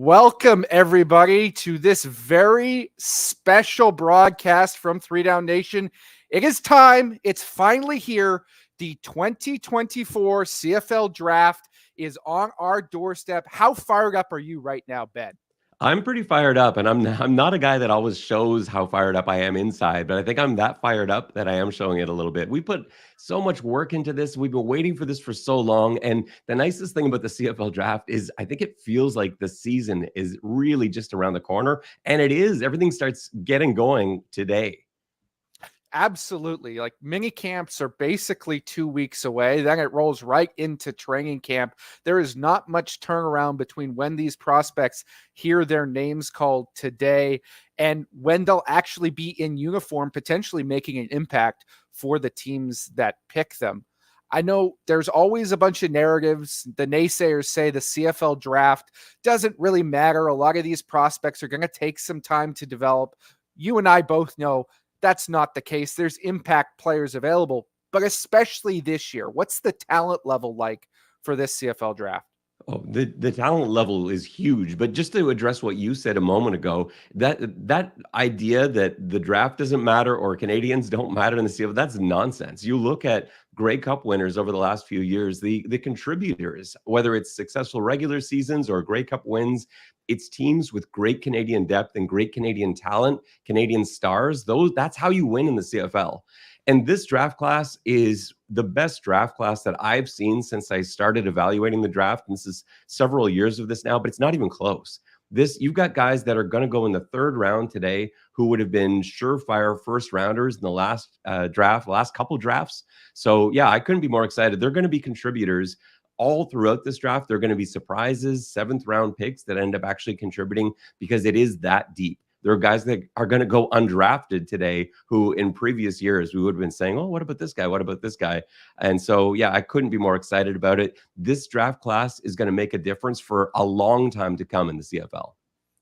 Welcome, everybody, to this very special broadcast from 3 Down Nation. It is time. It's finally here. The 2024 CFL Draft is on our doorstep. How fired up are you right now, Ben? I'm pretty fired up, and I'm not a guy that always shows how fired up I am inside, but I think I'm that fired up that I am showing it a little bit. We put so much work into this. We've been waiting for this for so long, and the nicest thing about the CFL draft is I think it feels like the season is really just around the corner, and it is. Everything starts getting going today. Absolutely. Like mini camps are basically 2 weeks away. Then it rolls right into training camp. There is not much turnaround between when these prospects hear their names called today and when they'll actually be in uniform, potentially making an impact for the teams that pick them. I know there's always a bunch of narratives. The naysayers say the CFL draft doesn't really matter. A lot of these prospects are going to take some time to develop. You and I both know that's not the case. There's impact players available, but especially this year, what's the talent level like for this CFL draft? Oh, the talent level is huge. But just to address what you said a moment ago, that idea that the draft doesn't matter or Canadians don't matter in the CFL, that's nonsense. You look at Grey Cup winners over the last few years, the contributors, whether it's successful regular seasons or Grey Cup wins, it's teams with great Canadian depth and great Canadian talent, Canadian stars. That's how you win in the CFL. And this draft class is the best draft class that I've seen since I started evaluating the draft. And this is several years of this now, but it's not even close. You've got guys that are going to go in the third round today who would have been surefire first rounders in the last last couple drafts. So yeah, I couldn't be more excited. They're going to be contributors all throughout this draft. They're going to be surprises, seventh round picks that end up actually contributing because it is that deep. There are guys that are going to go undrafted today who in previous years we would have been saying, oh, what about this guy? What about this guy? And so, yeah, I couldn't be more excited about it. This draft class is going to make a difference for a long time to come in the CFL.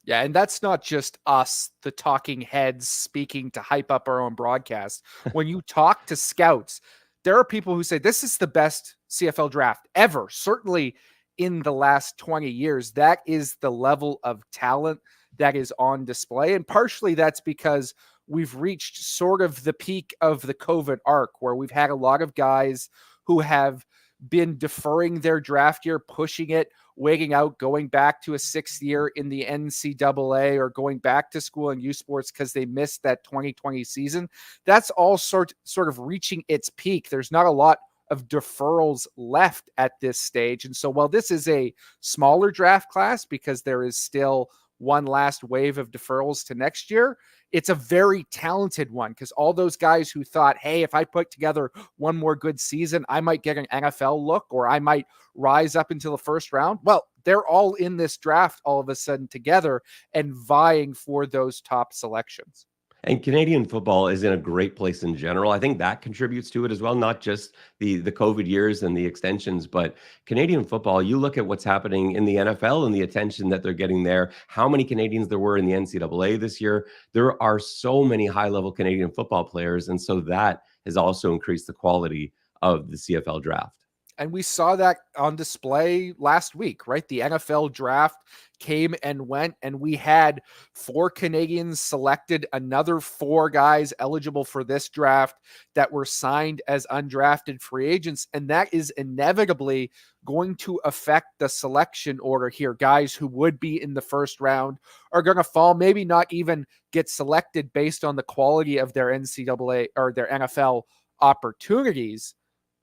Yeah, and that's not just us, the talking heads, speaking to hype up our own broadcast. When you talk to scouts, there are people who say this is the best CFL draft ever, certainly in the last 20 years. That is the level of talent that is on display. And partially that's because we've reached sort of the peak of the COVID arc where we've had a lot of guys who have been deferring their draft year, pushing it, waiting out, going back to a sixth year in the NCAA or going back to school in youth sports because they missed that 2020 season. That's all sort of reaching its peak. There's not a lot of deferrals left at this stage. And so while this is a smaller draft class because there is still one last wave of deferrals to next year, it's a very talented one because all those guys who thought, hey, if I put together one more good season, I might get an NFL look or I might rise up into the first round. Well, they're all in this draft all of a sudden together and vying for those top selections. And Canadian football is in a great place in general. I think that contributes to it as well, not just the COVID years and the extensions, but Canadian football, you look at what's happening in the NFL and the attention that they're getting there, how many Canadians there were in the NCAA this year. There are so many high-level Canadian football players, and so that has also increased the quality of the CFL draft. And we saw that on display last week, right? The NFL draft came and went, and we had 4 Canadians selected, another 4 guys eligible for this draft that were signed as undrafted free agents. And that is inevitably going to affect the selection order here. Guys who would be in the first round are going to fall, maybe not even get selected based on the quality of their NCAA or their NFL opportunities.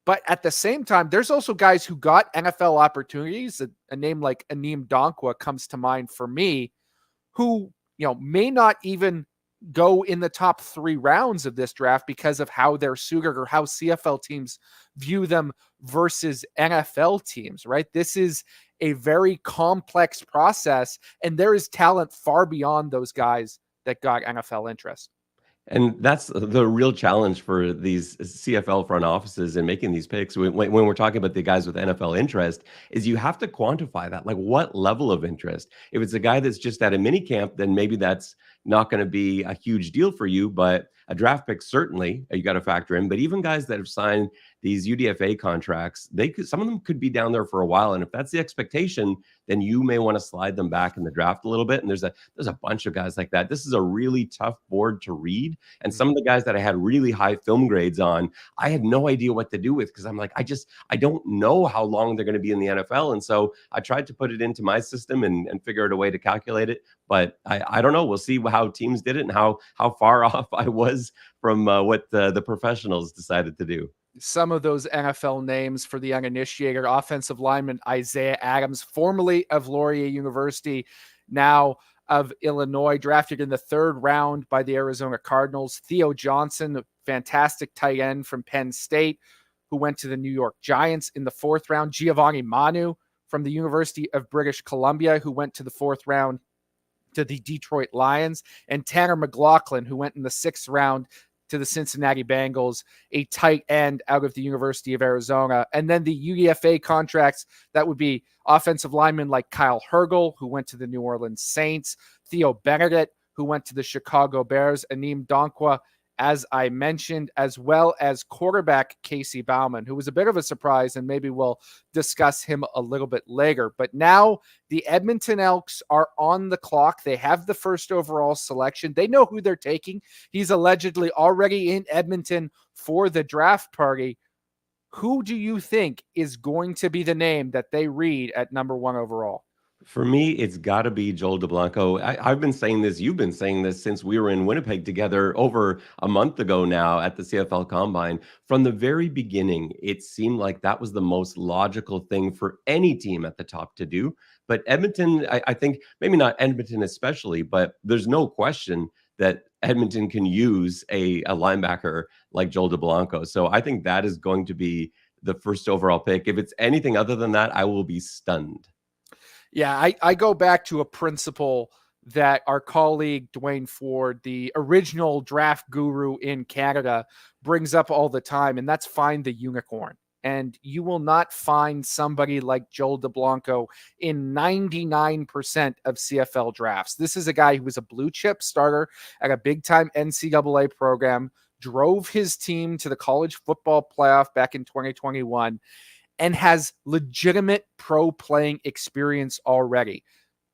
But at the same time, there's also guys who got NFL opportunities. A name like Aneem Donkwa comes to mind for me, who, may not even go in the top 3 rounds of this draft because of how they're suited or how CFL teams view them versus NFL teams, right? This is a very complex process, and there is talent far beyond those guys that got NFL interest. And that's the real challenge for these CFL front offices in making these picks. When we're talking about the guys with NFL interest, is you have to quantify that. Like, what level of interest? If it's a guy that's just at a mini camp, then maybe that's not going to be a huge deal for you, but a draft pick certainly you got to factor in. But even guys that have signed these UDFA contracts, some of them could be down there for a while, and if that's the expectation, then you may want to slide them back in the draft a little bit. And there's a bunch of guys like that. This is a really tough board to read, and some of the guys that I had really high film grades on, I had no idea what to do with, because I'm like, I don't know how long they're going to be in the NFL, and so I tried to put it into my system and figure out a way to calculate it. But I don't know. We'll see how teams did it and how far off I was from what the professionals decided to do. Some of those NFL names for the uninitiated: offensive lineman Isaiah Adams, formerly of Laurier University, now of Illinois, drafted in the 3rd round by the Arizona Cardinals. Theo Johnson, a fantastic tight end from Penn State, who went to the New York Giants in the 4th round. Giovanni Manu from the University of British Columbia, who went to the 4th round to the Detroit Lions. And Tanner McLaughlin, who went in the 6th round to the Cincinnati Bengals, a tight end out of the University of Arizona. And then the UDFA contracts, that would be offensive linemen like Kyle Hergel, who went to the New Orleans Saints, Theo Benedict, who went to the Chicago Bears, Aneem Donkwa, as I mentioned, as well as quarterback Casey Bauman, who was a bit of a surprise, and maybe we'll discuss him a little bit later. But now the Edmonton Elks are on the clock. They have the 1st overall selection. They know who they're taking. He's allegedly already in Edmonton for the draft party. Who do you think is going to be the name that they read at number 1 overall? For me, it's got to be Joel DeBlanco. I've been saying this, you've been saying this since we were in Winnipeg together over a month ago now at the CFL Combine. From the very beginning, it seemed like that was the most logical thing for any team at the top to do. But Edmonton, I think, maybe not Edmonton especially, but there's no question that Edmonton can use a linebacker like Joel DeBlanco. So I think that is going to be the 1st overall pick. If it's anything other than that, I will be stunned. Yeah, I go back to a principle that our colleague Dwayne Ford, the original draft guru in Canada, brings up all the time, and that's find the unicorn. And you will not find somebody like Joel DeBlanco in 99% of CFL drafts. This is a guy who was a blue chip starter at a big-time NCAA program, drove his team to the college football playoff back in 2021, and has legitimate pro playing experience already.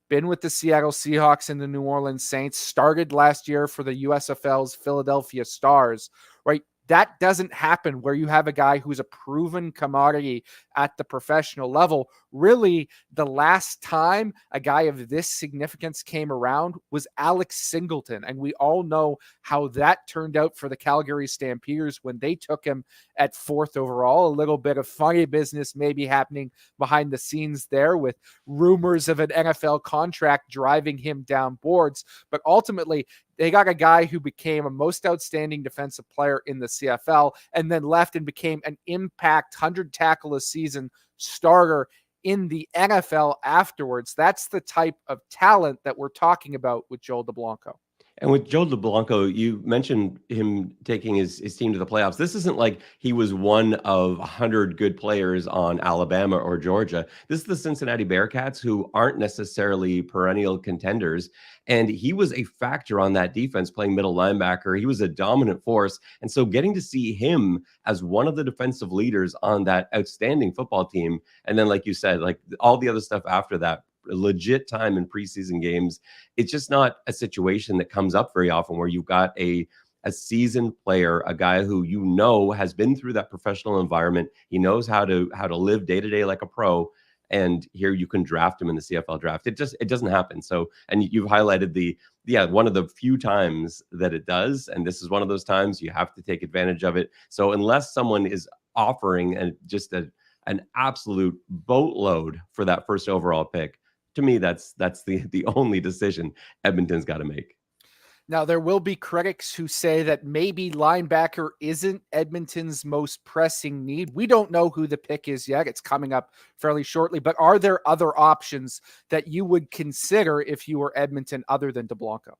Been with the Seattle Seahawks and the New Orleans Saints, started last year for the USFL's Philadelphia Stars, right? That doesn't happen where you have a guy who's a proven commodity at the professional level. Really, the last time a guy of this significance came around was Alex Singleton. And we all know how that turned out for the Calgary Stampeders when they took him at 4th overall. A little bit of funny business maybe happening behind the scenes there, with rumors of an NFL contract driving him down boards. But ultimately, they got a guy who became a most outstanding defensive player in the CFL and then left and became an impact 100 tackle a season starter in the NFL afterwards. That's the type of talent that we're talking about with Joel DeBlanco. And with Joe DeBlanco, you mentioned him taking his team to the playoffs. This isn't like he was one of 100 good players on Alabama or Georgia. This is the Cincinnati Bearcats, who aren't necessarily perennial contenders. And he was a factor on that defense, playing middle linebacker. He was a dominant force. And so getting to see him as one of the defensive leaders on that outstanding football team, and then, like you said, like all the other stuff after that, legit time in preseason games. It's just not a situation that comes up very often where you've got a seasoned player, a guy who has been through that professional environment. He knows how to live day to day like a pro. And here you can draft him in the CFL draft. It doesn't happen. So, and you've highlighted one of the few times that it does. And this is one of those times you have to take advantage of it. So unless someone is offering an absolute boatload for that 1st overall pick, to me, that's the only decision Edmonton's got to make. Now, there will be critics who say that maybe linebacker isn't Edmonton's most pressing need. We don't know who the pick is yet. It's coming up fairly shortly. But are there other options that you would consider if you were Edmonton other than DeBlanco?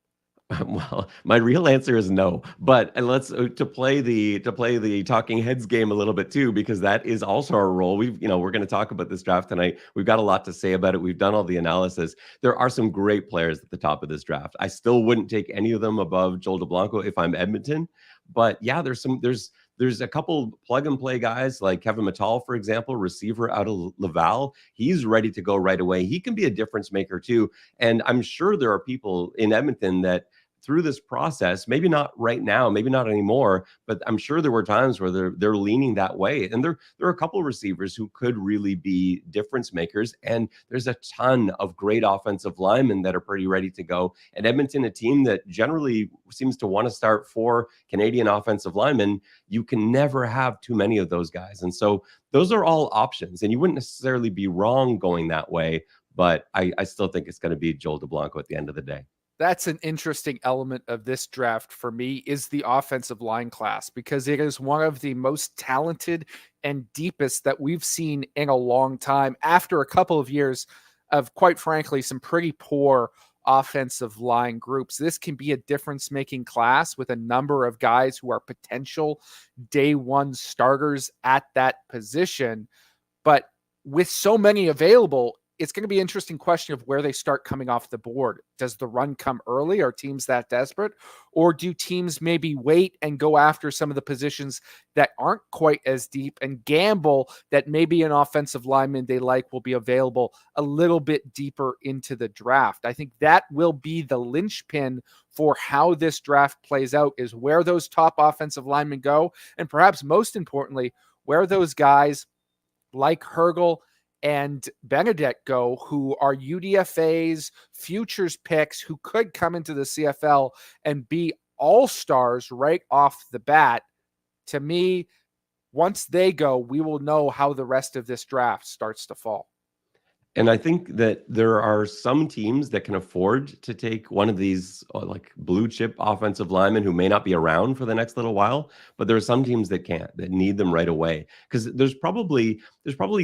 Well, my real answer is no. But let's to play the talking heads game a little bit too, because that is also our role. We're going to talk about this draft tonight. We've got a lot to say about it. We've done all the analysis. There are some great players at the top of this draft. I still wouldn't take any of them above Joel DeBlanco if I'm Edmonton. But yeah, there's a couple plug and play guys like Kevin Mattal, for example, receiver out of Laval. He's ready to go right away. He can be a difference maker too. And I'm sure there are people in Edmonton that through this process, maybe not right now, maybe not anymore, but I'm sure there were times where they're leaning that way. And there are a couple of receivers who could really be difference makers. And there's a ton of great offensive linemen that are pretty ready to go. And Edmonton, a team that generally seems to want to start 4 Canadian offensive linemen, you can never have too many of those guys. And so those are all options. And you wouldn't necessarily be wrong going that way. But I still think it's going to be Joel DeBlanco at the end of the day. That's an interesting element of this draft for me is the offensive line class, because it is one of the most talented and deepest that we've seen in a long time after a couple of years of, quite frankly, some pretty poor offensive line groups. This can be a difference making class with a number of guys who are potential day one starters at that position. But with so many available, it's going to be an interesting question of where they start coming off the board. Does the run come early? Are teams that desperate? Or do teams maybe wait and go after some of the positions that aren't quite as deep and gamble that maybe an offensive lineman they like will be available a little bit deeper into the draft? I think that will be the linchpin for how this draft plays out, is where those top offensive linemen go. And perhaps most importantly, where those guys like Hergel and Benedict go, who are UDFAs, futures picks, who could come into the CFL and be all-stars right off the bat. To me, once they go, we will know how the rest of this draft starts to fall. And I think that there are some teams that can afford to take one of these like blue chip offensive linemen who may not be around for the next little while, but there are some teams that can't, that need them right away. Because there's probably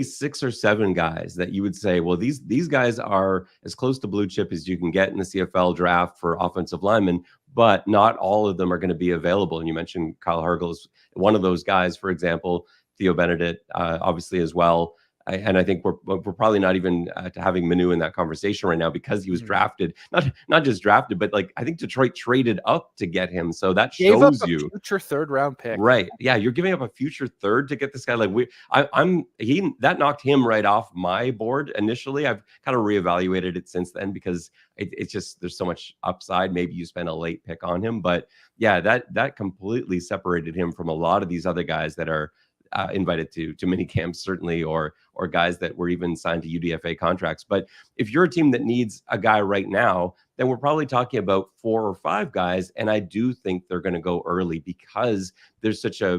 6 or 7 guys that you would say, well, these guys are as close to blue chip as you can get in the CFL draft for offensive linemen, but not all of them are going to be available. And you mentioned Kyle Hergel is one of those guys, for example, Theo Benedict, obviously as well. And I think we're probably not even having Manu in that conversation right now because he was drafted, not just drafted, but like I think Detroit traded up to get him. So that Gave up shows a you future 3rd round pick. Right. Yeah, you're giving up a future 3rd to get this guy. Like that knocked him right off my board initially. I've kind of reevaluated it since then because it's just there's so much upside. Maybe you spend a late pick on him, but yeah, that completely separated him from a lot of these other guys that are invited to mini camps, certainly, or guys that were even signed to UDFA contracts. But if you're a team that needs a guy right now, then we're probably talking about 4 or 5 guys. And I do think they're going to go early because there's such a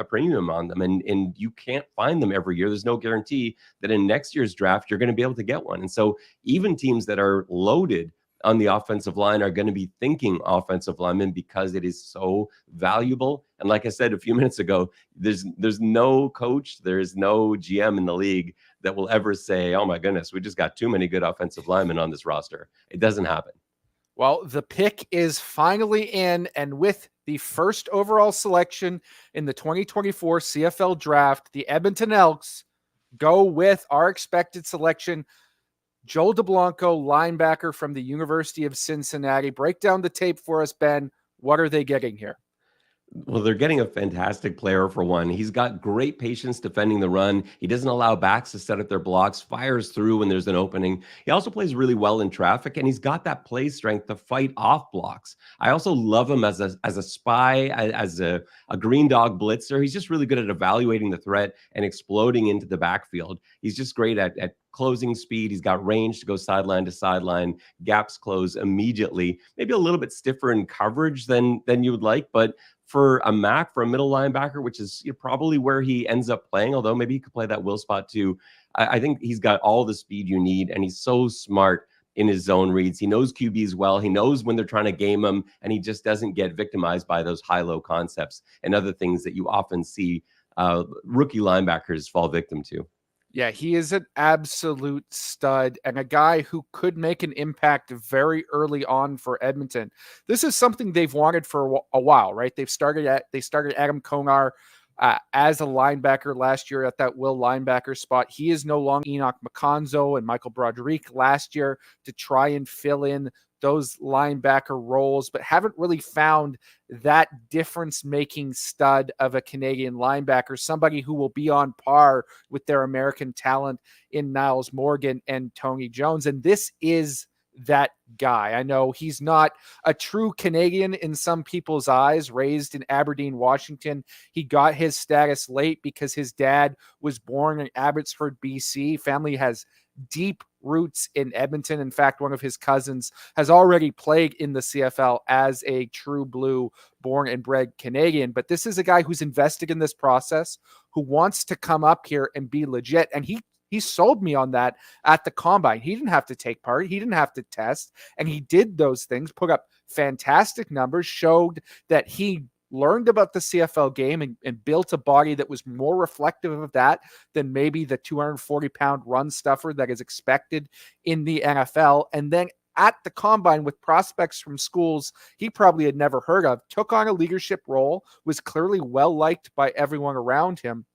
premium on them, and you can't find them every year. There's no guarantee that in next year's draft you're going to be able to get one. And so even teams that are loaded on the offensive line are going to be thinking offensive linemen because it is so valuable. And like I said a few minutes ago, there's no coach, there's no GM in the league that will ever say, oh my goodness, we just got too many good offensive linemen on this roster. It doesn't happen. Well, the pick is finally in, and with the first overall selection in the 2024 CFL Draft, the Edmonton Elks go with our expected selection, Joel DeBlanco, linebacker from the University of Cincinnati. Break down the tape for us, Ben. What are they getting here? Well, they're getting a fantastic player for one. He's got great patience defending the run. He doesn't allow backs to set up their blocks, fires through when there's an opening. He also plays really well in traffic, and he's got that play strength to fight off blocks. I also love him as a spy, as a green dog blitzer. He's just really good at evaluating the threat and exploding into the backfield. He's just great at closing speed. He's got range to go sideline to sideline. Gaps close immediately. Maybe a little bit stiffer in coverage than you would like, but for a middle linebacker, which is probably where he ends up playing, although maybe he could play that will spot too. I think he's got all the speed you need, and he's so smart in his zone reads. He knows QBs well. He knows when they're trying to game him, and he just doesn't get victimized by those high-low concepts and other things that you often see rookie linebackers fall victim to. Yeah, he is an absolute stud and a guy who could make an impact very early on for Edmonton. This is something they've wanted for a while, right? They started Adam Konar as a linebacker last year at that will linebacker spot. He is no longer Enoch McConzo and Michael Broderick last year to try and fill in those linebacker roles, but haven't really found that difference making stud of a Canadian linebacker, somebody who will be on par with their American talent in Niles Morgan and Tony Jones. And this is that guy. I know he's not a true Canadian in some people's eyes, raised in Aberdeen, Washington. He got his status late because his dad was born in Abbotsford, BC. Family has deep roots in Edmonton. In fact, one of his cousins has already played in the CFL as a true blue born and bred Canadian. But this is a guy who's invested in this process, who wants to come up here and be legit. And he sold me on that at the combine. He didn't have to take part. He didn't have to test. And he did those things, put up fantastic numbers, showed that he learned about the CFL game and built a body that was more reflective of that than maybe the 240-pound run stuffer that is expected in the NFL. And then at the combine with prospects from schools he probably had never heard of, took on a leadership role, was clearly well liked by everyone around him,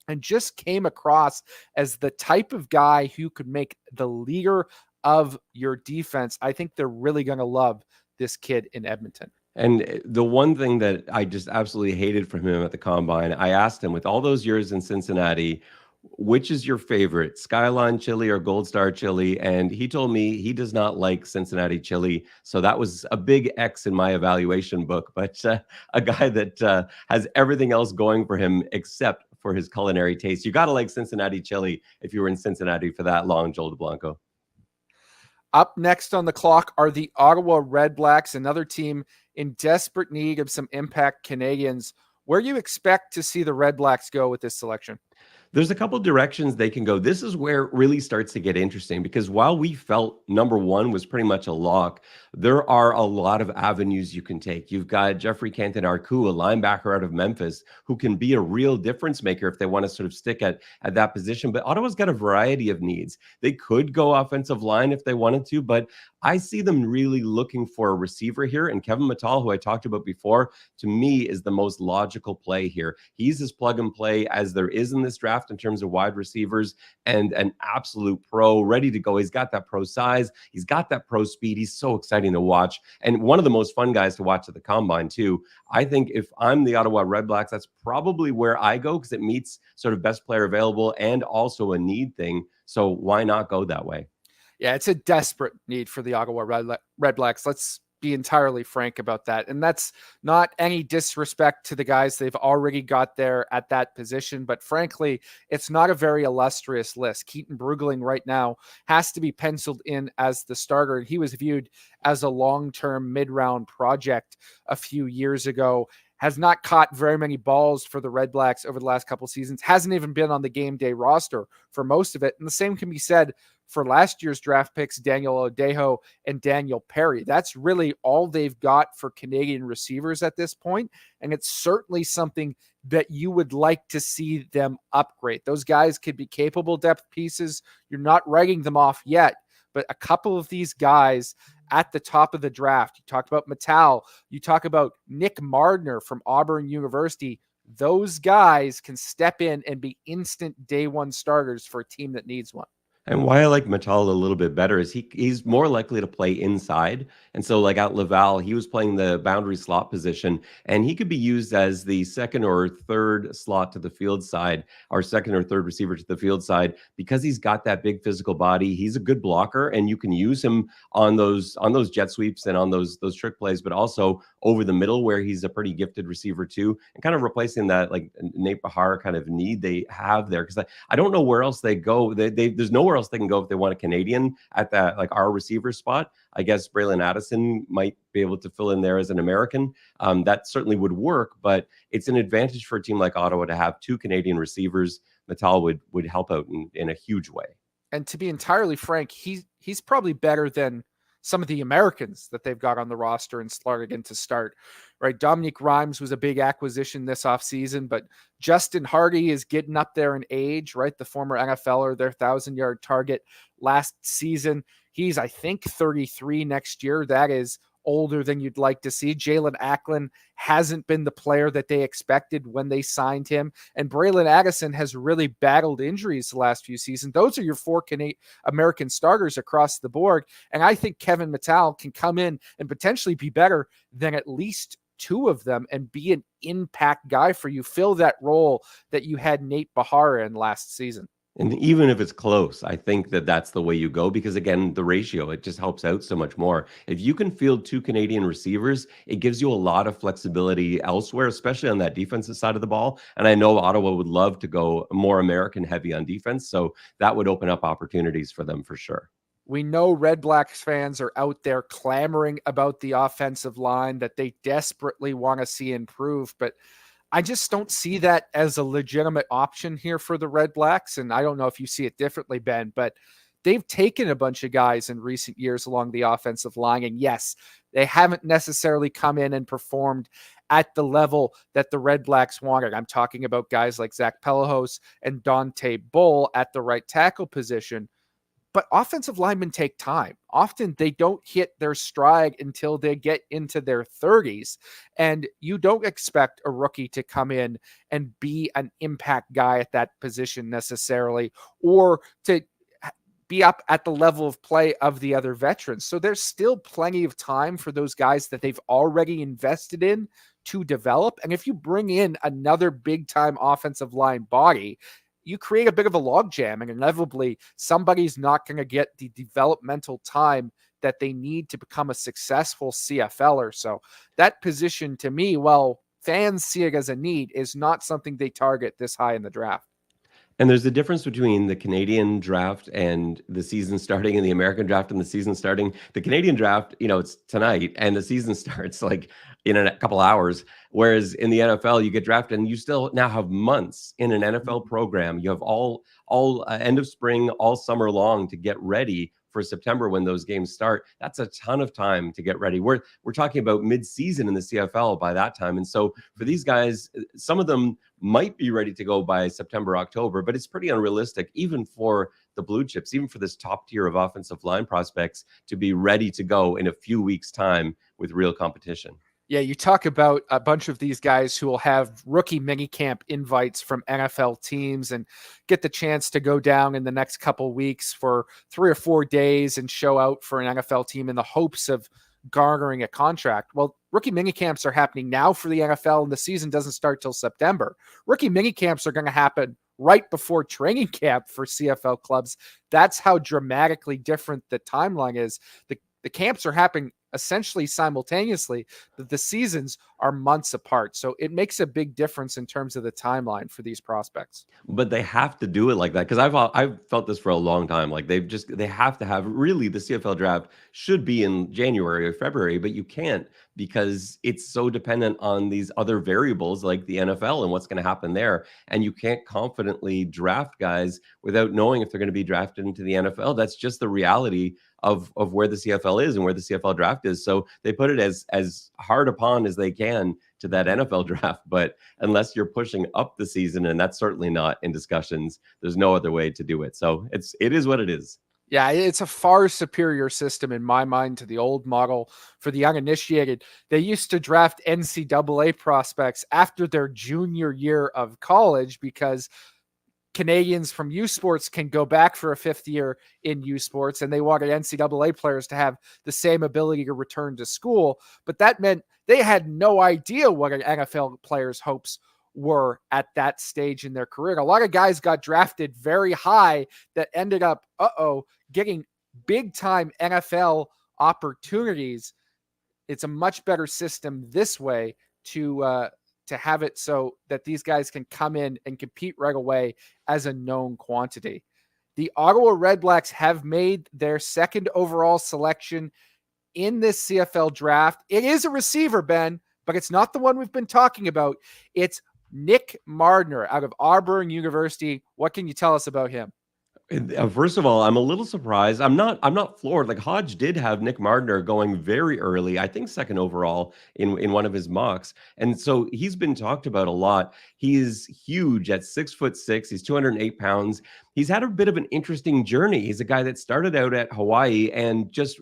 and just came across as the type of guy who could make the leader of your defense. I think they're really going to love this kid in Edmonton. And the one thing that I just absolutely hated from him at the combine, I asked him, with all those years in Cincinnati, which is your favorite, Skyline chili or Gold Star chili? And he told me he does not like Cincinnati chili. So that was a big X in my evaluation book. But a guy that has everything else going for him except for his culinary taste. You got to like Cincinnati chili if you were in Cincinnati for that long, Joel DeBlanco. Up next on the clock are the Ottawa Redblacks, another team in desperate need of some impact Canadians. Where do you expect to see the Redblacks go with this selection? There's a couple directions they can go. This is where it really starts to get interesting, because while we felt number one was pretty much a lock, there are a lot of avenues you can take. You've got Jeffrey Canton-Arcou, a linebacker out of Memphis, who can be a real difference maker if they want to sort of stick at that position. But Ottawa's got a variety of needs. They could go offensive line if they wanted to, but I see them really looking for a receiver here. And Kevin Mattal, who I talked about before, to me is the most logical play here. He's as plug and play as there is in this draft in terms of wide receivers, and an absolute pro, ready to go. He's got that pro size. He's got that pro speed. He's so exciting to watch. And one of the most fun guys to watch at the combine too. I think if I'm the Ottawa Redblacks, that's probably where I go, because it meets sort of best player available and also a need thing. So why not go that way? Yeah, it's a desperate need for the Ottawa Redblacks. Let's be entirely frank about that. And that's not any disrespect to the guys they've already got there at that position. But frankly, it's not a very illustrious list. Keaton Brugling right now has to be penciled in as the starter. And he was viewed as a long-term mid-round project a few years ago. Has not caught very many balls for the Redblacks over the last couple seasons. Hasn't even been on the game day roster for most of it. And the same can be said for last year's draft picks, Daniel Odejo and Daniel Perry. That's really all they've got for Canadian receivers at this point. And it's certainly something that you would like to see them upgrade. Those guys could be capable depth pieces. You're not writing them off yet, but a couple of these guys at the top of the draft, you talked about Mattal, you talk about Nick Mardner from Auburn University. Those guys can step in and be instant day one starters for a team that needs one. And why I like Mattal a little bit better is he's more likely to play inside. And so like at Laval, he was playing the boundary slot position, and he could be used as the second or third slot to the field side, or second or third receiver to the field side, because he's got that big physical body. He's a good blocker, and you can use him on those jet sweeps and on those trick plays, but also over the middle where he's a pretty gifted receiver too, and kind of replacing that like Nate Bahar kind of need they have there. Because I don't know where else they go. There's nowhere else they can go if they want a Canadian at that, like our receiver spot. I guess Braylon Addison might be able to fill in there as an American. That certainly would work, but it's an advantage for a team like Ottawa to have two Canadian receivers. Mattal would help out in a huge way. And to be entirely frank, he's probably better than some of the Americans that they've got on the roster and starting to start, right? Dominique Rhymes was a big acquisition this offseason, but Justin Hardy is getting up there in age, right? The former NFLer, their 1,000-yard target last season. He's, I think, 33 next year. That is older than you'd like to see. Jalen Acklin hasn't been the player that they expected when they signed him. And Braylon Addison has really battled injuries the last few seasons. Those are your four American starters across the board. And I think Kevin Mattel can come in and potentially be better than at least two of them and be an impact guy for you. Fill that role that you had Nate Bahara in last season. And even if it's close, I think that that's the way you go because, again, the ratio, it just helps out so much more. If you can field two Canadian receivers, it gives you a lot of flexibility elsewhere, especially on that defensive side of the ball. And I know Ottawa would love to go more American heavy on defense. So that would open up opportunities for them for sure. We know Red Blacks fans are out there clamoring about the offensive line that they desperately want to see improve, but I just don't see that as a legitimate option here for the Red Blacks. And I don't know if you see it differently, Ben, but they've taken a bunch of guys in recent years along the offensive line. And yes, they haven't necessarily come in and performed at the level that the Red Blacks wanted. I'm talking about guys like Zach Pelahos and Dante Bull at the right tackle position. But offensive linemen take time. Often they don't hit their stride until they get into their 30s. And you don't expect a rookie to come in and be an impact guy at that position necessarily, or to be up at the level of play of the other veterans. So there's still plenty of time for those guys that they've already invested in to develop. And if you bring in another big time offensive line body, you create a bit of a logjam, and inevitably somebody's not going to get the developmental time that they need to become a successful CFLer. So that position, to me, well, fans see it as a need, is not something they target this high in the draft. And there's a difference between the Canadian draft and the season starting, and the American draft and the season starting. The Canadian draft, it's tonight, and the season starts like in a couple hours. Whereas in the NFL, you get drafted and you still now have months in an NFL program. You have all end of spring, all summer long to get ready for September when those games start. That's a ton of time to get ready. We're talking about mid-season in the CFL by that time. And so for these guys, some of them might be ready to go by September, October, but it's pretty unrealistic, even for the blue chips, even for this top tier of offensive line prospects, to be ready to go in a few weeks' time with real competition. Yeah, you talk about a bunch of these guys who will have rookie minicamp invites from NFL teams and get the chance to go down in the next couple of weeks for 3 or 4 days and show out for an NFL team in the hopes of garnering a contract. Well, rookie minicamps are happening now for the NFL, and the season doesn't start till September. Rookie minicamps are going to happen right before training camp for CFL clubs. That's how dramatically different the timeline is. The camps are happening essentially simultaneously, that the seasons are months apart. So it makes a big difference in terms of the timeline for these prospects. But they have to do it like that, because I've felt this for a long time. Like they have to have, really, the CFL draft should be in January or February, but you can't, because it's so dependent on these other variables like the NFL and what's going to happen there. And you can't confidently draft guys without knowing if they're going to be drafted into the NFL. That's just the reality of where the CFL is and where the CFL draft is. So they put it as hard upon as they can to that NFL draft. But unless you're pushing up the season, and that's certainly not in discussions, there's no other way to do it. So it is what it is. Yeah, it's a far superior system in my mind to the old model for the uninitiated. They used to draft NCAA prospects after their junior year of college because Canadians from U Sports can go back for a fifth year in U Sports, and they wanted NCAA players to have the same ability to return to school. But that meant they had no idea what an NFL player's hopes were at that stage in their career. A lot of guys got drafted very high that ended up, getting big time NFL opportunities. It's a much better system this way to have it so that these guys can come in and compete right away as a known quantity. The Ottawa Red Blacks have made their second overall selection in this CFL draft. It is a receiver, Ben, but it's not the one we've been talking about. It's Nick Mardner out of Auburn University. What can you tell us about him? First of all, I'm a little surprised. I'm not floored. Like Hodge did have Nick Mardner going very early, I think second overall in one of his mocks. And so he's been talked about a lot. He is huge at 6'6". He's 208 pounds. He's had a bit of an interesting journey. He's a guy that started out at Hawaii and just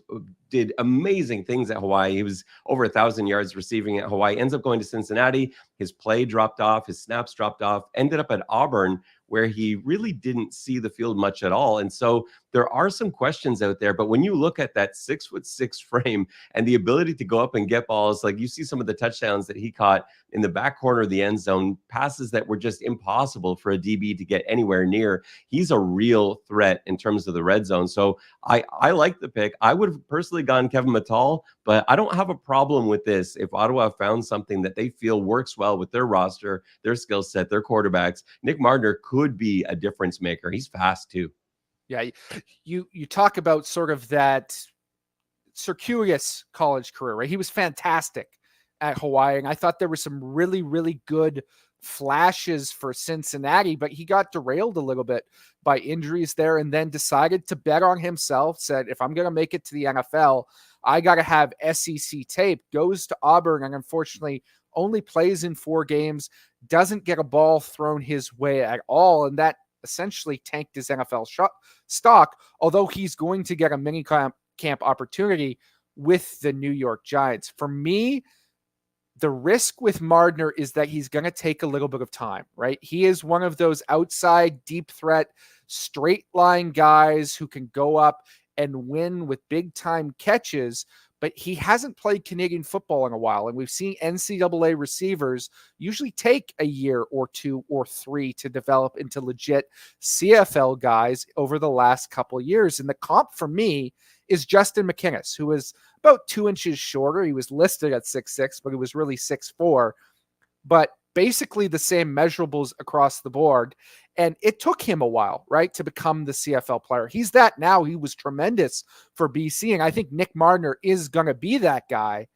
did amazing things at Hawaii. He was over 1,000 yards receiving at Hawaii, ends up going to Cincinnati. His play dropped off, his snaps dropped off, ended up at Auburn, where he really didn't see the field much at all. And so there are some questions out there. But when you look at that 6'6" frame and the ability to go up and get balls, like you see some of the touchdowns that he caught in the back corner of the end zone, passes that were just impossible for a DB to get anywhere near. He's a real threat in terms of the red zone. So I like the pick. I would have personally gone Kevin Mattal, but I don't have a problem with this if Ottawa found something that they feel works well with their roster, their skill set, their quarterbacks. Nick Mardner could be a difference maker. He's fast too. Yeah, you talk about sort of that circuitous college career, right? He was fantastic at Hawaii, and I thought there were some really, really good flashes for Cincinnati, but he got derailed a little bit by injuries there and then decided to bet on himself, said, if I'm going to make it to the NFL, I got to have SEC tape, goes to Auburn, and unfortunately only plays in 4 games, doesn't get a ball thrown his way at all, and that essentially tanked his NFL stock, although he's going to get a mini camp opportunity with the New York Giants. For me, the risk with Mardner is that he's going to take a little bit of time, right? He is one of those outside deep threat, straight line guys who can go up and win with big time catches, but he hasn't played Canadian football in a while. And we've seen NCAA receivers usually take a year or 2 or 3 to develop into legit CFL guys over the last couple of years. And the comp for me is Justin McInnis, who is about 2 inches shorter. He was listed at 6'6", but he was really 6'4", but basically the same measurables across the board. And it took him a while, right, to become the CFL player. He's that now. He was tremendous for BC. And I think Nick Mardner is going to be that guy,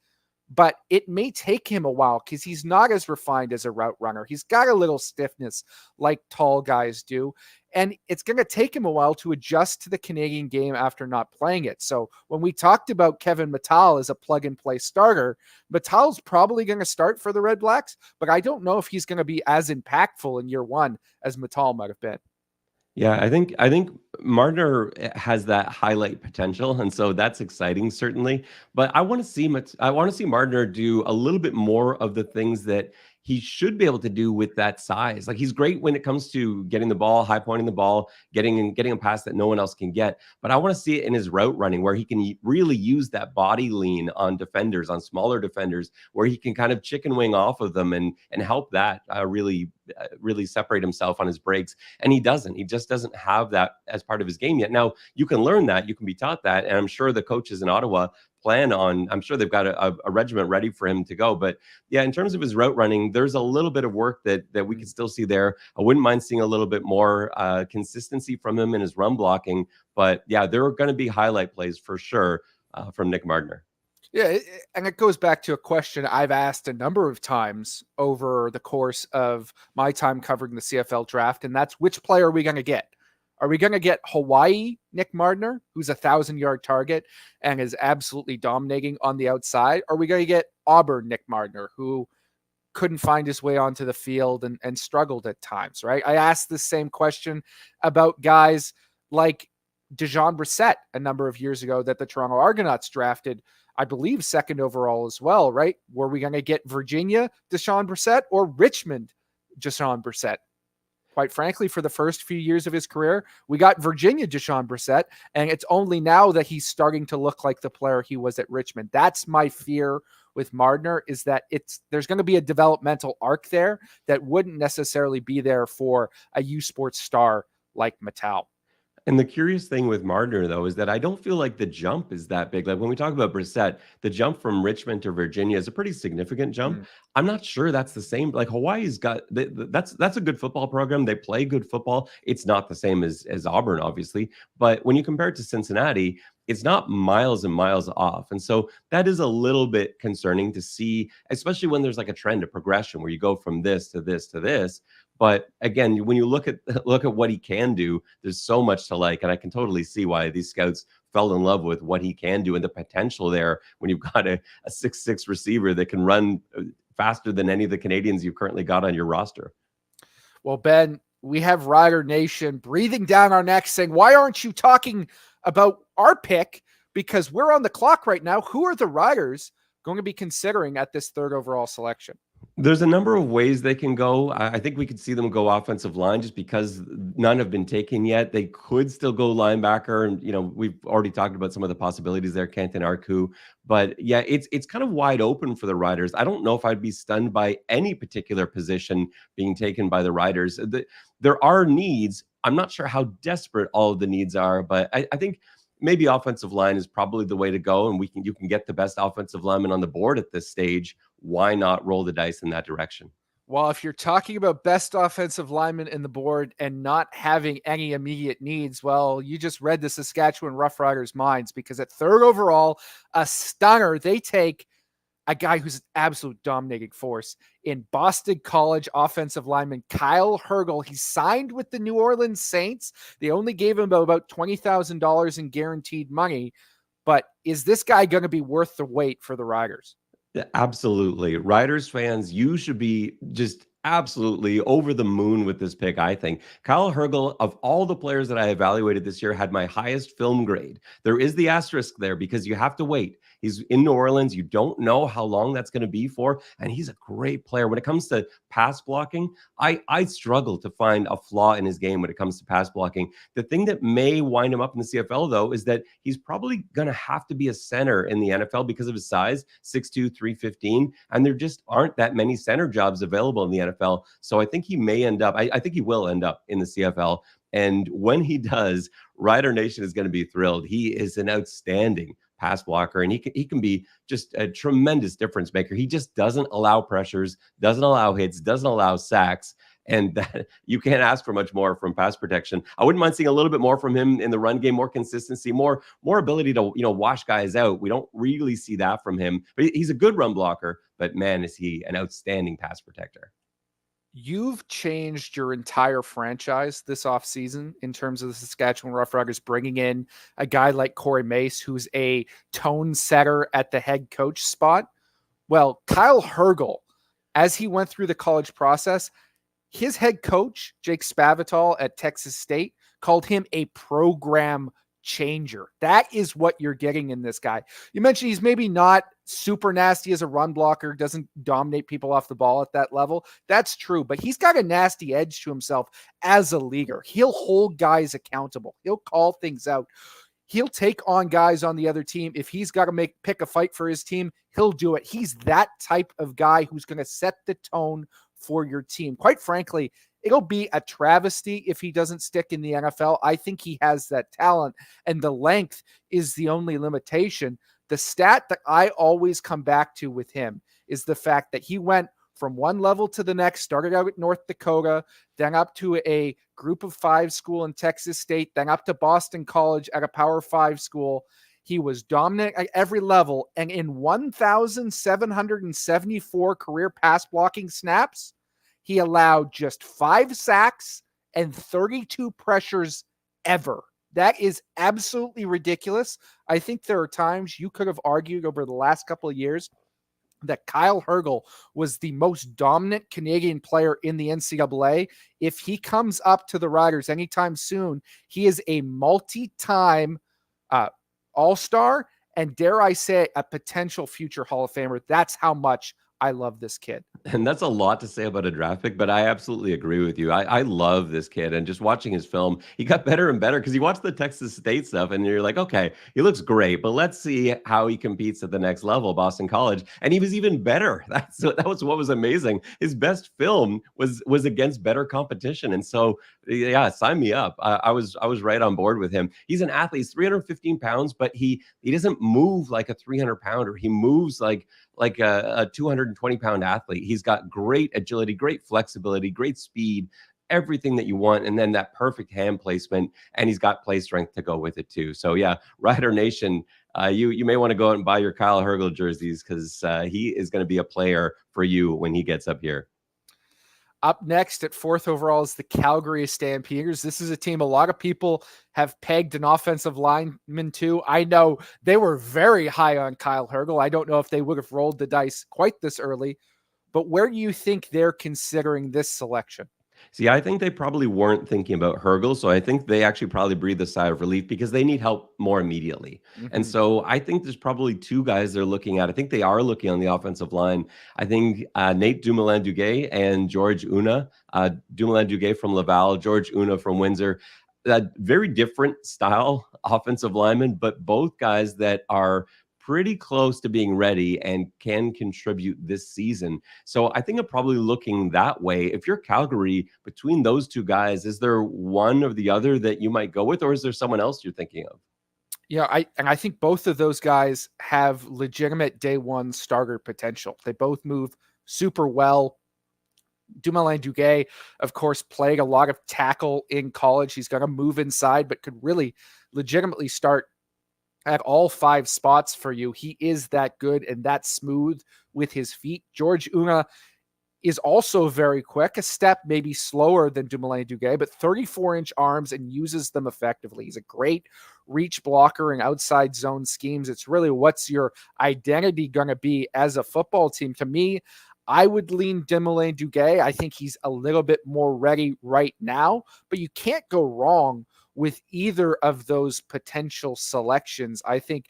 but it may take him a while because he's not as refined as a route runner. He's got a little stiffness like tall guys do. And it's going to take him a while to adjust to the Canadian game after not playing it. So when we talked about Kevin Mattal as a plug-and-play starter, Mattal's probably going to start for the Red Blacks, but I don't know if he's going to be as impactful in year 1 as Mattal might have been. Yeah, I think Mardner has that highlight potential, and so that's exciting, certainly. But I want to see Mardner do a little bit more of the things that he should be able to do with that size. Like he's great when it comes to getting the ball, high pointing the ball, getting a pass that no one else can get. But I want to see it in his route running, where he can really use that body lean on defenders, on smaller defenders, where he can kind of chicken wing off of them and help that really separate himself on his breaks. And he doesn't. He just doesn't have that as part of his game yet. Now, you can learn that. You can be taught that. And I'm sure the coaches in Ottawa I'm sure they've got a regiment ready for him to go. But yeah, in terms of his route running, there's a little bit of work that we can still see there. I wouldn't mind seeing a little bit more consistency from him in his run blocking. But yeah, there are going to be highlight plays for sure from Nick Mardner. Yeah, and it goes back to a question I've asked a number of times over the course of my time covering the CFL draft, and that's which player are we going to get? Are we going to get Hawaii Nick Mardner, who's 1,000-yard target and is absolutely dominating on the outside? Or are we going to get Auburn Nick Mardner, who couldn't find his way onto the field and struggled at times, right? I asked the same question about guys like Dejon Brissett a number of years ago that the Toronto Argonauts drafted, I believe, 2nd overall as well, right? Were we going to get Virginia Dejon Brissett or Richmond Dejon Brissett? Quite frankly, for the first few years of his career, we got Virginia Dejon Brissett, and it's only now that he's starting to look like the player he was at Richmond. That's my fear with Mardner, is that there's going to be a developmental arc there that wouldn't necessarily be there for a U Sports star like Mattal. And the curious thing with Mardner, though, is that I don't feel like the jump is that big. Like when we talk about Brissett, the jump from Richmond to Virginia is a pretty significant jump. I'm not sure that's the same. Like Hawaii's got that's a good football program. They play good football. It's not the same as Auburn, obviously. But when you compare it to Cincinnati, it's not miles and miles off. And so that is a little bit concerning to see, especially when there's like a trend, a progression where you go from this to this to this. But again, when you look at what he can do, there's so much to like, and I can totally see why these scouts fell in love with what he can do and the potential there when you've got a 6'6" receiver that can run faster than any of the Canadians you've currently got on your roster. Well, Ben, we have Rider Nation breathing down our necks saying, why aren't you talking about our pick? Because we're on the clock right now. Who are the Riders going to be considering at this third overall selection? There's a number of ways they can go. I think we could see them go offensive line just because none have been taken yet. They could still go linebacker. And, we've already talked about some of the possibilities there, Kenton Arku. But yeah, it's kind of wide open for the Riders. I don't know if I'd be stunned by any particular position being taken by the Riders. There are needs. I'm not sure how desperate all of the needs are, but I think maybe offensive line is probably the way to go. And you can get the best offensive lineman on the board at this stage. Why not roll the dice in that direction? Well, if you're talking about best offensive lineman in the board and not having any immediate needs, well, you just read the Saskatchewan Roughriders' minds, because at third overall, a stunner, they take a guy who's an absolute dominating force in Boston College offensive lineman Kyle Hergel. He signed with the New Orleans Saints. They only gave him about $20,000 in guaranteed money. But is this guy going to be worth the wait for the Riders? Absolutely. Riders fans, you should be just absolutely over the moon with this pick, I think. Kyle Hergel, of all the players that I evaluated this year, had my highest film grade. There is the asterisk there because you have to wait. He's in New Orleans. You don't know how long that's going to be for, and he's a great player. When it comes to pass blocking, I struggle to find a flaw in his game when it comes to pass blocking. The thing that may wind him up in the CFL, though, is that he's probably going to have to be a center in the NFL because of his size, 6'2", 315, and there just aren't that many center jobs available in the NFL. So I think he may end up, I think he will end up in the CFL. And when he does, Rider Nation is going to be thrilled. He is an outstanding pass blocker, and he can be just a tremendous difference maker. He just doesn't allow pressures, doesn't allow hits, doesn't allow sacks, and that you can't ask for much more from pass protection. I wouldn't mind seeing a little bit more from him in the run game, more consistency, more ability to wash guys out. We don't really see that from him, but he's a good run blocker. But man, is he an outstanding pass protector. You've changed your entire franchise this offseason in terms of the Saskatchewan Roughriders bringing in a guy like Corey Mace, who's a tone setter at the head coach spot. Well, Kyle Hergel, as he went through the college process, his head coach, Jake Spavital at Texas State, called him a program changer. That is what you're getting in this guy. You mentioned he's maybe not super nasty as a run blocker, doesn't dominate people off the ball at that level. That's true, but he's got a nasty edge to himself as a leader. He'll hold guys accountable. He'll call things out. He'll take on guys on the other team. If he's got to pick a fight for his team, he'll do it. He's that type of guy who's going to set the tone for your team. Quite frankly, it'll be a travesty if he doesn't stick in the NFL. I think he has that talent, and the length is the only limitation. The stat that I always come back to with him is the fact that he went from one level to the next, started out at North Dakota, then up to a group of 5 school in Texas State, then up to Boston College at a Power 5 school. He was dominant at every level, and in 1,774 career pass blocking snaps, he allowed just 5 sacks and 32 pressures ever. That is absolutely ridiculous. I think there are times you could have argued over the last couple of years that Kyle Hergel was the most dominant Canadian player in the NCAA. If he comes up to the Riders anytime soon, he is a multi-time all-star and, dare I say, a potential future Hall of Famer. That's how much I love this kid. And that's a lot to say about a draft pick, but I absolutely agree with you. I love this kid, and just watching his film, he got better and better because you watch the Texas State stuff and you're like, okay, he looks great, but let's see how he competes at the next level, Boston College. And he was even better. That was what was amazing. His best film was against better competition. And so, yeah, sign me up. I was right on board with him. He's an athlete. He's 315 pounds, but he doesn't move like a 300 pounder. He moves like a 220-pound athlete. He's got great agility, great flexibility, great speed. everything that you want, and then that perfect hand placement, and he's got play strength to go with it too. So yeah, Rider Nation, you may want to go out and buy your Kyle Hergel jerseys, because he is going to be a player for you when he gets up here. Up next at 4th overall is the Calgary Stampeders. This is a team a lot of people have pegged an offensive lineman to. I know they were very high on Kyle Hergel. I don't know if they would have rolled the dice quite this early, but where do you think they're considering this selection? See, I think they probably weren't thinking about Hergel, so I think they actually probably breathed a sigh of relief because they need help more immediately. And Mm-hmm. so I think there's probably two guys they're looking at. I think they are looking on the offensive line. I think Nate Dumoulin-Duguay and George Una. Dumoulin-Duguay from Laval, George Una from Windsor. Very different style offensive linemen, but both guys that are pretty close to being ready and can contribute this season. So I think I'm probably looking that way. If you're Calgary, between those two guys, is there one or the other that you might go with, or is there someone else you're thinking of? Yeah, I think both of those guys have legitimate day one starter potential. They both move super well. Dumoulin-Duguay, of course, played a lot of tackle in college. He's going to move inside, but could really legitimately start at all 5 spots for you. He is that good and that smooth with his feet. George Una is also very quick, a step maybe slower than Dumoulin-Duguay, but 34-inch arms and uses them effectively. He's a great reach blocker in outside zone schemes. It's really, what's your identity going to be as a football team? To me, I would lean Dumoulin-Duguay. I think he's a little bit more ready right now, but you can't go wrong with either of those potential selections. I think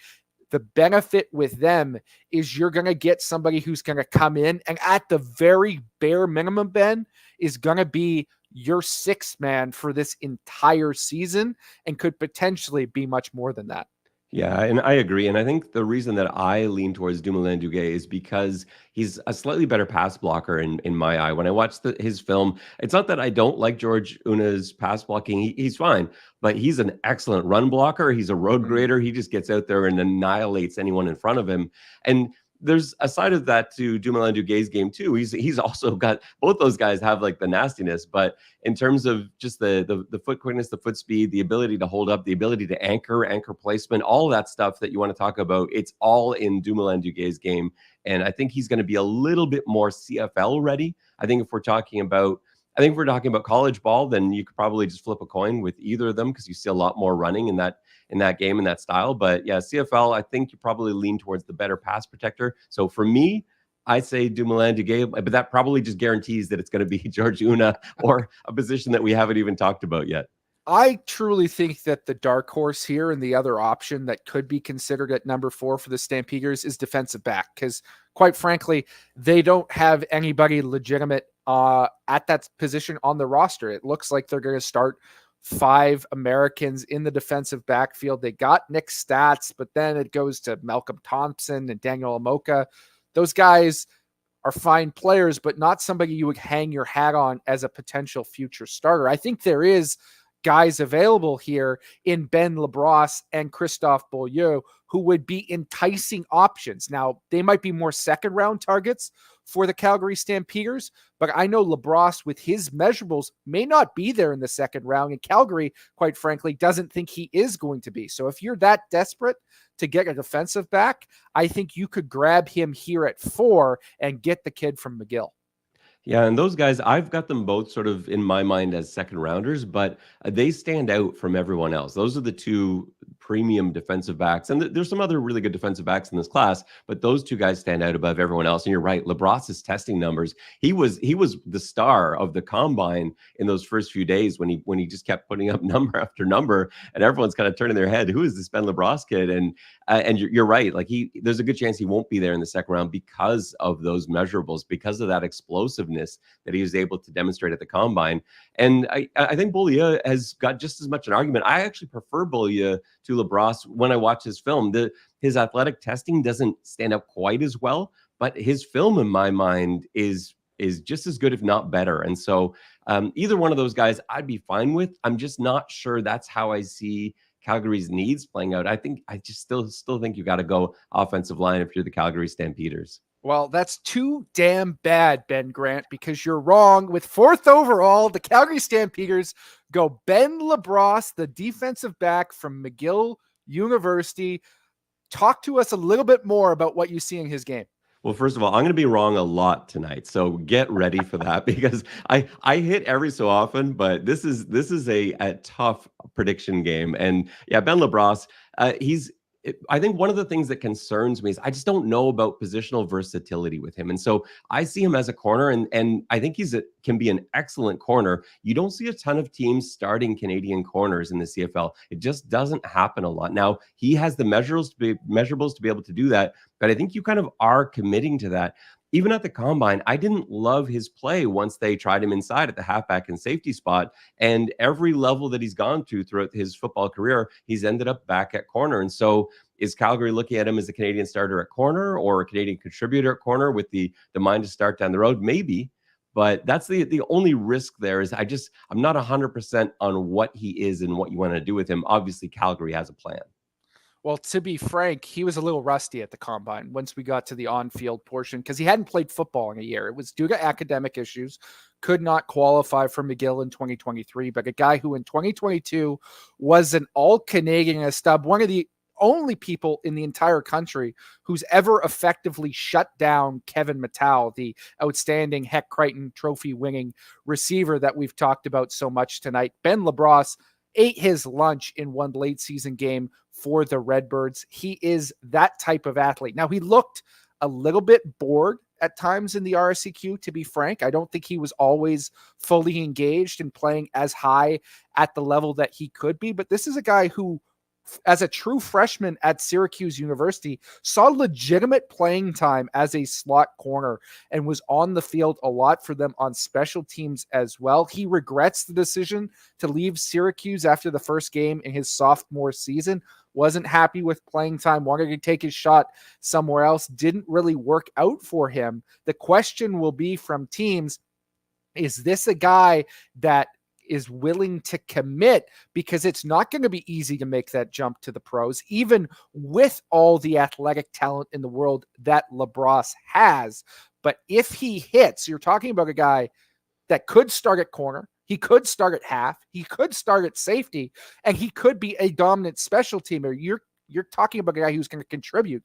the benefit with them is you're going to get somebody who's going to come in and at the very bare minimum, Ben, is going to be your 6th man for this entire season and could potentially be much more than that. Yeah, and I agree. And I think the reason that I lean towards Dumoulin-Duguay is because he's a slightly better pass blocker in my eye. When I watch his film, it's not that I don't like George Una's pass blocking. He's fine, but he's an excellent run blocker. He's a road grader. He just gets out there and annihilates anyone in front of him. And there's a side of that to Dumoulin-Duguay's game too. He's also got, both those guys have like the nastiness, but in terms of just the foot quickness, the foot speed, the ability to hold up, the ability to anchor placement, all that stuff that you want to talk about, it's all in Dumoulin-Duguay's game. And I think he's going to be a little bit more CFL ready. I think if we're talking about college ball, then you could probably just flip a coin with either of them because you see a lot more running in that game, in that style. But yeah, CFL, I think you probably lean towards the better pass protector. So for me, I say Dumoulin-Duguay, but that probably just guarantees that it's going to be George Una or a position that we haven't even talked about yet. I truly think that the dark horse here and the other option that could be considered at number 4 for the Stampeders is defensive back, because quite frankly, they don't have anybody legitimate at that position on the roster. It looks like they're going to start 5 Americans in the defensive backfield. They got Nick Stats, but then it goes to Malcolm Thompson and Daniel Amoka. Those guys are fine players, but not somebody you would hang your hat on as a potential future starter. I think there is guys available here in Ben LaBrosse and Christophe Beaulieu who would be enticing options. Now, they might be more second-round targets for the Calgary Stampeders, but I know LaBrosse, with his measurables, may not be there in the second round, and Calgary, quite frankly, doesn't think he is going to be. So if you're that desperate to get a defensive back, I think you could grab him here at 4 and get the kid from McGill. Yeah, and those guys, I've got them both sort of in my mind as second rounders, but they stand out from everyone else. Those are the two premium defensive backs. And there's some other really good defensive backs in this class, but those two guys stand out above everyone else. And you're right, LaBrosse's testing numbers, he was the star of the combine in those first few days when he just kept putting up number after number, and everyone's kind of turning their head, who is this Ben LaBrosse kid? And you're right, like there's a good chance he won't be there in the second round because of those measurables, because of that explosiveness that he was able to demonstrate at the combine. And I think Beaulieu has got just as much an argument. I actually prefer Beaulieu to LaBrosse when I watch his film. His athletic testing doesn't stand up quite as well, but his film in my mind is just as good, if not better. And so either one of those guys I'd be fine with. I'm just not sure that's how I see Calgary's needs playing out. I just still think you got to go offensive line if you're the Calgary Stampeders. Well, that's too damn bad, Ben Grant, because you're wrong. With 4th overall, the Calgary Stampeders go Ben LaBrosse, the defensive back from McGill University. Talk to us a little bit more about what you see in his game. Well, first of all, I'm going to be wrong a lot tonight, so get ready for that because I hit every so often, but this is a tough prediction game, and yeah, Ben LaBrosse, I think one of the things that concerns me is I just don't know about positional versatility with him, and so I see him as a corner, and I think can be an excellent corner. You don't see a ton of teams starting Canadian corners in the CFL. It just doesn't happen a lot. Now he has the measurables to be able to do that. But I think you kind of are committing to that. Even at the combine, I didn't love his play once they tried him inside at the halfback and safety spot. And every level that he's gone to throughout his football career, he's ended up back at corner. And so is Calgary looking at him as a Canadian starter at corner or a Canadian contributor at corner with the mind to start down the road? Maybe. But that's the only risk there is I'm not 100% on what he is and what you want to do with him. Obviously, Calgary has a plan. Well, to be frank, he was a little rusty at the combine once we got to the on-field portion because he hadn't played football in a year. It was due to academic issues, could not qualify for McGill in 2023, but a guy who in 2022 was an all-Canadian a stub, one of the only people in the entire country who's ever effectively shut down Kevin Mattel, the outstanding Heck Crichton trophy winning receiver that we've talked about so much tonight. Ben LaBrosse ate his lunch in one late season game for the Redbirds. He is that type of athlete. Now, he looked a little bit bored at times in the RSCQ, to be frank. I don't think he was always fully engaged in playing as high at the level that he could be, but this is a guy who, as a true freshman at Syracuse University, saw legitimate playing time as a slot corner and was on the field a lot for them on special teams as well. He regrets the decision to leave Syracuse after the first game in his sophomore season. Wasn't happy with playing time, wanted to take his shot somewhere else. Didn't really work out for him. The question will be from teams, is this a guy that is willing to commit, because it's not going to be easy to make that jump to the pros, even with all the athletic talent in the world that LaBrosse has. But if he hits, you're talking about a guy that could start at corner, he could start at half, he could start at safety, and he could be a dominant special teamer. You're talking about a guy who's going to contribute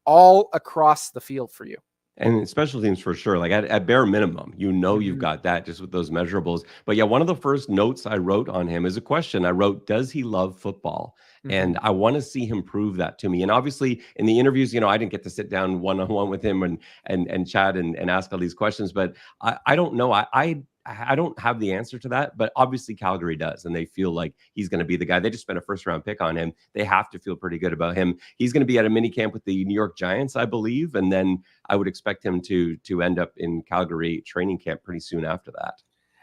all across the field for you. And special teams for sure, like at bare minimum, you've got that just with those measurables. But yeah, one of the first notes I wrote on him is a question. I wrote, does he love football? And I want to see him prove that to me. And obviously in the interviews, I didn't get to sit down one-on-one with him and chat and ask all these questions, but I don't know. I don't have the answer to that, but obviously Calgary does, and they feel like he's going to be the guy. They just spent a first-round pick on him. They have to feel pretty good about him. He's going to be at a mini camp with the New York Giants, I believe, and then I would expect him to end up in Calgary training camp pretty soon after that.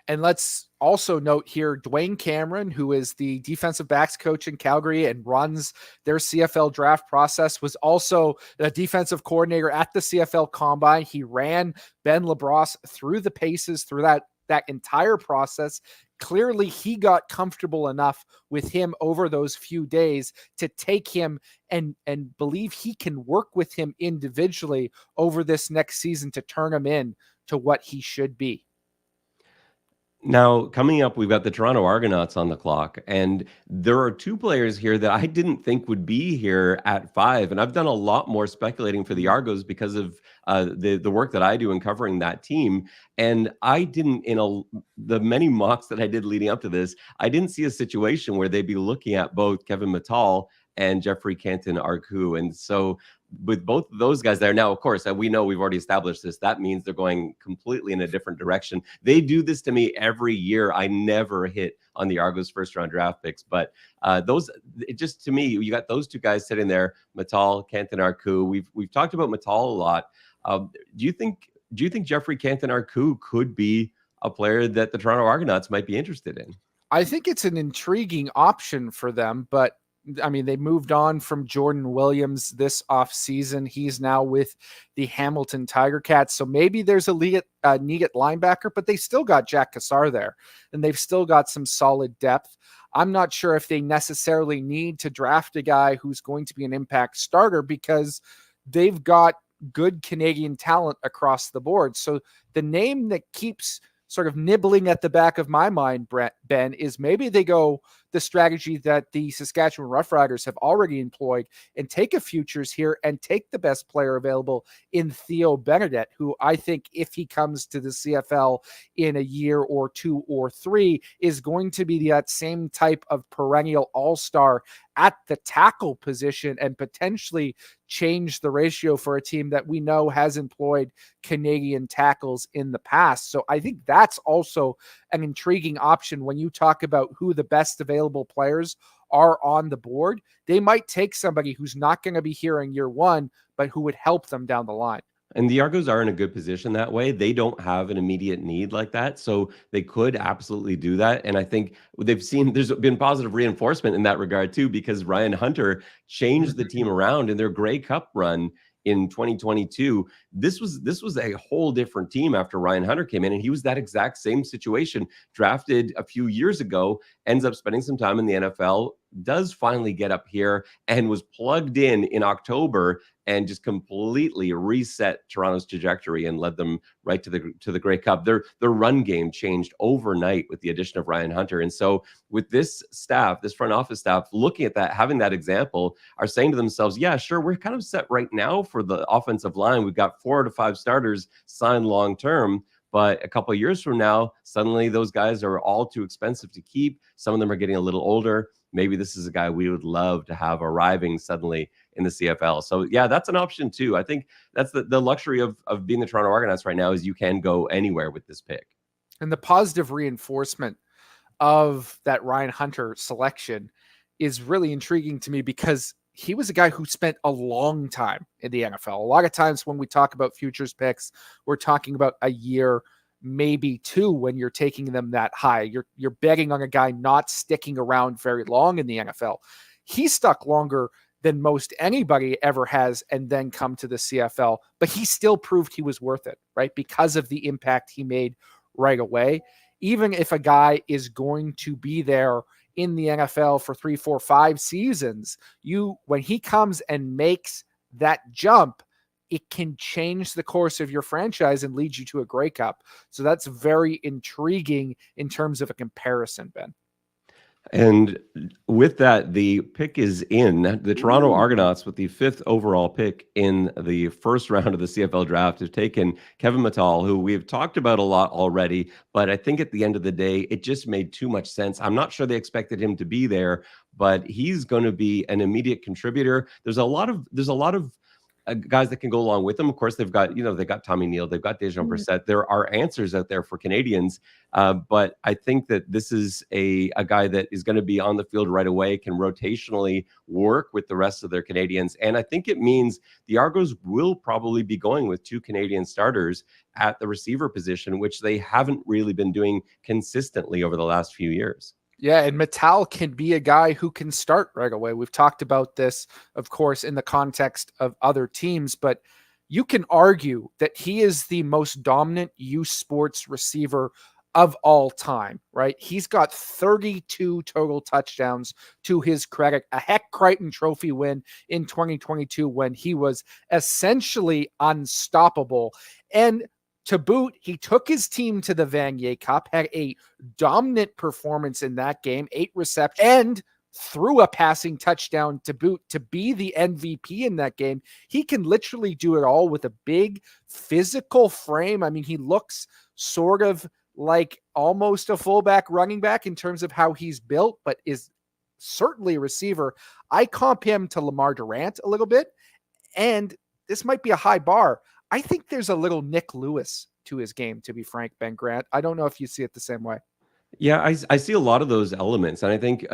And let's also note here, Dwayne Cameron, who is the defensive backs coach in Calgary and runs their CFL draft process, was also a defensive coordinator at the CFL Combine. He ran Ben LaBrosse through the paces through that entire process. Clearly, he got comfortable enough with him over those few days to take him and believe he can work with him individually over this next season to turn him in to what he should be. Now, coming up, we've got the Toronto Argonauts on the clock, and there are two players here that I didn't think would be here at 5. And I've done a lot more speculating for the Argos because of the work that I do in covering that team. And I didn't, the many mocks that I did leading up to this, I didn't see a situation where they'd be looking at both Kevin Mattal and Jeffrey Canton-Arcou. And so with both of those guys there now, of course, we know we've already established this. That means they're going completely in a different direction. They do this to me every year. I never hit on the Argos first-round draft picks, but to me, you got those two guys sitting there, Mattal, Canton-Arcou. We've talked about Mattal a lot. Do you think Jeffrey Canton-Arcou could be a player that the Toronto Argonauts might be interested in? I think it's an intriguing option for them, but I mean, they moved on from Jordan Williams this offseason. He's now with the Hamilton Tiger Cats. So maybe there's a need at linebacker, but they still got Jack Cassar there, and they've still got some solid depth. I'm not sure if they necessarily need to draft a guy who's going to be an impact starter because they've got good Canadian talent across the board. So the name that keeps sort of nibbling at the back of my mind, Ben, is maybe they go the strategy that the Saskatchewan Roughriders have already employed and take a futures here and take the best player available in Theo Bernadette, who I think if he comes to the CFL in a year or 2 or 3 is going to be that same type of perennial all-star at the tackle position and potentially change the ratio for a team that we know has employed Canadian tackles in the past. So I think that's also an intriguing option when you talk about who the best available players are on the board. They might take somebody who's not going to be here in year 1, but who would help them down the line. And the Argos are in a good position that way. They don't have an immediate need like that. So they could absolutely do that. And I think they've seen there's been positive reinforcement in that regard too, because Ryan Hunter changed the team around in their Grey Cup run in 2022. This was a whole different team after Ryan Hunter came in, and he was that exact same situation, drafted a few years ago, ends up spending some time in the NFL, does finally get up here and was plugged in October and just completely reset Toronto's trajectory and led them right to the Grey Cup. Their run game changed overnight with the addition of Ryan Hunter. And so with this staff, this front office staff, looking at that, having that example, are saying to themselves, yeah, sure, we're kind of set right now for the offensive line. We've got 4 to 5 starters signed long-term. But a couple of years from now, suddenly those guys are all too expensive to keep. Some of them are getting a little older. Maybe this is a guy we would love to have arriving suddenly in the CFL. So yeah, that's an option too. I think that's the luxury of being the Toronto Argonauts right now, is you can go anywhere with this pick. And the positive reinforcement of that Ryan Hunter selection is really intriguing to me, because he was a guy who spent a long time in the NFL. A lot of times when we talk about futures picks, we're talking about a year, maybe 2 when you're taking them that high. You're betting on a guy not sticking around very long in the NFL. He stuck longer than most anybody ever has and then come to the CFL, but he still proved he was worth it, right? Because of the impact he made right away. Even if a guy is going to be there in the NFL for 3, 4, 5 seasons, when he comes and makes that jump, it can change the course of your franchise and lead you to a Grey Cup. So that's very intriguing in terms of a comparison, Ben. And with that, the pick is in. The Toronto Argonauts, with the 5th overall pick in the first round of the CFL Draft, have taken Kevin Mittal, who we've talked about a lot already. But I think at the end of the day, it just made too much sense. I'm not sure they expected him to be there, but he's going to be an immediate contributor. There's a lot of guys that can go along with them. Of course, they've got Tommy Neal, they've got Dejan Brissett. There are answers out there for Canadians, but I think that this is a guy that is going to be on the field right away, can rotationally work with the rest of their Canadians. And I think it means the Argos will probably be going with 2 Canadian starters at the receiver position, which they haven't really been doing consistently over the last few years. Yeah, and Mittal can be a guy who can start right away. We've talked about this, of course, in the context of other teams, but you can argue that he is the most dominant youth sports receiver of all time, right? He's got 32 total touchdowns to his credit, a Heck Crichton Trophy win in 2022 when he was essentially unstoppable. And to boot, he took his team to the Vanier Cup, had a dominant performance in that game, 8 receptions, and threw a passing touchdown to boot to be the MVP in that game. He can literally do it all with a big physical frame. I mean, he looks sort of like almost a fullback running back in terms of how he's built, but is certainly a receiver. I comp him to Lamar Durant a little bit, and this might be a high bar. I think there's a little Nick Lewis to his game, to be frank, Ben Grant. I don't know if you see it the same way. Yeah, I see a lot of those elements, and I think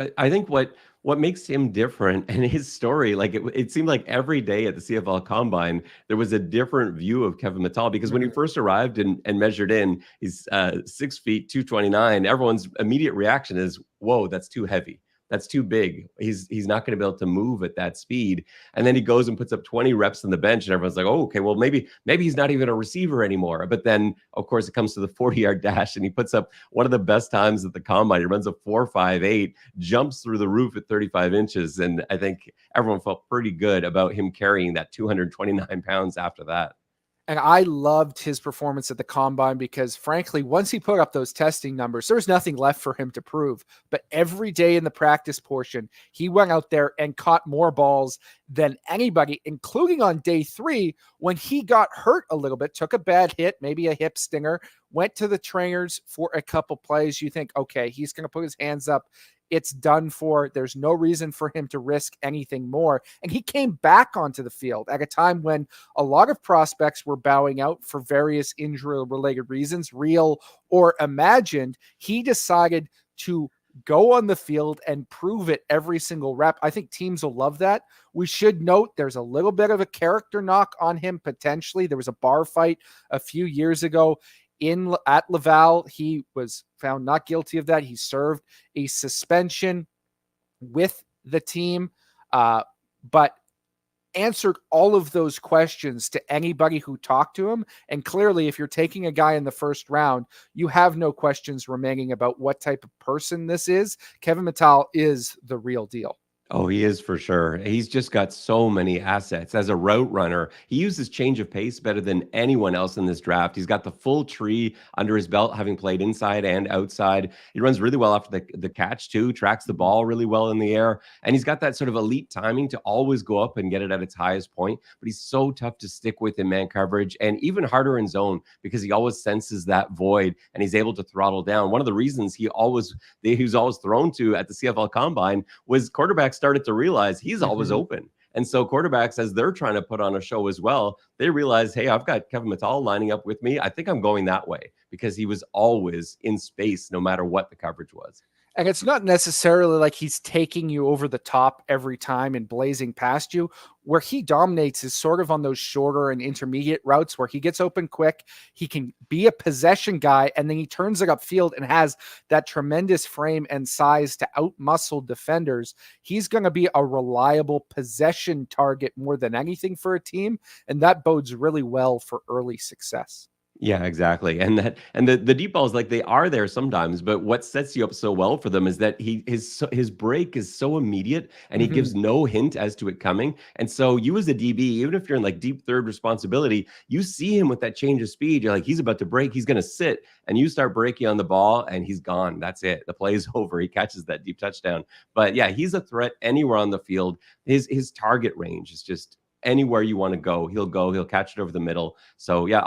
what makes him different and his story, like it seemed like every day at the CFL Combine there was a different view of Kevin Mittal, because when he first arrived and measured in, he's 6 feet 229. Everyone's immediate reaction is, "Whoa, that's too heavy." That's too big. He's not going to be able to move at that speed. And then he goes and puts up 20 reps on the bench, and everyone's like, oh, okay, well, maybe he's not even a receiver anymore. But then, of course, it comes to the 40-yard dash, and he puts up one of the best times at the combine. He runs a 4.58, jumps through the roof at 35 inches. And I think everyone felt pretty good about him carrying that 229 pounds after that. And I loved his performance at the combine because, frankly, once he put up those testing numbers, there was nothing left for him to prove. But every day in the practice portion, he went out there and caught more balls than anybody, including on day 3 when he got hurt a little bit, took a bad hit, maybe a hip stinger, went to the trainers for a couple plays. You think, okay, he's going to put his hands up. It's done for. There's no reason for him to risk anything more. And he came back onto the field at a time when a lot of prospects were bowing out for various injury-related reasons, real or imagined. He decided to go on the field and prove it every single rep. I think teams will love that. We should note there's a little bit of a character knock on him potentially. There was a bar fight a few years ago at Laval. He was found not guilty of that. He served a suspension with the team, but answered all of those questions to anybody who talked to him. And clearly, if you're taking a guy in the first round, you have no questions remaining about what type of person this is. Kevin Mittal is the real deal. Oh, he is for sure. He's just got so many assets. As a route runner, he uses change of pace better than anyone else in this draft. He's got the full tree under his belt, having played inside and outside. He runs really well after the catch, too, tracks the ball really well in the air. And he's got that sort of elite timing to always go up and get it at its highest point. But he's so tough to stick with in man coverage and even harder in zone because he always senses that void and he's able to throttle down. One of the reasons he was always thrown to at the CFL Combine was quarterbacks started to realize he's always open. And so quarterbacks, as they're trying to put on a show as well, they realize, hey, I've got Kevin Mittal lining up with me. I think I'm going that way because he was always in space no matter what the coverage was. And it's not necessarily like he's taking you over the top every time and blazing past you. Where he dominates is sort of on those shorter and intermediate routes where he gets open quick. He can be a possession guy, and then he turns it upfield and has that tremendous frame and size to out-muscle defenders. He's going to be a reliable possession target more than anything for a team, and that bodes really well for early success. Yeah, exactly. And the deep balls, like they are there sometimes, but what sets you up so well for them is that his break is so immediate and he gives no hint as to it coming. And so you as a DB, even if you're in like deep third responsibility, you see him with that change of speed. You're like, he's about to break, he's going to sit, and you start breaking on the ball and he's gone. That's it. The play's over. He catches that deep touchdown. But yeah, he's a threat anywhere on the field. His target range is just anywhere you want to go, he'll catch it over the middle. So yeah,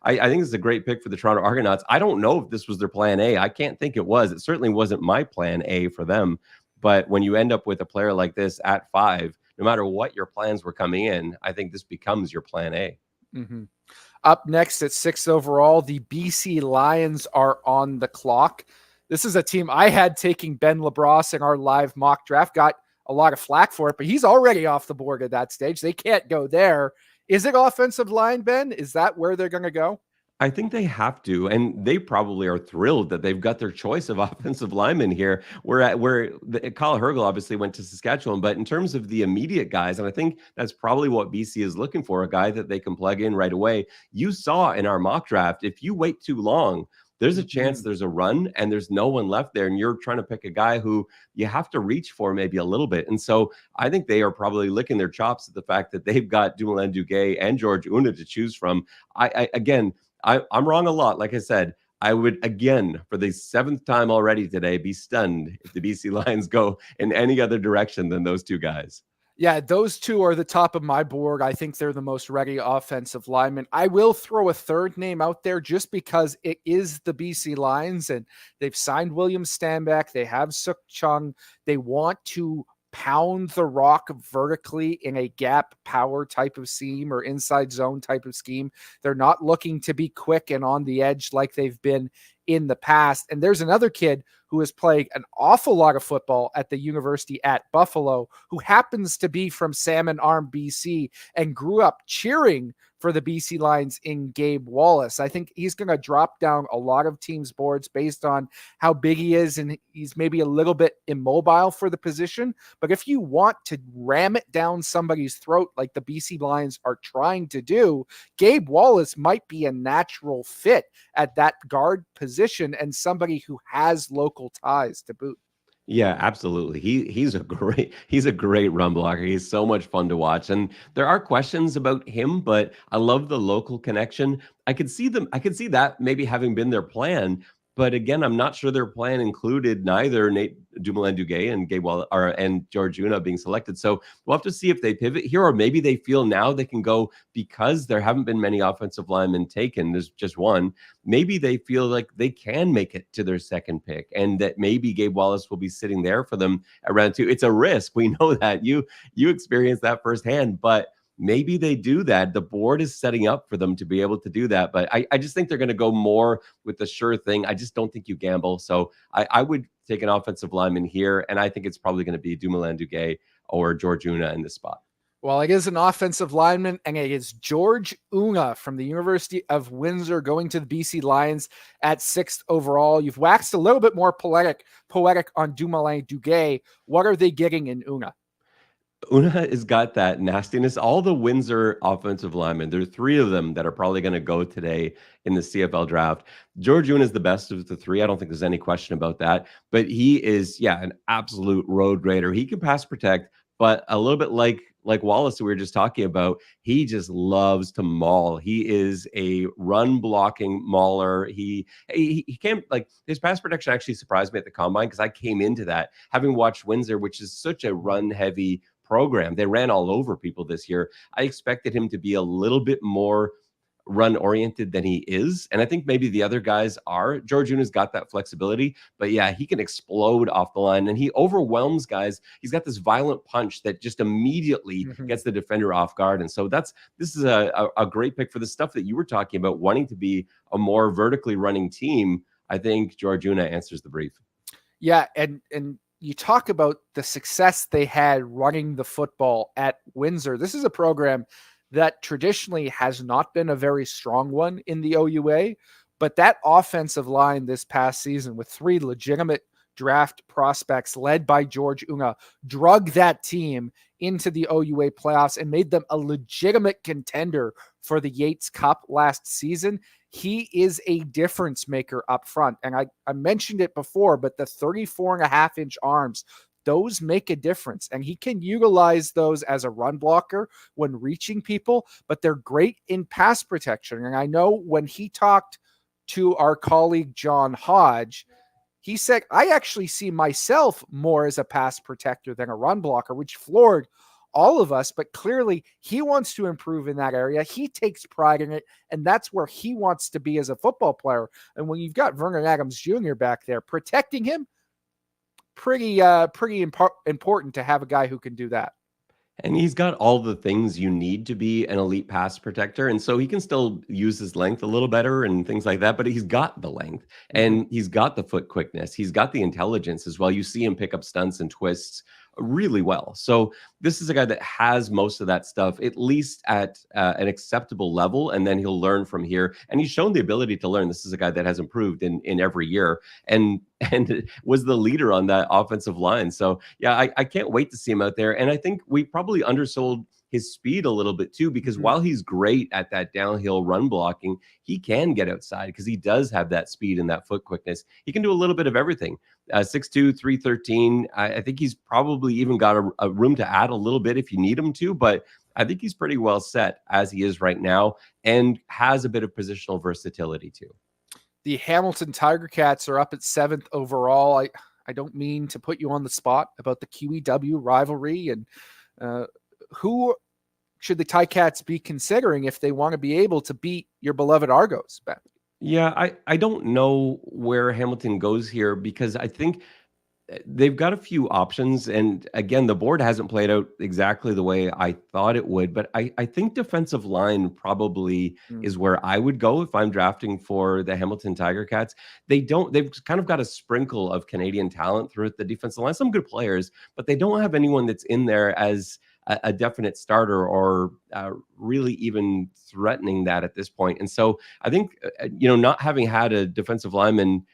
I think this is a great pick for the Toronto Argonauts. I don't know if this was their plan A. I can't think it was. It certainly wasn't my plan A for them. But when you end up with a player like this at 5, no matter what your plans were coming in, I think this becomes your plan A. Up next at 6 overall, the BC Lions are on the clock. This is a team I had taking Ben LaBrosse in our live mock draft, got a lot of flack for it, but he's already off the board at that stage. They can't go there. Is it offensive line, Ben? Is that where they're going to go? I think they have to, and they probably are thrilled that they've got their choice of offensive linemen here. Kyle Hergel obviously went to Saskatchewan, but in terms of the immediate guys, and I think that's probably what BC is looking for, a guy that they can plug in right away. You saw in our mock draft, if you wait too long, there's a chance there's a run and there's no one left there. And you're trying to pick a guy who you have to reach for maybe a little bit. And so I think they are probably licking their chops at the fact that they've got Dumoulin Duguay and George Una to choose from. I'm wrong a lot. Like I said, I would, again, for the 7th time already today, be stunned if the BC Lions go in any other direction than those two guys. Yeah, those two are the top of my board. I think they're the most ready offensive linemen. I will throw a third name out there just because it is the BC Lions, and they've signed William Stanback. They have Suk Chung. They want to pound the rock vertically in a gap power type of scheme or inside zone type of scheme. They're not looking to be quick and on the edge like they've been in the past. And there's another kid who has played an awful lot of football at the university at Buffalo, who happens to be from Salmon Arm, BC, and grew up cheering for the BC Lions in Gabe Wallace. I think he's going to drop down a lot of teams' boards based on how big he is, and he's maybe a little bit immobile for the position. But if you want to ram it down somebody's throat like the BC Lions are trying to do, Gabe Wallace might be a natural fit at that guard position and somebody who has local ties to boot. Yeah, absolutely. He's a great run blocker. He's so much fun to watch. And there are questions about him, but I love the local connection. I could see that maybe having been their plan. But again, I'm not sure their plan included neither Nate Dumoulin-Duguay and and George Una being selected. So we'll have to see if they pivot here, or maybe they feel now they can go because there haven't been many offensive linemen taken. There's just one. Maybe they feel like they can make it to their second pick, and that maybe Gabe Wallace will be sitting there for them at round 2. It's a risk. We know that you experienced that firsthand, but maybe they do that. The board is setting up for them to be able to do that. But I just think they're going to go more with the sure thing. I just don't think you gamble. So I would take an offensive lineman here, and I think it's probably going to be Dumoulin-Duguay or George Una in this spot. Well, it is an offensive lineman, and it is George Una from the University of Windsor going to the BC Lions at 6th overall. You've waxed a little bit more poetic on Dumoulin-Duguay. What are they getting in Una? Una has got that nastiness. All the Windsor offensive linemen, there are 3 of them that are probably going to go today in the CFL draft. George Una is the best of the 3. I don't think there's any question about that. But he is, an absolute road grader. He can pass protect, but a little bit like Wallace that we were just talking about, he just loves to maul. He is a run blocking mauler. He can't, like, his pass protection actually surprised me at the combine, because I came into that having watched Windsor, which is such a run heavy program. They ran all over people this year. I expected him to be a little bit more run oriented than he is. And I think maybe the other guys are. George Una's got that flexibility, but yeah, he can explode off the line and he overwhelms guys. He's got this violent punch that just immediately gets the defender off guard. And so this is a great pick for the stuff that you were talking about, wanting to be a more vertically running team. I think George Una answers the brief. Yeah. And you talk about the success they had running the football at Windsor. This is a program that traditionally has not been a very strong one in the OUA, but that offensive line this past season with 3 legitimate draft prospects led by George Una drug that team into the OUA playoffs and made them a legitimate contender for the Yates Cup last season. He is a difference maker up front. And I mentioned it before, but the 34.5-inch arms, those make a difference. And he can utilize those as a run blocker when reaching people, but they're great in pass protection. And I know when he talked to our colleague John Hodge, he said, I actually see myself more as a pass protector than a run blocker, which floored all of us, but clearly he wants to improve in that area. He takes pride in it, and that's where he wants to be as a football player. And when you've got Vernon Adams Jr. back there protecting him, pretty important to have a guy who can do that. And he's got all the things you need to be an elite pass protector. And so he can still use his length a little better and things like that, but he's got the length and he's got the foot quickness. He's got the intelligence as well. You see him pick up stunts and twists really well. So this is a guy that has most of that stuff, at least at an acceptable level, and then he'll learn from here. And he's shown the ability to learn. This is a guy that has improved in every year and was the leader on that offensive line. So yeah, I can't wait to see him out there. And I think we probably undersold his speed a little bit too, because while he's great at that downhill run blocking, he can get outside because he does have that speed and that foot quickness. He can do a little bit of everything. 6'2", 313. I think he's probably even got a room to add a little bit if you need him to, but I think he's pretty well set as he is right now and has a bit of positional versatility too. The Hamilton Tiger Cats are up at 7th overall. I don't mean to put you on the spot about the QEW rivalry and who should the Ticats be considering if they want to be able to beat your beloved Argos, Ben? Yeah, I don't know where Hamilton goes here because I think they've got a few options. And again, the board hasn't played out exactly the way I thought it would. But I think defensive line probably is where I would go if I'm drafting for the Hamilton Tiger Cats. They've kind of got a sprinkle of Canadian talent throughout the defensive line, some good players, but they don't have anyone that's in there as a definite starter or really even threatening that at this point. And so I think, not having had a defensive lineman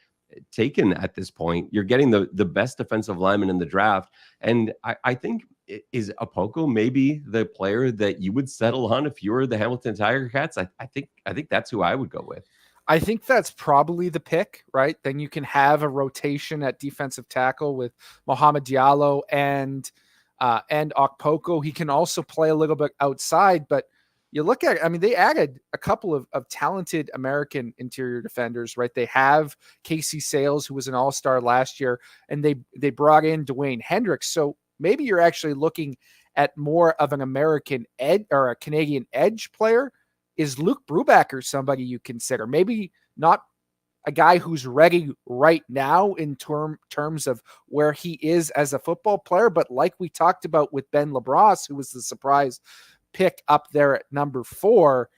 taken at this point, you're getting the best defensive lineman in the draft. And I think, is Apoko maybe the player that you would settle on if you were the Hamilton Tiger Cats? I think that's who I would go with. I think that's probably the pick, right? Then you can have a rotation at defensive tackle with Mohamed Diallo and Okpoko. He can also play a little bit outside, but you look at, I mean, they added a couple of talented American interior defenders, right? They have Casey Sales, who was an all-star last year, and they brought in Dwayne Hendricks. So maybe you're actually looking at more of an American edge or a Canadian edge player. Is Luke Brubaker somebody you consider? Maybe not a guy who's ready right now in terms of where he is as a football player, but like we talked about with Ben LeBras, who was the surprise pick up there at number 4,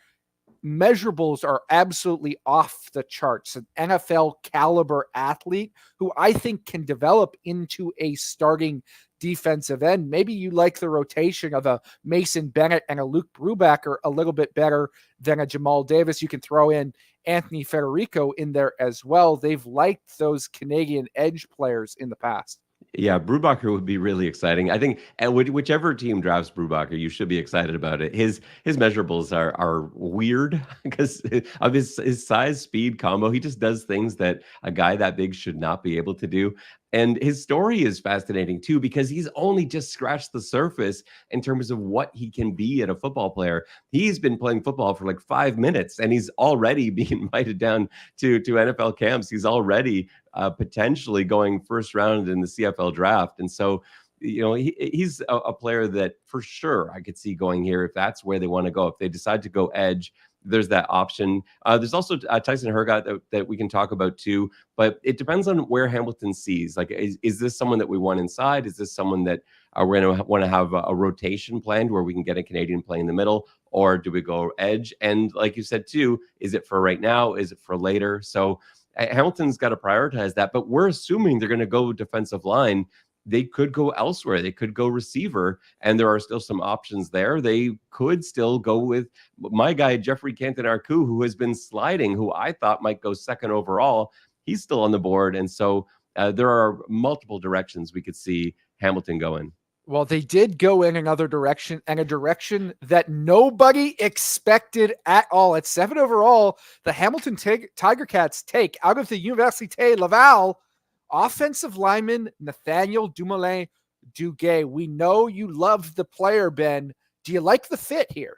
measurables are absolutely off the charts. An NFL caliber athlete who I think can develop into a starting defensive end. Maybe you like the rotation of a Mason Bennett and a Luke Brubaker a little bit better than a Jamal Davis. You can throw in Anthony Federico in there as well. They've liked those Canadian edge players in the past. Yeah, Brubaker would be really exciting. I think, and whichever team drafts Brubaker, you should be excited about it. His measurables are weird because of his size speed combo. He just does things that a guy that big should not be able to do. And his story is fascinating too, because he's only just scratched the surface in terms of what he can be at a football player. He's been playing football for like 5 minutes and he's already being invited down to NFL camps. He's already potentially going first round in the CFL draft. And so, he's a player that for sure I could see going here if that's where they want to go. If they decide to go edge, there's that option. There's also Tyson Hergott that we can talk about too, but it depends on where Hamilton sees. Like, is this someone that we want inside? Is this someone that we're going to want to have a rotation planned where we can get a Canadian play in the middle? Or do we go edge? And like you said too, is it for right now? Is it for later? So Hamilton's got to prioritize that, but we're assuming they're going to go defensive line. They could go elsewhere. They could go receiver, and there are still some options there. They could still go with my guy, Jeffrey Canton-Arcou, who has been sliding, who I thought might go second overall. He's still on the board. And so there are multiple directions we could see Hamilton going. Well, they did go in another direction, and a direction that nobody expected at all. At 7 overall, the Hamilton Tiger Cats take out of the Université Laval offensive lineman Nathaniel Dumoulin-Duguay. We know you love the player, Ben. Do you like the fit here?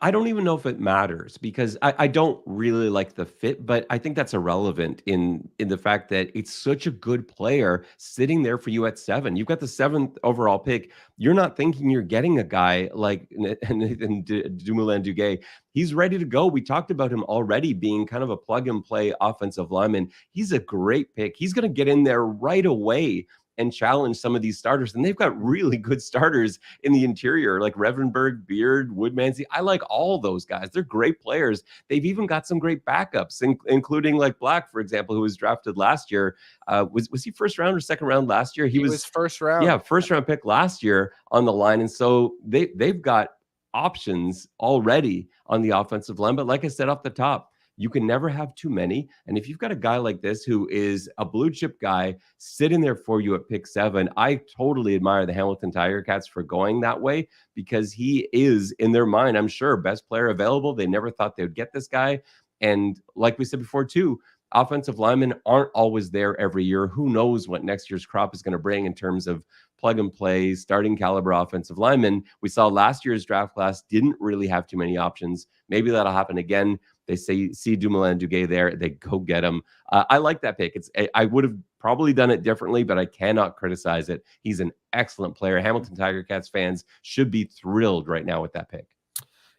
I don't even know if it matters because I don't really like the fit, but I think that's irrelevant in the fact that it's such a good player sitting there for you at 7. You've got the 7th overall pick. You're not thinking you're getting a guy like Dumoulin-Duguay. He's ready to go. We talked about him already being kind of a plug and play offensive lineman. He's a great pick. He's going to get in there right away and challenge some of these starters. And they've got really good starters in the interior, like Revenberg, Beard, Woodmansey. I like all those guys. They're great players. They've even got some great backups, including like Black, for example, who was drafted last year. Was he first round or second round last year? He was first round. Yeah, first round pick last year on the line. And so they've got options already on the offensive line. But like I said off the top, you can never have too many. And if you've got a guy like this who is a blue chip guy sitting there for you at pick 7, I totally admire the Hamilton Tiger Cats for going that way because he is, in their mind, I'm sure, best player available. They never thought they would get this guy. And like we said before, too, offensive linemen aren't always there every year. Who knows what next year's crop is going to bring in terms of plug and play, starting caliber offensive linemen. We saw last year's draft class didn't really have too many options. Maybe that'll happen again. They see Dumoulin-Duguay there. They go get him. I like that pick. I would have probably done it differently, but I cannot criticize it. He's an excellent player. Hamilton Tiger Cats fans should be thrilled right now with that pick.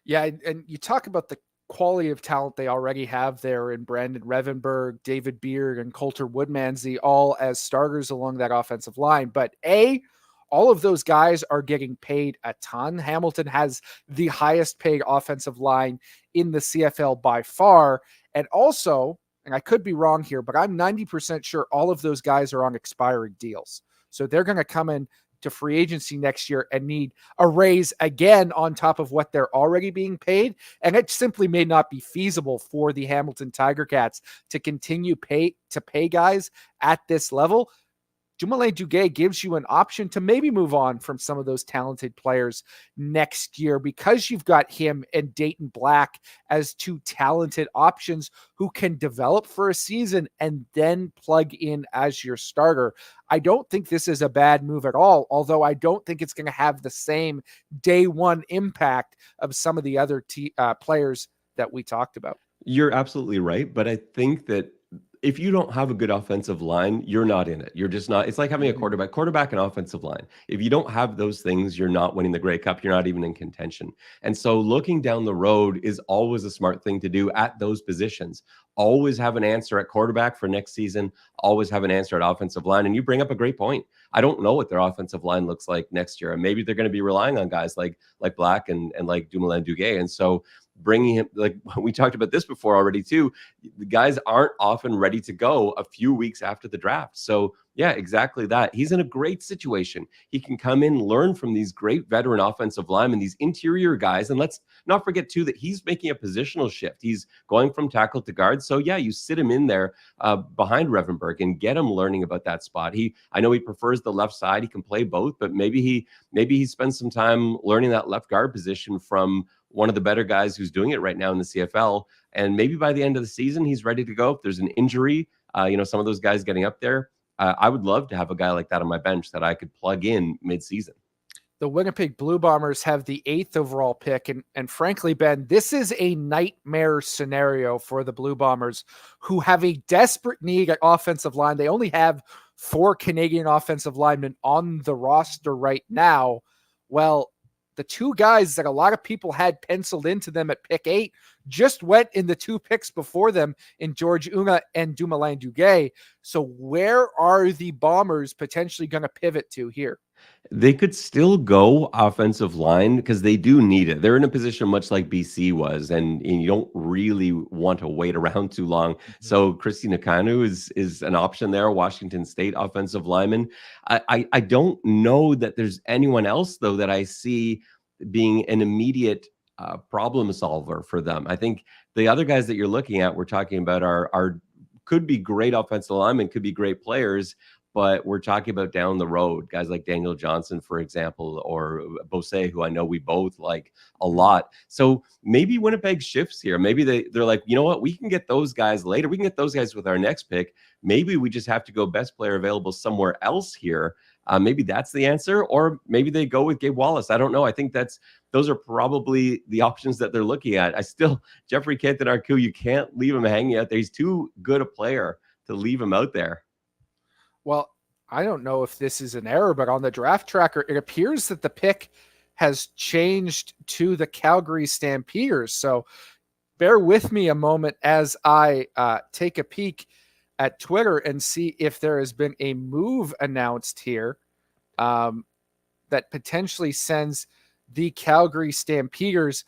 Yeah, and you talk about the quality of talent they already have there in Brandon Revenberg, David Beard, and Coulter Woodmansey, all as starters along that offensive line. But all of those guys are getting paid a ton. Hamilton has the highest paid offensive line in the CFL by far. And also, and I could be wrong here, but I'm 90% sure all of those guys are on expiring deals. So they're going to come in to free agency next year and need a raise again on top of what they're already being paid. And it simply may not be feasible for the Hamilton Tiger Cats to continue pay guys at this level. Dumoulin Duguay gives you an option to maybe move on from some of those talented players next year because you've got him and Dayton Black as two talented options who can develop for a season and then plug in as your starter. I don't think this is a bad move at all, although I don't think it's going to have the same day one impact of some of the other players that we talked about. You're absolutely right, but I think that if you don't have a good offensive line, you're not in it. You're just not. It's like having a quarterback and offensive line. If you don't have those things, you're not winning the Grey Cup. You're not even in contention. And so looking down the road is always a smart thing to do at those positions. Always have an answer at quarterback for next season. Always have an answer at offensive line. And you bring up a great point. I don't know what their offensive line looks like next year. And maybe they're going to be relying on guys like Black and like Dumoulin Duguay. And so bringing him, like we talked about this before already too, the guys aren't often ready to go a few weeks after the draft. So yeah, exactly that. He's in a great situation. He can come in, learn from these great veteran offensive linemen, these interior guys. And let's not forget too that he's making a positional shift. He's going from tackle to guard. So yeah, you sit him in there behind Revenberg and get him learning about that spot. I know he prefers the left side. He can play both, but maybe he spends some time learning that left guard position from one of the better guys who's doing it right now in the CFL. And maybe by the end of the season, he's ready to go. If there's an injury, some of those guys getting up there, I would love to have a guy like that on my bench that I could plug in mid-season. The Winnipeg Blue Bombers have the 8th overall pick. And frankly, Ben, this is a nightmare scenario for the Blue Bombers, who have a desperate need at offensive line. They only have 4 Canadian offensive linemen on the roster right now. Well, the 2 guys that a lot of people had penciled into them at pick 8 just went in the 2 picks before them in George Unga and Dumoulin Duguay. So where are the Bombers potentially going to pivot to here? They could still go offensive line because they do need it. They're in a position much like BC was, and you don't really want to wait around too long. So Christy Nakanu is an option there, Washington State offensive lineman. I don't know that there's anyone else, though, that I see being an immediate problem solver for them. I think the other guys that you're looking at, we're talking about are could be great offensive linemen, could be great players, but we're talking about down the road, guys like Daniel Johnson, for example, or Bose, who I know we both like a lot. So maybe Winnipeg shifts here. Maybe they're like, you know what, we can get those guys later. We can get those guys with our next pick. Maybe we just have to go best player available somewhere else here. Maybe that's the answer, or maybe they go with Gabe Wallace. I don't know. I think those are probably the options that they're looking at. Jeffrey Kenton-Arcu, you can't leave him hanging out there. He's too good a player to leave him out there. Well, I don't know if this is an error, but on the draft tracker, it appears that the pick has changed to the Calgary Stampeders. So bear with me a moment as I take a peek at Twitter and see if there has been a move announced here that potentially sends the Calgary Stampeders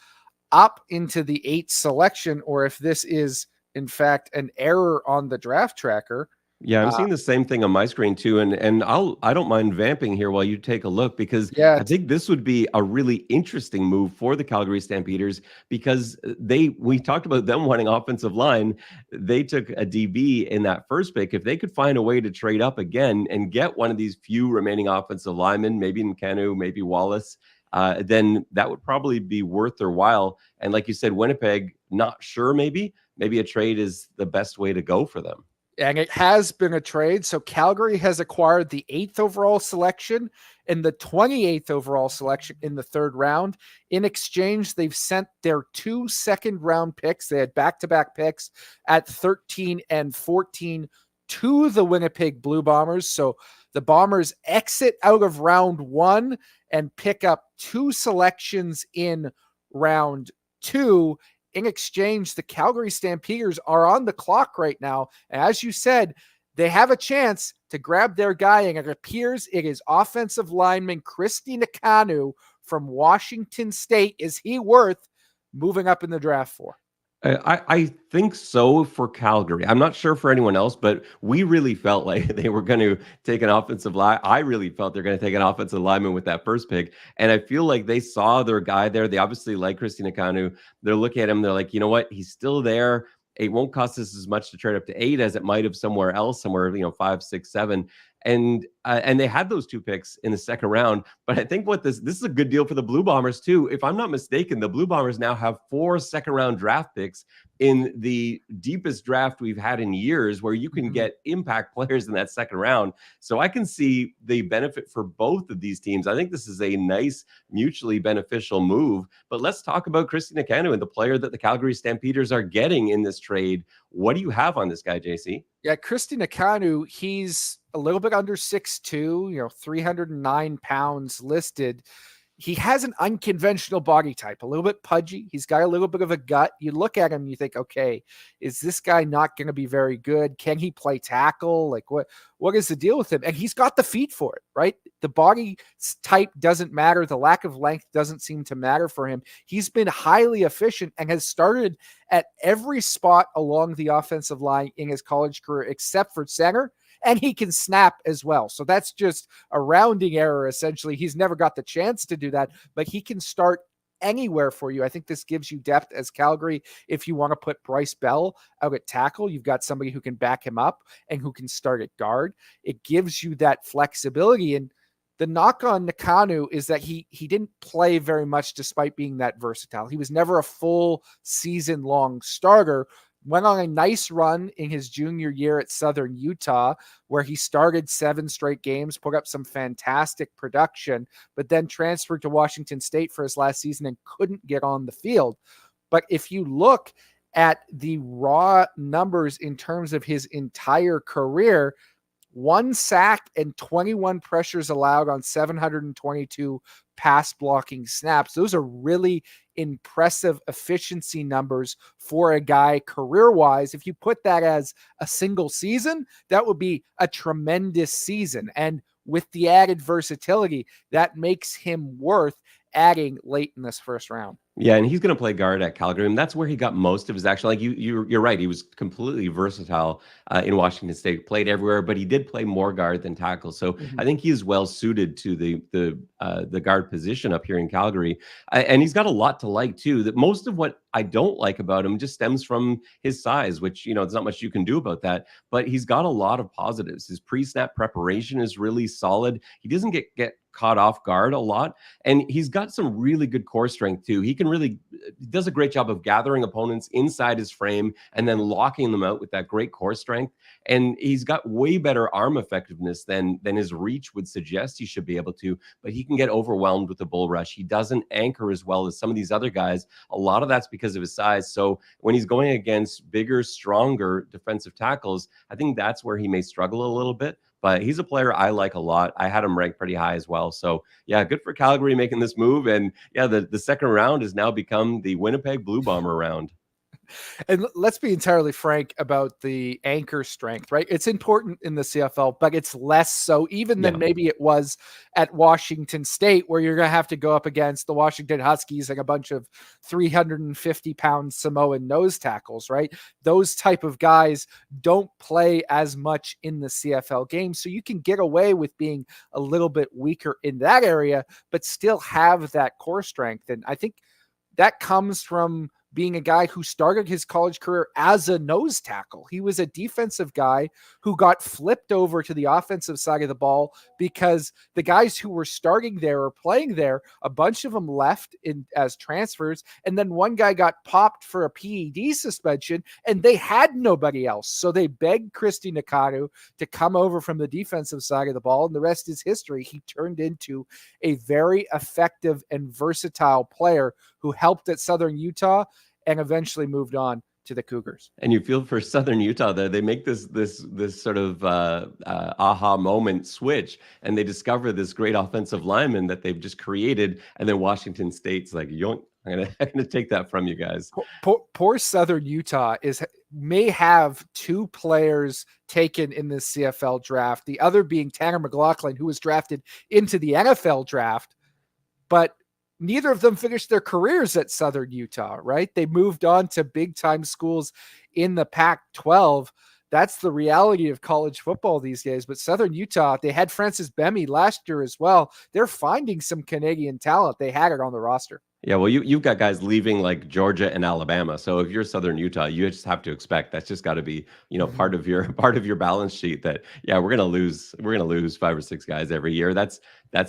up into the 8th selection, or if this is, in fact, an error on the draft tracker. Yeah, I'm seeing the same thing on my screen too, and I don't mind vamping here while you take a look, because I think this would be a really interesting move for the Calgary Stampeders, because we talked about them wanting offensive line. They took a DB in that first pick. If they could find a way to trade up again and get one of these few remaining offensive linemen, maybe Nkanu, maybe Wallace, then that would probably be worth their while. And like you said, Winnipeg, not sure, maybe a trade is the best way to go for them. And it has been a trade. So Calgary has acquired the 8th overall selection and the 28th overall selection in the 3rd round. In exchange, they've sent their 2 second-round picks. They had back-to-back picks at 13 and 14 to the Winnipeg Blue Bombers. So the Bombers exit out of round 1 and pick up 2 selections in round 2. In exchange, the Calgary Stampeders are on the clock right now. And as you said, they have a chance to grab their guy, and it appears it is offensive lineman Christy Nakanu from Washington State. Is he worth moving up in the draft for? I think so for Calgary. I'm not sure for anyone else, but we really felt like they were going to take an offensive line. I really felt they're going to take an offensive lineman with that first pick. And I feel like they saw their guy there. They obviously like Christian Akanu. They're looking at him. They're like, you know what? He's still there. It won't cost us as much to trade up to 8 as it might have somewhere else, somewhere, 5, 6, 7. And they had those 2 picks in the second round. But I think what this is a good deal for the Blue Bombers too. If I'm not mistaken, the Blue Bombers now have 4 second round draft picks in the deepest draft we've had in years, where you can get impact players in that second round. So I can see the benefit for both of these teams. I think this is a nice, mutually beneficial move. But let's talk about Christian Akanu and the player that the Calgary Stampeders are getting in this trade. What do you have on this guy, JC? Yeah, Christian Akanu, he's a little bit under 6'2", 309 pounds listed. He has an unconventional body type, a little bit pudgy. He's got a little bit of a gut. You look at him, you think, okay, is this guy not going to be very good? Can he play tackle? Like, what is the deal with him? And he's got the feet for it, right? The body type doesn't matter. The lack of length doesn't seem to matter for him. He's been highly efficient and has started at every spot along the offensive line in his college career, except for center. And he can snap as well. So that's just a rounding error, essentially. He's never got the chance to do that, but he can start anywhere for you. I think this gives you depth as Calgary. If you want to put Bryce Bell out at tackle, you've got somebody who can back him up and who can start at guard. It gives you that flexibility. And the knock on Nakanu is that he didn't play very much despite being that versatile. He was never a full season-long starter. Went on a nice run in his junior year at Southern Utah, where he started 7 straight games, put up some fantastic production, but then transferred to Washington State for his last season and couldn't get on the field. But if you look at the raw numbers in terms of his entire career, 1 sack and 21 pressures allowed on 722 pass blocking snaps. Those are really impressive efficiency numbers for a guy career-wise. If you put that as a single season, that would be a tremendous season. And with the added versatility, that makes him worth adding late in this first round. Yeah, and he's going to play guard at Calgary, and that's where he got most of his action. Like you're right. He was completely versatile in Washington State. Played everywhere, but he did play more guard than tackle. So I think he is well suited to the guard position up here in Calgary, and he's got a lot to like too. That most of what I don't like about him just stems from his size, which there's not much you can do about that. But he's got a lot of positives. His pre-snap preparation is really solid. He doesn't get caught off guard a lot, and he's got some really good core strength too. He does a great job of gathering opponents inside his frame and then locking them out with that great core strength. And he's got way better arm effectiveness than his reach would suggest he should be able to, but he can get overwhelmed with the bull rush. He doesn't anchor as well as some of these other guys. A lot of that's because of his size. So when he's going against bigger, stronger defensive tackles, I think that's where he may struggle a little bit. But he's a player I like a lot. I had him ranked pretty high as well. So, yeah, good for Calgary making this move. And, yeah, the second round has now become the Winnipeg Blue Bomber round. And let's be entirely frank about the anchor strength, right? It's important in the CFL, but it's less so even than maybe it was at Washington State, where you're going to have to go up against the Washington Huskies and a bunch of 350-pound Samoan nose tackles, right? Those type of guys don't play as much in the CFL game. So you can get away with being a little bit weaker in that area, but still have that core strength. And I think that comes from being a guy who started his college career as a nose tackle. He was a defensive guy who got flipped over to the offensive side of the ball because the guys who were starting there or playing there, a bunch of them left as transfers, and then one guy got popped for a PED suspension, and they had nobody else. So they begged Christy Nakanu to come over from the defensive side of the ball, and the rest is history. He turned into a very effective and versatile player who helped at Southern Utah and eventually moved on to the Cougars. And you feel for Southern Utah there, they make this sort of aha moment switch, and they discover this great offensive lineman that they've just created, and then Washington State's like, I'm gonna take that from you guys. Poor Southern Utah may have 2 players taken in this CFL draft, the other being Tanner McLaughlin, who was drafted into the NFL draft, but neither of them finished their careers at Southern Utah, right? They moved on to big time schools in the Pac-12. That's the reality of college football these days. But Southern Utah, they had Francis Bemi last year as well. They're finding some Canadian talent. They had it on the roster. Yeah, well, you've got guys leaving like Georgia and Alabama. So if you're Southern Utah, you just have to expect that's just got to be, part of your part of your balance sheet that yeah, we're gonna lose 5 or 6 guys every year. That's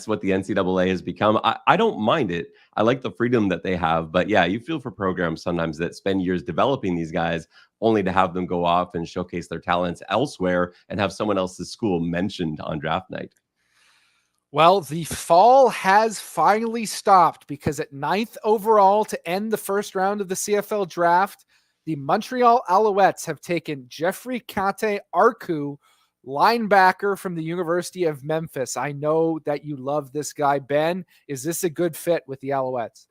what the NCAA has become. I don't mind it. I like the freedom that they have, but yeah, you feel for programs sometimes that spend years developing these guys only to have them go off and showcase their talents elsewhere and have someone else's school mentioned on draft night. Well, the fall has finally stopped because at 9th overall to end the first round of the CFL draft, the Montreal Alouettes have taken Jeffrey Kate Arku, linebacker from the University of Memphis. I know that you love this guy, Ben. Is this a good fit with the Alouettes?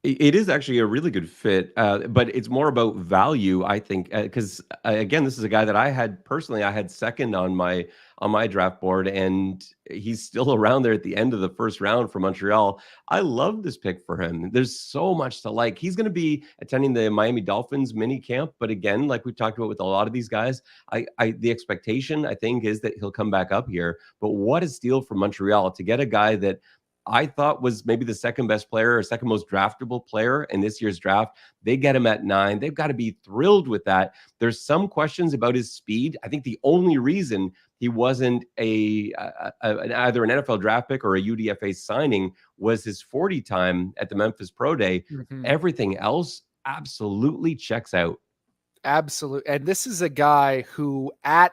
It is actually a really good fit, but it's more about value, I think, because again, this is a guy that I had second on my draft board, and he's still around there at the end of the first round for Montreal. I love this pick for him. There's so much to like. He's going to be attending the Miami Dolphins mini camp, but again, like we talked about with a lot of these guys, the expectation I think is that he'll come back up here. But what a steal for Montreal to get a guy that I thought was maybe the second best player or second most draftable player in this year's draft. They get him at 9. They've got to be thrilled with that. There's some questions about his speed. I think the only reason he wasn't either an NFL draft pick or a UDFA signing was his 40 time at the Memphis Pro Day. Mm-hmm. Everything else absolutely checks out. Absolutely. And this is a guy who at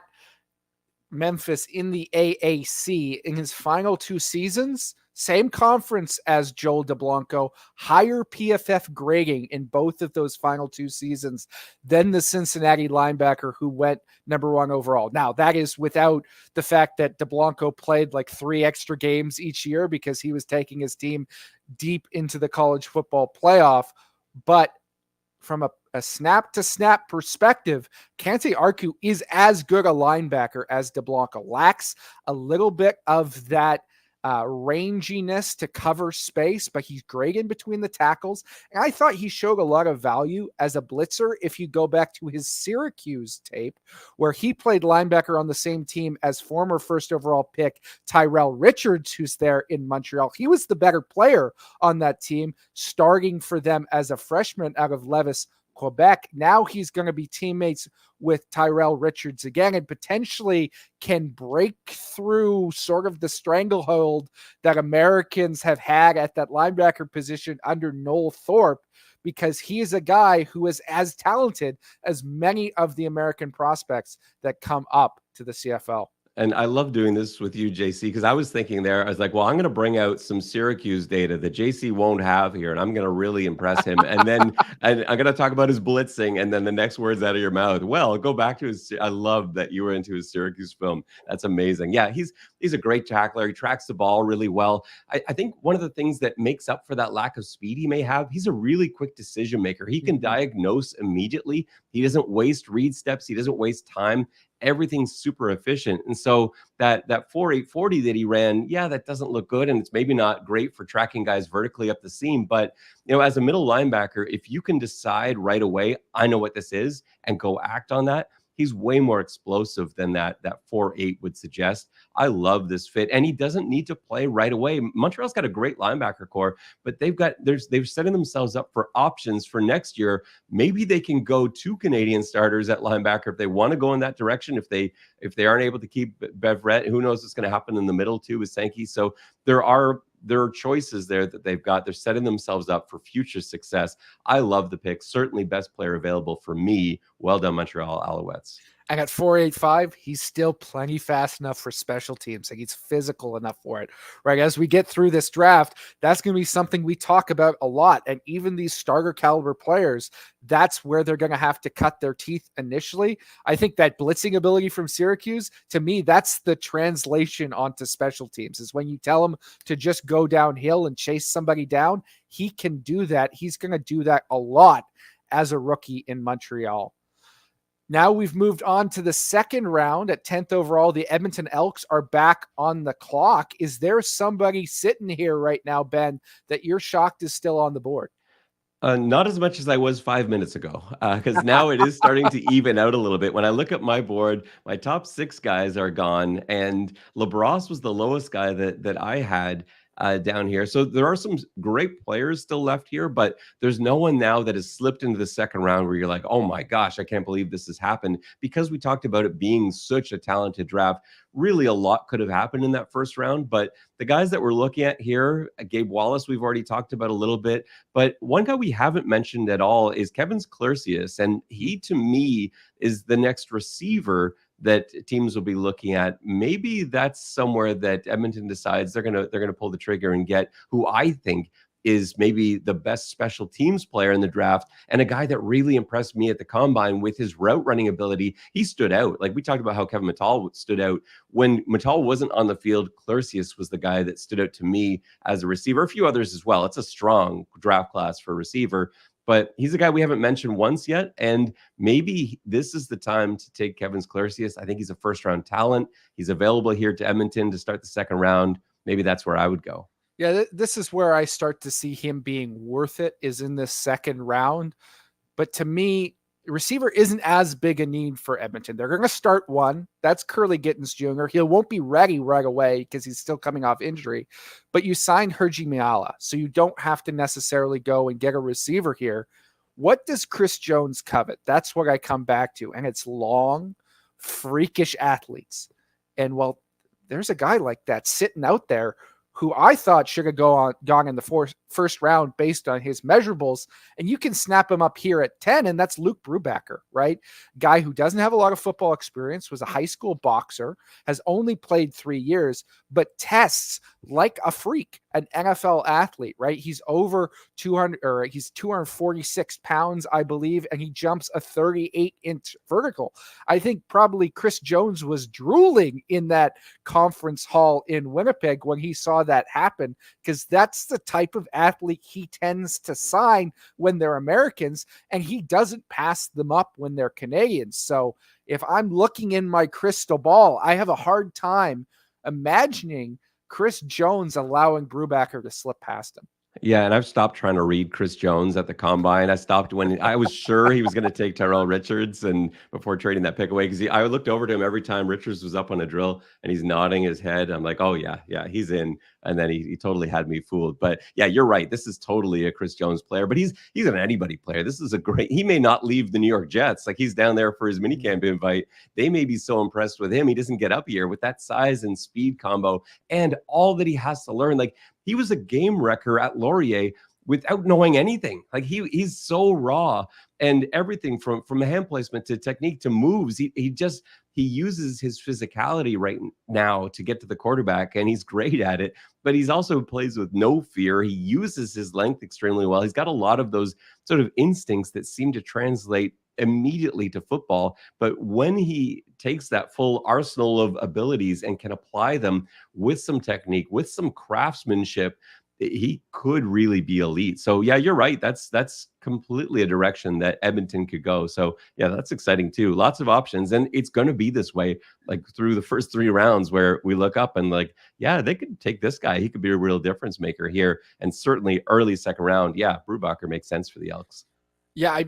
Memphis in the AAC in his final 2 seasons, same conference as Joel DeBlanco, higher PFF grading in both of those final 2 seasons than the Cincinnati linebacker who went number 1 overall. Now, that is without the fact that DeBlanco played like 3 extra games each year because he was taking his team deep into the college football playoff. But from a snap-to-snap perspective, Kante Arku is as good a linebacker as DeBlanco. Lacks a little bit of that ranginess to cover space, but he's great in between the tackles. And I thought he showed a lot of value as a blitzer if you go back to his Syracuse tape, where he played linebacker on the same team as former first overall pick Tyrell Richards, who's there in Montreal. He was the better player on that team, starting for them as a freshman out of Levis, Quebec. Now he's going to be teammates with Tyrell Richards again and potentially can break through sort of the stranglehold that Americans have had at that linebacker position under Noel Thorpe, because he is a guy who is as talented as many of the American prospects that come up to the CFL. And I love doing this with you, JC, because I was thinking there, I was like, well, I'm going to bring out some Syracuse data that JC won't have here, and I'm going to really impress him. And then I'm going to talk about his blitzing, and then the next words out of your mouth. Well, go back to I love that you were into his Syracuse film. That's amazing. Yeah, he's a great tackler. He tracks the ball really well. I think one of the things that makes up for that lack of speed he may have, he's a really quick decision maker. He can diagnose immediately. He doesn't waste read steps. He doesn't waste time. Everything's super efficient. And so that 4.840 that he ran, yeah, that doesn't look good. And it's maybe not great for tracking guys vertically up the seam. But, as a middle linebacker, if you can decide right away, I know what this is, and go act on that, he's way more explosive than that 4.8 would suggest. I love this fit. And he doesn't need to play right away. Montreal's got a great linebacker core, but they've setting themselves up for options for next year. Maybe they can go 2 Canadian starters at linebacker if they want to go in that direction. If they aren't able to keep Beverett, who knows what's going to happen in the middle too with Sankey. So there are choices there that they've got. They're setting themselves up for future success. I love the pick. Certainly best player available for me. Well done, Montreal Alouettes. And at 4.85, he's still plenty fast enough for special teams. Like, he's physical enough for it, right? As we get through this draft, that's going to be something we talk about a lot. And even these starter caliber players, that's where they're going to have to cut their teeth initially. I think that blitzing ability from Syracuse, to me, that's the translation onto special teams, is when you tell him to just go downhill and chase somebody down, he can do that. He's going to do that a lot as a rookie in Montreal. Now we've moved on to the second round at 10th overall. The Edmonton Elks are back on the clock. Is there somebody sitting here right now, Ben, that you're shocked is still on the board? Not as much as I was 5 minutes ago, because now it is starting to even out a little bit. When I look at my board, my top 6 guys are gone, and Labrosse was the lowest guy that I had down here. So there are some great players still left here, but there's no one now that has slipped into the second round where you're like, oh my gosh, I can't believe this has happened. Because we talked about it being such a talented draft, really a lot could have happened in that first round. But the guys that we're looking at here, Gabe Wallace, we've already talked about a little bit. But one guy we haven't mentioned at all is Kevin Clercius. And he, to me, is the next receiver that teams will be looking at. Maybe that's somewhere that Edmonton decides they're gonna pull the trigger and get who I think is maybe the best special teams player in the draft, and a guy that really impressed me at the combine with his route running ability. He stood out. Like we talked about how Kevin Mattal stood out. When Mattal wasn't on the field, Clercius was the guy that stood out to me as a receiver. A few others as well. It's a strong draft class for a receiver, but he's a guy we haven't mentioned once yet. And maybe this is the time to take Kevin Clercius. I think he's a first-round talent. He's available here to Edmonton to start the second round. Maybe that's where I would go. Yeah, this is where I start to see him being worth it, is in this second round. But to me, receiver isn't as big a need for Edmonton. They're going to start one. That's Curly Gittins Jr. He won't be ready right away because he's still coming off injury. But you signed Hergy Miala, so you don't have to necessarily go and get a receiver here. What does Chris Jones covet? That's what I come back to. And it's long, freakish athletes. And well, there's a guy like that sitting out there who I thought should have gone in the first round based on his measurables. And you can snap him up here at 10, and that's Luke Brubaker, right? Guy who doesn't have a lot of football experience, was a high school boxer, has only played 3 years, but tests like a freak, an NFL athlete, right? He's over 200, or he's 246 pounds, I believe, and he jumps a 38-inch vertical. I think probably Chris Jones was drooling in that conference hall in Winnipeg when he saw that happen, because that's the type of athlete he tends to sign when they're Americans, and he doesn't pass them up when they're Canadians. So if I'm looking in my crystal ball, I have a hard time imagining Chris Jones allowing Brubaker to slip past him. Yeah, and I've stopped trying to read Chris Jones at the combine. I stopped when I was sure he was going to take Tyrell Richards, and before trading that pick away, because I looked over to him every time Richards was up on a drill, and he's nodding his head. I'm like, oh yeah, he's in. And then he totally had me fooled. But yeah, you're right. This is totally a Chris Jones player, but he's an anybody player. This is a great. He may not leave the New York Jets. Like, he's down there for his minicamp invite. They may be so impressed with him. He doesn't get up here with that size and speed combo and all that he has to learn. Like, he was a game wrecker at Laurier without knowing anything. Like, he's so raw, and everything from hand placement to technique to moves. He uses his physicality right now to get to the quarterback, and he's great at it. But he's also plays with no fear. He uses his length extremely well. He's got a lot of those sort of instincts that seem to translate immediately to football. But when he takes that full arsenal of abilities and can apply them with some technique, with some craftsmanship, he could really be elite. So yeah, you're right. That's completely a direction that Edmonton could go. So yeah, that's exciting too. Lots of options, and it's going to be this way, like through the first 3 rounds, where we look up and like, yeah, they could take this guy. He could be a real difference maker here. And certainly early second round, yeah, Brubaker makes sense for the Elks. Yeah,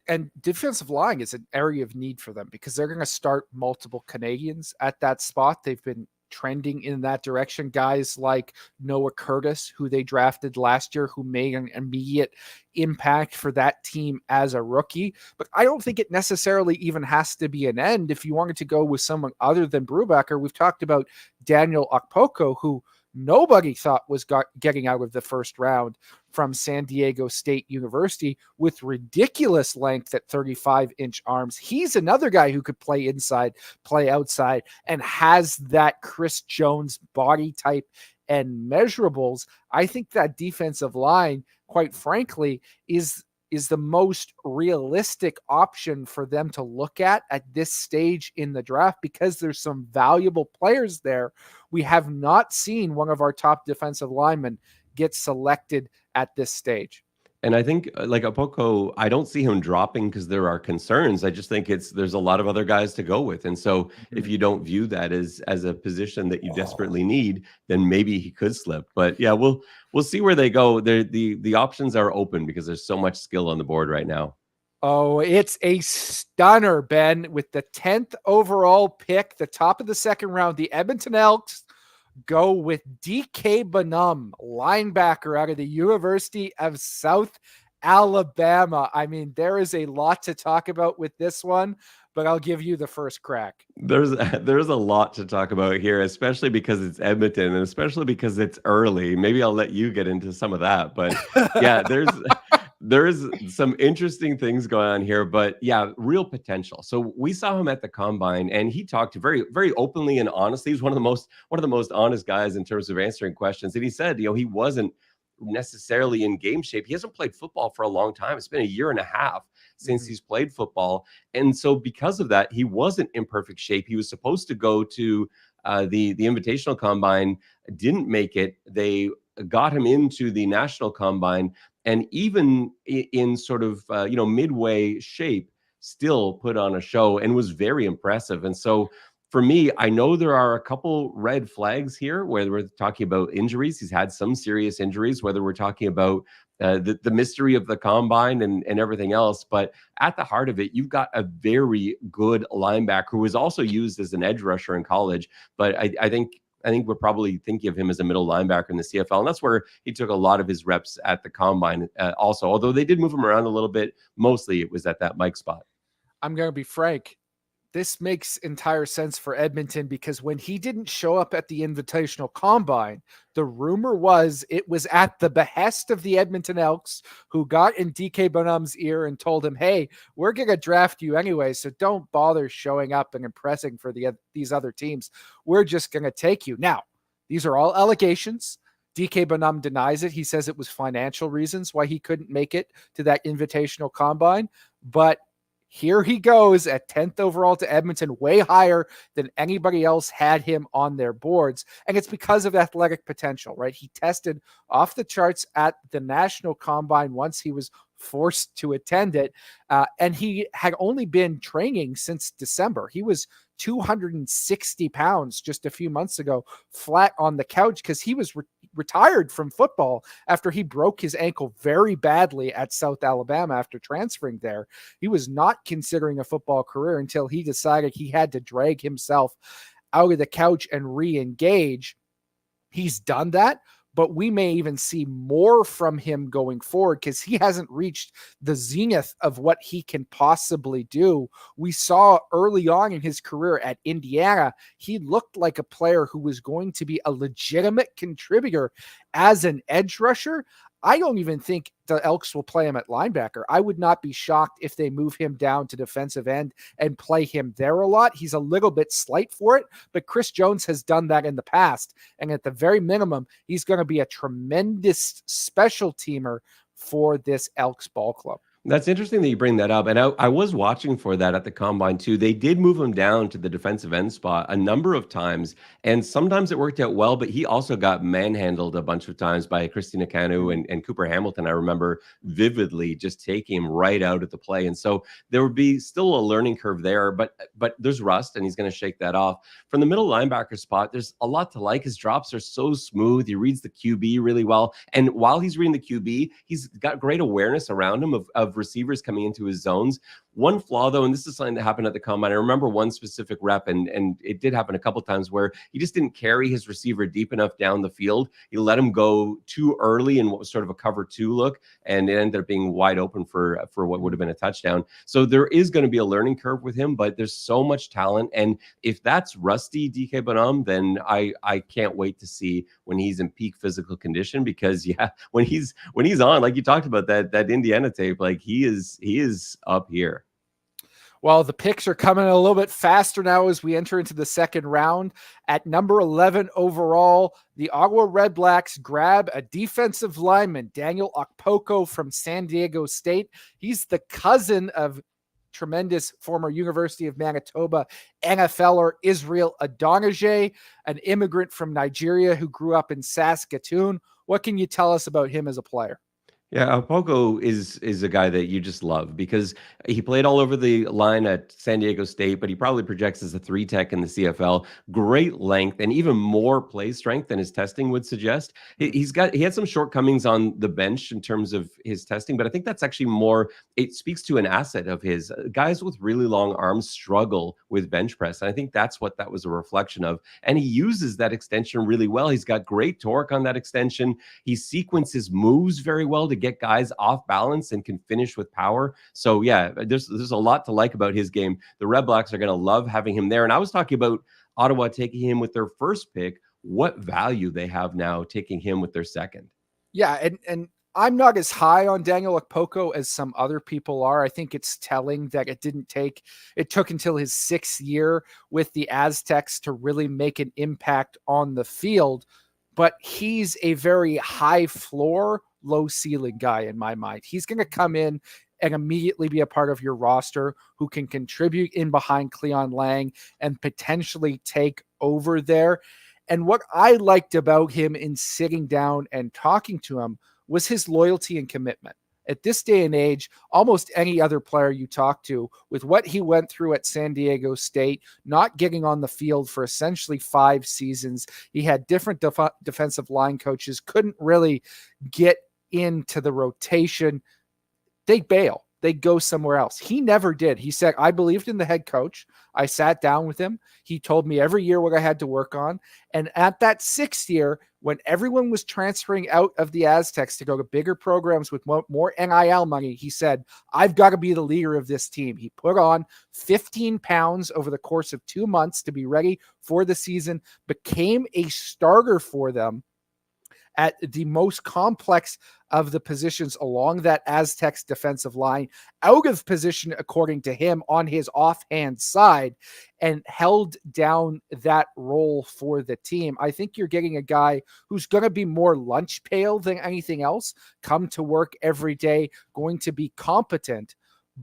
and defensive line is an area of need for them because they're going to start multiple Canadians at that spot. They've been trending in that direction. Guys like Noah Curtis, who they drafted last year, who made an immediate impact for that team as a rookie. But I don't think it necessarily even has to be an end. If you wanted to go with someone other than Brubaker, we've talked about Daniel Okpoko, who nobody thought was getting out of the first round from San Diego State University, with ridiculous length at 35-inch arms. He's another guy who could play inside, play outside, and has that Chris Jones body type and measurables. I think that defensive line, quite frankly, is the most realistic option for them to look at this stage in the draft, because there's some valuable players there. We have not seen one of our top defensive linemen get selected at this stage. And I think like Apoko, I don't see him dropping because there are concerns. I just think there's a lot of other guys to go with. And so if you don't view that as a position that you desperately need, then maybe he could slip. But yeah, we'll see where they go. The options are open because there's so much skill on the board right now. Oh, it's a stunner, Ben, with the 10th overall pick, the top of the second round. The Edmonton Elks go with DK Bonham, linebacker out of the University of South Alabama. I mean, there is a lot to talk about with this one, but I'll give you the first crack. There's a lot to talk about here, especially because it's Edmonton and especially because it's early. Maybe I'll let you get into some of that, but yeah, there's some interesting things going on here, but yeah, real potential. So we saw him at the combine and he talked very, very openly and honestly. He's one of the most honest guys in terms of answering questions. And he said, he wasn't necessarily in game shape. He hasn't played football for a long time. It's been a year and a half since he's played football. And so because of that, he wasn't in perfect shape. He was supposed to go to the invitational combine, didn't make it. They got him into the national combine, and even in sort of midway shape, still put on a show and was very impressive. And so for me, I know there are a couple red flags here, whether we're talking about injuries. He's had some serious injuries, whether we're talking about the mystery of the combine and everything else. But at the heart of it, you've got a very good linebacker who was also used as an edge rusher in college. But I think we're probably thinking of him as a middle linebacker in the CFL. And that's where he took a lot of his reps at the combine also. Although they did move him around a little bit, mostly it was at that Mike spot. I'm going to be frank. This makes entire sense for Edmonton because when he didn't show up at the Invitational Combine, the rumor was it was at the behest of the Edmonton Elks, who got in DK Bonham's ear and told him, hey, we're going to draft you anyway, so don't bother showing up and impressing for these other teams. We're just going to take you. Now, these are all allegations. DK Bonham denies it. He says it was financial reasons why he couldn't make it to that Invitational Combine, but here he goes at 10th overall to Edmonton, way higher than anybody else had him on their boards. And it's because of athletic potential, right? He tested off the charts at the National Combine once he was forced to attend it. And he had only been training since December. He was 260 pounds just a few months ago, flat on the couch because he was retired from football after he broke his ankle very badly at South Alabama after transferring there. He was not considering a football career until he decided he had to drag himself out of the couch and re-engage. He's done that, but we may even see more from him going forward because he hasn't reached the zenith of what he can possibly do. We saw early on in his career at Indiana, he looked like a player who was going to be a legitimate contributor as an edge rusher. I don't even think the Elks will play him at linebacker. I would not be shocked if they move him down to defensive end and play him there a lot. He's a little bit slight for it, but Chris Jones has done that in the past. And at the very minimum, he's going to be a tremendous special teamer for this Elks ball club. That's interesting that you bring that up. And I was watching for that at the combine too. They did move him down to the defensive end spot a number of times. And sometimes it worked out well, but he also got manhandled a bunch of times by Christina Kanu and Cooper Hamilton. I remember vividly just taking him right out of the play. And so there would be still a learning curve there, but there's rust and he's going to shake that off. From the middle linebacker spot, there's a lot to like. His drops are so smooth. He reads the QB really well. And while he's reading the QB, he's got great awareness around him of receivers coming into his zones. One flaw, though, and this is something that happened at the combine. I remember one specific rep, and it did happen a couple times where he just didn't carry his receiver deep enough down the field. He let him go too early in what was sort of a cover two look, and it ended up being wide open for what would have been a touchdown. So there is going to be a learning curve with him, but there's so much talent. And if that's rusty DK Bonham, then I can't wait to see when he's in peak physical condition, because yeah, when he's on, like you talked about that Indiana tape, like he is up here. Well, the picks are coming a little bit faster now as we enter into the second round. At number 11 overall, the Ottawa Red Blacks grab a defensive lineman, Daniel Okpoko from San Diego State. He's the cousin of tremendous former University of Manitoba NFLer Israel Adonijah, an immigrant from Nigeria who grew up in Saskatoon. What can you tell us about him as a player? Yeah, Poco is a guy that you just love because he played all over the line at San Diego State, but he probably projects as a three tech in the CFL. Great length and even more play strength than his testing would suggest. He had some shortcomings on the bench in terms of his testing, but I think that's actually more. It speaks to an asset of his. Guys with really long arms struggle with bench press, and I think that's what that was a reflection of. And he uses that extension really well. He's got great torque on that extension. He sequences moves very well to get guys off balance and can finish with power. So yeah, there's a lot to like about his game. The Red Blacks are going to love having him there. And I was talking about Ottawa taking him with their first pick. What value they have now taking him with their second. Yeah, and I'm not as high on Daniel Okpoko as some other people are. I think it's telling that it took until his 6th year with the Aztecs to really make an impact on the field. But he's a very high floor, low ceiling guy in my mind. He's going to come in and immediately be a part of your roster who can contribute in behind Cleon Lang and potentially take over there. And what I liked about him in sitting down and talking to him was his loyalty and commitment. At this day and age, almost any other player you talk to, with what he went through at San Diego State, not getting on the field for essentially 5 seasons, he had different defensive line coaches, couldn't really get into the rotation. They bail. They go somewhere else. He never did. He said, I believed in the head coach. I sat down with him. He told me every year what I had to work on. And at that 6th year, when everyone was transferring out of the Aztecs to go to bigger programs with more NIL money, he said, I've got to be the leader of this team. He put on 15 pounds over the course of 2 months to be ready for the season, became a starter for them at the most complex of the positions along that Aztecs defensive line, out of position, according to him, on his offhand side, and held down that role for the team. I think you're getting a guy who's going to be more lunch pail than anything else, come to work every day, going to be competent,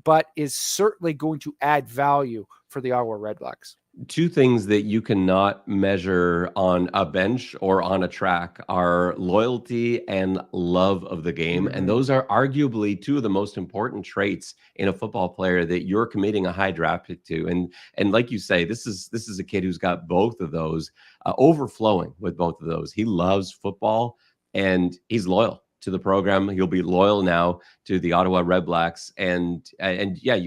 but is certainly going to add value for the Ottawa Redblacks. Two things that you cannot measure on a bench or on a track are loyalty and love of the game. And those are arguably two of the most important traits in a football player that you're committing a high draft pick to. And like you say, this is a kid who's got both of those, overflowing with both of those. He loves football and he's loyal to the program. He'll be loyal now to the Ottawa Redblacks. And yeah,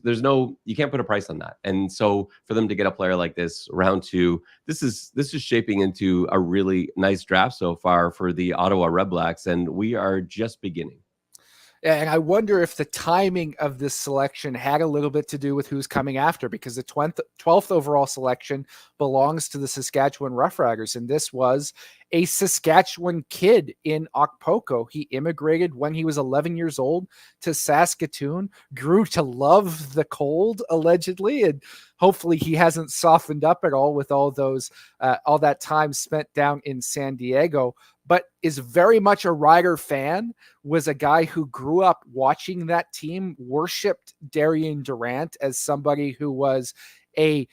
there's no, you can't put a price on that. And so for them to get a player like this round 2, this is shaping into a really nice draft so far for the Ottawa Redblacks, and we are just beginning. And I wonder if the timing of this selection had a little bit to do with who's coming after, because the 12th overall selection belongs to the Saskatchewan Roughriders, and this was a Saskatchewan kid in Okpoko. He immigrated when he was 11 years old to Saskatoon, grew to love the cold, allegedly, and hopefully he hasn't softened up at all with all that time spent down in San Diego, but is very much a Rider fan, was a guy who grew up watching that team, worshipped Darian Durant as somebody who was a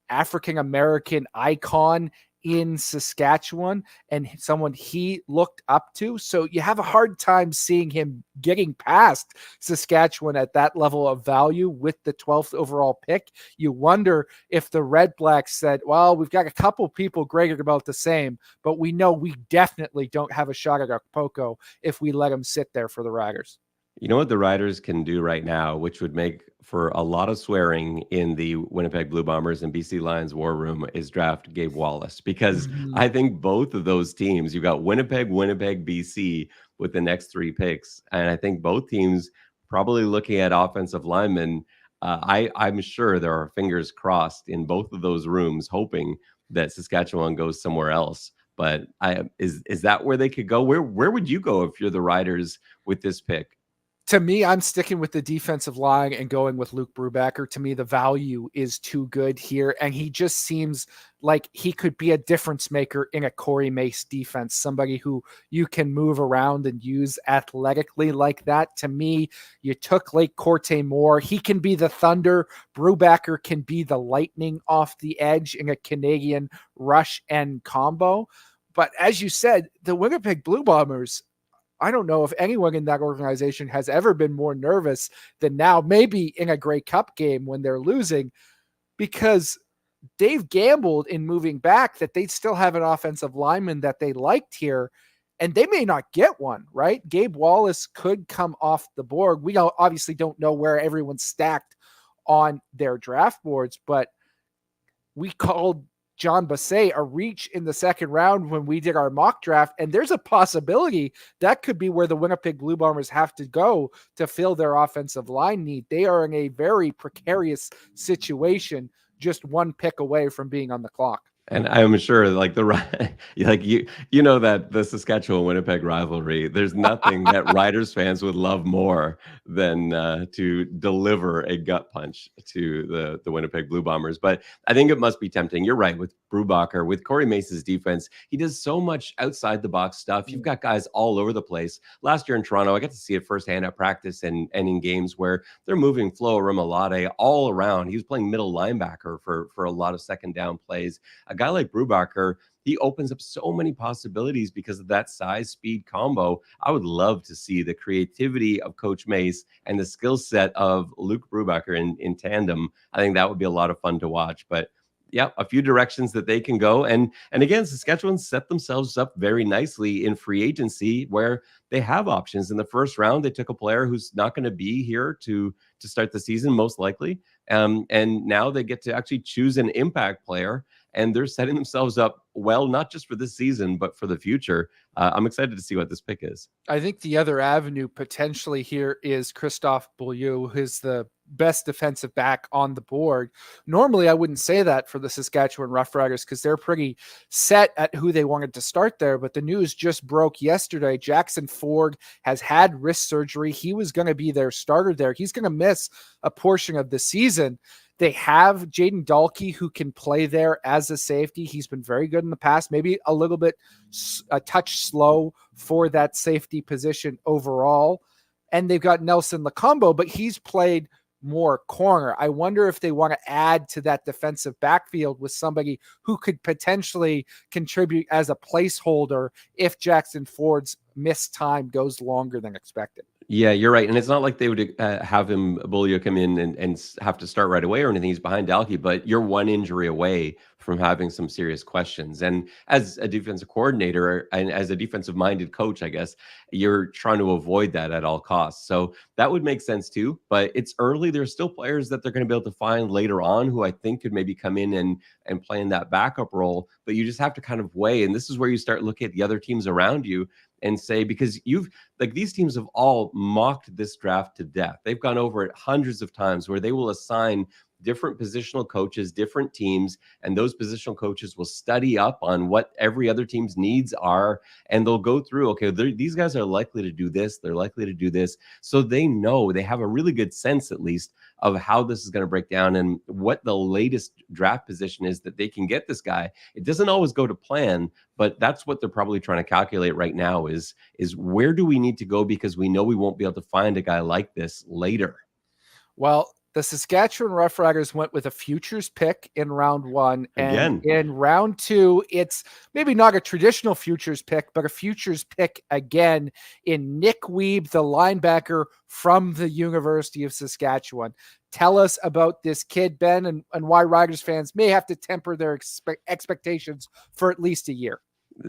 African-American icon in Saskatchewan and someone he looked up to. So you have a hard time seeing him getting past Saskatchewan at that level of value with the 12th overall pick. You wonder if the Red Blacks said, well, we've got a couple people graded about the same, but we know we definitely don't have a shot at Okpoko if we let him sit there for the Riders. You know what the Riders can do right now, which would make for a lot of swearing in the Winnipeg Blue Bombers and BC Lions war room, is draft Gabe Wallace, because I think both of those teams, you've got Winnipeg, BC with the next 3 picks. And I think both teams probably looking at offensive linemen. I'm sure there are fingers crossed in both of those rooms, hoping that Saskatchewan goes somewhere else. But is that where they could go? Where would you go if you're the Riders with this pick? To me, I'm sticking with the defensive line and going with Luke Brubaker. To me, the value is too good here, and he just seems like he could be a difference maker in a Corey Mace defense, somebody who you can move around and use athletically like that. To me, you took Lake Corte Moore. He can be the Thunder. Brubaker can be the Lightning off the edge in a Canadian rush and combo. But as you said, the Winnipeg Blue Bombers I don't know if anyone in that organization has ever been more nervous than now, maybe in a Grey Cup game when they're losing, because they've gambled in moving back that they'd still have an offensive lineman that they liked here, and they may not get one, right? Gabe Wallace could come off the board. We obviously don't know where everyone's stacked on their draft boards, but we called John Bassett a reach in the second round when we did our mock draft, and there's a possibility that could be where the Winnipeg Blue Bombers have to go to fill their offensive line need. They are in a very precarious situation, just one pick away from being on the clock. And I'm sure, like you know that the Saskatchewan Winnipeg rivalry. There's nothing that Riders fans would love more than to deliver a gut punch to the Winnipeg Blue Bombers. But I think it must be tempting. You're right with Brubacher, with Corey Mace's defense. He does so much outside the box stuff. You've got guys all over the place. Last year in Toronto, I got to see it firsthand at practice and in games where they're moving Flo Aromalade all around. He was playing middle linebacker for a lot of second down plays. A guy like Brubacher, he opens up so many possibilities because of that size speed combo. I would love to see the creativity of Coach Mace and the skill set of Luke Brubacher in tandem. I think that would be a lot of fun to watch. But yeah, a few directions that they can go. And again, Saskatchewan set themselves up very nicely in free agency where they have options. In the first round, they took a player who's not going to be here to start the season, most likely. And now they get to actually choose an impact player, and they're setting themselves up well, not just for this season, but for the future. I'm excited to see what this pick is. I think the other avenue potentially here is Christophe Beaulieu, who's the best defensive back on the board. Normally, I wouldn't say that for the Saskatchewan Roughriders because they're pretty set at who they wanted to start there. But the news just broke yesterday. Jackson Ford has had wrist surgery. He was going to be their starter there. He's going to miss a portion of the season. They have Jaden Dahlke, who can play there as a safety. He's been very good in the past, maybe a touch slow for that safety position overall. And they've got Nelson Lacombo, but he's played more corner. I wonder if they want to add to that defensive backfield with somebody who could potentially contribute as a placeholder if Jackson Ford's missed time goes longer than expected. Yeah, you're right. And it's not like they would have him, Beaulieu, come in and have to start right away or anything. He's behind Dahlke, but you're one injury away from having some serious questions. And as a defensive coordinator and as a defensive-minded coach, I guess, you're trying to avoid that at all costs. So that would make sense too, but it's early. There's still players that they're going to be able to find later on who I think could maybe come in and play in that backup role, but you just have to kind of weigh. And this is where you start looking at the other teams around you and say, because these teams have all mocked this draft to death. They've gone over it hundreds of times where they will assign different positional coaches, different teams, and those positional coaches will study up on what every other team's needs are, and they'll go through, okay, these guys are likely to do this, they're likely to do this. So they know, they have a really good sense, at least, of how this is going to break down and what the latest draft position is that they can get this guy. It doesn't always go to plan, but that's what they're probably trying to calculate right now is where do we need to go, because we know we won't be able to find a guy like this later. Well, the Saskatchewan Roughriders went with a futures pick in round one. And in round two, it's maybe not a traditional futures pick, but a futures pick again in Nick Wiebe, the linebacker from the University of Saskatchewan. Tell us about this kid, Ben, and why Riders fans may have to temper their expectations for at least a year.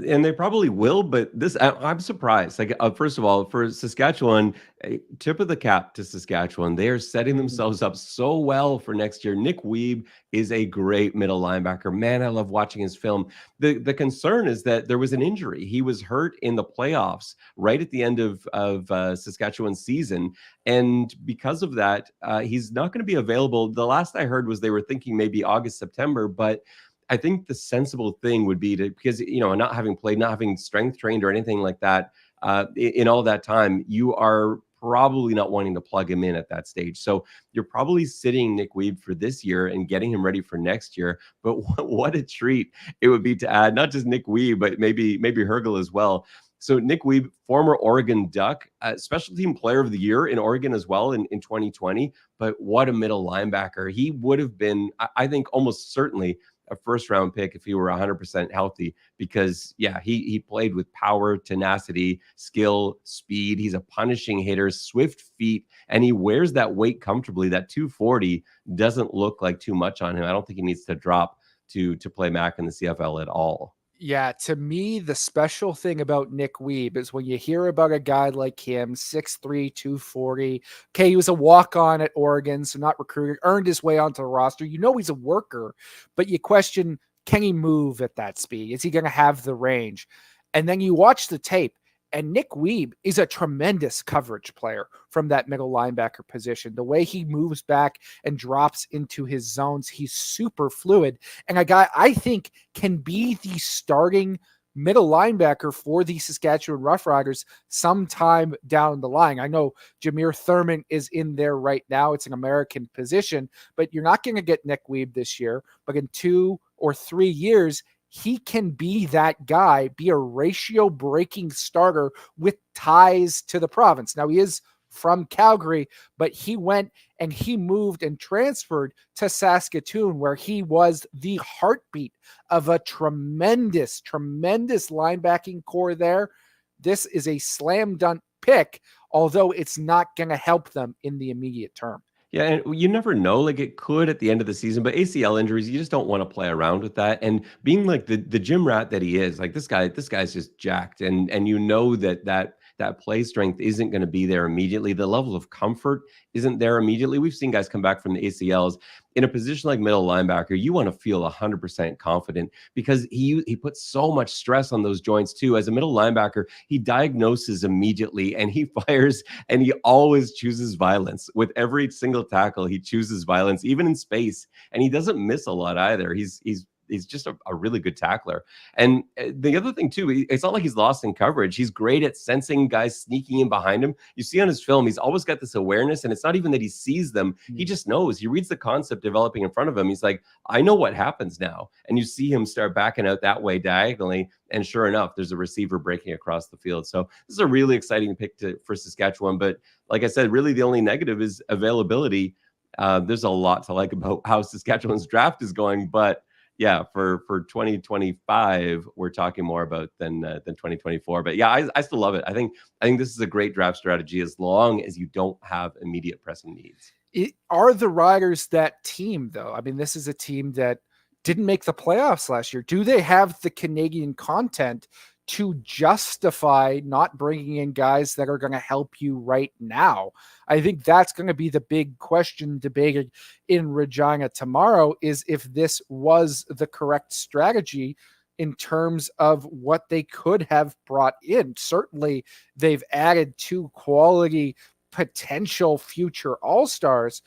And they probably will, but I'm surprised. Like, first of all, for Saskatchewan, tip of the cap to Saskatchewan. They are setting themselves up so well for next year. Nick Wiebe is a great middle linebacker. Man, I love watching his film. The concern is that there was an injury. He was hurt in the playoffs right at the end of Saskatchewan's season. And because of that, he's not going to be available. The last I heard was they were thinking maybe August, September, but I think the sensible thing would be because, not having played, not having strength trained or anything like that, in all that time, you are probably not wanting to plug him in at that stage. So you're probably sitting Nick Wiebe for this year and getting him ready for next year. But what a treat it would be to add not just Nick Wiebe, but maybe Hergel as well. So Nick Wiebe, former Oregon Duck, special team player of the year in Oregon as well in 2020. But what a middle linebacker. He would have been, I think, almost certainly a first round pick if he were 100% healthy, because yeah, he played with power, tenacity, skill, speed. He's a punishing hitter, swift feet, and he wears that weight comfortably. That 240 doesn't look like too much on him. I don't think he needs to drop to play Mac in the CFL at all. Yeah, to me, the special thing about Nick Weeb is when you hear about a guy like him, 6'3", 240. Okay, he was a walk-on at Oregon, so not recruited, earned his way onto the roster. You know he's a worker, but you question, can he move at that speed? Is he going to have the range? And then you watch the tape, and Nick Weeb is a tremendous coverage player from that middle linebacker position. The way he moves back and drops into his zones, he's super fluid. And a guy I think can be the starting middle linebacker for the Saskatchewan Roughriders sometime down the line. I know Jameer Thurman is in there right now. It's an American position, but you're not going to get Nick Weeb this year. But in 2 or 3 years, he can be that guy, be a ratio breaking starter with ties to the province. Now, he is from Calgary, but he went and he moved and transferred to Saskatoon, where he was the heartbeat of a tremendous linebacking core there. This is a slam dunk pick, although it's not going to help them in the immediate term. Yeah, and you never know. Like, it could at the end of the season, but ACL injuries, you just don't want to play around with that. And being like the gym rat that he is, like this guy's just jacked, and you know that play strength isn't going to be there immediately. The level of comfort isn't there immediately. We've seen guys come back from the ACLs in a position like middle linebacker. You want to feel 100% confident because he puts so much stress on those joints too. As a middle linebacker, he diagnoses immediately and he fires, and he always chooses violence. With every single tackle, he chooses violence, even in space, and he doesn't miss a lot either. He's just a really good tackler. And the other thing too, it's not like he's lost in coverage. He's great at sensing guys sneaking in behind him. You see on his film, he's always got this awareness, and it's not even that he sees them. He just knows. He reads the concept developing in front of him. He's like, I know what happens now. And you see him start backing out that way diagonally. And sure enough, there's a receiver breaking across the field. So this is a really exciting pick for Saskatchewan. But like I said, really the only negative is availability. There's a lot to like about how Saskatchewan's draft is going, but yeah, for 2025, we're talking more about than 2024. But yeah, I still love it. I think this is a great draft strategy as long as you don't have immediate pressing needs. Are the Riders that team, though? I mean, this is a team that didn't make the playoffs last year. Do they have the Canadian content to justify not bringing in guys that are going to help you right now? I think that's going to be the big question debated in Regina tomorrow, is if this was the correct strategy in terms of what they could have brought in. Certainly, they've added 2 quality potential future all-stars.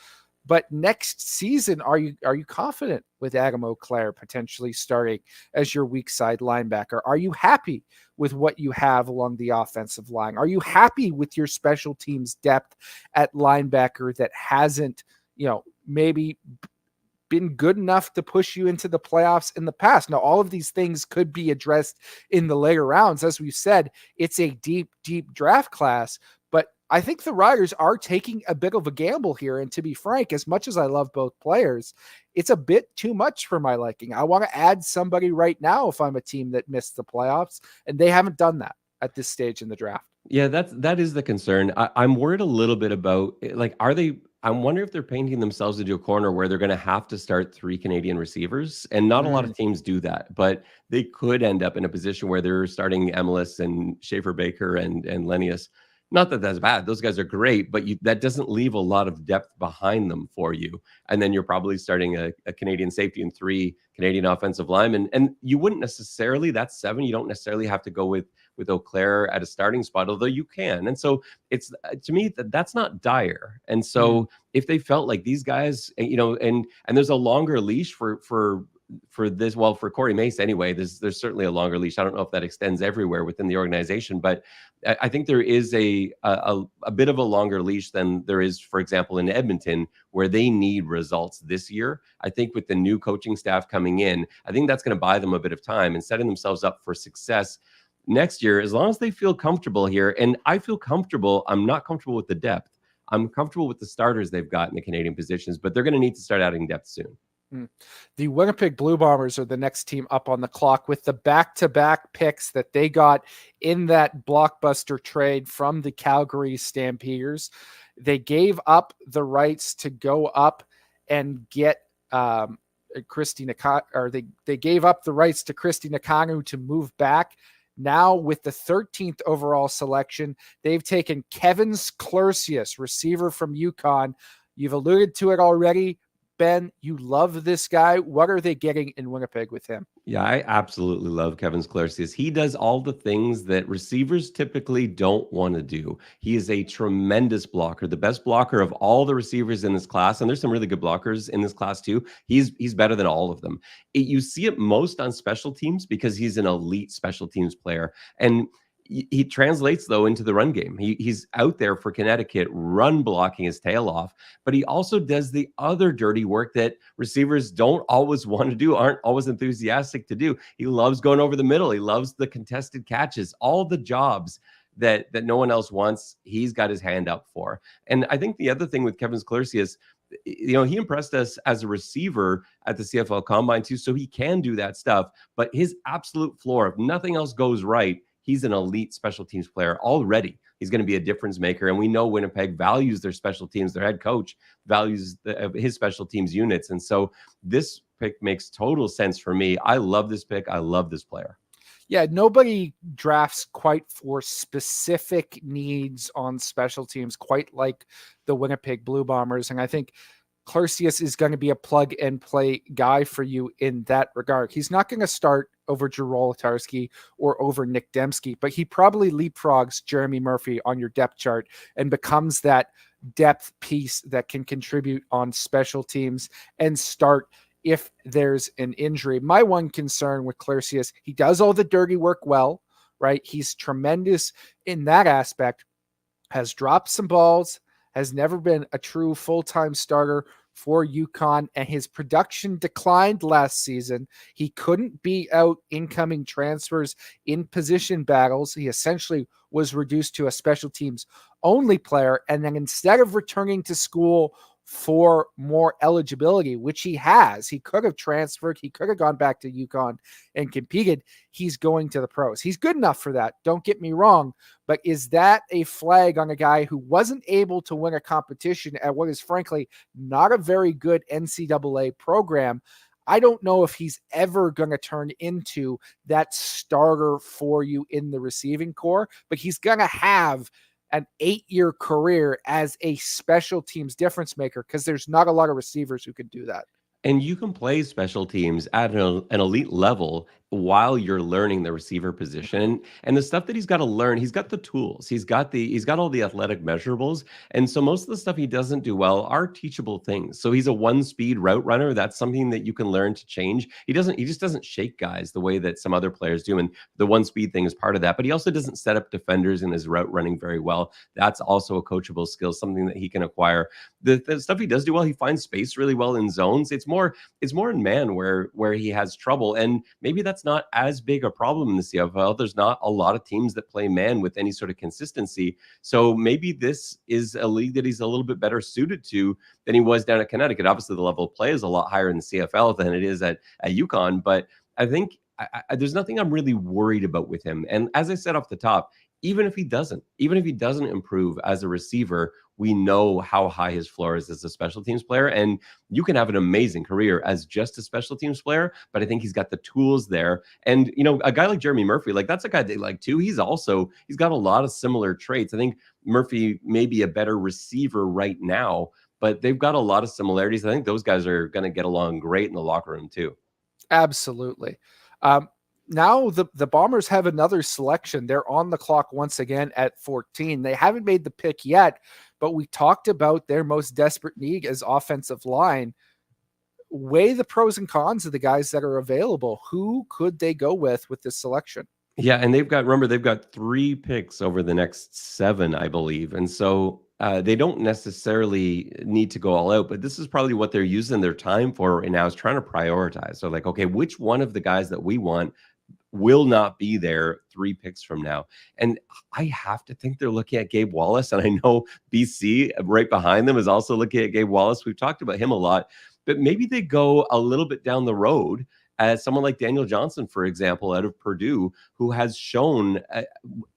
But next season, are you confident with Adam Auclair potentially starting as your weak side linebacker? Are you happy with what you have along the offensive line? Are you happy with your special teams depth at linebacker that hasn't, maybe been good enough to push you into the playoffs in the past? Now, all of these things could be addressed in the later rounds. As we've said, it's a deep draft class, but I think the Riders are taking a bit of a gamble here. And to be frank, as much as I love both players, it's a bit too much for my liking. I want to add somebody right now if I'm a team that missed the playoffs, and they haven't done that at this stage in the draft. Yeah, that is the concern. I'm worried a little bit about, like, I wonder if they're painting themselves into a corner where they're going to have to start 3 Canadian receivers, and not a lot of teams do that, but they could end up in a position where they're starting Emilus and Schaefer Baker and Lenius. Not that that's bad. Those guys are great, but that doesn't leave a lot of depth behind them for you. And then you're probably starting a Canadian safety and 3 Canadian offensive linemen. And you wouldn't necessarily, that's 7. You don't necessarily have to go with Auclair at a starting spot, although you can. And so it's, to me, that's not dire. And so if they felt like these guys, and there's a longer leash for this, well, for Corey Mace anyway, there's certainly a longer leash. I don't know if that extends everywhere within the organization, but I think there is a bit of a longer leash than there is, for example, in Edmonton, where they need results this year. I think with the new coaching staff coming in, I think that's going to buy them a bit of time and setting themselves up for success next year, as long as they feel comfortable here. And I feel comfortable. I'm not comfortable with the depth. I'm comfortable with the starters they've got in the Canadian positions, but they're going to need to start adding depth soon. Mm. The Winnipeg Blue Bombers are the next team up on the clock with the back-to-back picks that they got in that blockbuster trade from the Calgary Stampeders. They gave up the rights to go up and get Christy Nakanu, or they gave up the rights to Christy Nakanu to move back. Now, with the 13th overall selection, they've taken Kevin Sklersius, receiver from UConn. You've alluded to it already. Ben, you love this guy. What are they getting in Winnipeg with him? Yeah, I absolutely love Kevin Sklersius. He does all the things that receivers typically don't want to do. He is a tremendous blocker, the best blocker of all the receivers in this class. And there's some really good blockers in this class too. He's better than all of them. You see it most on special teams because he's an elite special teams player. And he translates though into the run game. He's out there for Connecticut, run blocking his tail off, but he also does the other dirty work that receivers don't always want to do, aren't always enthusiastic to do. He loves going over the middle. He loves the contested catches, all the jobs that no one else wants. He's got his hand up for. And I think the other thing with Kevin Sklersius, he impressed us as a receiver at the CFL Combine too, so he can do that stuff. But his absolute floor, if nothing else goes right, he's an elite special teams player already. He's going to be a difference maker. And we know Winnipeg values their special teams. Their head coach values his special teams units. And so this pick makes total sense for me. I love this pick. I love this player. Yeah, nobody drafts quite for specific needs on special teams, quite like the Winnipeg Blue Bombers. And I think Sklersius is going to be a plug and play guy for you in that regard. He's not going to start over Jarol Tarski or over Nick Dembski, but he probably leapfrogs Jeremy Murphy on your depth chart and becomes that depth piece that can contribute on special teams and start if there's an injury. My one concern with Sklersius, he does all the dirty work well, right? He's tremendous in that aspect, has dropped some balls, has never been a true full-time starter for UConn, and his production declined last season. He couldn't beat out incoming transfers in position battles. He essentially was reduced to a special teams only player. And then instead of returning to school for more eligibility, which he has, he could have transferred, he could have gone back to UConn and competed. He's going to the pros. He's good enough for that. Don't get me wrong. But is that a flag on a guy who wasn't able to win a competition at what is frankly not a very good NCAA program? I don't know if he's ever going to turn into that starter for you in the receiving corps, but he's going to have an 8-year career as a special teams difference maker because there's not a lot of receivers who can do that. And you can play special teams at an elite level while you're learning the receiver position. And the stuff that he's got to learn, he's got the tools. He's got all the athletic measurables. And so most of the stuff he doesn't do well are teachable things. So he's a one-speed route runner. That's something that you can learn to change. He just doesn't shake guys the way that some other players do. And the one-speed thing is part of that. But he also doesn't set up defenders in his route running very well. That's also a coachable skill, something that he can acquire. The stuff he does do well, he finds space really well in zones. It's more in man where he has trouble. And maybe that's not as big a problem in the CFL. There's not a lot of teams that play man with any sort of consistency. So maybe this is a league that he's a little bit better suited to than he was down at Connecticut. Obviously, the level of play is a lot higher in the CFL than it is at UConn. But I think there's nothing I'm really worried about with him. And as I said off the top, even if he doesn't improve as a receiver, we know how high his floor is as a special teams player. And you can have an amazing career as just a special teams player, but I think he's got the tools there. And, a guy like Jeremy Murphy, like that's a guy they like too. He's got a lot of similar traits. I think Murphy may be a better receiver right now, but they've got a lot of similarities. I think those guys are going to get along great in the locker room too. Absolutely. Now the Bombers have another selection. They're on the clock once again at 14. They haven't made the pick yet, but we talked about their most desperate need as offensive line. Weigh the pros and cons of the guys that are available. Who could they go with this selection? Yeah, and they've got 3 picks over the next 7, I believe. And so they don't necessarily need to go all out, but this is probably what they're using their time for right now, is trying to prioritize. So like, okay, which one of the guys that we want will not be there 3 picks from now? And I have to think they're looking at Gabe Wallace. And I know BC right behind them is also looking at Gabe Wallace. We've talked about him a lot. but maybe they go a little bit down the road as someone like Daniel Johnson, for example, out of Purdue, who has shown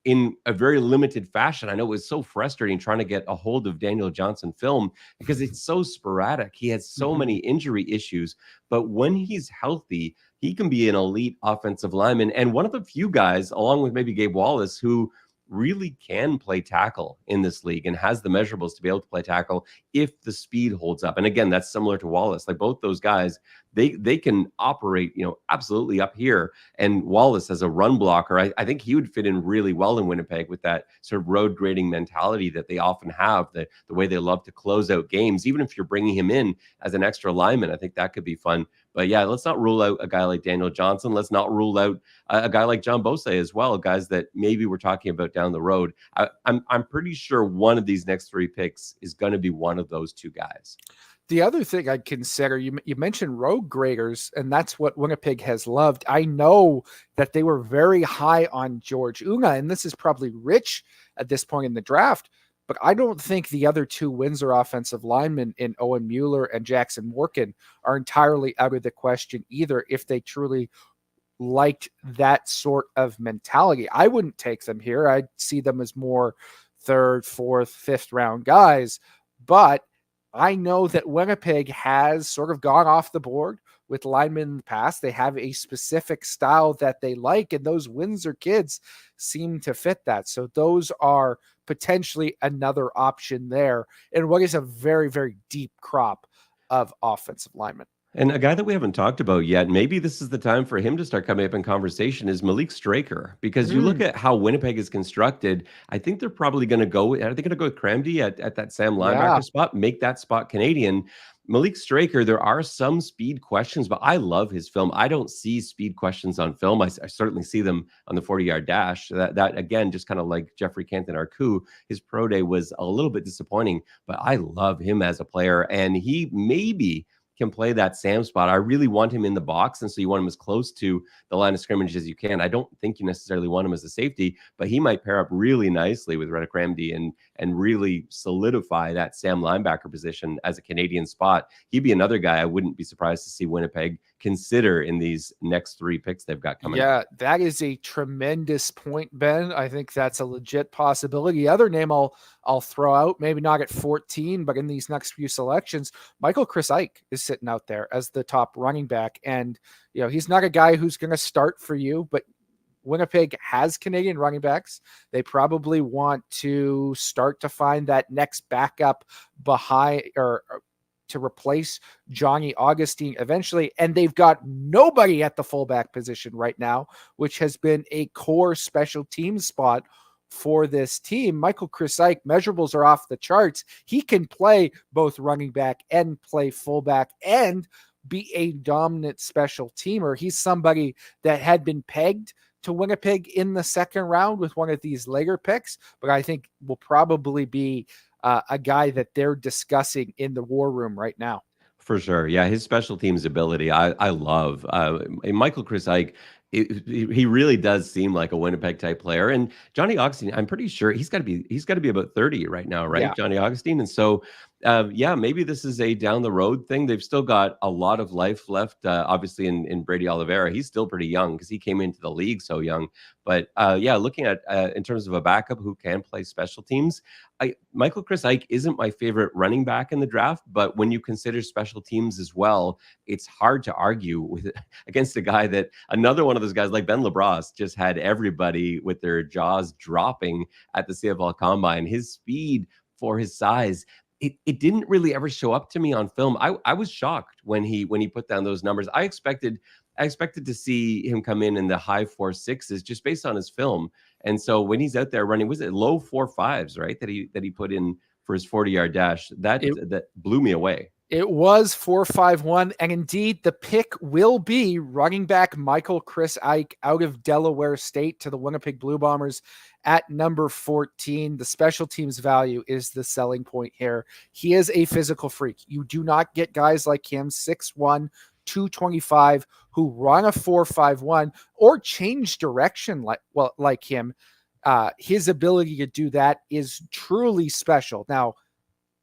in a very limited fashion. I know it was so frustrating trying to get a hold of Daniel Johnson film because it's so sporadic. He has so many injury issues, but when he's healthy, he can be an elite offensive lineman and one of the few guys, along with maybe Gabe Wallace, who really can play tackle in this league and has the measurables to be able to play tackle if the speed holds up. And again, that's similar to Wallace. Like both those guys, they can operate, absolutely up here. And Wallace as a run blocker, I think he would fit in really well in Winnipeg with that sort of road grading mentality that they often have, the way they love to close out games. Even if you're bringing him in as an extra lineman, I think that could be fun. But yeah, let's not rule out a guy like Daniel Johnson. Let's not rule out a guy like John Bose as well, guys that maybe we're talking about down the road. I'm pretty sure one of these next 3 picks is going to be one of those 2 guys. The other thing I'd consider, you mentioned road graders, and that's what Winnipeg has loved. I know that they were very high on George Unga, and this is probably rich at this point in the draft, but I don't think the other 2 Windsor offensive linemen in Owen Mueller and Jackson Morgan are entirely out of the question either if they truly liked that sort of mentality. I wouldn't take them here. I'd see them as more 3rd, 4th, 5th round guys, but I know that Winnipeg has sort of gone off the board with linemen in the past. They have a specific style that they like, and those Windsor kids seem to fit that. So those are potentially another option there in what is a very, very deep crop of offensive linemen. And a guy that we haven't talked about yet, maybe this is the time for him to start coming up in conversation, is Malik Straker. Because you look at how Winnipeg is constructed, I think they're probably going to go, are they going to go with Cramdy at that Sam linebacker spot, make that spot Canadian? Malik Straker, there are some speed questions, but I love his film. I don't see speed questions on film. I certainly see them on the 40-yard dash. That again, just kind of like Jeffrey Canton Arcou, his pro day was a little bit disappointing, but I love him as a player. And he maybe can play that Sam spot. I really want him in the box, and so you want him as close to the line of scrimmage as you can. I don't think you necessarily want him as a safety, but he might pair up really nicely with Reddick Ramsey and really solidify that Sam linebacker position as a Canadian spot. He'd be another guy I wouldn't be surprised to see Winnipeg consider in these next 3 picks they've got coming. Yeah, that is a tremendous point, Ben. I think that's a legit possibility. The other name I'll throw out, maybe not at 14, but in these next few selections, Michael Chris Ike is sitting out there as the top running back. And, he's not a guy who's going to start for you, but Winnipeg has Canadian running backs. They probably want to start to find that next backup behind or to replace Johnny Augustine eventually. And they've got nobody at the fullback position right now, which has been a core special team spot for this team. Michael Chris Ike, measurables are off the charts. He can play both running back and play fullback and be a dominant special teamer. He's somebody that had been pegged to Winnipeg in the 2nd round with one of these later picks, but I think will probably be a guy that they're discussing in the war room right now. For sure. Yeah, his special teams ability, I love. Michael Chris Ike, he really does seem like a Winnipeg type player. And Johnny Augustine, I'm pretty sure he's got to be about 30 right now, right? Yeah. Johnny Augustine. And so, maybe this is a down the road thing. They've still got a lot of life left. Obviously, in Brady Oliveira, he's still pretty young because he came into the league so young. But looking at in terms of a backup who can play special teams, Michael Chris Ike isn't my favorite running back in the draft. But when you consider special teams as well, it's hard to argue against a guy that another one of those guys like Ben LeBras just had everybody with their jaws dropping at the CFL Combine. His speed for his size. It didn't really ever show up to me on film. I was shocked when he put down those numbers. I expected to see him come in the high 4.6s just based on his film. And so when he's out there running, was it low 4.5s, right? That he put in for his 40-yard dash. That blew me away. It was 4.51, and indeed the pick will be running back Michael Chris Ike out of Delaware State to the Winnipeg Blue Bombers at number 14. The special teams value is the selling point here. He is a physical freak. You do not get guys like him, 6'1", 225, who run a 4.51 or change direction like him. His ability to do that is truly special. Now,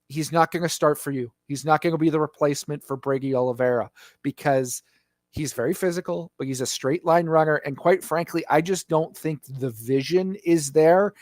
he's not going to start for you. He's not going to be the replacement for Brady Oliveira because he's very physical, but he's a straight line runner. And quite frankly, I just don't think the vision is there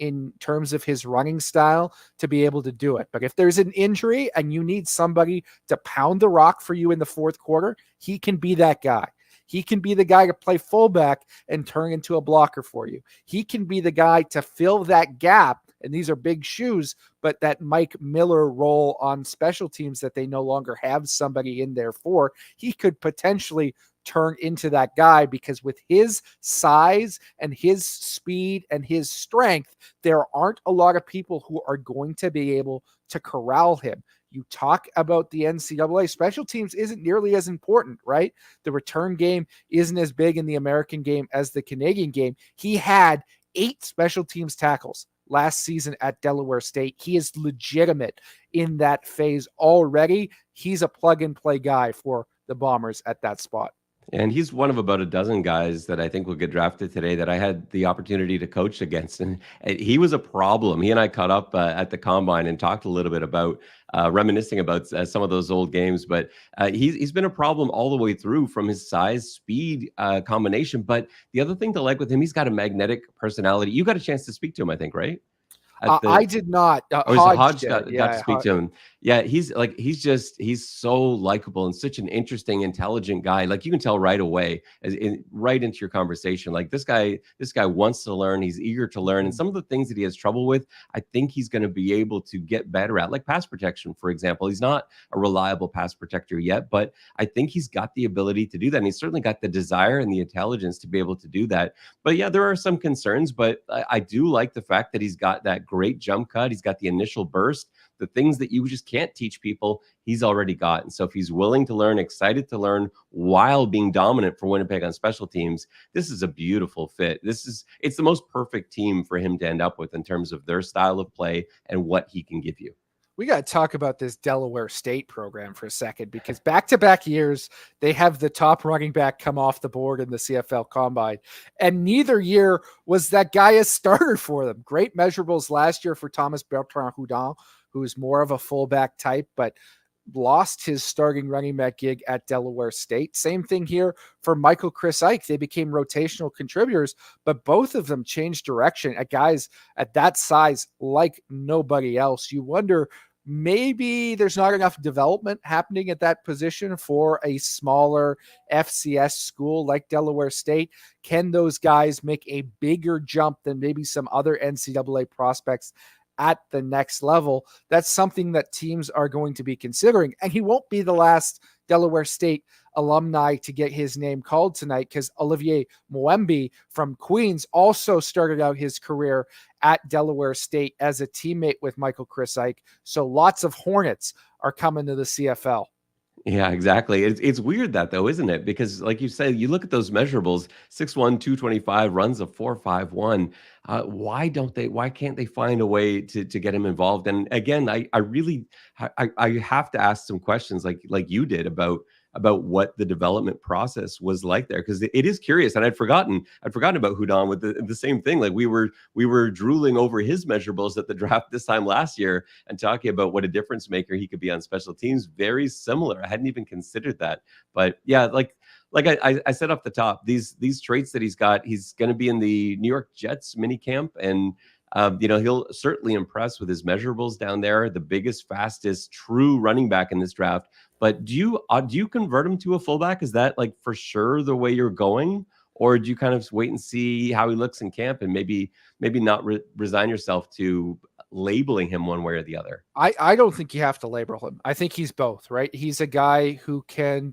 in terms of his running style to be able to do it. But if there's an injury and you need somebody to pound the rock for you in the fourth quarter, he can be that guy. He can be the guy to play fullback and turn into a blocker for you. He can be the guy to fill that gap. And these are big shoes, but that Mike Miller role on special teams that they no longer have somebody in there for, he could potentially turn into that guy, because with his size and his speed and his strength, there aren't a lot of people who are going to be able to corral him. You talk about the NCAA, special teams isn't nearly as important, right? The return game isn't as big in the American game as the Canadian game. He had 8 special teams tackles last season at Delaware State. He is legitimate in that phase already. He's a plug and play guy for the Bombers at that spot. And he's one of about a dozen guys that I think will get drafted today that I had the opportunity to coach against. And he was a problem. He and I caught up at the Combine and talked a little bit about reminiscing about some of those old games. But he's been a problem all the way through from his size, speed combination. But the other thing to like with him, he's got a magnetic personality. You got a chance to speak to him, I think, right? I did not. Hodge got to speak to him. Yeah, he's so likable and such an interesting, intelligent guy. Like you can tell right away, right into your conversation. Like this guy wants to learn. He's eager to learn. And some of the things that he has trouble with, I think he's going to be able to get better at. Like pass protection, for example. He's not a reliable pass protector yet, but I think he's got the ability to do that. And he's certainly got the desire and the intelligence to be able to do that. But yeah, there are some concerns, but I do like the fact that he's got that great jump cut. He's got the initial burst. The things that you just can't teach people, he's already got. And so if he's willing to learn, excited to learn while being dominant for Winnipeg on special teams, this is a beautiful fit. It's the most perfect team for him to end up with in terms of their style of play and what he can give you. We got to talk about this Delaware State program for a second, because back-to-back years, they have the top running back come off the board in the CFL Combine, and neither year was that guy a starter for them. Great measurables last year for Thomas Bertrand-Houdon, who's more of a fullback type, but lost his starting running back gig at Delaware State. Same thing here for Michael Chris Ike. They became rotational contributors, but both of them changed direction at guys at that size like nobody else. You wonder, maybe there's not enough development happening at that position for a smaller FCS school like Delaware State. Can those guys make a bigger jump than maybe some other NCAA prospects at the next level? That's something that teams are going to be considering. And he won't be the last Delaware State alumni to get his name called tonight, because Olivier Mwembi from Queens also started out his career at Delaware State as a teammate with Michael Chris Ike. So lots of Hornets are coming to the CFL. Yeah, exactly. It's weird that though, isn't it? Because like you said, you look at those measurables, 6'1", 225, runs a 4.51. Why can't they find a way to get him involved? And again, I have to ask some questions like you did about what the development process was like there, because it is curious. And I'd forgotten about Houdon with the same thing. Like we were drooling over his measurables at the draft this time last year and talking about what a difference maker he could be on special teams. Very similar. I hadn't even considered that. But yeah, like I said off the top, these traits that he's got, he's going to be in the New York Jets mini camp, and he'll certainly impress with his measurables down there. The biggest, fastest, true running back in this draft. But do you convert him to a fullback? Is that like for sure the way you're going, or do you kind of wait and see how he looks in camp and maybe not resign yourself to labeling him one way or the other? I don't think you have to label him. I think he's both, right? He's a guy who can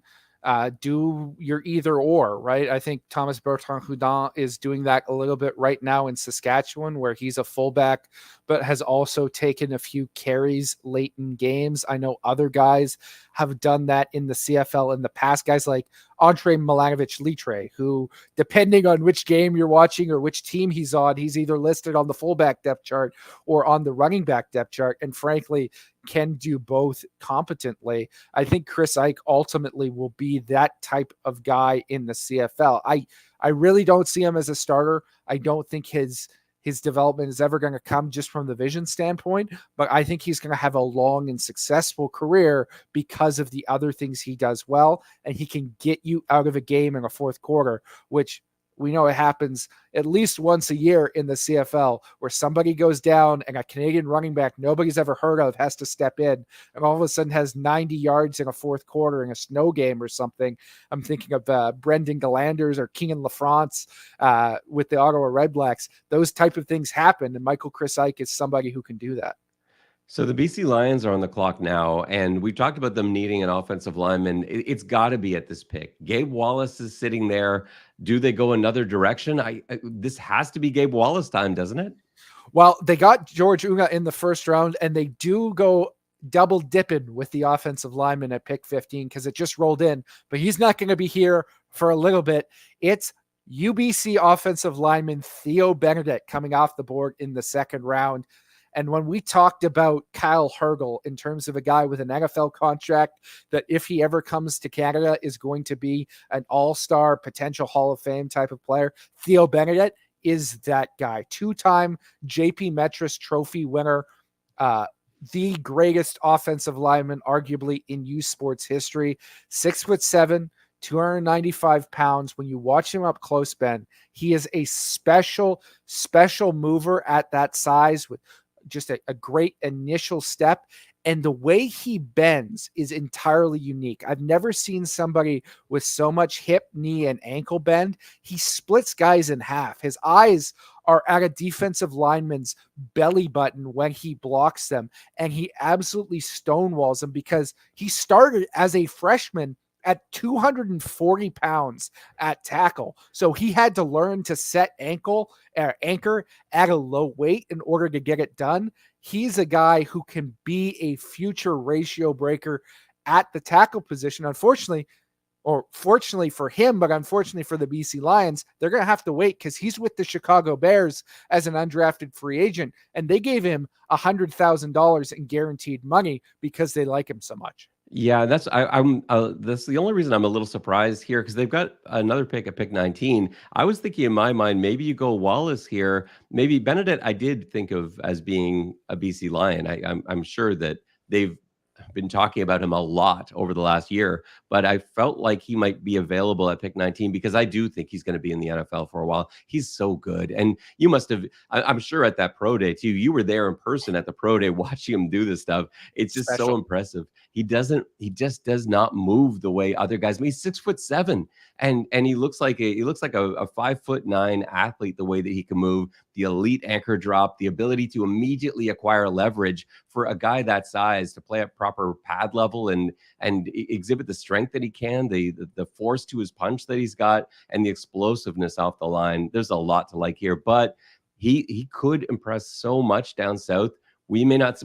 do your either or, right? I think Thomas Bertrand-Houdon is doing that a little bit right now in Saskatchewan, where he's a fullback, but has also taken a few carries late in games. I know other guys have done that in the CFL in the past. Guys like Andre Milanovic-Litre, who, depending on which game you're watching or which team he's on, he's either listed on the fullback depth chart or on the running back depth chart, and frankly, can do both competently. I think Chris Ike ultimately will be that type of guy in the CFL. I really don't see him as a starter. I don't think his his development is ever going to come just from the vision standpoint, but I think he's going to have a long and successful career because of the other things he does well, and he can get you out of a game in a fourth quarter, which we know it happens at least once a year in the CFL, where somebody goes down and a Canadian running back nobody's ever heard of has to step in and all of a sudden has 90 yards in a fourth quarter in a snow game or something. I'm thinking of Brendan Galanders or Keenan LaFrance with the Ottawa Redblacks. Those type of things happen, and Michael Chris Ike is somebody who can do that. So the BC Lions are on the clock now, and we've talked about them needing an offensive lineman. It's got to be at this pick. Gabe Wallace is sitting there. Do they go another direction? This has to be Gabe Wallace time, doesn't it? Well, they got George Unga in the first round, and they do go double dipping with the offensive lineman at pick 15 because it just rolled in, but he's not going to be here for a little bit. It's UBC offensive lineman Theo Benedict coming off the board in the second round. And when we talked about Kyle Hergel in terms of a guy with an NFL contract that if he ever comes to Canada is going to be an all-star, potential Hall of Fame type of player, Theo Benedict is that guy. Two-time JP Metris Trophy winner, the greatest offensive lineman arguably in U Sports history, 6'7", 295 pounds. When you watch him up close, Ben, he is a special mover at that size with just a great initial step. And the way he bends is entirely unique. I've never seen somebody with so much hip, knee, and ankle bend. He splits guys in half. His eyes are at a defensive lineman's belly button when he blocks them. And he absolutely stonewalls them because he started as a freshman at 240 pounds at tackle. So he had to learn to set anchor at a low weight in order to get it done. He's a guy who can be a future ratio breaker at the tackle position. Unfortunately, or fortunately for him, but unfortunately for the BC Lions, they're going to have to wait because he's with the Chicago Bears as an undrafted free agent, and they gave him $100,000 in guaranteed money because they like him so much. Yeah, that's that's the only reason I'm a little surprised here because they've got another pick at pick 19. I was thinking in my mind maybe you go Wallace here, maybe Benedict. I did think of as being a BC Lion. I'm sure that they've been talking about him a lot over the last year, but I felt like he might be available at pick 19 because I do think he's going to be in the NFL for a while. He's so good. And you must have, I'm sure at that pro day too, you were there in person at the pro day watching him do this stuff. It's just so impressive. He just does not move the way other guys. I mean, he's 6'7", and he looks like a 5'9" athlete, the way that he can move, the elite anchor drop, the ability to immediately acquire leverage for a guy that size to play at proper pad level and exhibit the strength that he can, the force to his punch that he's got, and the explosiveness off the line. There's a lot to like here, but he could impress so much down south. We may not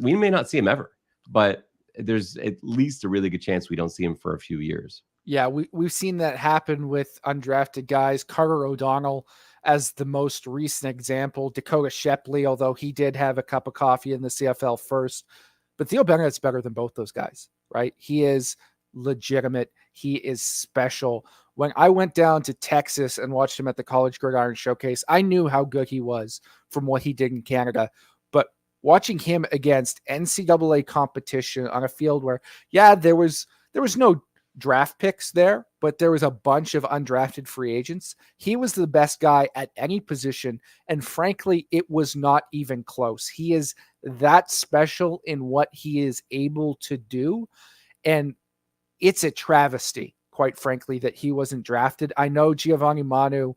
see him ever, but there's at least a really good chance we don't see him for a few years. Yeah, we've seen that happen with undrafted guys. Carter O'Donnell as the most recent example. Dakota Shepley, although he did have a cup of coffee in the CFL first. But Theo Benedict's better than both those guys, right? He is legitimate. He is special. When I went down to Texas and watched him at the College Gridiron Showcase, I knew how good he was from what he did in Canada. But watching him against NCAA competition on a field where, yeah, there was no draft picks there, but there was a bunch of undrafted free agents. He was the best guy at any position. And frankly, it was not even close. He is that special in what he is able to do. And it's a travesty, quite frankly, that he wasn't drafted. I know Giovanni Manu,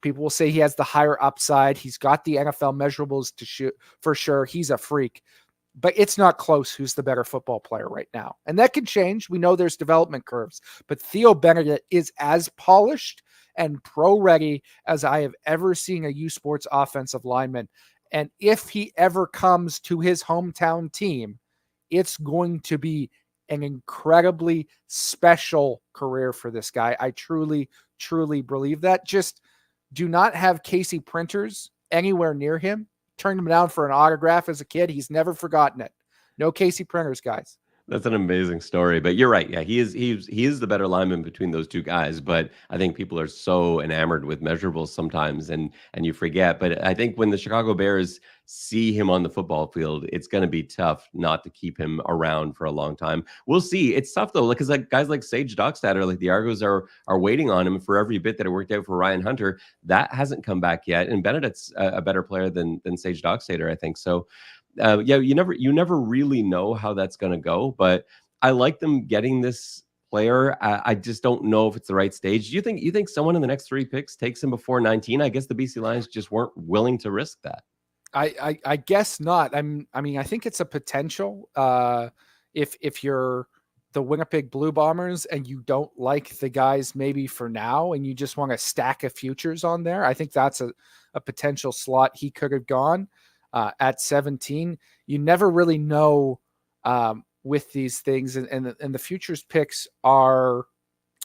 people will say he has the higher upside. He's got the NFL measurables to shoot for sure. He's a freak. But it's not close who's the better football player right now. And that can change. We know there's development curves. But Theo Benedict is as polished and pro-ready as I have ever seen a U Sports offensive lineman. And if he ever comes to his hometown team, it's going to be an incredibly special career for this guy. I truly, truly believe that. Just do not have Casey Printers anywhere near him. Turned him down for an autograph as a kid. He's never forgotten it. No Casey Printers, guys. That's an amazing story, but you're right. Yeah, he is the better lineman between those two guys. But I think people are so enamored with measurables sometimes, and you forget. But I think when the Chicago Bears see him on the football field, it's going to be tough not to keep him around for a long time. We'll see. It's tough though, because like guys like Sage Dockstader, like the Argos are waiting on him for every bit that it worked out for Ryan Hunter. That hasn't come back yet, and Benedict's a better player than Sage Dockstader, I think. So yeah, you never really know how that's going to go, but I like them getting this player. I just don't know if it's the right stage. Do you think someone in the next 3 picks takes him before 19? I guess the BC Lions just weren't willing to risk that. I guess not. I mean, I think it's a potential. If you're the Winnipeg Blue Bombers and you don't like the guys maybe for now, and you just want a stack of futures on there, I think that's a potential slot he could have gone at 17. You never really know with these things, and the futures picks are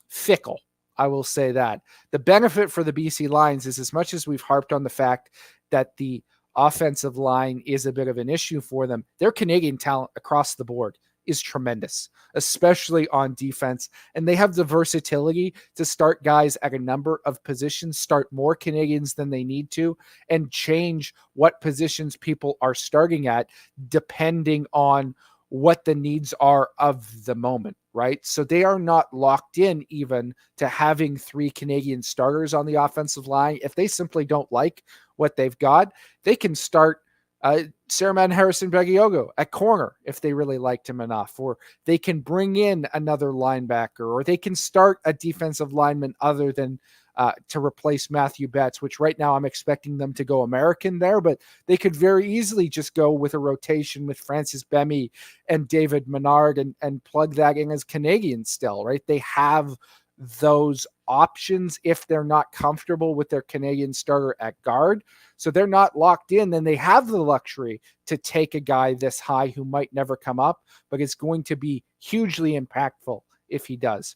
fickle. I will say that the benefit for the BC Lions is, as much as we've harped on the fact that the offensive line is a bit of an issue for them, their Canadian talent across the board is tremendous, especially on defense. And they have the versatility to start guys at a number of positions, start more Canadians than they need to, and change what positions people are starting at depending on what the needs are of the moment, right? So they are not locked in even to having 3 Canadian starters on the offensive line. If they simply don't like what they've got, they can start Saraman Harrison Bagiogo at corner if they really liked him enough, or they can bring in another linebacker, or they can start a defensive lineman other than to replace Matthew Betts, which right now I'm expecting them to go American there, but they could very easily just go with a rotation with Francis Bemy and David Menard and plug that in as Canadian still, right? They have those options if they're not comfortable with their Canadian starter at guard. So they're not locked in, then they have the luxury to take a guy this high who might never come up, but it's going to be hugely impactful if he does.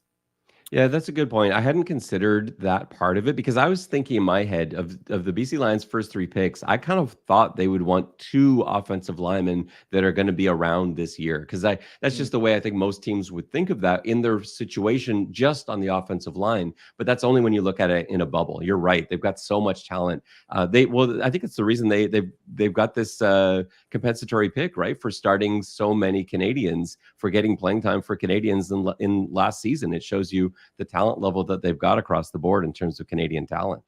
Yeah, that's a good point. I hadn't considered that part of it because I was thinking in my head of the BC Lions' first 3 picks. I kind of thought they would want 2 offensive linemen that are going to be around this year because that's just the way I think most teams would think of that in their situation just on the offensive line. But that's only when you look at it in a bubble. You're right; they've got so much talent. I think it's the reason they've got this compensatory pick, right, for starting so many Canadians, for getting playing time for Canadians in last season. It shows you the talent level that they've got across the board in terms of Canadian talent.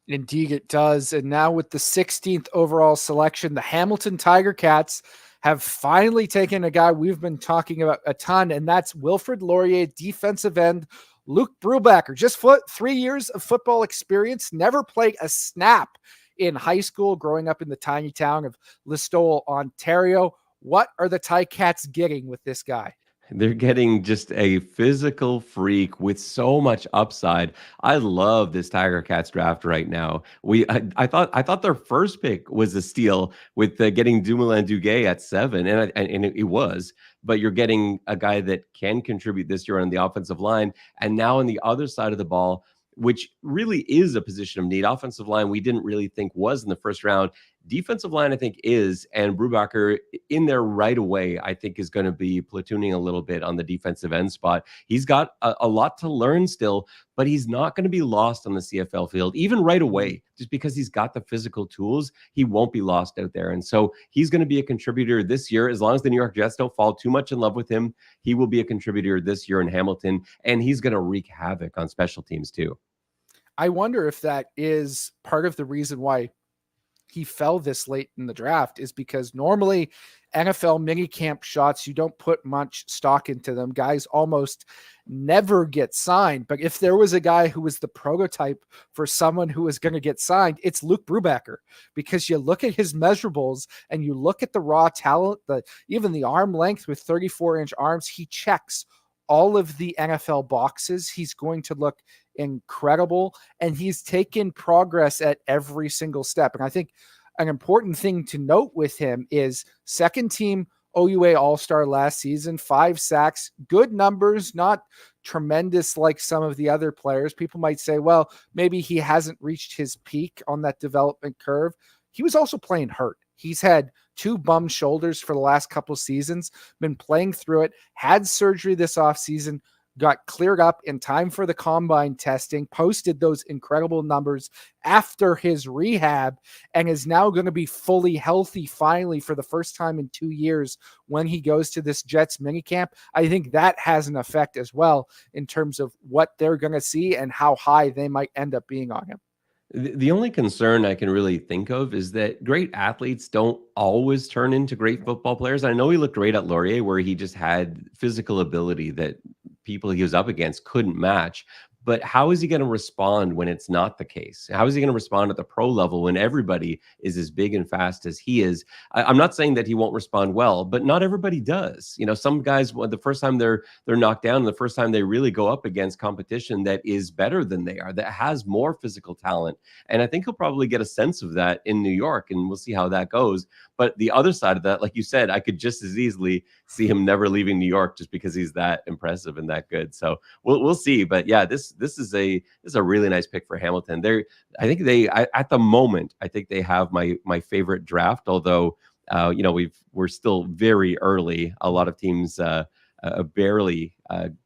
Indeed, it does. And now with the 16th overall selection, the Hamilton Tiger Cats have finally taken a guy we've been talking about a ton, and that's Wilfrid Laurier, defensive end. Luke Brubaker, just 3 years of football experience, never played a snap in high school, growing up in the tiny town of Listowel, Ontario. What are the Ticats getting with this guy? They're getting just a physical freak with so much upside. I love this Tiger Cats draft right now. I thought their first pick was a steal with getting Dumoulin Duguay at 7, and it was. But you're getting a guy that can contribute this year on the offensive line, and now on the other side of the ball, which really is a position of need. Offensive line, we didn't really think was in the first round. Defensive line, I think, is, and Brubaker in there right away, I think is going to be platooning a little bit on the defensive end spot. He's got a lot to learn still, but he's not going to be lost on the CFL field, even right away, just because he's got the physical tools. He won't be lost out there. And so he's going to be a contributor this year. As long as the New York Jets don't fall too much in love with him, he will be a contributor this year in Hamilton, and he's going to wreak havoc on special teams too. I wonder if that is part of the reason why he fell this late in the draft, is because normally NFL minicamp shots, you don't put much stock into them. Guys almost never get signed. But if there was a guy who was the prototype for someone who was going to get signed, it's Luke Brubaker, because you look at his measurables and you look at the raw talent, even the arm length with 34-inch arms, he checks all of the NFL boxes. He's going to look incredible, and he's taken progress at every single step. And I think an important thing to note with him is second team OUA All-Star last season, 5 sacks, good numbers, not tremendous like some of the other players. People might say, well, maybe he hasn't reached his peak on that development curve. He was also playing hurt. He's had 2 bum shoulders for the last couple seasons, been playing through it, had surgery this offseason, got cleared up in time for the combine testing, posted those incredible numbers after his rehab, and is now going to be fully healthy finally for the first time in 2 years when he goes to this Jets minicamp. I think that has an effect as well in terms of what they're going to see and how high they might end up being on him. The only concern I can really think of is that great athletes don't always turn into great football players. I know he looked great at Laurier, where he just had physical ability that people he was up against couldn't match. But how is he going to respond when it's not the case? How is he going to respond at the pro level when everybody is as big and fast as he is? I'm not saying that he won't respond well, but not everybody does. You know, some guys, the first time they're knocked down, the first time they really go up against competition that is better than they are, that has more physical talent. And I think he'll probably get a sense of that in New York, and we'll see how that goes. But the other side of that, like you said, I could just as easily see him never leaving New York just because he's that impressive and that good. So we'll see. But yeah, this is a really nice pick for Hamilton. At the moment, I think they have my favorite draft. Although we're still very early. A lot of teams barely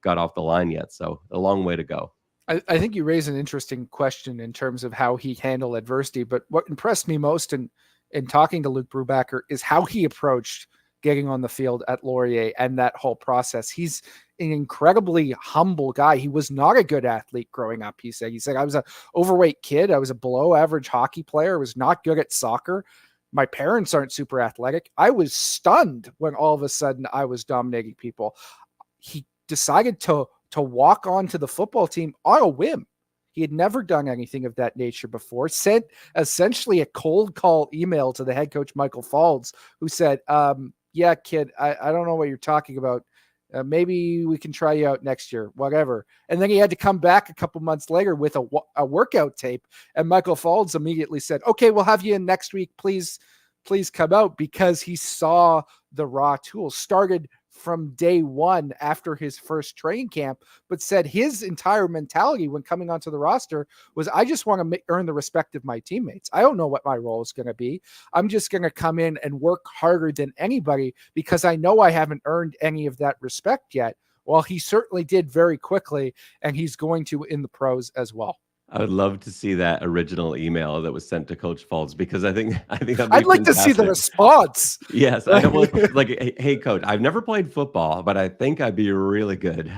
got off the line yet, so a long way to go. I think you raise an interesting question in terms of how he handled adversity. But what impressed me most in talking to Luke Brubaker is how he approached getting on the field at Laurier and that whole process. He's an incredibly humble guy. He was not a good athlete growing up. He said, I was an overweight kid. I was a below average hockey player. I was not good at soccer. My parents aren't super athletic. I was stunned when all of a sudden I was dominating people. He decided to walk onto the football team on a whim. He had never done anything of that nature before, sent essentially a cold call email to the head coach, Michael Faulds, who said, yeah, kid, I don't know what you're talking about. Maybe we can try you out next year, whatever. And then he had to come back a couple months later with a workout tape. And Michael Faulds immediately said, okay, we'll have you in next week. Please come out, because he saw the raw tools. Started from day one after his first training camp, but said his entire mentality when coming onto the roster was, I just want to earn the respect of my teammates. I don't know what my role is going to be. I'm just going to come in and work harder than anybody because I know I haven't earned any of that respect yet. Well, he certainly did very quickly, and he's going to in the pros as well. I would love to see that original email that was sent to Coach Faulds, because I think that'd be I'd like fantastic to see the response. Yes, I know. Like, hey, coach, I've never played football, but I think I'd be really good.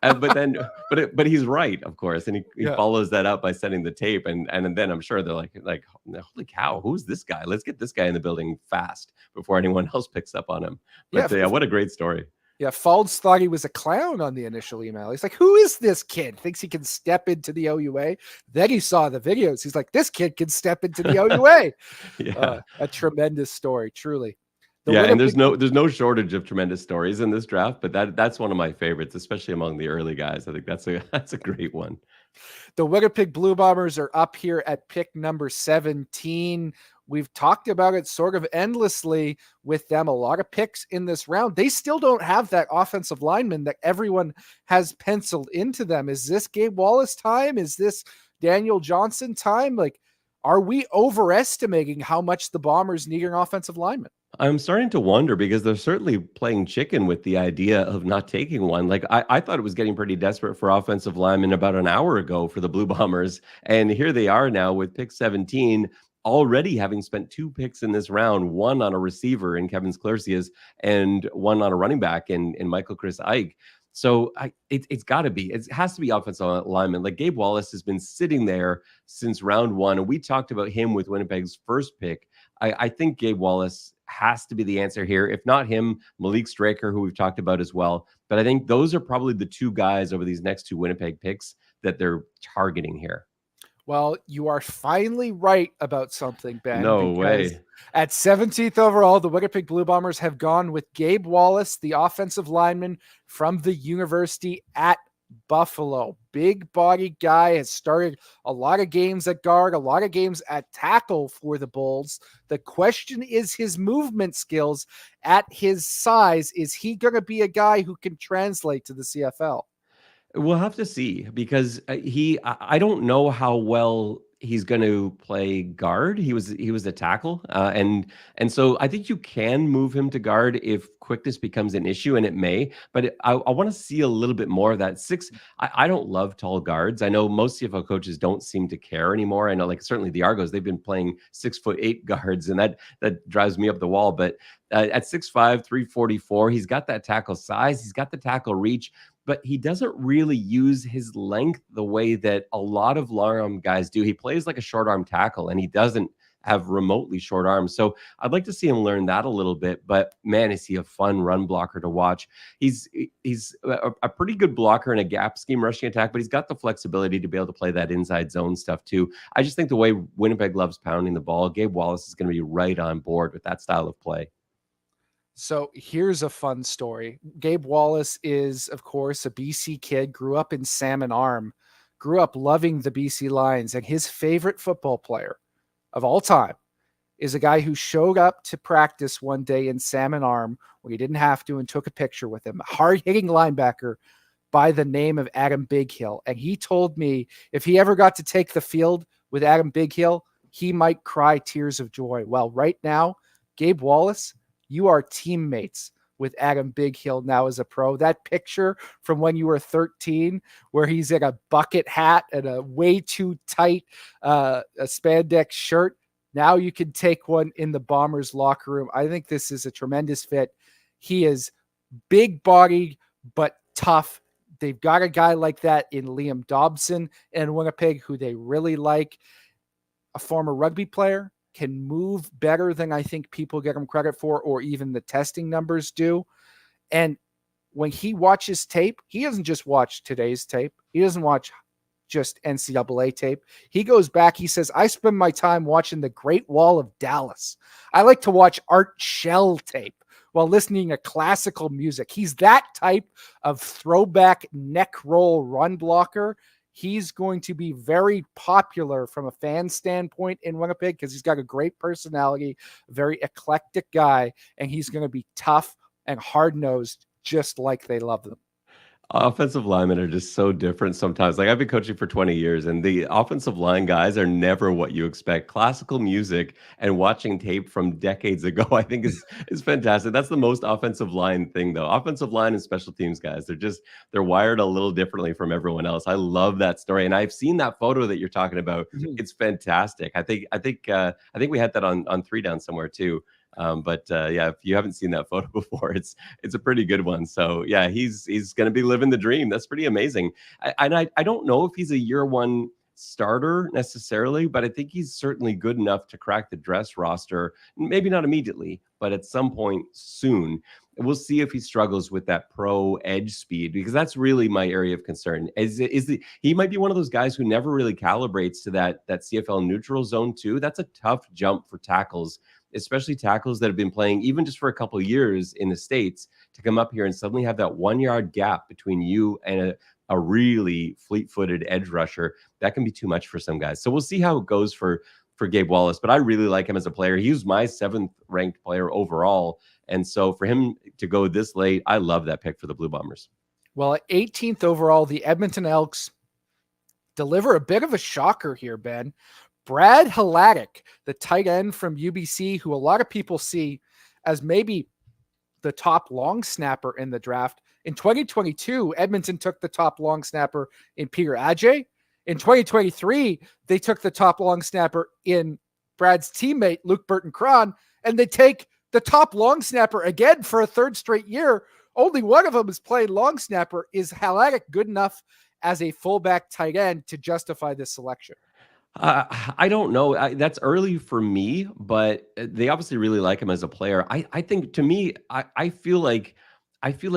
But he's right, of course, and he follows that up by sending the tape, and then I'm sure they're like, holy cow, who's this guy? Let's get this guy in the building fast before anyone else picks up on him. But yeah, what a great story. Yeah, Faulds thought he was a clown on the initial email. He's like, who is this kid? Thinks he can step into the OUA. Then he saw the videos. He's like, this kid can step into the OUA. Yeah. A tremendous story, truly. And there's no shortage of tremendous stories in this draft, but that's one of my favorites, especially among the early guys. I think that's a great one. The Winnipeg Blue Bombers are up here at pick number 17. We've talked about it sort of endlessly with them. A lot of picks in this round. They still don't have that offensive lineman that everyone has penciled into them. Is this Gabe Wallace time? Is this Daniel Johnson time? Like, are we overestimating how much the Bombers need an offensive lineman? I'm starting to wonder, because they're certainly playing chicken with the idea of not taking one. Like, I thought it was getting pretty desperate for offensive linemen about an hour ago for the Blue Bombers. And here they are now with pick 17, already having spent 2 picks in this round, one on a receiver in Kevin Sklercius and one on a running back in Michael Chris Ike. So it's got to be, it has to be offensive lineman. Like, Gabe Wallace has been sitting there since round 1. And we talked about him with Winnipeg's first pick. I think Gabe Wallace has to be the answer here. If not him, Malik Straker, who we've talked about as well. But I think those are probably the 2 guys over these next 2 Winnipeg picks that they're targeting here. Well, you are finally right about something, Ben. No way. At 17th overall, the Winnipeg Blue Bombers have gone with Gabe Wallace, the offensive lineman from the University at Buffalo. Big body guy, has started a lot of games at guard, a lot of games at tackle for the Bulls. The question is his movement skills at his size. Is he going to be a guy who can translate to the CFL? We'll have to see, because I don't know how well he's going to play guard. He was a tackle, and so I think you can move him to guard if quickness becomes an issue, and it may. But I want to see a little bit more of that. I don't love tall guards. I know most CFL coaches don't seem to care anymore. I know, like certainly the Argos, they've been playing 6'8" guards, and that drives me up the wall. But at 6'5", 344, he's got that tackle size, he's got the tackle reach, but he doesn't really use his length the way that a lot of long arm guys do. He plays like a short arm tackle, and he doesn't have remotely short arms. So I'd like to see him learn that a little bit. But man, is he a fun run blocker to watch. He's a pretty good blocker in a gap scheme rushing attack, but he's got the flexibility to be able to play that inside zone stuff too. I just think the way Winnipeg loves pounding the ball, Gabe Wallace is going to be right on board with that style of play. So here's a fun story. Gabe Wallace is, of course, a BC kid, grew up in Salmon Arm, grew up loving the BC Lions, and his favorite football player of all time is a guy who showed up to practice one day in Salmon Arm when he didn't have to and took a picture with him, a hard-hitting linebacker by the name of Adam Bighill. And he told me if he ever got to take the field with Adam Bighill, he might cry tears of joy. Well, right now, Gabe Wallace, you are teammates with Adam Bighill now as a pro. That picture from when you were 13, where he's in a bucket hat and a way too tight a spandex shirt, now you can take one in the Bombers locker room. I think this is a tremendous fit. He is big bodied, but tough. They've got a guy like that in Liam Dobson and Winnipeg, who they really like. A former rugby player, can move better than I think people get him credit for, or even the testing numbers do. And when he watches tape, he doesn't just watch today's tape. He doesn't watch just NCAA tape. He goes back. He says, I spend my time watching the Great Wall of Dallas. I like to watch Art Shell tape while listening to classical music. He's that type of throwback neck roll run blocker. He's going to be very popular from a fan standpoint in Winnipeg because he's got a great personality, very eclectic guy, and he's going to be tough and hard-nosed just like they love them. Offensive linemen are just so different sometimes. Like I've been coaching for 20 years, and the offensive line guys are never what you expect. Classical music and watching tape from decades ago, I think is fantastic. That's the most offensive line thing, though. Offensive line and special teams guys, they're wired a little differently from everyone else. I love that story, and I've seen that photo that you're talking about. It's fantastic. I think we had that on 3 Down somewhere too. Yeah, if you haven't seen that photo before, it's a pretty good one. So yeah, he's going to be living the dream. That's pretty amazing. I don't know if he's a year one starter necessarily, but I think he's certainly good enough to crack the dress roster. Maybe not immediately, but at some point soon. We'll see if he struggles with that pro edge speed, because that's really my area of concern. He might be one of those guys who never really calibrates to that CFL neutral zone too. That's a tough jump for tackles, especially tackles that have been playing even just for a couple of years in the States, to come up here and suddenly have that 1 yard gap between you and a really fleet-footed edge rusher. That can be too much for some guys. So we'll see how it goes for Gabe Wallace, but I really like him as a player. He was my 7th ranked player overall. And so for him to go this late, I love that pick for the Blue Bombers. Well, at 18th overall, the Edmonton Elks deliver a bit of a shocker here, Ben. Brad Hladek, the tight end from UBC, who a lot of people see as maybe the top long snapper in the draft. In 2022, Edmonton took the top long snapper in Peter Adjei. In 2023, they took the top long snapper in Brad's teammate, Luke Burton-Cron, and they take the top long snapper again for a 3rd straight year. Only one of them is playing long snapper. Is Hladek good enough as a fullback tight end to justify this selection? I don't know. That's early for me, but they obviously really like him as a player. I think, to me, I feel like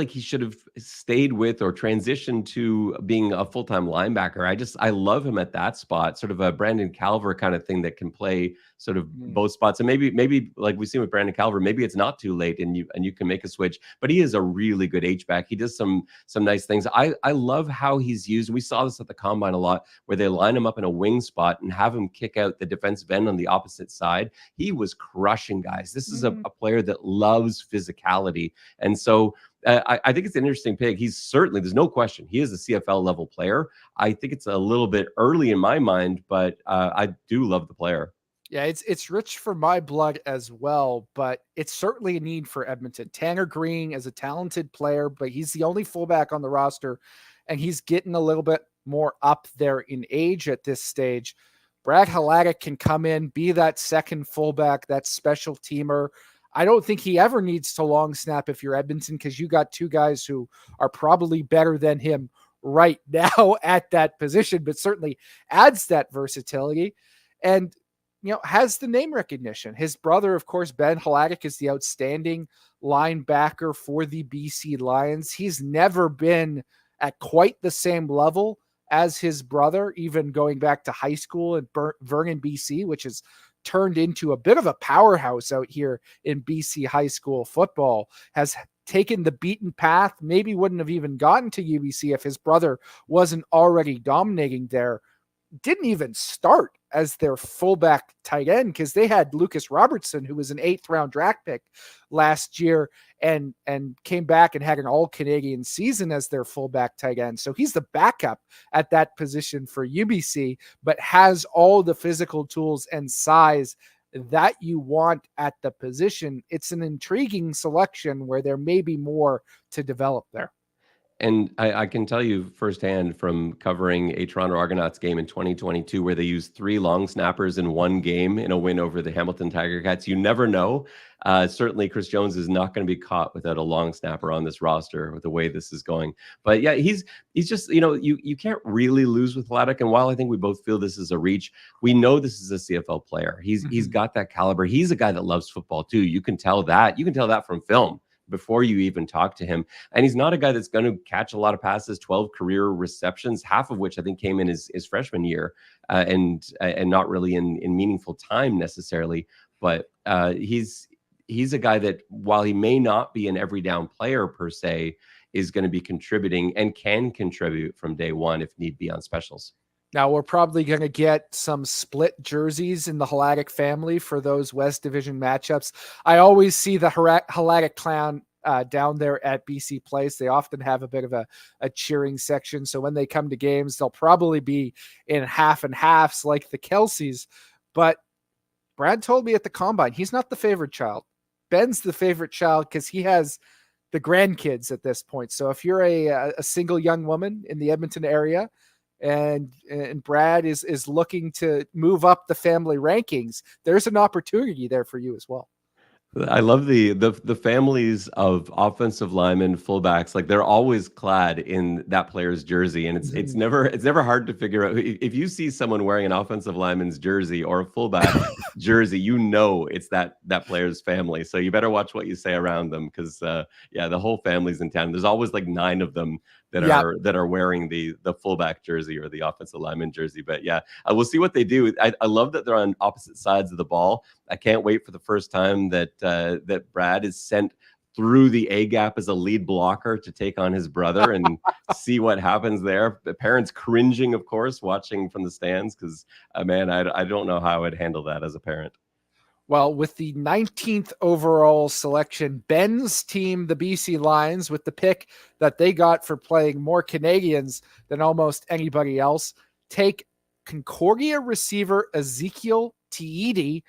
he should have stayed with or transitioned to being a full-time linebacker. I love him at that spot, sort of a Brandon Calver kind of thing that can play sort of both spots. And maybe like we see with Brandon Calver, maybe it's not too late and you can make a switch. But he is a really good H-back. He does some nice things. I love how he's used. We saw this at the combine a lot, where they line him up in a wing spot and have him kick out the defensive end on the opposite side. He was crushing guys. This is a player that loves physicality. And so I think it's an interesting pick. He's certainly, there's no question, he is a CFL level player. I think it's a little bit early in my mind, but I do love the player. Yeah, it's rich for my blood as well, but it's certainly a need for Edmonton. Tanner Green is a talented player, but he's the only fullback on the roster, and he's getting a little bit more up there in age at this stage. Brad Haladic can come in, be that second fullback, that special teamer. I don't think he ever needs to long snap if you're Edmonton, because you got two guys who are probably better than him right now at that position, but certainly adds that versatility. And has the name recognition. His brother, of course, Ben Haladic, is the outstanding linebacker for the BC Lions. He's never been at quite the same level as his brother, even going back to high school in Vernon, BC, which has turned into a bit of a powerhouse out here in BC high school football, has taken the beaten path, maybe wouldn't have even gotten to UBC if his brother wasn't already dominating there. Didn't even start as their fullback tight end, because they had Lucas Robertson, who was an 8th round draft pick last year, and came back and had an all-Canadian season as their fullback tight end. So he's the backup at that position for UBC, but has all the physical tools and size that you want at the position. It's an intriguing selection where there may be more to develop there. And I can tell you firsthand from covering a Toronto Argonauts game in 2022, where they used 3 long snappers in one game in a win over the Hamilton Tiger Cats. You never know. Certainly, Chris Jones is not going to be caught without a long snapper on this roster with the way this is going. But yeah, he's just, you can't really lose with Haladic. And while I think we both feel this is a reach, we know this is a CFL player. He's got that caliber. He's a guy that loves football too. You can tell that. You can tell that from film before you even talk to him. And he's not a guy that's going to catch a lot of passes, 12 career receptions, half of which I think came in his freshman year, and not really in meaningful time necessarily. But he's a guy that, while he may not be an every down player per se, is going to be contributing and can contribute from day one if need be on specials. Now, we're probably going to get some split jerseys in the Haladic family for those West Division matchups. I always see the Haladic clown down there at BC Place. They often have a bit of a cheering section. So when they come to games, they'll probably be in half and halves like the Kelseys. But Brad told me at the Combine, he's not the favorite child. Ben's the favorite child because he has the grandkids at this point. So if you're a single young woman in the Edmonton area, and Brad is looking to move up the family rankings, there's an opportunity there for you as well. I love the families of offensive linemen, fullbacks. Like, they're always clad in that player's jersey, and it's never hard to figure out. If you see someone wearing an offensive lineman's jersey or a fullback jersey, it's that player's family. So you better watch what you say around them, because the whole family's in town. There's always like 9 of them that are wearing the fullback jersey or the offensive lineman jersey. But yeah, we'll see what they do. I love that they're on opposite sides of the ball. I can't wait for the first time that Brad is sent through the A gap as a lead blocker to take on his brother and see what happens there. The parents cringing, of course, watching from the stands, because man, I don't know how I would handle that as a parent. Well, with the 19th overall selection, Ben's team, the BC Lions, with the pick that they got for playing more Canadians than almost anybody else, take Concordia receiver Ezekiel Tiidi.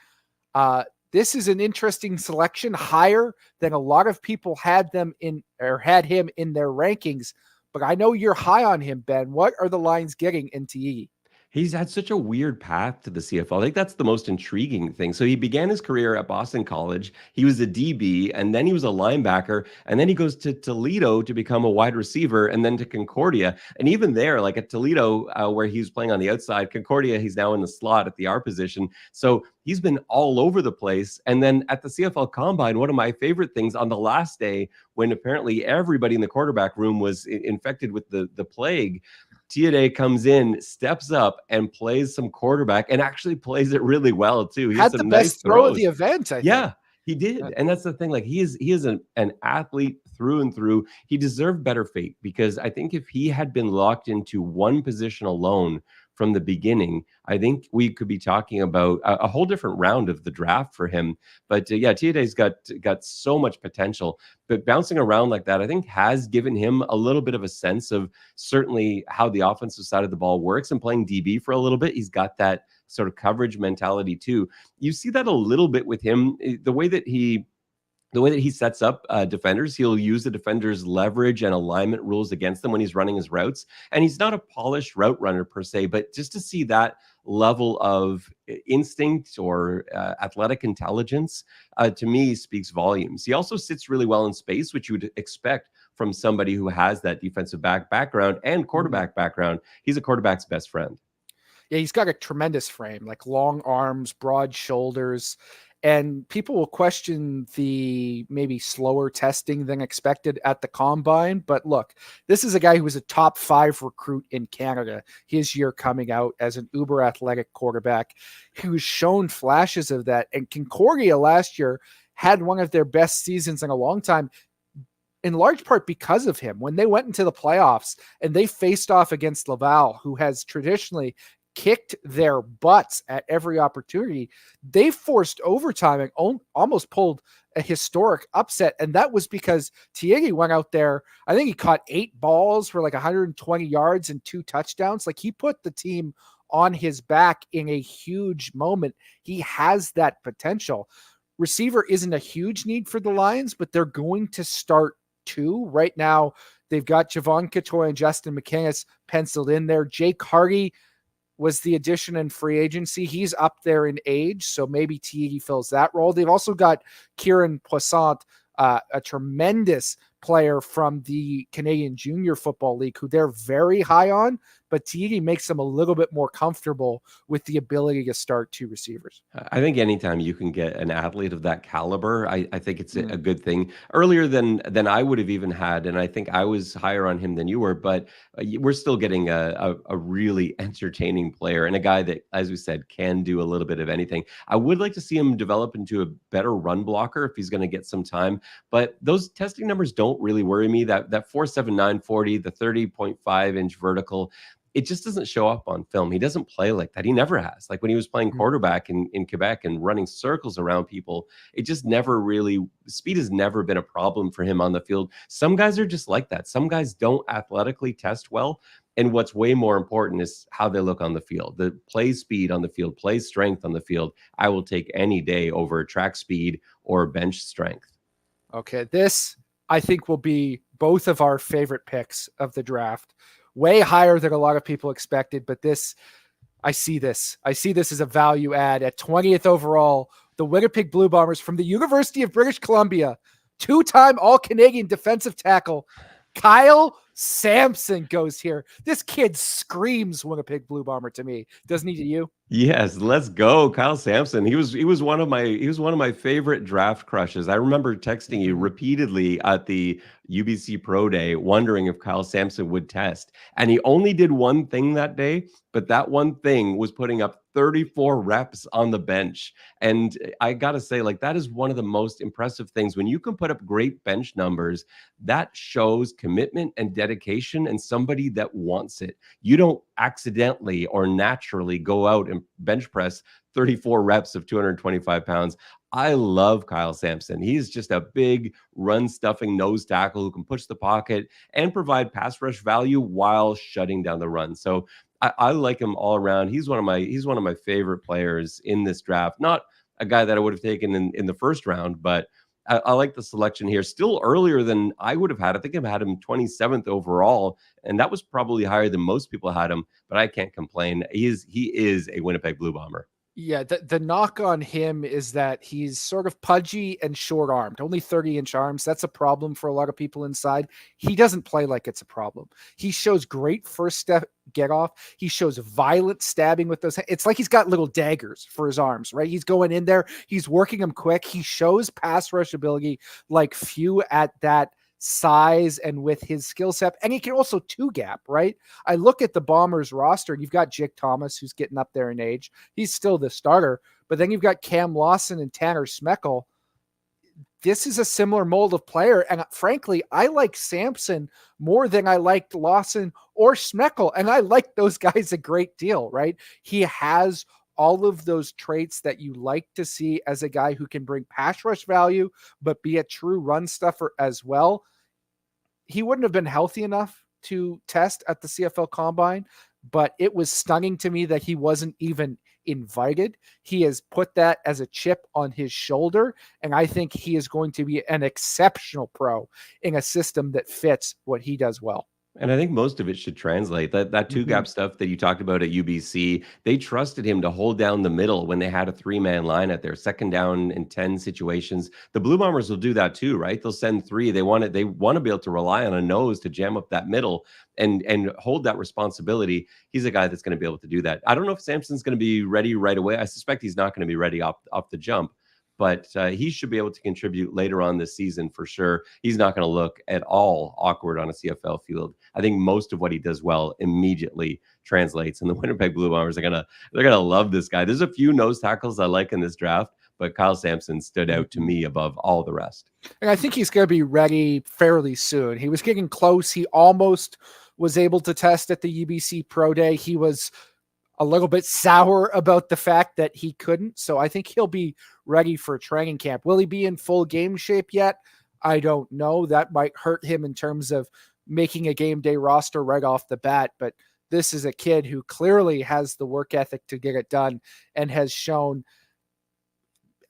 This is an interesting selection, higher than a lot of people had him in their rankings. But I know you're high on him, Ben. What are the Lions getting in Tiidi? He's had such a weird path to the CFL. I think that's the most intriguing thing. So he began his career at Boston College. He was a DB, and then he was a linebacker, and then he goes to Toledo to become a wide receiver, and then to Concordia. And even there, like at Toledo, where he was playing on the outside, Concordia, he's now in the slot at the R position. So he's been all over the place. And then at the CFL Combine, one of my favorite things, on the last day, when apparently everybody in the quarterback room was infected with the plague, Tiede comes in, steps up, and plays some quarterback, and actually plays it really well too. He had the best throw of the event, I think. He did. And that's the thing. Like, he is an athlete through and through. He deserved better fate, because I think if he had been locked into one position alone from the beginning, I think we could be talking about a whole different round of the draft for him. But yeah, Tiade's got so much potential, but bouncing around like that, I think has given him a little bit of a sense of certainly how the offensive side of the ball works, and playing DB for a little bit. He's got that sort of coverage mentality too. You see that a little bit with him, the way that he sets up defenders. He'll use the defender's leverage and alignment rules against them when he's running his routes. And he's not a polished route runner per se, but just to see that level of instinct or athletic intelligence, to me, speaks volumes. He also sits really well in space, which you would expect from somebody who has that defensive back background and quarterback background. He's a quarterback's best friend. Yeah, he's got a tremendous frame, like long arms, broad shoulders. And people will question the maybe slower testing than expected at the combine. But look, this is a guy who was a top 5 recruit in Canada his year coming out as an uber athletic quarterback who's shown flashes of that. And Concordia last year had one of their best seasons in a long time, in large part because of him. When they went into the playoffs and they faced off against Laval, who has traditionally kicked their butts at every opportunity, they forced overtime and almost pulled a historic upset. And that was because Tiege went out there. I think he caught 8 balls for like 120 yards and 2 touchdowns. Like, he put the team on his back in a huge moment. He has that potential. Receiver isn't a huge need for the Lions, but they're going to start 2 right now. They've got Javon Couture and Justin McInnes penciled in there. Jake Hardy was the addition in free agency. He's up there in age, so maybe Tiege fills that role. They've also got Kieran Poissant, a tremendous player from the Canadian Junior Football League, who they're very high on, but Tiege makes them a little bit more comfortable with the ability to start 2 receivers. I think anytime you can get an athlete of that caliber, I think it's a good thing. Earlier than I would have even had, and I think I was higher on him than you were, but we're still getting a really entertaining player, and a guy that, as we said, can do a little bit of anything. I would like to see him develop into a better run blocker if he's going to get some time, but those testing numbers don't really worry me. That 4.79 40, the 30.5 inch vertical, it just doesn't show up on film. He doesn't play like that. He never has. Like when he was playing quarterback in Quebec and running circles around people, it just never really, speed has never been a problem for him on the field. Some guys are just like that. Some guys don't athletically test well. And what's way more important is how they look on the field. The play speed on the field, play strength on the field, I will take any day over track speed or bench strength. Okay, this, I think, will be both of our favorite picks of the draft. Way higher than a lot of people expected, but I see this as a value add at 20th overall. The Winnipeg Blue Bombers from the University of British Columbia, 2-time All-Canadian defensive tackle, Kyle Sampson goes here. This kid screams Winnipeg Blue Bomber to me. Doesn't he to you? Yes, let's go, Kyle Sampson. He was one of my favorite draft crushes. I remember texting you repeatedly at the UBC Pro Day, wondering if Kyle Sampson would test. And he only did one thing that day, but that one thing was putting up 34 reps on the bench. And I gotta say, like, that is one of the most impressive things. When you can put up great bench numbers, that shows commitment and dedication and somebody that wants it. You don't accidentally or naturally go out and bench press 34 reps of 225 pounds. I love Kyle Sampson. He's just a big run stuffing nose tackle who can push the pocket and provide pass rush value while shutting down the run. So I like him all around. He's one of my favorite players in this draft. Not a guy that I would have taken in the first round, but I like the selection here. Still earlier than I would have had. I think I've had him 27th overall, and that was probably higher than most people had him, but I can't complain. He is a Winnipeg Blue Bomber. Yeah, the knock on him is that he's sort of pudgy and short-armed, only 30-inch arms. That's a problem for a lot of people inside. He doesn't play like it's a problem. He shows great first step get off. He shows violent stabbing with those. It's like he's got little daggers for his arms, right? He's going in there. He's working them quick. He shows pass rush ability like few at that size and with his skill set, and he can also 2-gap, right? I look at the Bombers roster, and you've got Jake Thomas, who's getting up there in age. He's still the starter, but then you've got Cam Lawson and Tanner Smeckel. this is a similar mold of player. And frankly, I like Sampson more than I liked Lawson or Schmeckel. And I like those guys a great deal, right? He has all of those traits that you like to see as a guy who can bring pass rush value, but be a true run stuffer as well. He wouldn't have been healthy enough to test at the CFL Combine, but it was stunning to me that he wasn't even invited. He has put that as a chip on his shoulder, and I think he is going to be an exceptional pro in a system that fits what he does well. And I think most of it should translate. That two gap stuff that you talked about at UBC, they trusted him to hold down the middle when they had a 3-man line at their 2nd down and 10 situations. The Blue Bombers will do that too, right? They'll send 3. They want to be able to rely on a nose to jam up that middle and hold that responsibility. He's a guy that's going to be able to do that. I don't know if Sampson's going to be ready right away. I suspect he's not going to be ready off the jump. But he should be able to contribute later on this season for sure. He's not going to look at all awkward on a CFL field. I think most of what he does well immediately translates, and the Winnipeg Blue Bombers they're gonna love this guy. There's a few nose tackles I like in this draft, but Kyle Sampson stood out to me above all the rest. And I think he's going to be ready fairly soon. He was getting close. He almost was able to test at the UBC Pro Day. He was a little bit sour about the fact that he couldn't. So I think he'll be ready for training camp. Will he be in full game shape yet? I don't know. That might hurt him in terms of making a game day roster right off the bat. But this is a kid who clearly has the work ethic to get it done and has shown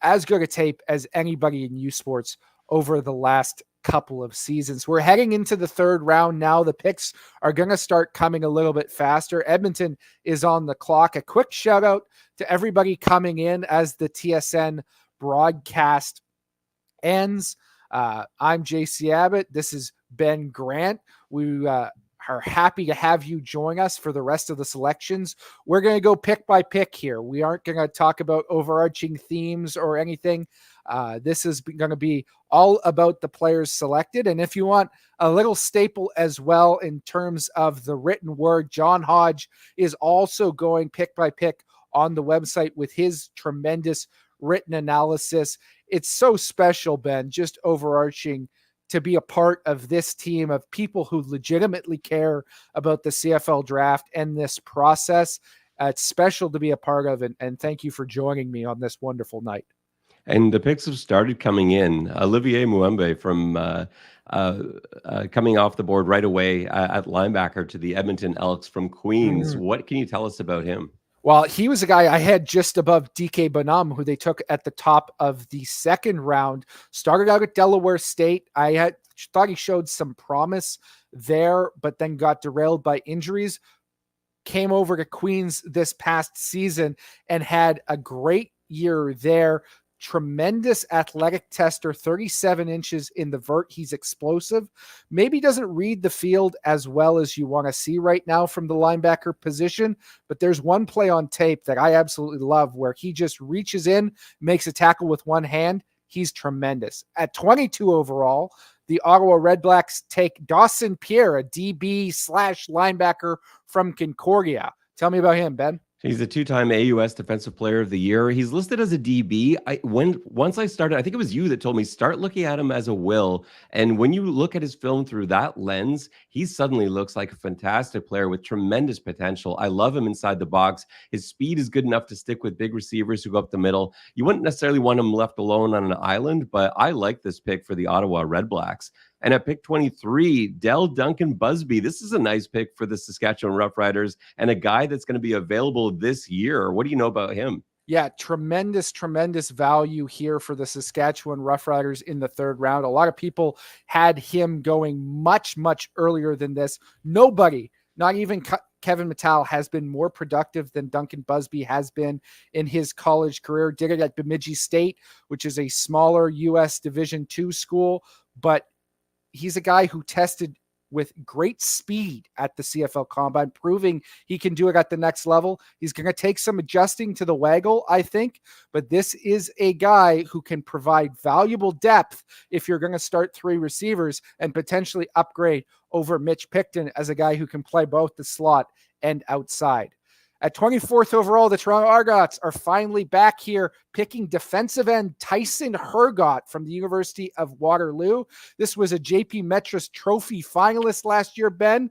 as good a tape as anybody in U Sports over the last couple of seasons. We're heading into the 3rd round now. The picks are going to start coming a little bit faster. Edmonton is on the clock. A quick shout out to everybody coming in as the TSN broadcast ends. I'm JC Abbott. This is Ben Grant. We are happy to have you join us for the rest of the selections. We're going to go pick by pick here. We aren't going to talk about overarching themes or anything. This is going to be all about the players selected. And if you want a little staple as well in terms of the written word, John Hodge is also going pick by pick on the website with his tremendous written analysis. It's so special, Ben, just overarching to be a part of this team of people who legitimately care about the CFL draft and this process. It's special to be a part of, and thank you for joining me on this wonderful night. And the picks have started coming in. Olivier Muembe from coming off the board right away at linebacker to the Edmonton Elks from Queens. What can you tell us about him? Well, he was a guy I had just above DK Bonham, who they took at the top of the 2nd round. Started out at Delaware State. I thought he showed some promise there, but then got derailed by injuries. Came over to Queens this past season and had a great year there. Tremendous athletic tester, 37 inches in the vert. He's explosive. Maybe doesn't read the field as well as you want to see right now from the linebacker position, but there's one play on tape that I absolutely love where he just reaches in, makes a tackle with one hand. He's tremendous. At 22 overall, the Ottawa Redblacks take Dawson Pierre, a DB / linebacker from Concordia. Tell me about him, Ben. He's a 2-time AUS Defensive Player of the Year. He's listed as a DB. Once I started, I think it was you that told me, start looking at him as a will. And when you look at his film through that lens, he suddenly looks like a fantastic player with tremendous potential. I love him inside the box. His speed is good enough to stick with big receivers who go up the middle. You wouldn't necessarily want him left alone on an island, but I like this pick for the Ottawa Redblacks. And at pick 23, Dell Duncan Busby. This is a nice pick for the Saskatchewan Roughriders and a guy that's going to be available this year. What do you know about him? Yeah, tremendous value here for the Saskatchewan Roughriders in the 3rd round. A lot of people had him going much earlier than this. Nobody, not even Kevin Mattal, has been more productive than Duncan Busby has been in his college career. Did it at Bemidji State, which is a smaller U.S. Division II school, but he's a guy who tested with great speed at the CFL Combine, proving he can do it at the next level. He's going to take some adjusting to the waggle, I think, but this is a guy who can provide valuable depth if you're going to start 3 receivers and potentially upgrade over Mitch Picton as a guy who can play both the slot and outside. At 24th overall, the Toronto Argonauts are finally back here, picking defensive end Tyson Hergott from the University of Waterloo. This was a JP Metras Trophy finalist last year, Ben.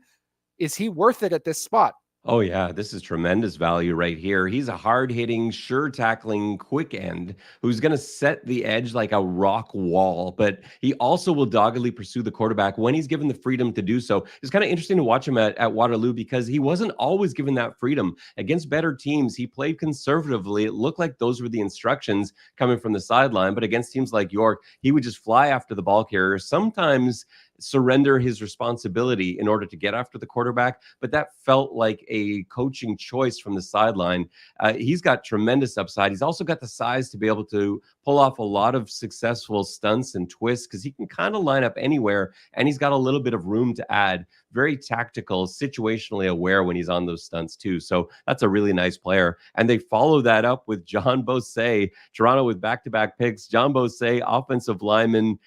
Is he worth it at this spot? Oh, yeah, this is tremendous value right here. He's a hard-hitting, sure-tackling, quick end who's going to set the edge like a rock wall, but he also will doggedly pursue the quarterback when he's given the freedom to do so. It's kind of interesting to watch him at Waterloo because he wasn't always given that freedom. Against better teams, he played conservatively. It looked like those were the instructions coming from the sideline, but against teams like York, he would just fly after the ball carrier, sometimes surrender his responsibility in order to get after the quarterback, but that felt like a coaching choice from the sideline. He's got tremendous upside. He's also got the size to be able to pull off a lot of successful stunts and twists because he can kind of line up anywhere, and he's got a little bit of room to add. Very tactical, situationally aware when he's on those stunts too. So that's a really nice player. And they follow that up with John Bosse, Toronto with back-to-back picks. John Bosse, offensive lineman.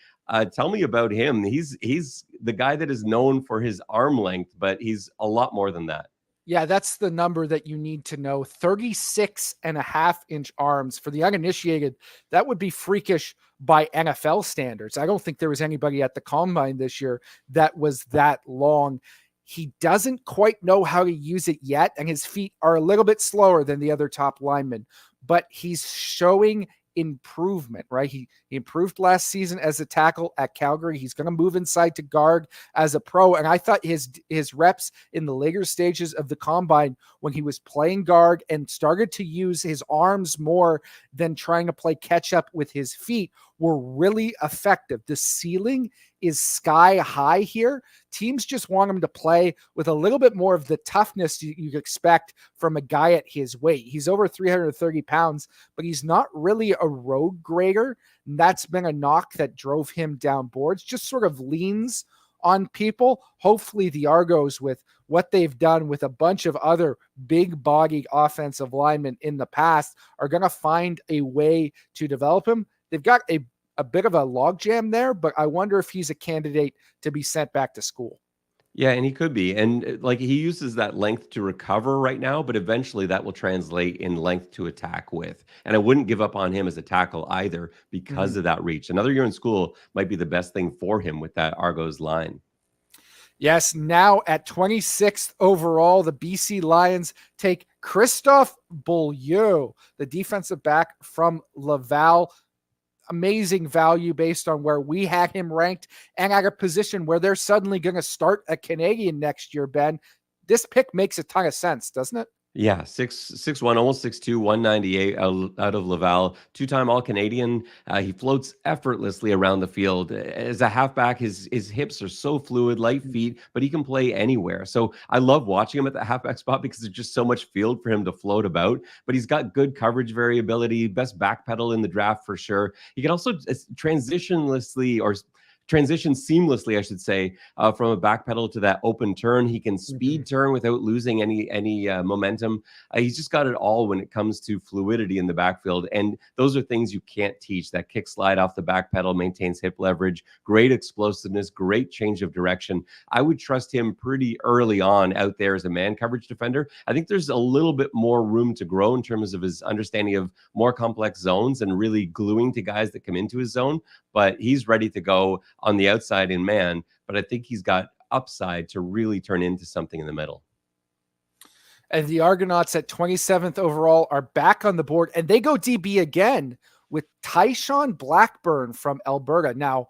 Tell me about him. He's the guy that is known for his arm length, but he's a lot more than that. Yeah, that's the number that you need to know. 36.5-inch arms. For the uninitiated, that would be freakish by NFL standards. I don't think there was anybody at the Combine this year that was that long. He doesn't quite know how to use it yet, and his feet are a little bit slower than the other top linemen, but he's showing improvement, right? He improved last season as a tackle at Calgary. He's going to move inside to guard as a pro. And I thought his reps in the later stages of the Combine, when he was playing guard and started to use his arms more than trying to play catch up with his feet, were really effective. The ceiling is sky high here. Teams just want him to play with a little bit more of the toughness you expect from a guy at his weight. He's over 330 pounds, but he's not really a road grader. And that's been a knock that drove him down boards, just sort of leans on people. Hopefully the Argos, with what they've done with a bunch of other big bodied offensive linemen in the past, are going to find a way to develop him. They've got a bit of a logjam there, but I wonder if he's a candidate to be sent back to school. Yeah, and he could be. And like he uses that length to recover right now, but eventually that will translate in length to attack with. And I wouldn't give up on him as a tackle either because of that reach. Another year in school might be the best thing for him with that Argos line. Yes, now at 26th overall, the BC Lions take Christophe Beaulieu, the defensive back from Laval. Amazing value based on where we had him ranked and at a position where they're suddenly going to start a Canadian next year, Ben. This pick makes a ton of sense, doesn't it? Yeah, 6'1", almost 6'2", 198 out of Laval, two-time All-Canadian. He floats effortlessly around the field. As a halfback, his hips are so fluid, light feet, but he can play anywhere. So I love watching him at the halfback spot because there's just so much field for him to float about. But he's got good coverage variability, best back pedal in the draft for sure. He can also transition seamlessly, I should say, from a back pedal to that open turn. He can speed turn without losing any momentum. He's just got it all when it comes to fluidity in the backfield. And those are things you can't teach. That kick slide off the back pedal maintains hip leverage, great explosiveness, great change of direction. I would trust him pretty early on out there as a man coverage defender. I think there's a little bit more room to grow in terms of his understanding of more complex zones and really gluing to guys that come into his zone. But he's ready to go on the outside in man, but I think he's got upside to really turn into something in the middle. And the Argonauts at 27th overall are back on the board, and they go DB again with Tyshawn Blackburn from Alberta. Now,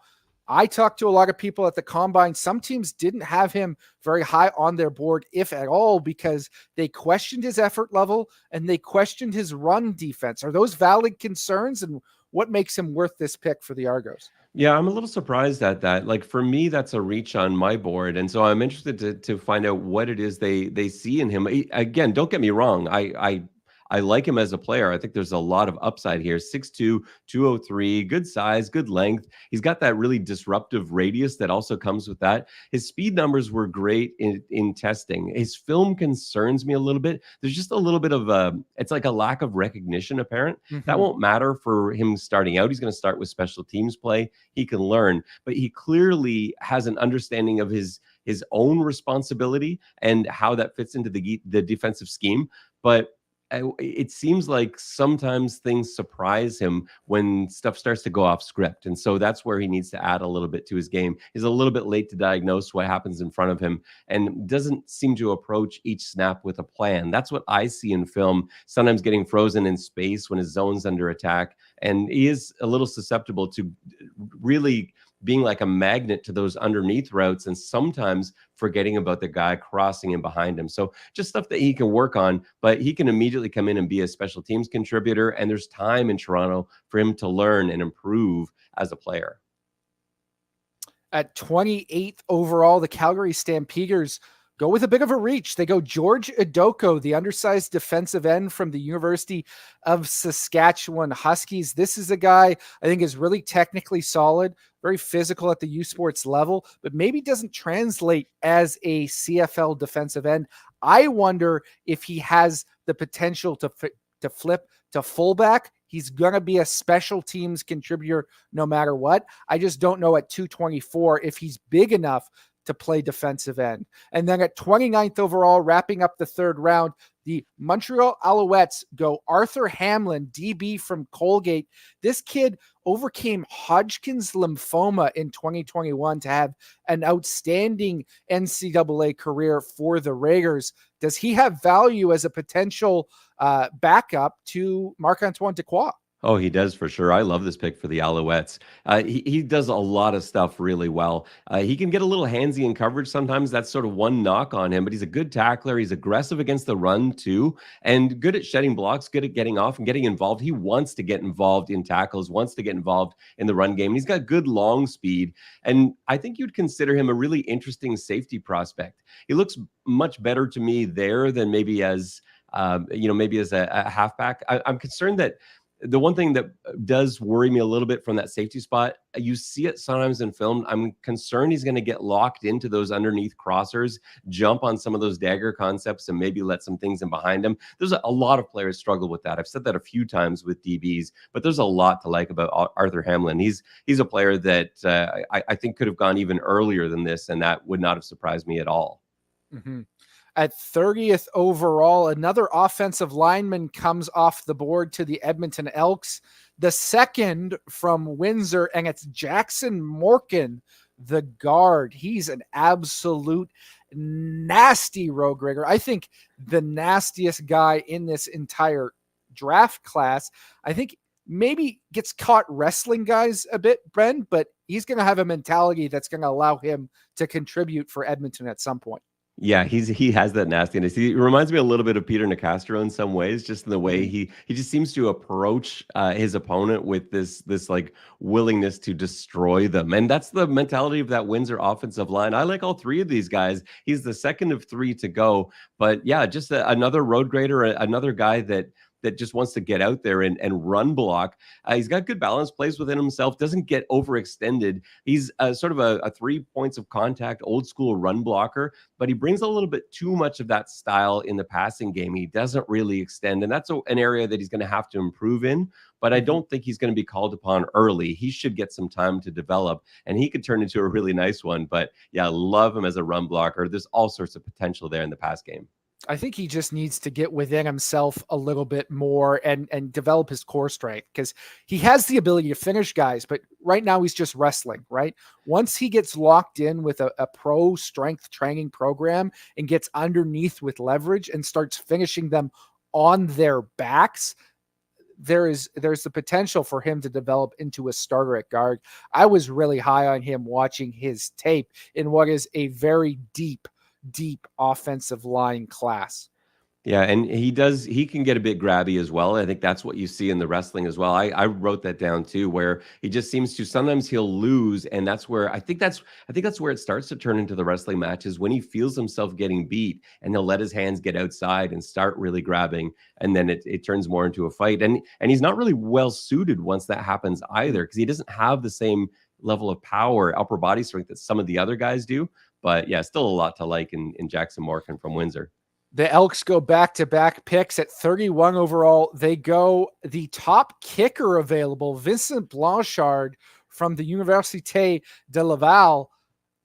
I talked to a lot of people at the Combine. Some teams didn't have him very high on their board, if at all, because they questioned his effort level and they questioned his run defense. Are those valid concerns, and what makes him worth this pick for the Argos? Yeah, I'm a little surprised at that. Like for me, that's a reach on my board, and so I'm interested to find out what it is they see in him. Again, don't get me wrong. I like him as a player. I think there's a lot of upside here. 6'2", 203, good size, good length. He's got that really disruptive radius that also comes with that. His speed numbers were great in testing. His film concerns me a little bit. There's just a little bit of it's like a lack of recognition apparent. That won't matter for him starting out. He's going to start with special teams play. He can learn, but he clearly has an understanding of his own responsibility and how that fits into the defensive scheme. but it seems like sometimes things surprise him when stuff starts to go off script. And so that's where he needs to add a little bit to his game. He's a little bit late to diagnose what happens in front of him and doesn't seem to approach each snap with a plan. That's what I see in film, sometimes getting frozen in space when his zone's under attack. And he is a little susceptible to really being like a magnet to those underneath routes and sometimes forgetting about the guy crossing in behind him. So just stuff that he can work on, but he can immediately come in and be a special teams contributor. And there's time in Toronto for him to learn and improve as a player. At 28th overall, the Calgary Stampeders go with a bit of a reach. They go George Idoko, the undersized defensive end from the University of Saskatchewan Huskies. This is a guy I think is really technically solid, very physical at the U Sports level, but maybe doesn't translate as a CFL defensive end. I wonder if he has the potential to flip to fullback. He's going to be a special teams contributor no matter what. I just don't know at 224 if he's big enough to play defensive end. And then at 29th overall, wrapping up the third round, the Montreal Alouettes go Arthur Hamlin, DB from Colgate. This kid overcame Hodgkin's lymphoma in 2021 to have an outstanding NCAA career for the Raiders. Does he have value as a potential backup to Marc-Antoine Dequoy? Oh, he does for sure. I love this pick for the Alouettes. He does a lot of stuff really well. He can get a little handsy in coverage sometimes. That's sort of one knock on him, but he's a good tackler. He's aggressive against the run too, and good at shedding blocks, good at getting off and getting involved. He wants to get involved in tackles, wants to get involved in the run game. And he's got good long speed, and I think you'd consider him a really interesting safety prospect. He looks much better to me there than maybe as maybe as a halfback. I'm concerned that the one thing that does worry me a little bit from that safety spot, you see it sometimes in film. I'm concerned he's going to get locked into those underneath crossers, jump on some of those dagger concepts, and maybe let some things in behind him. There's a lot of players struggle with that. I've said that a few times with DBs, but there's a lot to like about Arthur Hamlin. He's a player that I think could have gone even earlier than this, and that would not have surprised me at all. Mm-hmm. At 30th overall, another offensive lineman comes off the board to the Edmonton Elks. The second from Windsor, and it's Jackson Morgan, the guard. He's an absolute nasty rogue rigger. I think the nastiest guy in this entire draft class. I think maybe gets caught wrestling guys a bit, Bren, but he's going to have a mentality that's going to allow him to contribute for Edmonton at some point. Yeah, he has that nastiness. He reminds me a little bit of Peter Nicastro in some ways, just in the way he just seems to approach his opponent with this like willingness to destroy them. And that's the mentality of that Windsor offensive line. I like all three of these guys. He's the second of three to go. But yeah, just another road grader, another guy that just wants to get out there and run block. He's got good balance, plays within himself, doesn't get overextended. He's sort of a 3 points of contact, old school run blocker, but he brings a little bit too much of that style in the passing game. He doesn't really extend, and that's an area that he's going to have to improve in, but I don't think he's going to be called upon early. He should get some time to develop, and he could turn into a really nice one. But yeah, love him as a run blocker. There's all sorts of potential there in the pass game. I think he just needs to get within himself a little bit more and develop his core strength, because he has the ability to finish guys, but right now he's just wrestling, right? Once he gets locked in with a pro strength training program and gets underneath with leverage and starts finishing them on their backs, there's the potential for him to develop into a starter at guard. I was really high on him watching his tape in what is a very deep offensive line class. Yeah, and he can get a bit grabby as well. I think that's what you see in the wrestling as well. I wrote that down too, where he just seems to sometimes he'll lose, and that's where I think that's where it starts to turn into the wrestling matches, when he feels himself getting beat and he'll let his hands get outside and start really grabbing, and then it turns more into a fight. And he's not really well suited once that happens either, because he doesn't have the same level of power, upper body strength that some of the other guys do. But yeah, still a lot to like in Jackson Morgan from Windsor. The Elks go back-to-back picks at 31 overall. They go the top kicker available, Vincent Blanchard from the Université de Laval.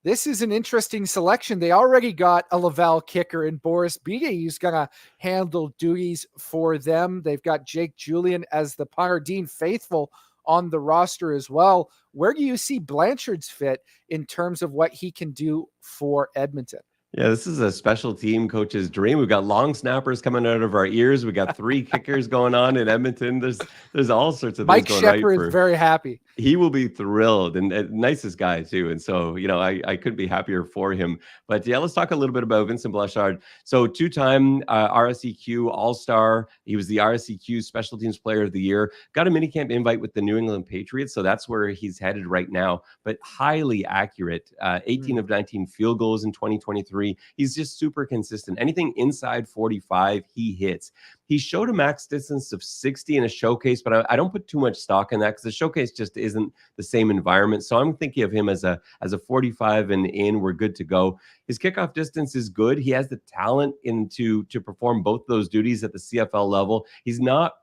This is an interesting selection. They already got a Laval kicker in Boris Beatty, who's going to handle duties for them. They've got Jake Julian as the punter, Dean Faithful on the roster as well. Where do you see Blanchard's fit in terms of what he can do for Edmonton? Yeah, this is a special team coach's dream. We've got long snappers coming out of our ears. We got 3 kickers going on in Edmonton. There's all sorts of things Mike going right Shepard is for. very happy. He will be thrilled, and nicest guy too. And so, I couldn't be happier for him. But yeah, let's talk a little bit about Vincent Blanchard. So 2-time RSEQ All-Star. He was the RSEQ Special Teams Player of the Year. Got a minicamp invite with the New England Patriots, so that's where he's headed right now. But highly accurate, 18 of 19 field goals in 2023. He's just super consistent. Anything inside 45, he hits. He showed a max distance of 60 in a showcase, but I don't put too much stock in that because the showcase just isn't the same environment. So I'm thinking of him as a 45 and in. We're good to go. His kickoff distance is good. He has the talent to perform both those duties at the CFL level. He's not,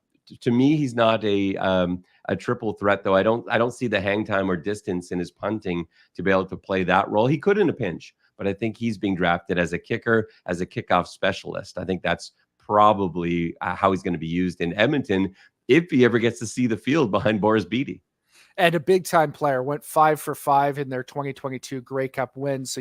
to me, he's not a triple threat, though. I don't see the hang time or distance in his punting to be able to play that role. He could in a pinch, but I think he's being drafted as a kicker, as a kickoff specialist. I think that's probably how he's going to be used in Edmonton if he ever gets to see the field behind Boris Beatty. And a big-time player, went 5 for 5 in their 2022 Grey Cup win, so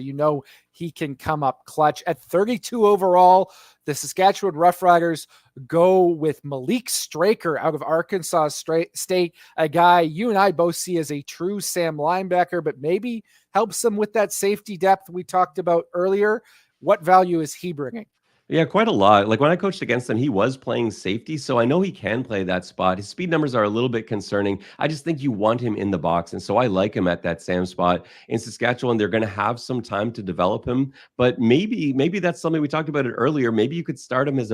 he can come up clutch. At 32 overall, the Saskatchewan Roughriders go with Malik Straker out of Arkansas State, a guy you and I both see as a true Sam linebacker, but maybe helps them with that safety depth we talked about earlier. What value is he bringing? Yeah, quite a lot. Like when I coached against him, he was playing safety, so I know he can play that spot. His speed numbers are a little bit concerning. I just think you want him in the box, and so I like him at that Sam spot. In Saskatchewan, they're going to have some time to develop him, but maybe that's something we talked about it earlier. Maybe you could start him as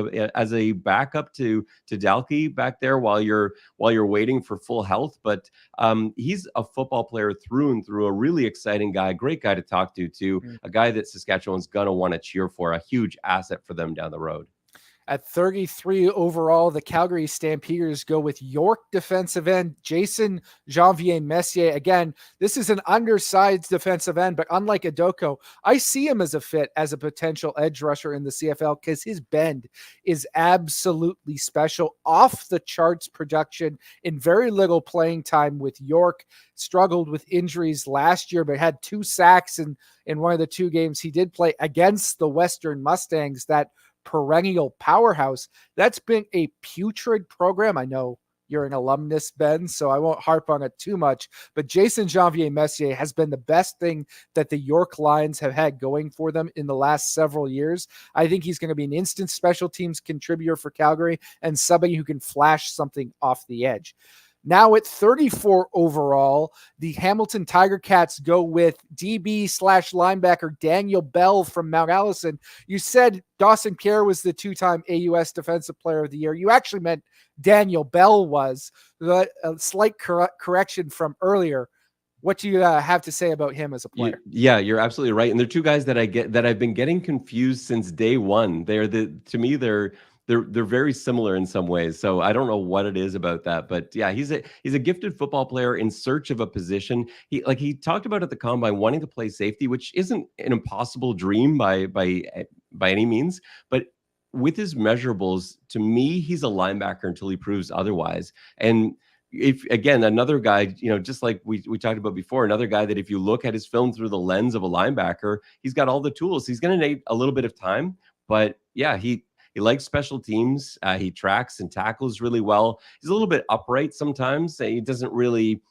a backup to Dalkey back there while you're waiting for full health. But he's a football player through and through, a really exciting guy, great guy to talk to too, a guy that Saskatchewan's going to want to cheer for, a huge asset for them down the road. At 33 overall, the Calgary Stampeders go with York defensive end Jason Janvier Messier. Again, this is an undersized defensive end, but unlike Adoko, I see him as a fit as a potential edge rusher in the CFL because his bend is absolutely special. Off the charts production in very little playing time with York. Struggled with injuries last year, but had 2 sacks in one of the 2 games he did play against the Western Mustangs, that perennial powerhouse. That's been a putrid program. I know you're an alumnus, Ben, so I won't harp on it too much, but Jason Janvier Messier has been the best thing that the York Lions have had going for them in the last several years. I think he's going to be an instant special teams contributor for Calgary and somebody who can flash something off the edge. Now at 34 overall, the Hamilton Tiger Cats go with DB/linebacker Daniel Bell from Mount Allison. You said Dawson Pierre was the 2-time AUS Defensive Player of the Year. You actually meant Daniel Bell was. A slight correction from earlier. What do you have to say about him as a player? Yeah, you're absolutely right. And they're 2 guys that I've been getting confused since day one. They're very similar in some ways. So I don't know what it is about that, but yeah, he's a gifted football player in search of a position. He talked about at the combine wanting to play safety, which isn't an impossible dream by any means, but with his measurables, to me, he's a linebacker until he proves otherwise. And if again, another guy, just like we talked about before, another guy that if you look at his film through the lens of a linebacker, he's got all the tools. He's going to need a little bit of time, but yeah, he likes special teams. He tracks and tackles really well. He's a little bit upright sometimes. He doesn't really,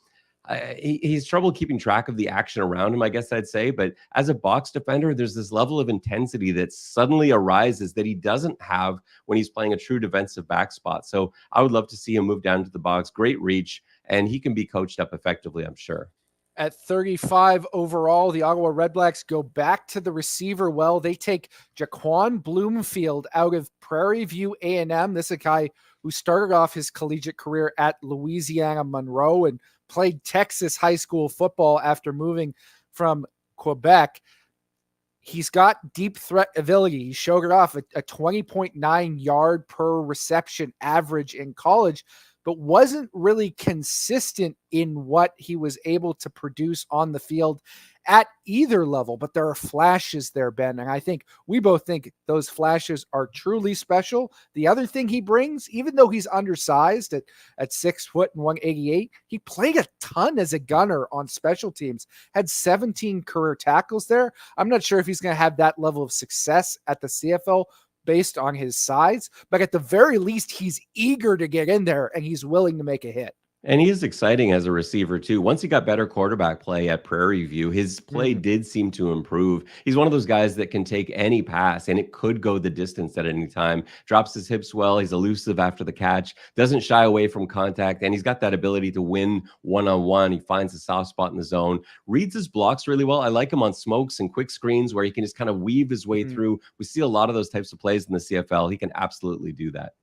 he's trouble keeping track of the action around him, I guess I'd say. But as a box defender, there's this level of intensity that suddenly arises that he doesn't have when he's playing a true defensive back spot. So I would love to see him move down to the box. Great reach, and he can be coached up effectively, I'm sure. At 35 overall, the Ottawa Redblacks go back to the receiver well. They take Jaquan Bloomfield out of Prairie View A&M. This is a guy who started off his collegiate career at Louisiana Monroe and played Texas high school football after moving from Quebec. He's got deep threat ability. He showed it off a 20.9 yard per reception average in college, but wasn't really consistent in what he was able to produce on the field at either level, but there are flashes there, Ben. And I think we both think those flashes are truly special. The other thing he brings, even though he's undersized at 6 foot and 188, he played a ton as a gunner on special teams, had 17 career tackles there. I'm not sure if he's going to have that level of success at the CFL based on his size, but at the very least, he's eager to get in there and he's willing to make a hit. And he is exciting as a receiver, too. Once he got better quarterback play at Prairie View, his play did seem to improve. He's one of those guys that can take any pass, and it could go the distance at any time. Drops his hips well. He's elusive after the catch, doesn't shy away from contact, and he's got that ability to win one-on-one. He finds a soft spot in the zone, reads his blocks really well. I like him on smokes and quick screens where he can just kind of weave his way through. We see a lot of those types of plays in the CFL. He can absolutely do that.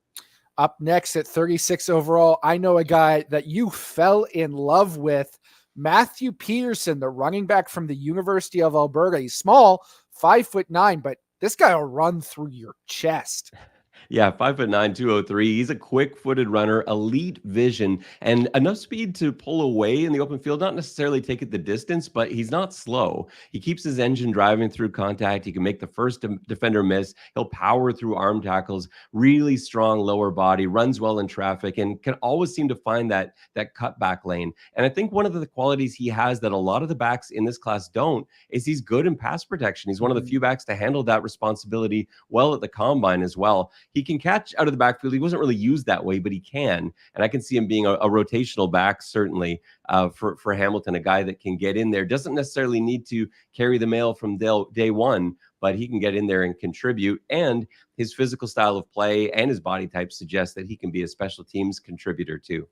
Up next at 36 overall, I know a guy that you fell in love with, Matthew Peterson, the running back from the University of Alberta. He's small, 5'9", but this guy will run through your chest. Yeah, 5'9", 203. He's a quick-footed runner, elite vision, and enough speed to pull away in the open field, not necessarily take it the distance, but he's not slow. He keeps his engine driving through contact. He can make the first defender miss. He'll power through arm tackles, really strong lower body, runs well in traffic, and can always seem to find that cutback lane. And I think one of the qualities he has that a lot of the backs in this class don't is he's good in pass protection. He's one of the few backs to handle that responsibility well at the combine as well. He can catch out of the backfield. He wasn't really used that way, but he can. And I can see him being a rotational back, certainly, for Hamilton, a guy that can get in there. Doesn't necessarily need to carry the mail from day one, but he can get in there and contribute. And his physical style of play and his body type suggests that he can be a special teams contributor too.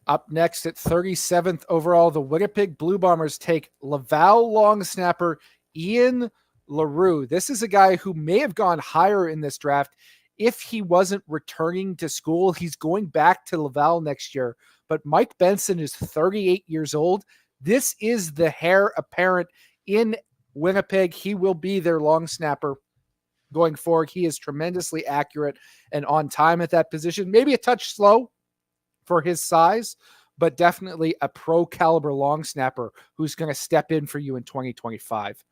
Up next at 37th overall, the Winnipeg Blue Bombers take Laval long snapper Ian LaRue. This is a guy who may have gone higher in this draft if he wasn't returning to school. He's going back to Laval next year, but Mike Benson is 38 years old. This is the heir apparent in Winnipeg. He will be their long snapper going forward. He is tremendously accurate and on time at that position. Maybe a touch slow for his size, but definitely a pro caliber long snapper who's going to step in for you in 2025.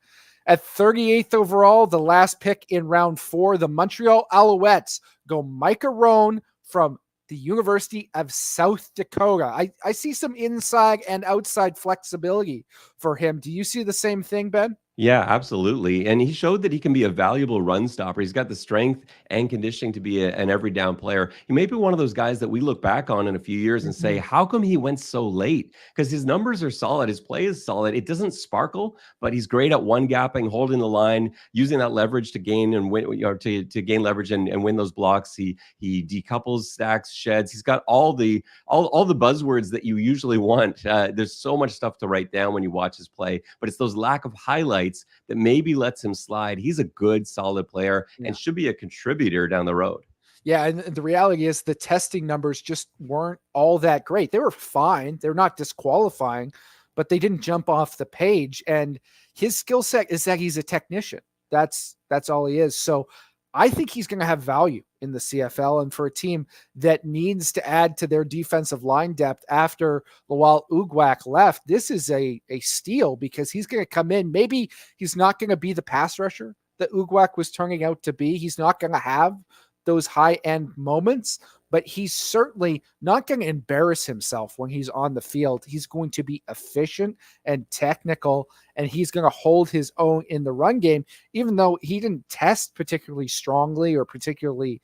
At 38th overall, the last pick in round 4, the Montreal Alouettes go Micah Roan from the University of South Dakota. I see some inside and outside flexibility for him. Do you see the same thing, Ben? Yeah, absolutely. And he showed that he can be a valuable run stopper. He's got the strength and conditioning to be an every down player. He may be one of those guys that we look back on in a few years and say, how come he went so late? Because his numbers are solid. His play is solid. It doesn't sparkle, but he's great at one gapping, holding the line, using that leverage to gain and win, to gain leverage and win those blocks. He decouples, stacks, sheds. He's got all the buzzwords that you usually want. There's so much stuff to write down when you watch his play, but it's those lack of highlights that maybe lets him slide. He's a good, solid player and should be a contributor down the road. Yeah, and the reality is the testing numbers just weren't all that great. They were fine. They're not disqualifying, but they didn't jump off the page. And his skill set is that he's a technician. That's all he is. So I think he's going to have value in the CFL, and for a team that needs to add to their defensive line depth after Lawal Ugwak left, this is a steal because he's going to come in. Maybe he's not going to be the pass rusher that Ugwak was turning out to be. He's not going to have those high-end moments, but he's certainly not going to embarrass himself when he's on the field. He's going to be efficient and technical, and he's going to hold his own in the run game, even though he didn't test particularly strongly or particularly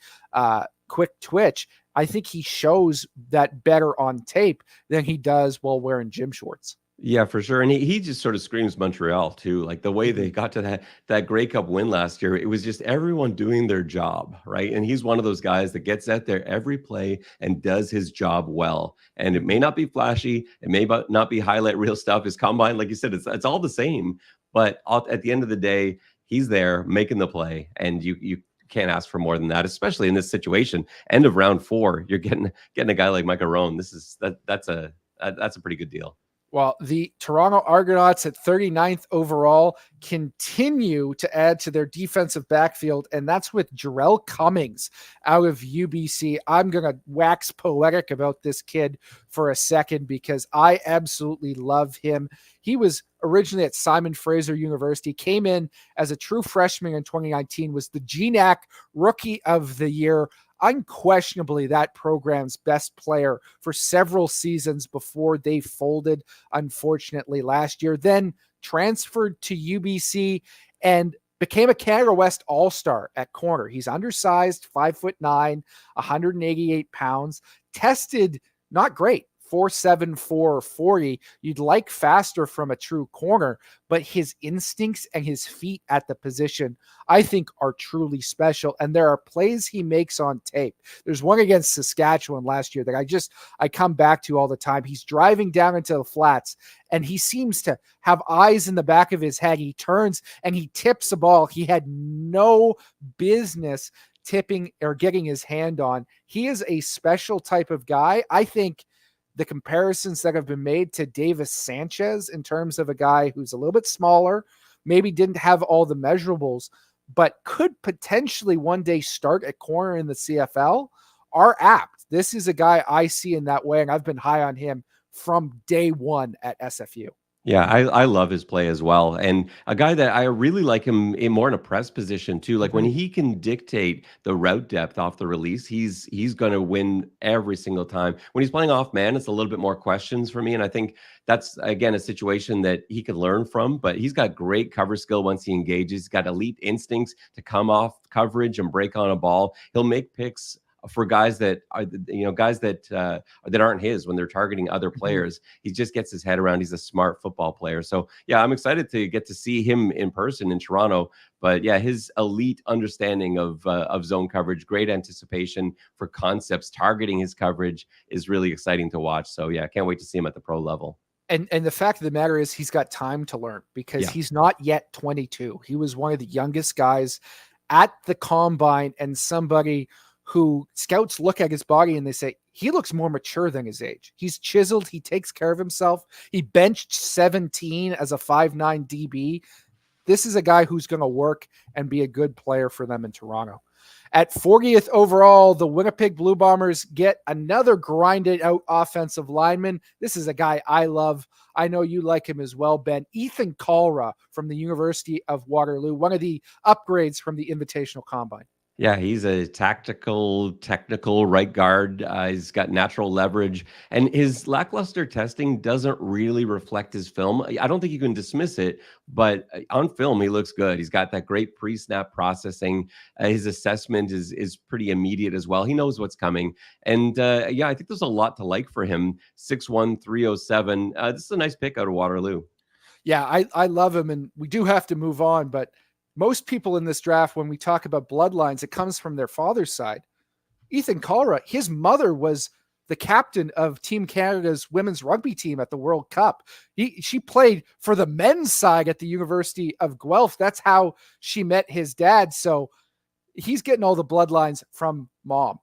quick twitch. I think he shows that better on tape than he does while wearing gym shorts. Yeah, for sure. And he just sort of screams Montreal too. Like the way they got to that Grey Cup win last year, it was just everyone doing their job, right? And he's one of those guys that gets out there every play and does his job well. And it may not be flashy, it may not be highlight reel stuff. His combine, like you said, it's all the same. But at the end of the day, he's there making the play, and you can't ask for more than that, especially in this situation. End of round 4, you're getting a guy like Micah Roan. That's a pretty good deal. Well, the Toronto Argonauts at 39th overall continue to add to their defensive backfield, and that's with Jarrell Cummings out of UBC. I'm going to wax poetic about this kid for a second because I absolutely love him. He was originally at Simon Fraser University, came in as a true freshman in 2019, was the GNAC Rookie of the Year, unquestionably that program's best player for several seasons before they folded, unfortunately, last year. Then transferred to UBC and became a Canada West All-Star at corner. He's undersized, 5'9", 188 pounds, tested not great. 4.7, 4.40. You'd like faster from a true corner, but his instincts and his feet at the position, I think, are truly special. And there are plays he makes on tape. There's one against Saskatchewan last year that I come back to all the time. He's driving down into the flats and he seems to have eyes in the back of his head. He turns and he tips a ball he had no business tipping or getting his hand on. He is a special type of guy. I think the comparisons that have been made to Davis Sanchez in terms of a guy who's a little bit smaller, maybe didn't have all the measurables, but could potentially one day start at corner in the CFL are apt. This is a guy I see in that way, and I've been high on him from day one at SFU. Yeah, I love his play as well, and a guy that I really like him in more in a press position too. Like when he can dictate the route depth off the release, he's going to win every single time. When he's playing off man, it's a little bit more questions for me, and I think that's again a situation that he could learn from. But he's got great cover skill once he engages. He's got elite instincts to come off coverage and break on a ball. He'll make picks for guys that are, guys that aren't his when they're targeting other players. He just gets his head around. He's a smart football player. So yeah, I'm excited to get to see him in person in Toronto. But yeah, his elite understanding of zone coverage, great anticipation for concepts, targeting his coverage is really exciting to watch. So yeah, I can't wait to see him at the pro level. And the fact of the matter is he's got time to learn because he's not yet 22. He was one of the youngest guys at the combine, and somebody who scouts look at his body and they say, he looks more mature than his age. He's chiseled. He takes care of himself. He benched 17 as a 5'9 DB. This is a guy who's going to work and be a good player for them in Toronto. At 40th overall, the Winnipeg Blue Bombers get another grinded out offensive lineman. This is a guy I love. I know you like him as well, Ben. Ethan Kalra from the University of Waterloo, one of the upgrades from the Invitational Combine. Yeah, he's a technical right guard. He's got natural leverage, and his lackluster testing doesn't really reflect his film. I don't think you can dismiss it, but on film, he looks good. He's got that great pre-snap processing. His assessment is pretty immediate as well. He knows what's coming. And yeah, I think there's a lot to like for him. 6'1", 307. This is a nice pick out of Waterloo. Yeah, I love him, and we do have to move on, but most people in this draft, when we talk about bloodlines, it comes from their father's side. Ethan Kalra, his mother was the captain of Team Canada's women's rugby team at the World Cup. She played for the men's side at the University of Guelph. That's how she met his dad. So he's getting all the bloodlines from mom.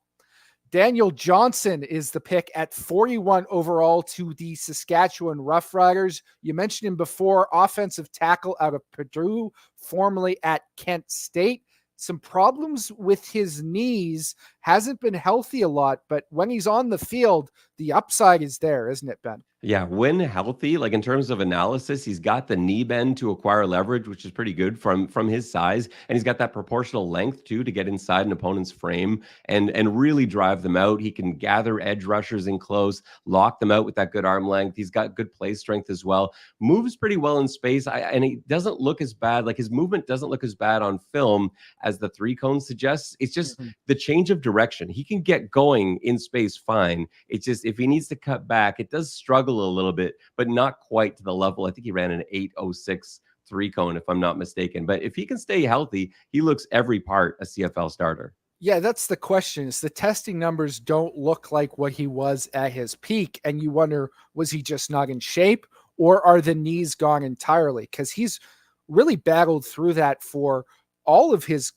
Daniel Johnson is the pick at 41 overall to the Saskatchewan Roughriders. You mentioned him before, offensive tackle out of Purdue, formerly at Kent State. Some problems with his knees, hasn't been healthy a lot, but when he's on the field, the upside is there, isn't it, Ben? Yeah, when healthy, like in terms of analysis, he's got the knee bend to acquire leverage, which is pretty good from his size, and he's got that proportional length too to get inside an opponent's frame and really drive them out. He can gather edge rushers in close, lock them out with that good arm length. He's got good play strength as well. Moves pretty well in space, and he doesn't look as bad. Like his movement doesn't look as bad on film as the three cone suggests. It's just the change of direction. He can get going in space fine. It's just if he needs to cut back, it does struggle a little bit, but not quite to the level. I think he ran an 8.06 three cone, if I'm not mistaken. But if he can stay healthy, he looks every part a CFL starter. Yeah, that's the question. Is the testing numbers don't look like what he was at his peak, and you wonder, was he just not in shape, or are the knees gone entirely? Because he's really battled through that for all of his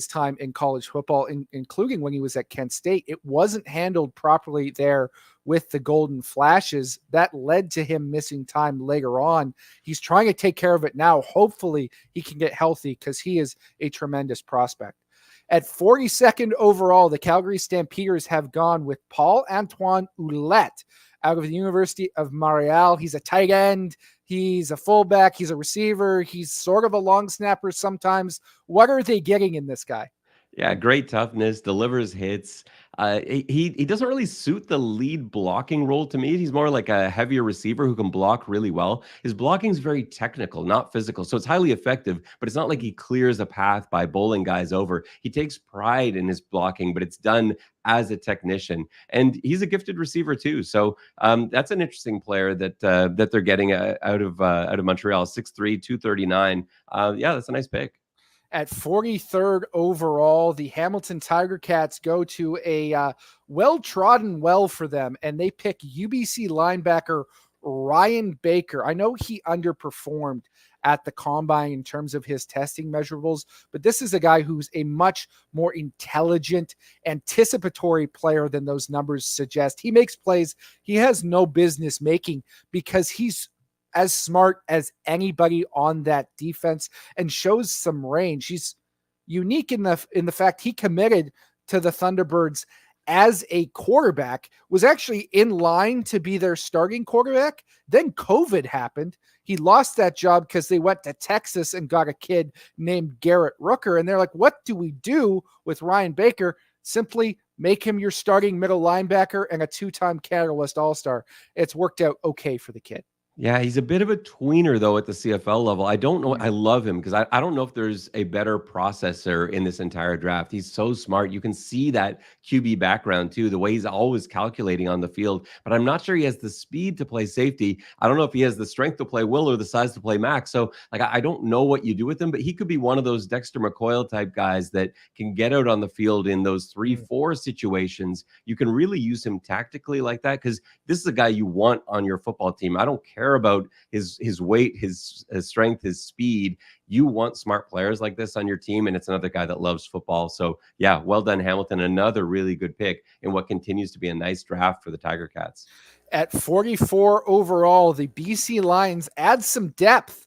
time in college football, including when he was at Kent State. It wasn't handled properly there with the Golden Flashes. That led to him missing time later on. He's trying to take care of it now. Hopefully he can get healthy because he is a tremendous prospect. At 42nd overall, the Calgary Stampeders have gone with Paul-Antoine Ouellette out of the University of Montreal. He's a tight end. He's a fullback. He's a receiver. He's sort of a long snapper sometimes. What are they getting in this guy? Yeah, great toughness, delivers hits. He doesn't really suit the lead blocking role to me. He's more like a heavier receiver who can block really well. His blocking is very technical, not physical. So it's highly effective, but it's not like he clears a path by bowling guys over. He takes pride in his blocking, but it's done as a technician. And he's a gifted receiver too. So that's an interesting player that they're getting out of Montreal. 6'3", 239. Yeah, that's a nice pick. At 43rd overall, the Hamilton Tiger Cats go to a well-trodden well for them, and they pick UBC linebacker Ryan Baker. I know he underperformed at the combine in terms of his testing measurables, but this is a guy who's a much more intelligent, anticipatory player than those numbers suggest. He makes plays he has no business making because he's as smart as anybody on that defense and shows some range. He's unique in the fact he committed to the Thunderbirds as a quarterback, was actually in line to be their starting quarterback. Then COVID happened. He lost that job because they went to Texas and got a kid named Garrett Rooker. And they're like, what do we do with Ryan Baker? Simply make him your starting middle linebacker and a 2-time Catalyst All-Star. It's worked out okay for the kid. Yeah, he's a bit of a tweener, though, at the CFL level. I don't know. I love him because I don't know if there's a better processor in this entire draft. He's so smart. You can see that QB background, too, the way he's always calculating on the field. But I'm not sure he has the speed to play safety. I don't know if he has the strength to play will or the size to play max. So, like, I don't know what you do with him, but he could be one of those Dexter McCoyle type guys that can get out on the field in those 3-4 situations. You can really use him tactically like that because this is a guy you want on your football team. I don't care about his weight, his strength, his speed. You want smart players like this on your team, and it's another guy that loves football. So yeah, well done, Hamilton. Another really good pick in what continues to be a nice draft for the Tiger Cats. At 44 overall, the BC Lions add some depth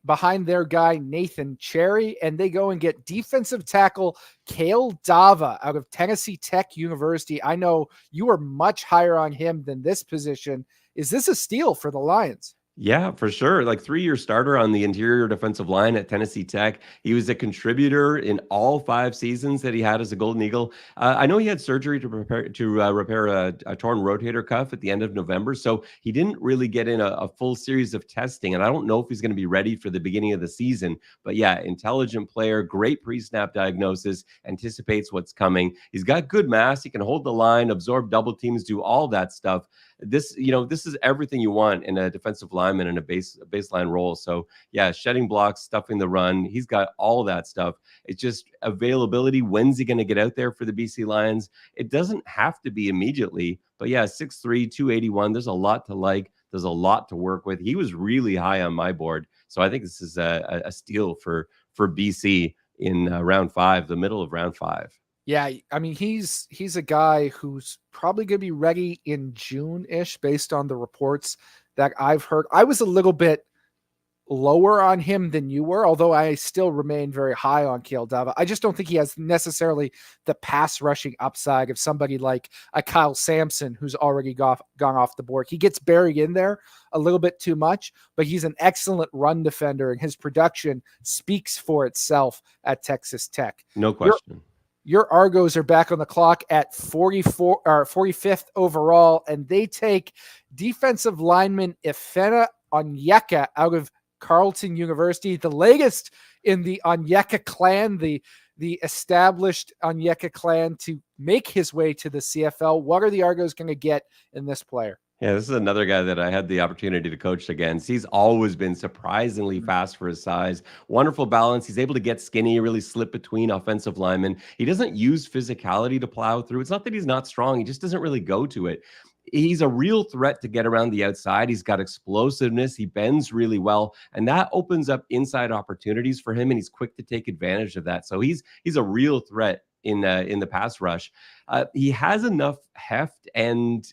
behind their guy Nathan Cherry, and they go and get defensive tackle Kale Dava out of Tennessee Tech University. I know you are much higher on him than this position. Is this a steal for the Lions? Yeah, for sure. Like 3-year starter on the interior defensive line at Tennessee Tech. He was a contributor in all 5 seasons that he had as a Golden Eagle. I know he had surgery to repair a torn rotator cuff at the end of November, so he didn't really get in a full series of testing. And I don't know if he's going to be ready for the beginning of the season. But yeah, intelligent player, great pre-snap diagnosis, anticipates what's coming. He's got good mass. He can hold the line, absorb double teams, do all that stuff. This is everything you want in a defensive lineman in a baseline role. So yeah, shedding blocks, stuffing the run. He's got all that stuff. It's just availability. When's he going to get out there for the BC Lions? It doesn't have to be immediately, but yeah, 6'3", 281. There's a lot to like. There's a lot to work with. He was really high on my board. So I think this is a steal for BC in round 5, the middle of round 5. Yeah, I mean, he's a guy who's probably going to be ready in June-ish based on the reports that I've heard. I was a little bit lower on him than you were, although I still remain very high on Kale Dava. I just don't think he has necessarily the pass rushing upside of somebody like a Kyle Sampson who's already gone off the board. He gets buried in there a little bit too much, but he's an excellent run defender, and his production speaks for itself at Texas Tech. No question. Your Argos are back on the clock at 45th overall, and they take defensive lineman Ifena Onyeka out of Carleton University, the latest in the Onyeka clan, the established Onyeka clan to make his way to the CFL. What are the Argos going to get in this player? Yeah, this is another guy that I had the opportunity to coach against. He's always been surprisingly fast for his size. Wonderful balance. He's able to get skinny, really slip between offensive linemen. He doesn't use physicality to plow through. It's not that he's not strong. He just doesn't really go to it. he's a real threat to get around the outside. He's got explosiveness. He bends really well, and that opens up inside opportunities for him, and he's quick to take advantage of that. So he's a real threat in the pass rush. He has enough heft and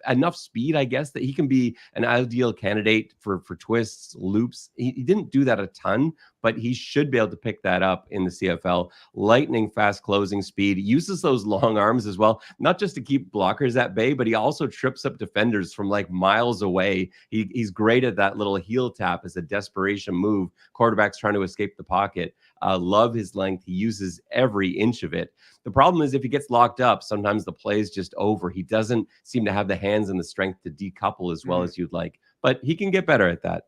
enough speed, I guess, that he can be an ideal candidate for twists, loops. He didn't do that a ton, but he should be able to pick that up in the CFL. Lightning fast closing speed, uses those long arms as well, not just to keep blockers at bay, but he also trips up defenders from like miles away. He's great at that little heel tap as a desperation move. Quarterbacks trying to escape the pocket. Love his length. He uses every inch of it. The problem is if he gets locked up, sometimes the play is just over. He doesn't seem to have the hands and the strength to decouple as well as you'd like, but he can get better at that.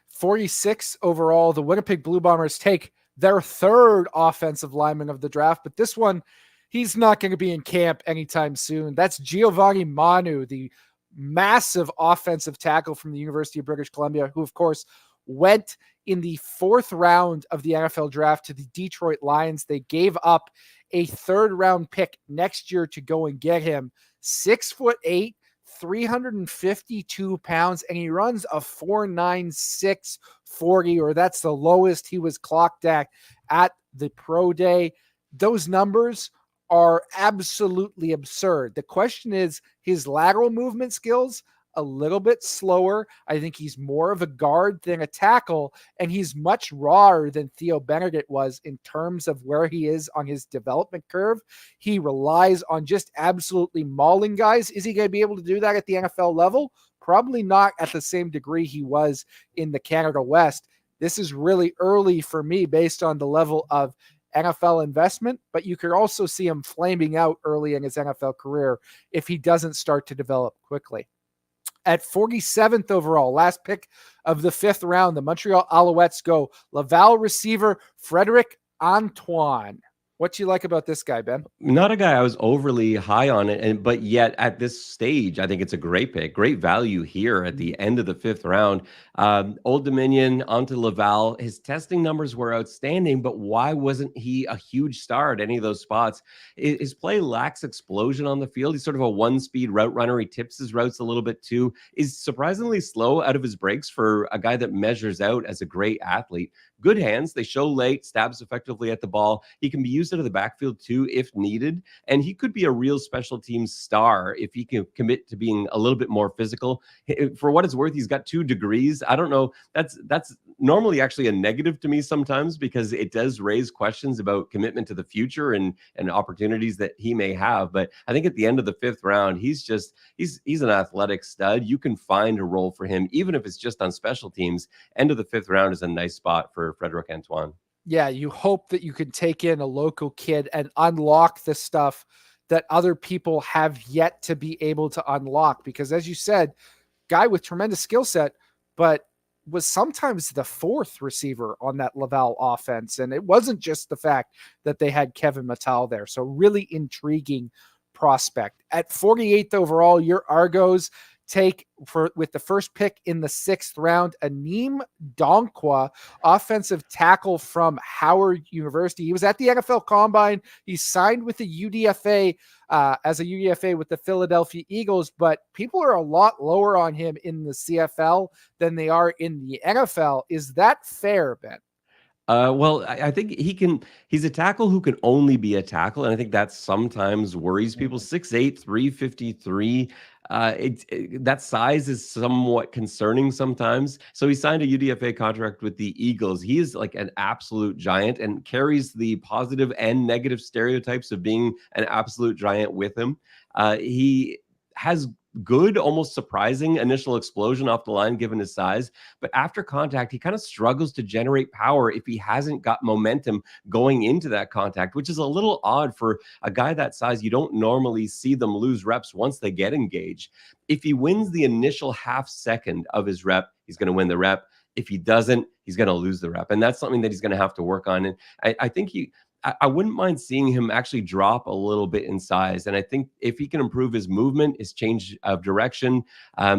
46 overall, the Winnipeg Blue Bombers take their third offensive lineman of the draft, but this one, he's not going to be in camp anytime soon. That's Giovanni Manu, the massive offensive tackle from the University of British Columbia, who, of course, went in the 4th round of the NFL draft to the Detroit Lions. They gave up a 3rd round pick next year to go and get him. 6'8", 352 pounds, and he runs a 4.96 40, or that's the lowest he was clocked at the pro day. Those numbers are absolutely absurd. The question is his lateral movement skills, a little bit slower. I think he's more of a guard than a tackle, and he's much rawer than Theo Benedict was in terms of where he is on his development curve. He relies on just absolutely mauling guys. Is he going to be able to do that at the NFL level? Probably not at the same degree he was in the Canada West. This is really early for me based on the level of NFL investment, but you could also see him flaming out early in his NFL career if he doesn't start to develop quickly. At 47th overall, last pick of the 5th round, the Montreal Alouettes go Laval receiver Frederick Antoine. What do you like about this guy, Ben? Not a guy I was overly high on it, but yet at this stage, I think it's a great pick, great value here at the end of the 5th round. Old Dominion onto Laval. His testing numbers were outstanding, but why wasn't he a huge star at any of those spots? His play lacks explosion on the field. He's sort of a one-speed route runner. He tips his routes a little bit too. Is surprisingly slow out of his breaks for a guy that measures out as a great athlete. Good hands. They show late, stabs effectively at the ball. He can be used out of the backfield too if needed. And he could be a real special teams star if he can commit to being a little bit more physical. For what it's worth, he's got 2 degrees. I don't know. That's normally actually a negative to me sometimes because it does raise questions about commitment to the future and opportunities that he may have. But I think at the end of the 5th round, he's an athletic stud. You can find a role for him, even if it's just on special teams. End of the 5th round is a nice spot for Frederick Antoine. Yeah, you hope that you can take in a local kid and unlock the stuff that other people have yet to be able to unlock. Because as you said, guy with tremendous skill set, but was sometimes the 4th receiver on that Laval offense. And it wasn't just the fact that they had Kevin Mattal there. So really intriguing prospect. At 48th overall, your Argos take with the first pick in the 6th round, Anim Donkwa, offensive tackle from Howard University. He was at the NFL Combine. He signed with the UDFA as a UDFA with the Philadelphia Eagles, but people are a lot lower on him in the CFL than they are in the NFL. Is that fair, Ben? Well, I think he's a tackle who can only be a tackle. And I think that sometimes worries people. 6'8", 353. That size is somewhat concerning sometimes. So he signed a UDFA contract with the Eagles. He is like an absolute giant and carries the positive and negative stereotypes of being an absolute giant with him. He has good, almost surprising initial explosion off the line given his size, but after contact, he kind of struggles to generate power if he hasn't got momentum going into that contact, which is a little odd for a guy that size. You don't normally see them lose reps once they get engaged. If he wins the initial half second of his rep, he's going to win the rep. If he doesn't, he's going to lose the rep. And that's something that he's going to have to work on. And I think I wouldn't mind seeing him actually drop a little bit in size. And I think if he can improve his movement, his change of direction,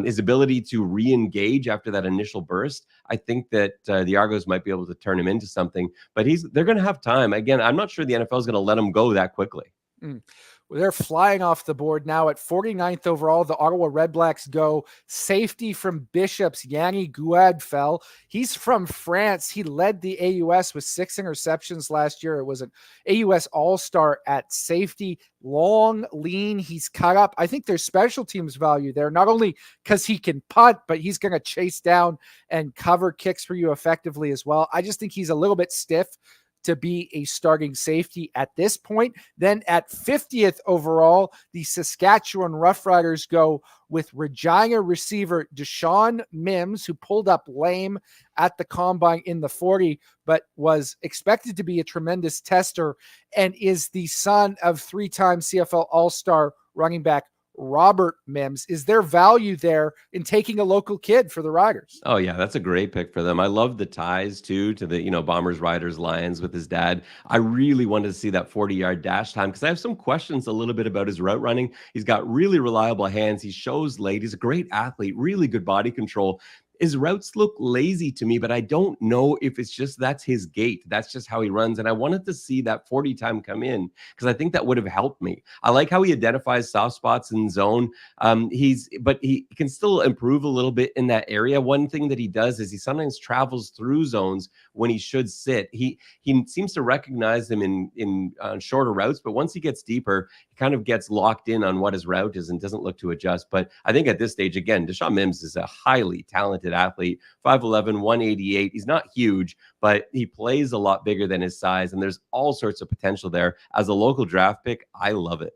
his ability to re-engage after that initial burst, I think that the Argos might be able to turn him into something. But they're going to have time. Again, I'm not sure the NFL is going to let him go that quickly. They're flying off the board now at 49th overall. The Ottawa Redblacks go safety from Bishops. Yanni Gouad fell. He's from France. He led the AUS with 6 interceptions last year. It was an AUS all-star at safety. Long, lean. He's cut up. I think there's special teams value there, not only because he can punt, but he's going to chase down and cover kicks for you effectively as well. I just think he's a little bit stiff to be a starting safety at this point. Then at 50th overall, the Saskatchewan Roughriders go with Regina receiver Deshaun Mims, who pulled up lame at the combine in the 40, but was expected to be a tremendous tester and is the son of 3-time CFL All-Star running back Robert Mims. Is there value there in taking a local kid for the Riders? Oh yeah, that's a great pick for them. I love the ties too to the, Bombers, Riders, Lions with his dad. I really wanted to see that 40-yard dash time because I have some questions a little bit about his route running. He's got really reliable hands. He shows late. He's a great athlete, really good body control. His routes look lazy to me, but I don't know if it's just that's his gait. That's just how he runs. And I wanted to see that 40 time come in because I think that would have helped me. I like how he identifies soft spots in zone. But he can still improve a little bit in that area. One thing that he does is he sometimes travels through zones when he should sit. He seems to recognize them in shorter routes, but once he gets deeper, he kind of gets locked in on what his route is and doesn't look to adjust. But I think at this stage, again, Deshaun Mims is a highly talented athlete, 5'11", 188. He's not huge, but he plays a lot bigger than his size, and there's all sorts of potential there. As a local draft pick, I love it.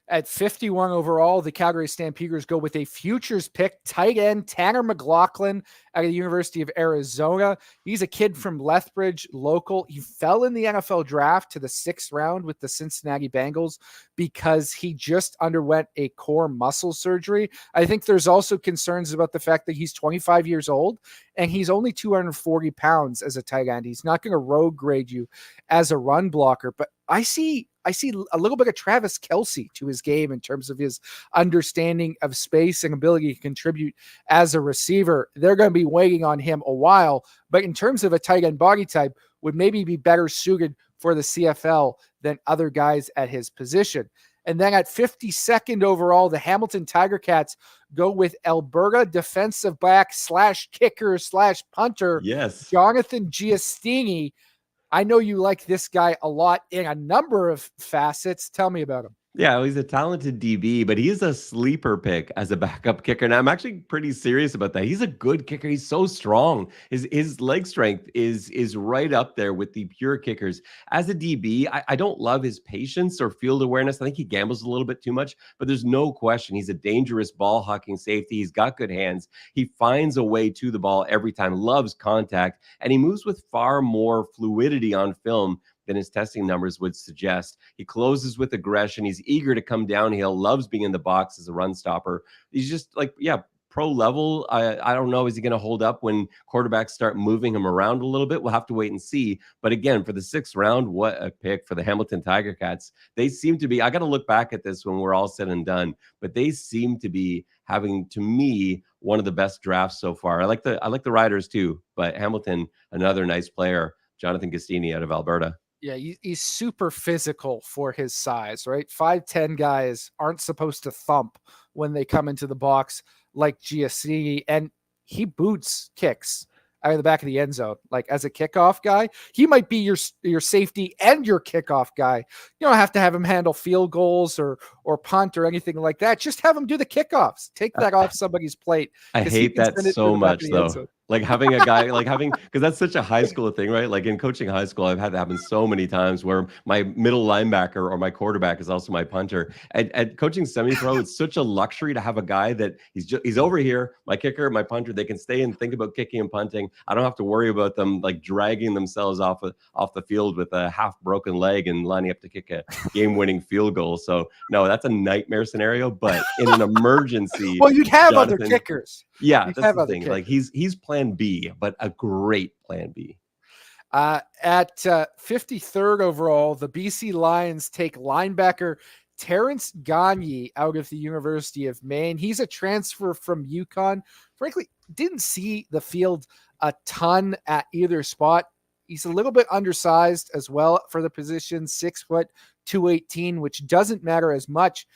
At 51 overall, the Calgary Stampeders go with a futures pick, tight end Tanner McLaughlin out of the University of Arizona. He's a kid from Lethbridge, local. He fell in the NFL draft to the 6th round with the Cincinnati Bengals because he just underwent a core muscle surgery. I think there's also concerns about the fact that he's 25 years old and he's only 240 pounds as a tight end. He's not going to road grade you as a run blocker, but I see a little bit of Travis Kelce to his game in terms of his understanding of space and ability to contribute as a receiver. They're going to be waiting on him a while, but in terms of a tight end body type, would maybe be better suited for the CFL than other guys at his position. And then at 52nd overall, the Hamilton Tiger Cats go with Alberta defensive back / kicker / punter, Yes, Jonathan Giustini. I know you like this guy a lot in a number of facets. Tell me about him. Yeah, well, he's a talented DB, but he's a sleeper pick as a backup kicker. And I'm actually pretty serious about that. He's a good kicker. He's so strong. His leg strength is right up there with the pure kickers. As a DB, I don't love his patience or field awareness. I think he gambles a little bit too much, but there's no question he's a dangerous ball hawking safety. He's got good hands. He finds a way to the ball every time, loves contact, and he moves with far more fluidity on film than his testing numbers would suggest. He closes with aggression. He's eager to come downhill, loves being in the box as a run stopper. He's just like, pro level. I don't know. Is he going to hold up when quarterbacks start moving him around a little bit? We'll have to wait and see. But again, for the 6th round, what a pick for the Hamilton Tiger Cats. They seem to be, I got to look back at this when we're all said and done, but they seem to be having, to me, one of the best drafts so far. I like the Riders too, but Hamilton, another nice player, Jonathan Giustini out of Alberta. Yeah, he's super physical for his size, right? 5'10" guys aren't supposed to thump when they come into the box like Giustini, and he boots kicks out of the back of the end zone. Like as a kickoff guy, he might be your safety and your kickoff guy. You don't have to have him handle field goals or punt or anything like that. Just have him do the kickoffs. Take that off somebody's plate. I hate that so much though. Like having a guy, because that's such a high school thing, right? Like in coaching high school, I've had that happen so many times where my middle linebacker or my quarterback is also my punter. At coaching semi-pro, it's such a luxury to have a guy that he's over here, my kicker, my punter. They can stay and think about kicking and punting. I don't have to worry about them like dragging themselves off the field with a half broken leg and lining up to kick a game-winning field goal. So no, that's a nightmare scenario. But in an emergency, well, you'd have other kickers. Yeah, that's the thing. Like he's plan B, but a great plan B. At 53rd overall, the BC Lions take linebacker Terrence Gagne out of the University of Maine. He's a transfer from UConn. Frankly, didn't see the field a ton at either spot. He's a little bit undersized as well for the position, 6 foot 218, which doesn't matter as much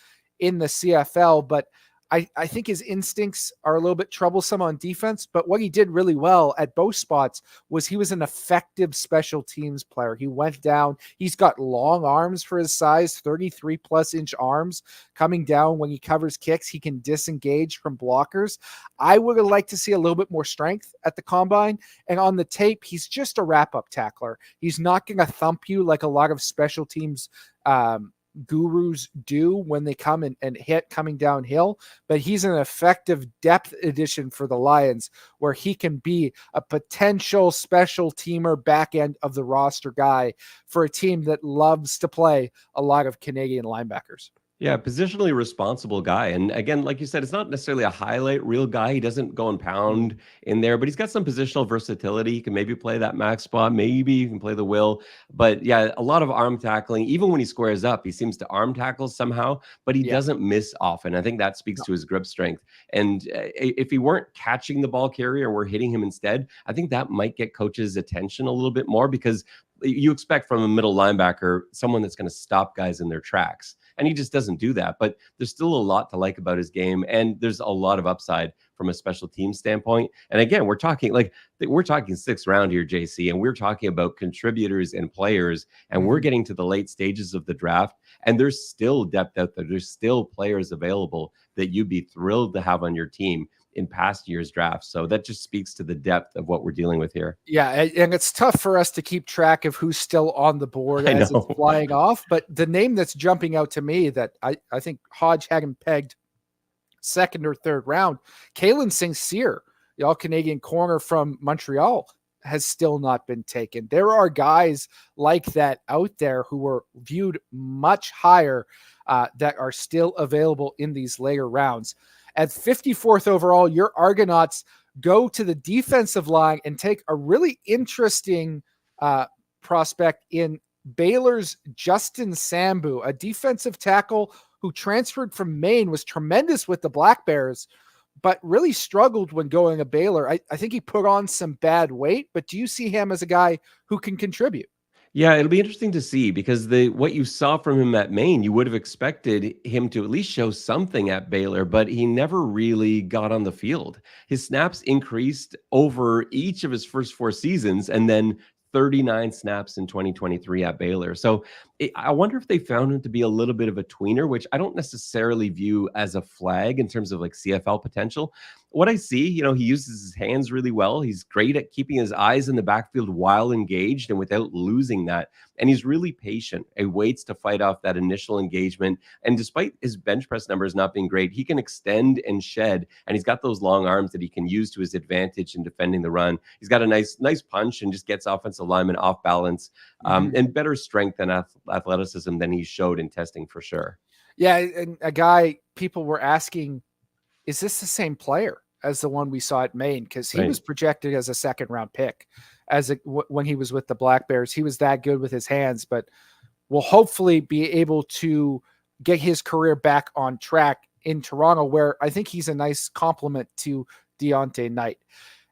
in the CFL, but I think his instincts are a little bit troublesome on defense, but what he did really well at both spots was he was an effective special teams player. He went down. He's got long arms for his size, 33 plus inch arms coming down when he covers kicks. He can disengage from blockers. I would have liked to see a little bit more strength at the combine. And on the tape, he's just a wrap-up tackler. He's not going to thump you like a lot of special teams gurus do when they come and hit coming downhill, but he's an effective depth addition for the Lions where he can be a potential special teamer back end of the roster guy for a team that loves to play a lot of Canadian linebackers. Yeah, positionally responsible guy. And again, like you said, it's not necessarily a highlight reel guy. He doesn't go and pound in there, but he's got some positional versatility. He can maybe play that max spot. Maybe you can play the will. But yeah, a lot of arm tackling. Even when he squares up, he seems to arm tackle somehow, but he doesn't miss often. I think that speaks to his grip strength. And if he weren't catching the ball carrier and we're hitting him instead, I think that might get coaches' attention a little bit more because you expect from a middle linebacker someone that's going to stop guys in their tracks. And he just doesn't do that. But there's still a lot to like about his game. And there's a lot of upside from a special team standpoint. And again, we're talking 6th round here, JC, and we're talking about contributors and players. And we're getting to the late stages of the draft. And there's still depth out there. There's still players available that you'd be thrilled to have on your team in past years' drafts. So that just speaks to the depth of what we're dealing with here. Yeah, and it's tough for us to keep track of who's still on the board as it's flying off. But the name that's jumping out to me that I think Hodge had him pegged 2nd or 3rd round, Kalen St-Cyr, the all-Canadian corner from Montreal, has still not been taken. There are guys like that out there who were viewed much higher that are still available in these later rounds. At 54th overall, your Argonauts go to the defensive line and take a really interesting prospect in Baylor's Justin Sambu, a defensive tackle who transferred from Maine, was tremendous with the Black Bears, but really struggled when going to Baylor. I think he put on some bad weight, but do you see him as a guy who can contribute? Yeah, it'll be interesting to see because what you saw from him at Maine, you would have expected him to at least show something at Baylor, but he never really got on the field. His snaps increased over each of his first 4 seasons and then 39 snaps in 2023 at Baylor. So I wonder if they found him to be a little bit of a tweener, which I don't necessarily view as a flag in terms of like CFL potential. What I see, he uses his hands really well. He's great at keeping his eyes in the backfield while engaged and without losing that. And he's really patient. He waits to fight off that initial engagement. And despite his bench press numbers not being great, he can extend and shed. And he's got those long arms that he can use to his advantage in defending the run. He's got a nice punch and just gets offensive linemen off balance and better strength and athleticism than he showed in testing for sure. Yeah, and a guy people were asking, is this the same player as the one we saw at Maine? Because he was projected as a 2nd round pick when he was with the Black Bears. He was that good with his hands, but will hopefully be able to get his career back on track in Toronto, where I think he's a nice complement to Deontay Knight.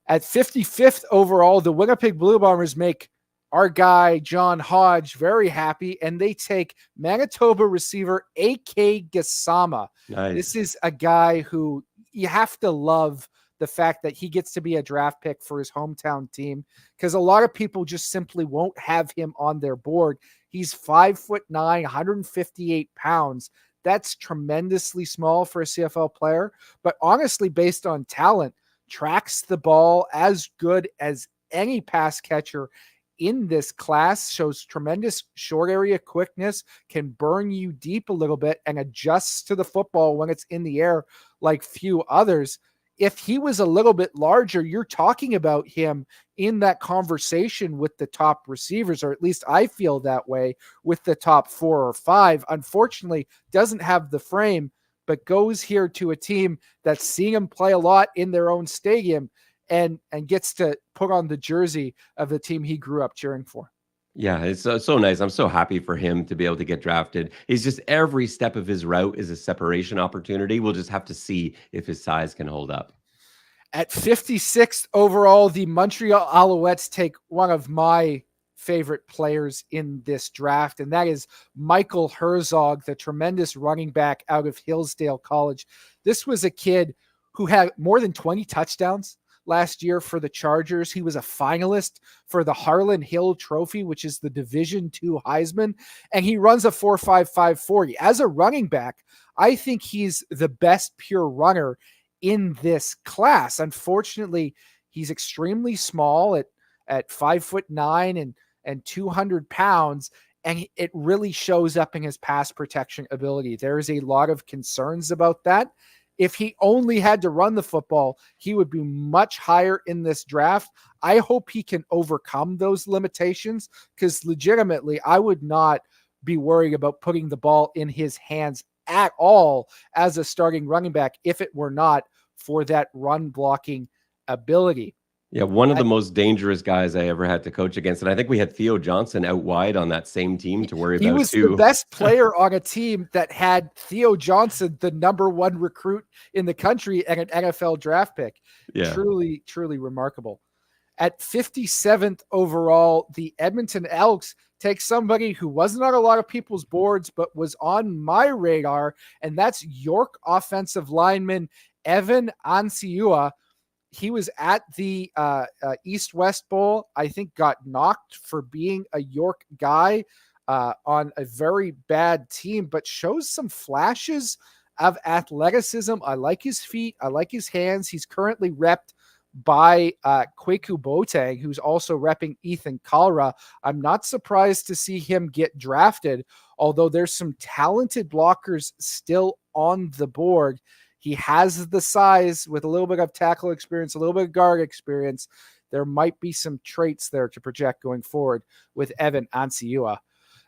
At 55th overall, the Winnipeg Blue Bombers make our guy, John Hodge, very happy, and they take Manitoba receiver A.K. Gassama. Nice. This is a guy who you have to love the fact that he gets to be a draft pick for his hometown team, because a lot of people just simply won't have him on their board. He's 5'9", 158 pounds. That's tremendously small for a CFL player, but honestly, based on talent, tracks the ball as good as any pass catcher in this class, shows tremendous short area quickness, can burn you deep a little bit, and adjusts to the football when it's in the air like few others. If he was a little bit larger, you're talking about him in that conversation with the top receivers, or at least I feel that way with the top 4 or 5. Unfortunately, doesn't have the frame, but goes here to a team that's seeing him play a lot in their own stadium and gets to put on the jersey of the team he grew up cheering for. Yeah, it's so nice. I'm so happy for him to be able to get drafted. He's just every step of his route is a separation opportunity. We'll just have to see if his size can hold up. At 56th overall, the Montreal Alouettes take one of my favorite players in this draft, and that is Michael Herzog, the tremendous running back out of Hillsdale College. This was a kid who had more than 20 touchdowns last year for the Chargers. He was a finalist for the Harlan Hill Trophy, which is the Division II Heisman, and he runs a 4.55 40. As a running back, I think he's the best pure runner in this class. Unfortunately, he's extremely small at 5'9" and 200 pounds, and it really shows up in his pass protection ability. There is a lot of concerns about that. If he only had to run the football, he would be much higher in this draft. I hope he can overcome those limitations, because legitimately, I would not be worried about putting the ball in his hands at all as a starting running back if it were not for that run blocking ability. Yeah, one of the most dangerous guys I ever had to coach against. And I think we had Theo Johnson out wide on that same team to worry He about was too. the best player on a team that had Theo Johnson, the number one recruit in the country, and an NFL draft pick. Yeah. Truly, truly remarkable. At 57th overall, the Edmonton Elks take somebody who wasn't on a lot of people's boards, but was on my radar, and that's York offensive lineman Evan Ansiua. He was at the East-West Bowl. I think got knocked for being a York guy on a very bad team, but shows some flashes of athleticism. I like his feet. I like his hands. He's currently repped by Kwaku Boateng, who's also repping Ethan Kalra. I'm not surprised to see him get drafted, although there's some talented blockers still on the board. He has the size with a little bit of tackle experience, a little bit of guard experience. There might be some traits there to project going forward with Evan Ansiua.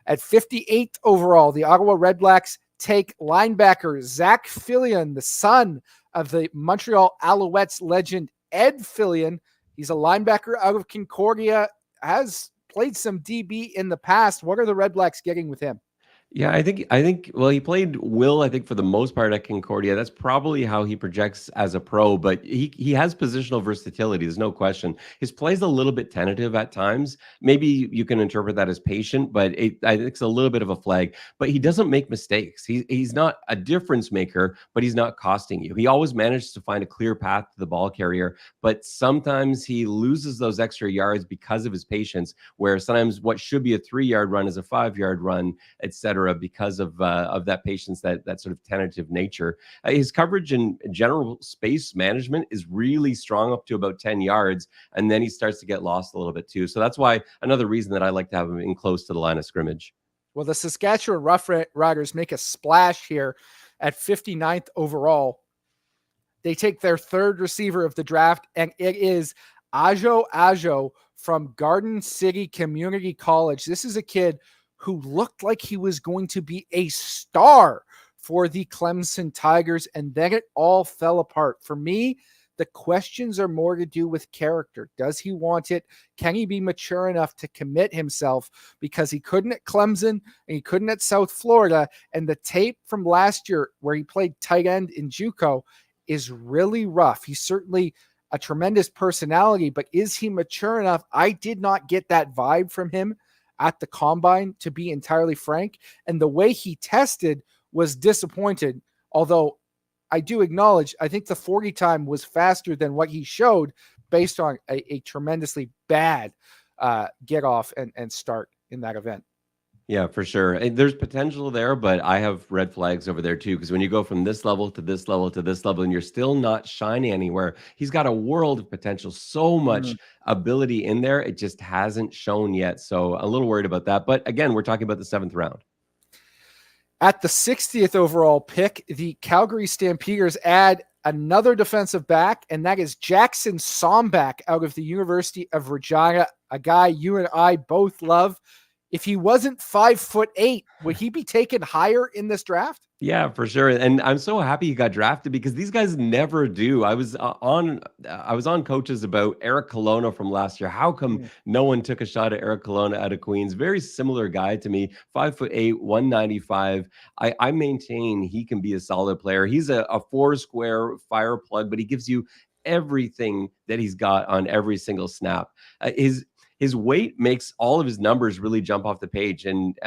At 58th overall, the Ottawa Redblacks take linebacker Zach Fillion, the son of the Montreal Alouettes legend Ed Fillion. He's a linebacker out of Concordia, has played some DB in the past. What are the Redblacks getting with him? Yeah, I think well, he played Will, I think, for the most part at Concordia. That's probably how he projects as a pro, but he has positional versatility, there's no question. His play's a little bit tentative at times. Maybe you can interpret that as patient, but I think it's a little bit of a flag. But he doesn't make mistakes. He's not a difference maker, but he's not costing you. He always manages to find a clear path to the ball carrier, but sometimes he loses those extra yards because of his patience, where sometimes what should be a 3-yard run is a 5-yard run, etc., because of that patience, that sort of tentative nature. His coverage and general space management is really strong up to about 10 yards, and then he starts to get lost a little bit too. So that's why another reason that I like to have him in close to the line of scrimmage. Well, the Saskatchewan Roughriders make a splash here at 59th overall. They take their third receiver of the draft, and it is Ajo from Garden City Community College. This is a kid who looked like he was going to be a star for the Clemson Tigers, and then it all fell apart. For me, the questions are more to do with character. Does he want it? Can he be mature enough to commit himself? Because he couldn't at Clemson and he couldn't at South Florida, and the tape from last year where he played tight end in JUCO is really rough. He's certainly a tremendous personality, but is he mature enough? I did not get that vibe from him at the combine, to be entirely frank. And the way he tested was disappointed. Although I do acknowledge, I think the 40 time was faster than what he showed based on a tremendously bad get off and start in that event. Yeah, for sure. And there's potential there, but I have red flags over there too. Because when you go from this level to this level to this level and you're still not shining anywhere, he's got a world of potential, so much ability in there. It just hasn't shown yet. So a little worried about that. But again, we're talking about the 7th round. At the 60th overall pick, the Calgary Stampeders add another defensive back, and that is Jackson Sombach out of the University of Regina, a guy you and I both love. If he wasn't 5'8", would he be taken higher in this draft? Yeah, for sure. And I'm so happy he got drafted because these guys never do. I was on coaches about Eric Colonna from last year. How come no one took a shot at Eric Colonna out of Queens? Very similar guy to me, 5'8", 195. I maintain he can be a solid player. He's a four square fire plug, but he gives you everything that he's got on every single snap. His weight makes all of his numbers really jump off the page, and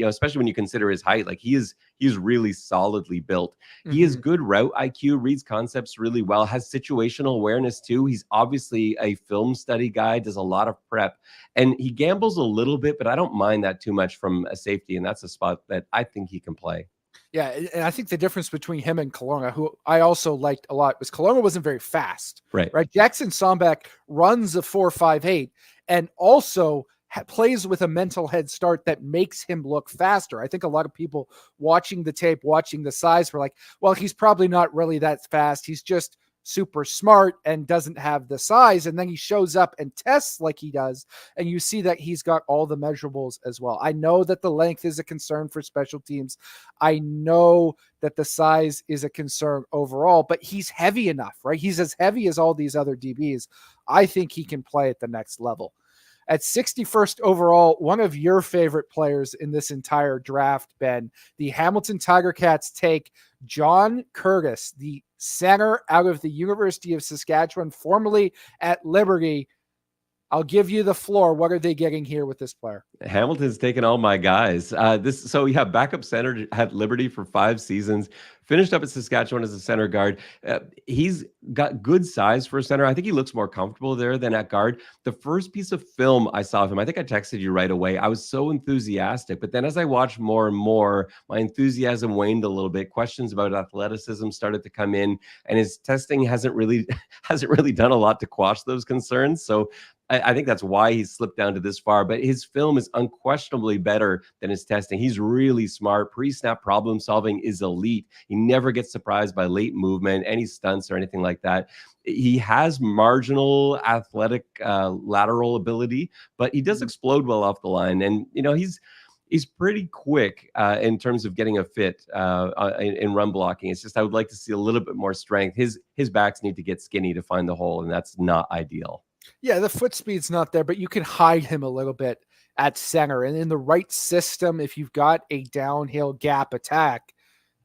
especially when you consider his height, like he's really solidly built. He has good route IQ, reads concepts really well, has situational awareness too. He's obviously a film study guy, does a lot of prep, and he gambles a little bit, but I don't mind that too much from a safety, and that's a spot that I think he can play. Yeah, and I think the difference between him and Kelowna, who I also liked a lot, was Kelowna wasn't very fast. Right. Jackson Sombeck runs a 4.58 and also plays with a mental head start that makes him look faster. I think a lot of people watching the tape, watching the size, were like, well, he's probably not really that fast. He's just super smart and doesn't have the size. And then he shows up and tests like he does. And you see that he's got all the measurables as well. I know that the length is a concern for special teams. I know that the size is a concern overall, but he's heavy enough, right? He's as heavy as all these other DBs. I think he can play at the next level. At 61st overall, one of your favorite players in this entire draft, Ben, the Hamilton Tiger Cats take John Curtis, the center out of the University of Saskatchewan, formerly at Liberty. I'll give you the floor. What are they getting here with this player? Hamilton's taken all my guys. Backup center at Liberty for 5 seasons, finished up at Saskatchewan as a center guard. He's got good size for a center. I think he looks more comfortable there than at guard. The first piece of film I saw of him, I think I texted you right away. I was so enthusiastic, but then as I watched more and more, my enthusiasm waned a little bit. Questions about athleticism started to come in, and his testing hasn't really done a lot to quash those concerns. So I think that's why he's slipped down to this far, but his film is unquestionably better than his testing. He's really smart. Pre-snap problem solving is elite. He never gets surprised by late movement, any stunts or anything like that. He has marginal athletic lateral ability, but he does explode well off the line. And, he's pretty quick in terms of getting a fit in run blocking. It's just I would like to see a little bit more strength. His backs need to get skinny to find the hole, and that's not ideal. Yeah, the foot speed's not there, but you can hide him a little bit at center. And in the right system, if you've got a downhill gap attack,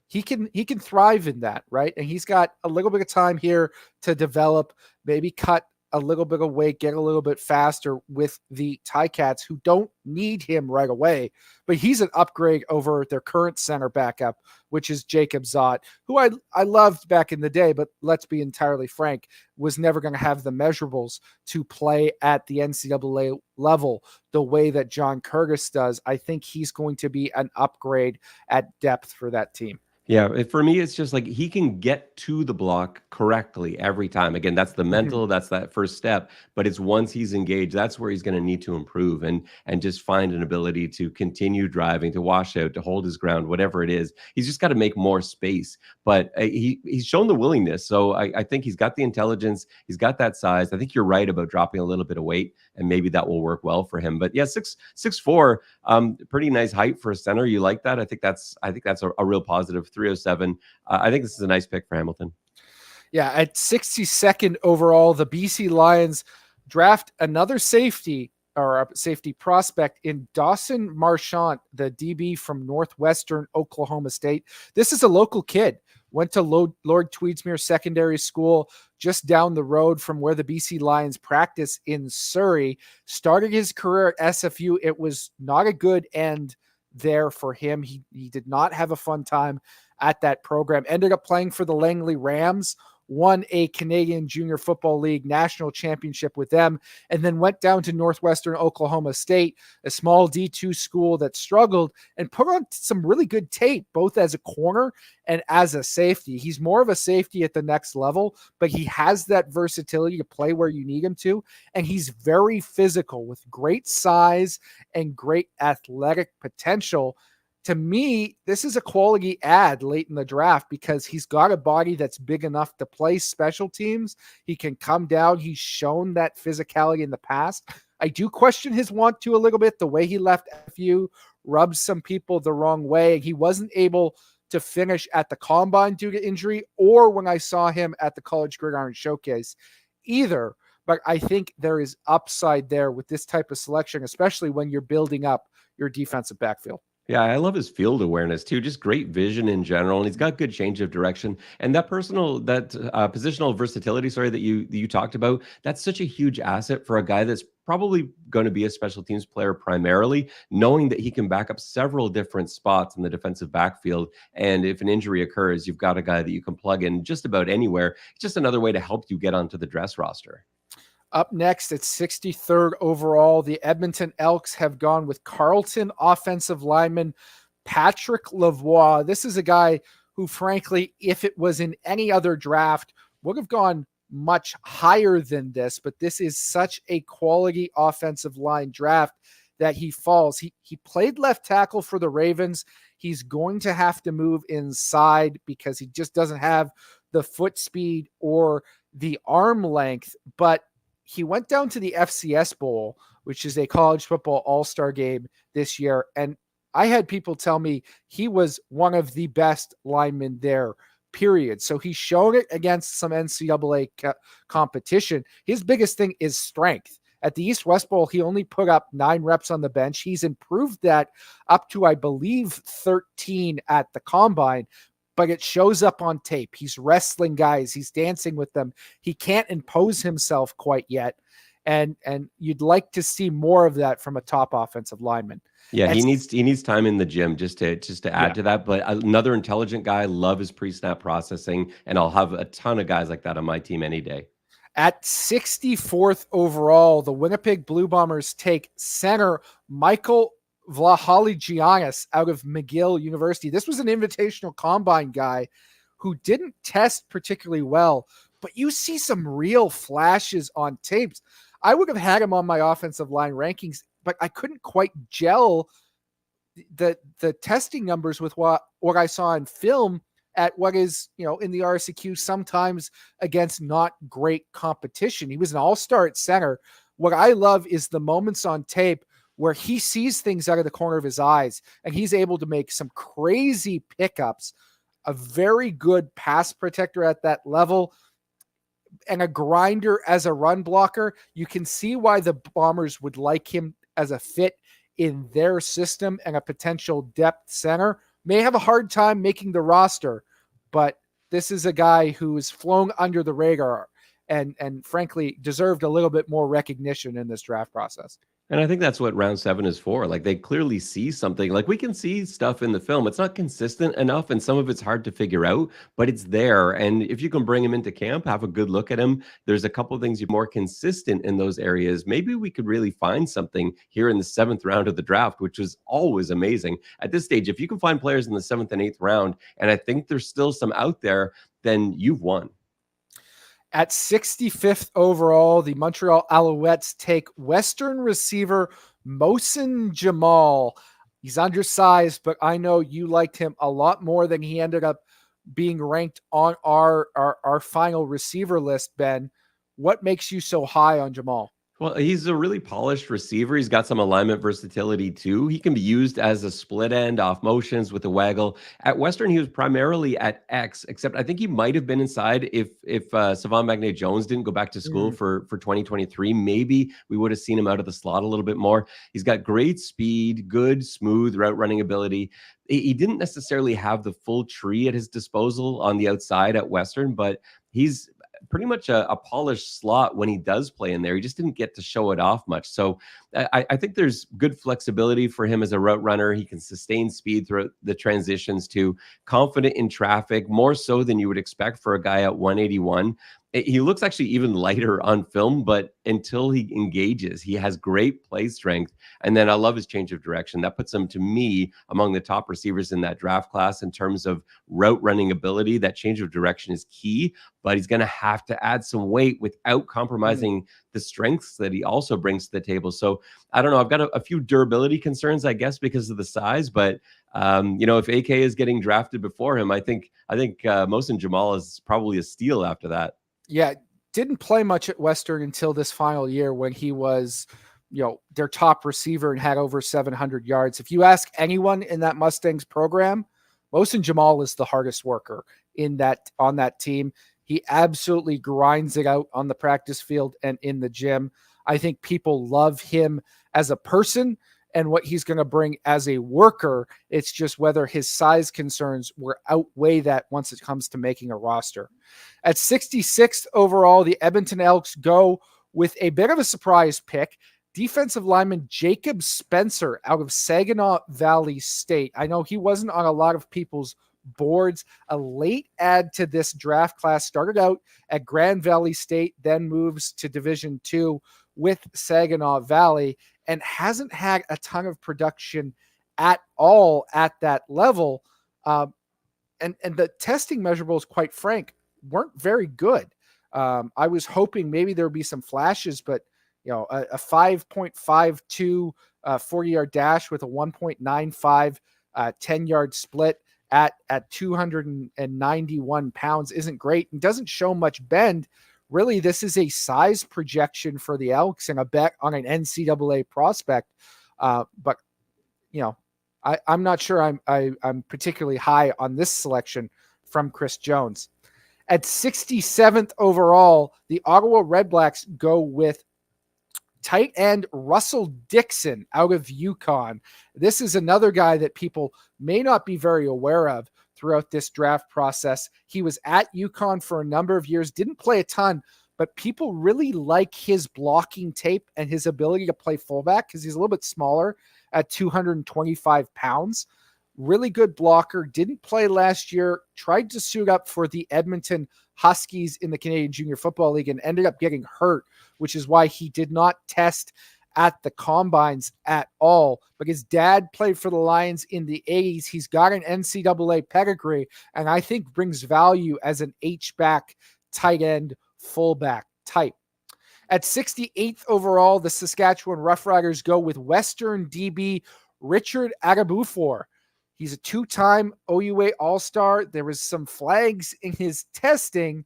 he can thrive in that, right? And he's got a little bit of time here to develop, maybe cut a little bit of weight, get a little bit faster with the Ticats, who don't need him right away. But he's an upgrade over their current center backup, which is Jacob Zott, who I loved back in the day, but let's be entirely frank, was never going to have the measurables to play at the NCAA level the way that John Curtis does. I think he's going to be an upgrade at depth for that team. Yeah, for me, it's just like he can get to the block correctly every time. Again, that's the mental, that's that first step. But it's once he's engaged, that's where he's going to need to improve and just find an ability to continue driving, to wash out, to hold his ground, whatever it is. He's just got to make more space. But he's shown the willingness. So I think he's got the intelligence. He's got that size. I think you're right about dropping a little bit of weight, and maybe that will work well for him. But yeah, 6'4", pretty nice height for a center. You like that? I think that's a real positive. 307. I think this is a nice pick for Hamilton. Yeah, at 62nd overall, the BC Lions draft another safety or a safety prospect in Dawson Marchant, the DB from Northwestern Oklahoma State. This is a local kid. Went to Lord Tweedsmuir Secondary School just down the road from where the BC Lions practice in Surrey. Started his career at SFU. It was not a good end there for him. He did not have a fun time at that program. Ended up playing for the Langley Rams, won a Canadian Junior Football League national championship with them, and then went down to Northwestern Oklahoma State, a small D2 school that struggled, and put on some really good tape, both as a corner and as a safety. He's more of a safety at the next level, but he has that versatility to play where you need him to, and he's very physical with great size and great athletic potential. To me, this is a quality add late in the draft because he's got a body that's big enough to play special teams. He can come down. He's shown that physicality in the past. I do question his want to a little bit. The way he left FU rubs some people the wrong way. He wasn't able to finish at the combine due to injury or when I saw him at the College Gridiron Showcase either. But I think there is upside there with this type of selection, especially when you're building up your defensive backfield. Yeah, I love his field awareness too. Just great vision in general, and he's got good change of direction. And that positional versatility, sorry, that you talked about, that's such a huge asset for a guy that's probably going to be a special teams player primarily, knowing that he can back up several different spots in the defensive backfield. And if an injury occurs, you've got a guy that you can plug in just about anywhere. It's just another way to help you get onto the dress roster. Up next at 63rd overall, the Edmonton Elks have gone with Carleton offensive lineman Patrick Lavoie. This is a guy who, frankly, if it was in any other draft, would have gone much higher than this, but this is such a quality offensive line draft that he falls. He played left tackle for the Ravens. He's going to have to move inside because he just doesn't have the foot speed or the arm length, but he went down to the FCS Bowl, which is a college football all-star game this year. And I had people tell me he was one of the best linemen there, period. So he's shown it against some NCAA competition. His biggest thing is strength. At the East-West Bowl, he only put up 9 reps on the bench. He's improved that up to, I believe, 13 at the combine, but it shows up on tape. He's wrestling guys. He's dancing with them. He can't impose himself quite yet. And you'd like to see more of that from a top offensive lineman. Yeah, he needs time in the gym just to add to that. But another intelligent guy, love his pre-snap processing, and I'll have a ton of guys like that on my team any day. At 64th overall, the Winnipeg Blue Bombers take center Michael Vlaholy-Giannis out of McGill University. This was an invitational combine guy who didn't test particularly well, but you see some real flashes on tapes. I would have had him on my offensive line rankings, but I couldn't quite gel the testing numbers with what I saw in film at what is, in the RSEQ sometimes against not great competition. He was an all-star at center. What I love is the moments on tape where he sees things out of the corner of his eyes and he's able to make some crazy pickups, a very good pass protector at that level, and a grinder as a run blocker. You can see why the Bombers would like him as a fit in their system, and a potential depth center. May have a hard time making the roster, but this is a guy who is flown under the radar and frankly deserved a little bit more recognition in this draft process. And I think that's what round 7 is for. Like, they clearly see something. Like, we can see stuff in the film. It's not consistent enough, and some of it's hard to figure out, but it's there. And if you can bring him into camp, have a good look at him, there's a couple of things you're more consistent in those areas. Maybe we could really find something here in the 7th round of the draft, which is always amazing. At this stage, if you can find players in the 7th and 8th round, and I think there's still some out there, then you've won. At 65th overall, the Montreal Alouettes take Western receiver Mohsen Jamal. He's undersized, but I know you liked him a lot more than he ended up being ranked on our final receiver list, Ben. What makes you so high on Jamal? Well, he's a really polished receiver. He's got some alignment versatility too. He can be used as a split end off motions with a waggle. At Western, he was primarily at X, except I think he might have been inside if Savon Magne-Jones didn't go back to school for 2023. Maybe we would have seen him out of the slot a little bit more. He's got great speed, good, smooth route running ability. He didn't necessarily have the full tree at his disposal on the outside at Western, but he's pretty much a polished slot when he does play in there. He just didn't get to show it off much. So I think there's good flexibility for him as a route runner. He can sustain speed throughout the transitions too. Confident in traffic, more so than you would expect for a guy at 181. He looks actually even lighter on film, but until he engages, he has great play strength. And then I love his change of direction. That puts him, to me, among the top receivers in that draft class in terms of route running ability. That change of direction is key, but he's going to have to add some weight without compromising the strengths that he also brings to the table. So I don't know. I've got a few durability concerns, I guess, because of the size, but if AK is getting drafted before him, I think Mohsen Jamal is probably a steal after that. Yeah, didn't play much at Western until this final year when he was, their top receiver and had over 700 yards. If you ask anyone in that Mustangs program, Mohsen Jamal is the hardest worker on that team. He absolutely grinds it out on the practice field and in the gym. I think people love him as a person, and what he's going to bring as a worker. It's just whether his size concerns will outweigh that once it comes to making a roster. At 66th overall, the Edmonton Elks go with a bit of a surprise pick. Defensive lineman Jacob Spencer out of Saginaw Valley State. I know he wasn't on a lot of people's boards. A late add to this draft class, started out at Grand Valley State, then moves to Division II with Saginaw Valley, and hasn't had a ton of production at all at that level. And the testing measurables, quite frank, weren't very good. I was hoping maybe there would be some flashes, but a 5.52 40-yard dash with a 1.95 10-yard split at 291 pounds isn't great and doesn't show much bend. Really, this is a size projection for the Elks and a bet on an NCAA prospect. But I'm not sure I'm particularly high on this selection from Chris Jones. At 67th overall, the Ottawa Redblacks go with tight end Russell Dixon out of UConn. This is another guy that people may not be very aware of throughout this draft process. He was at UConn for a number of years, didn't play a ton, but people really like his blocking tape and his ability to play fullback because he's a little bit smaller at 225 pounds. Really good blocker, didn't play last year, tried to suit up for the Edmonton Huskies in the Canadian Junior Football League and ended up getting hurt, which is why he did not test at the combines at all. But his dad played for the Lions in the 80s. He's got an NCAA pedigree, and I think brings value as an H-back, tight end, fullback type. At 68th overall, the Saskatchewan Roughriders go with Western DB Richard Agabufor. He's a two-time OUA All-Star. There was some flags in his testing,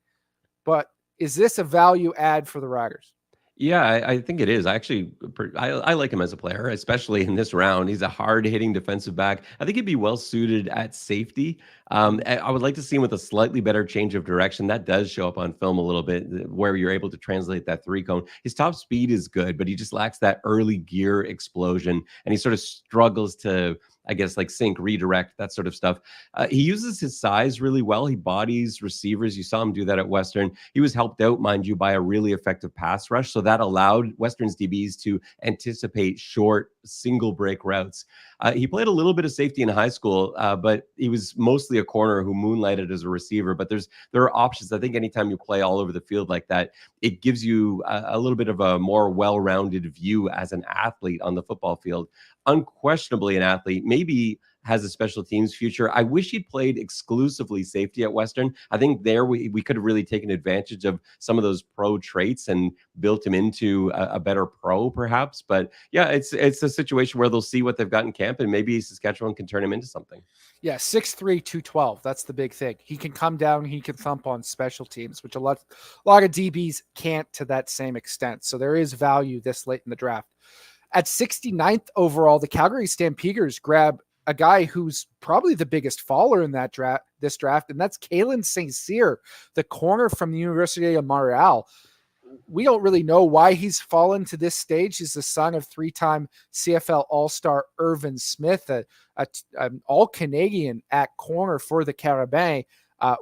but is this a value add for the Riders? Yeah, I think it is. I like him as a player, especially in this round. He's a hard-hitting defensive back. I think he'd be well suited at safety. I would like to see him with a slightly better change of direction. That does show up on film a little bit, where you're able to translate that three cone. His top speed is good, but he just lacks that early gear explosion, and he sort of struggles to, I guess, like sync, redirect, that sort of stuff. He uses his size really well. He bodies receivers. You saw him do that at Western. He was helped out, mind you, by a really effective pass rush. So that allowed Western's DBs to anticipate short single break routes. He played a little bit of safety in high school, but he was mostly a corner who moonlighted as a receiver. But there are options. I think anytime you play all over the field like that, it gives you a little bit of a more well-rounded view as an athlete on the football field. Unquestionably an athlete, maybe has a special teams future. I wish he'd played exclusively safety at Western. I think there we could have really taken advantage of some of those pro traits and built him into a better pro, perhaps. But yeah, it's a situation where they'll see what they've got in camp, and maybe Saskatchewan can turn him into something. Yeah, 6'3", 212. That's the big thing. He can come down, he can thump on special teams, which a lot of DBs can't to that same extent. So there is value this late in the draft. At 69th overall, the Calgary Stampeders grab a guy who's probably the biggest faller in this draft, and that's Kalen St. Cyr, the corner from the University of Montreal. We don't really know why he's fallen to this stage. He's the son of three-time CFL All-Star Irvin Smith, an All-Canadian at corner for the Carabins.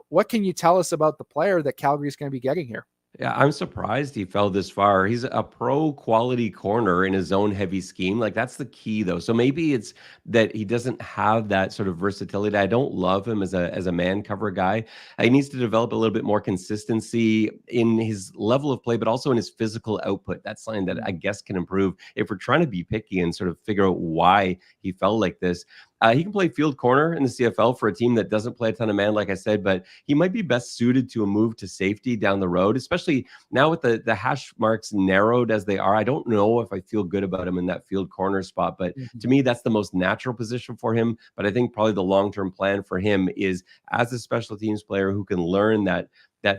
What can you tell us about the player that Calgary is going to be getting here? Yeah, I'm surprised he fell this far. He's a pro quality corner in a zone heavy scheme. Like, that's the key though. So maybe it's that he doesn't have that sort of versatility. I don't love him as a man cover guy. He needs to develop a little bit more consistency in his level of play, but also in his physical output. That's something that I guess can improve if we're trying to be picky and sort of figure out why he fell like this. He can play field corner in the CFL for a team that doesn't play a ton of man, like I said, but he might be best suited to a move to safety down the road, especially now with the hash marks narrowed as they are. I don't know if I feel good about him in that field corner spot, but to me, that's the most natural position for him. But I think probably the long-term plan for him is as a special teams player who can learn that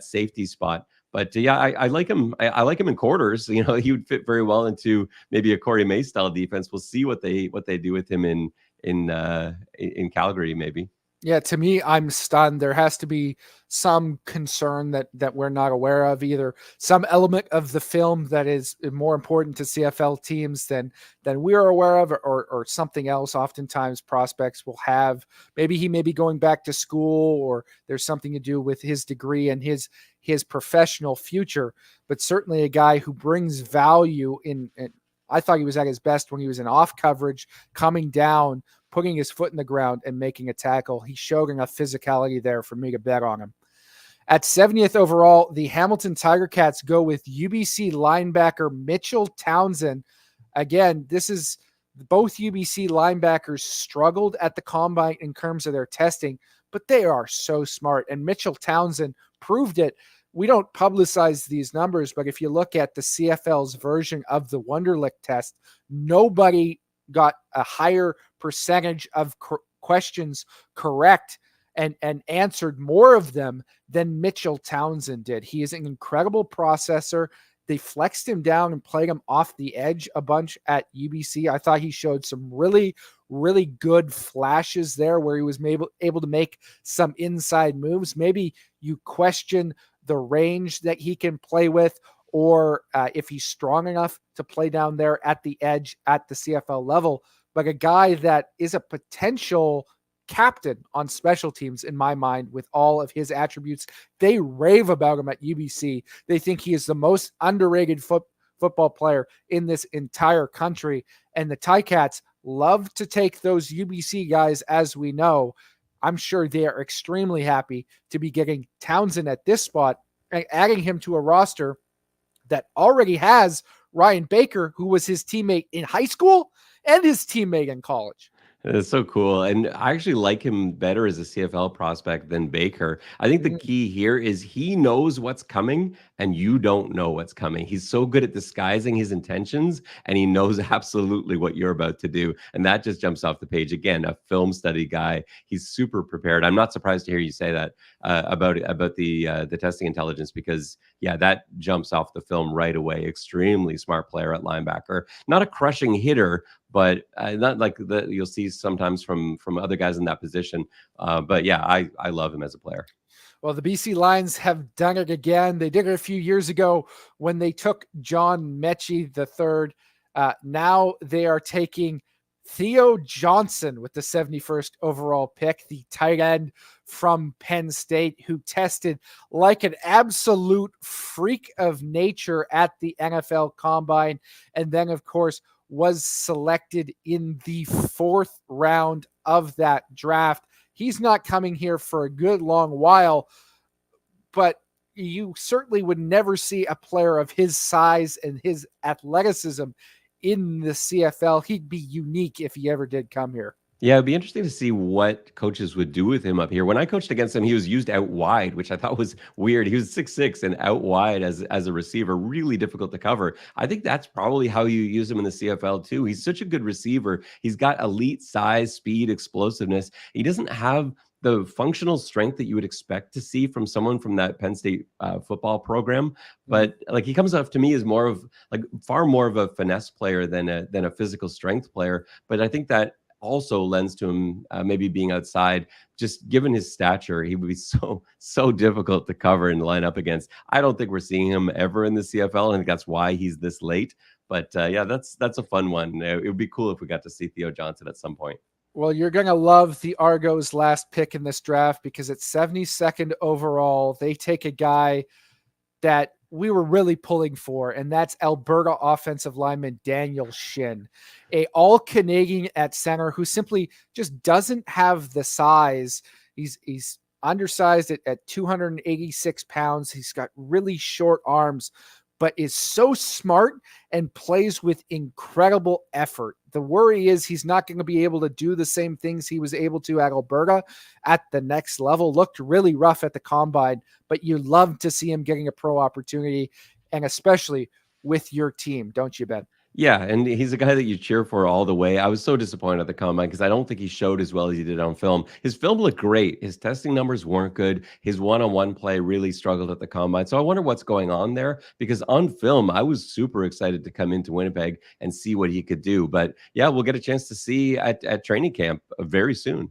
safety spot. But yeah, I like him. I like him in quarters. He would fit very well into maybe a Corey May style defense. We'll see what they do with him in Calgary, maybe. Yeah, to me, I'm stunned. There has to be some concern that we're not aware of, either some element of the film that is more important to CFL teams than we're aware of, or something else. Oftentimes, prospects will have, maybe he may be going back to school, or there's something to do with his degree and his professional future. But certainly, a guy who brings value in I thought he was at his best when he was in off coverage, coming down, putting his foot in the ground and making a tackle. He showed enough physicality there for me to bet on him. At 70th overall, the Hamilton Tiger Cats go with UBC linebacker Mitchell Townsend. Again, this is both UBC linebackers struggled at the combine in terms of their testing, but they are so smart. And Mitchell Townsend proved it. We don't publicize these numbers, but if you look at the CFL's version of the Wonderlic test, nobody got a higher percentage of questions correct and answered more of them than Mitchell Townsend did. He is an incredible processor. They flexed him down and played him off the edge a bunch at UBC. I thought he showed some really, really good flashes there where he was able to make some inside moves. Maybe you question the range that he can play with, or if he's strong enough to play down there at the edge at the CFL level. But a guy that is a potential captain on special teams, in my mind, with all of his attributes. They rave about him at UBC. They think he is the most underrated football player in this entire country. And the Ticats love to take those UBC guys, as we know. I'm sure they are extremely happy to be getting Townsend at this spot and adding him to a roster that already has Ryan Baker, who was his teammate in high school and his teammate in college. That's so cool. And I actually like him better as a CFL prospect than Baker. I think the key here is he knows what's coming and you don't know what's coming. He's so good at disguising his intentions and he knows absolutely what you're about to do. And that just jumps off the page. Again, a film study guy. He's super prepared. I'm not surprised to hear you say that about the testing intelligence, because yeah, that jumps off the film right away. Extremely smart player at linebacker. Not a crushing hitter, but not like that you'll see sometimes from other guys in that position. But yeah, I love him as a player. Well, the BC Lions have done it again. They did it a few years ago when they took John Mechie III. Now they are taking Theo Johnson with the 71st overall pick, the tight end from Penn State, who tested like an absolute freak of nature at the NFL Combine. And then, of course, was selected in the 4th round of that draft. He's not coming here for a good long while, but you certainly would never see a player of his size and his athleticism in the CFL. He'd be unique if he ever did come here. Yeah, it'd be interesting to see what coaches would do with him up here. When I coached against him, he was used out wide, which I thought was weird. He was 6'6" and out wide as a receiver, really difficult to cover. I think that's probably how you use him in the CFL too. He's such a good receiver. He's got elite size, speed, explosiveness. He doesn't have the functional strength that you would expect to see from someone from that Penn State football program, but like he comes off to me as more of like far more of a finesse player than a physical strength player. But I think that also lends to him maybe being outside. Just given his stature, he would be so difficult to cover and line up against. I don't think we're seeing him ever in the CFL. I think that's why he's this late. But yeah, that's a fun one. It would be cool if we got to see Theo Johnson at some point. Well, you're going to love the Argos' last pick in this draft, because at 72nd overall, they take a guy that we were really pulling for, and that's Alberta offensive lineman Daniel Shin, a all-Canadian at center who simply just doesn't have the size. He's undersized at 286 pounds. He's got really short arms, but is so smart and plays with incredible effort. The worry is he's not going to be able to do the same things he was able to at Alberta at the next level. Looked really rough at the combine, but you love to see him getting a pro opportunity, and especially with your team, don't you, Ben? Yeah, and he's a guy that you cheer for all the way. I was so disappointed at the combine because I don't think he showed as well as he did on film. His film looked great. His testing numbers weren't good. His one-on-one play really struggled at the combine. So I wonder what's going on there, because on film, I was super excited to come into Winnipeg and see what he could do. But yeah, we'll get a chance to see at training camp very soon.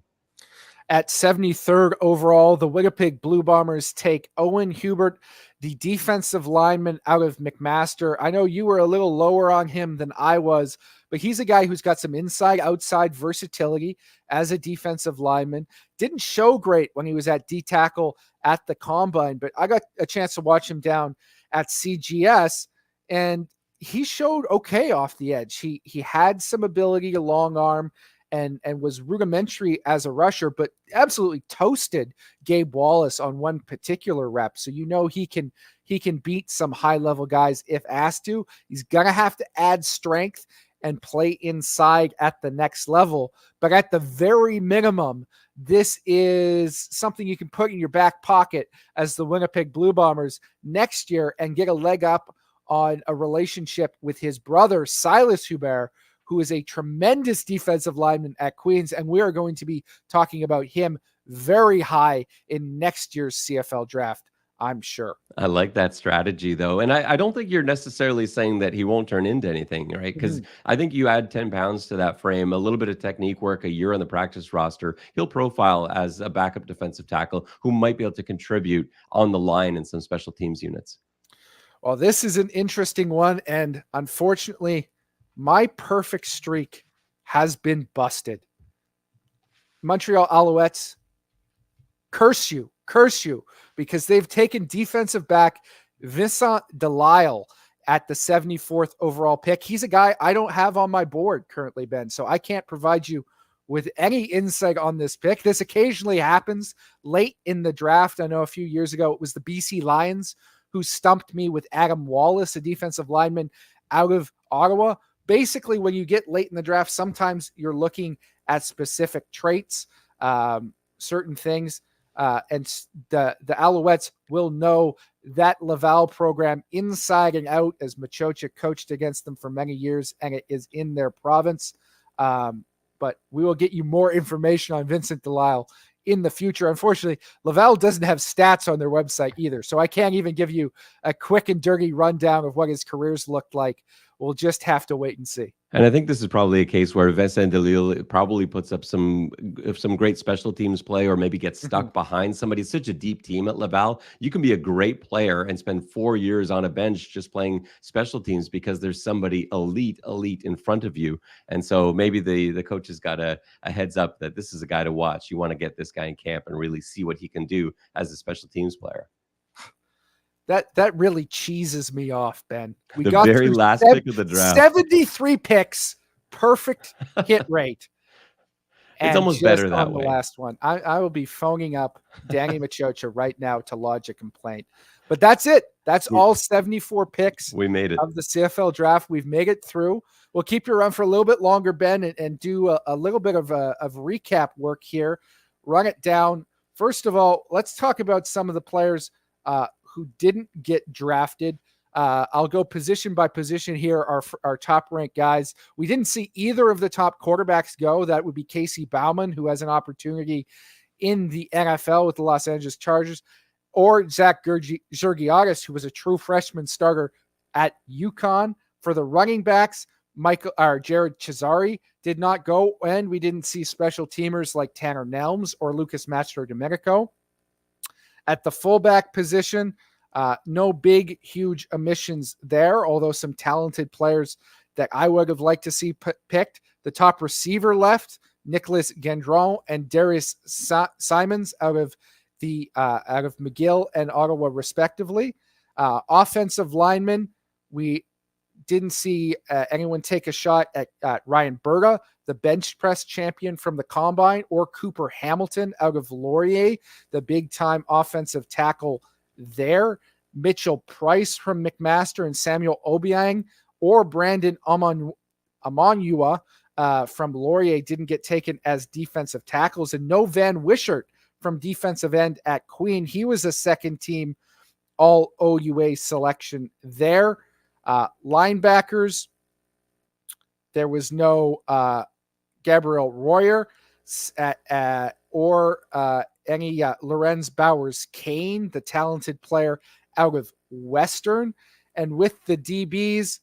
At 73rd overall, the Winnipeg Blue Bombers take Owen Hubert, the defensive lineman out of McMaster. I know you were a little lower on him than I was, but he's a guy who's got some inside-outside versatility as a defensive lineman. Didn't show great when he was at D-tackle at the Combine, but I got a chance to watch him down at CGS, and he showed okay off the edge. He had some ability to long arm, and was rudimentary as a rusher, but absolutely toasted Gabe Wallace on one particular rep. So he can beat some high-level guys if asked to. He's gonna have to add strength and play inside at the next level. But at the very minimum, this is something you can put in your back pocket as the Winnipeg Blue Bombers next year and get a leg up on a relationship with his brother, Silas Hubert, who is a tremendous defensive lineman at Queens, and we are going to be talking about him very high in next year's CFL draft, I'm sure. I like that strategy, though. And I don't think you're necessarily saying that he won't turn into anything, right? Because I think you add 10 pounds to that frame, a little bit of technique work, a year on the practice roster, he'll profile as a backup defensive tackle who might be able to contribute on the line in some special teams units. Well, this is an interesting one, and unfortunately, my perfect streak has been busted. Montreal Alouettes, curse you, because they've taken defensive back Vincent Delisle at the 74th overall pick. He's a guy I don't have on my board currently, Ben, so I can't provide you with any insight on this pick. This occasionally happens late in the draft. I know a few years ago it was the BC Lions who stumped me with Adam Wallace, a defensive lineman out of Ottawa. Basically, when you get late in the draft, sometimes you're looking at specific traits, certain things, and the Alouettes will know that Laval program inside and out, as Machocha coached against them for many years, and it is in their province. But we will get you more information on Vincent Delisle in the future. Unfortunately, Laval doesn't have stats on their website either, so I can't even give you a quick and dirty rundown of what his careers looked like. We'll just have to wait and see. And I think this is probably a case where Vincent Delisle probably puts up some great special teams play, or maybe gets stuck behind somebody. It's such a deep team at Laval. You can be a great player and spend 4 years on a bench just playing special teams because there's somebody elite in front of you. And so maybe the coach has got a heads up that this is a guy to watch. You want to get this guy in camp and really see what he can do as a special teams player. That really cheeses me off, Ben. We the got very last pick of the draft. 73 picks, perfect hit rate. It's almost better that way. The last one. I will be phoning up Danny Machocha right now to lodge a complaint. But that's it. That's all 74 picks. We made it. Of the CFL draft. We've made it through. We'll keep you around for a little bit longer, Ben, and do a little bit of recap work here. Run it down. First of all, let's talk about some of the players who didn't get drafted. I'll go position by position here. Our top ranked guys. We didn't see either of the top quarterbacks go. That would be Casey Bauman, who has an opportunity in the NFL with the Los Angeles Chargers, or Zach Georgiadis, who was a true freshman starter at UConn. For the running backs, Jared Cesare did not go, and we didn't see special teamers like Tanner Nelms or Lucas Mastro-Domenico. At the fullback position, no big, huge omissions there, although some talented players that I would have liked to see picked. The top receiver left, Nicholas Gendron and Darius Simons out of McGill and Ottawa, respectively. Offensive linemen, we didn't see anyone take a shot at Ryan Berta, the bench press champion from the Combine, or Cooper Hamilton out of Laurier, the big-time offensive tackle there. Mitchell Price from McMaster and Samuel Obiang, or Brandon Amonua from Laurier didn't get taken as defensive tackles. And no Van Wishart from defensive end at Queen. He was a second-team All-OUA selection there. Linebackers, there was no Gabriel Royer or any Lorenz Bowers-Kane, the talented player out of Western. And with the DBs,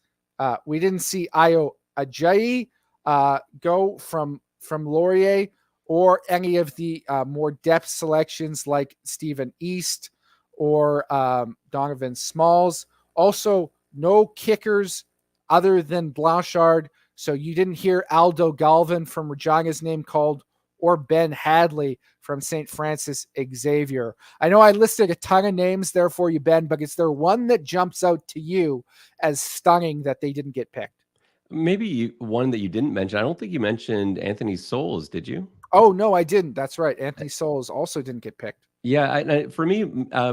we didn't see Ayo Ajayi go from Laurier, or any of the more depth selections like Stephen East or Donovan Smalls. Also, no kickers other than Blanchard. So you didn't hear Aldo Galvin from Regina's name called, or Ben Hadley from St. Francis Xavier. I know I listed a ton of names there for you, Ben, but is there one that jumps out to you as stunning that they didn't get picked? Maybe one that you didn't mention. I don't think you mentioned Anthony Souls, did you? Oh, no, I didn't. That's right. Anthony Souls also didn't get picked. Yeah, for me,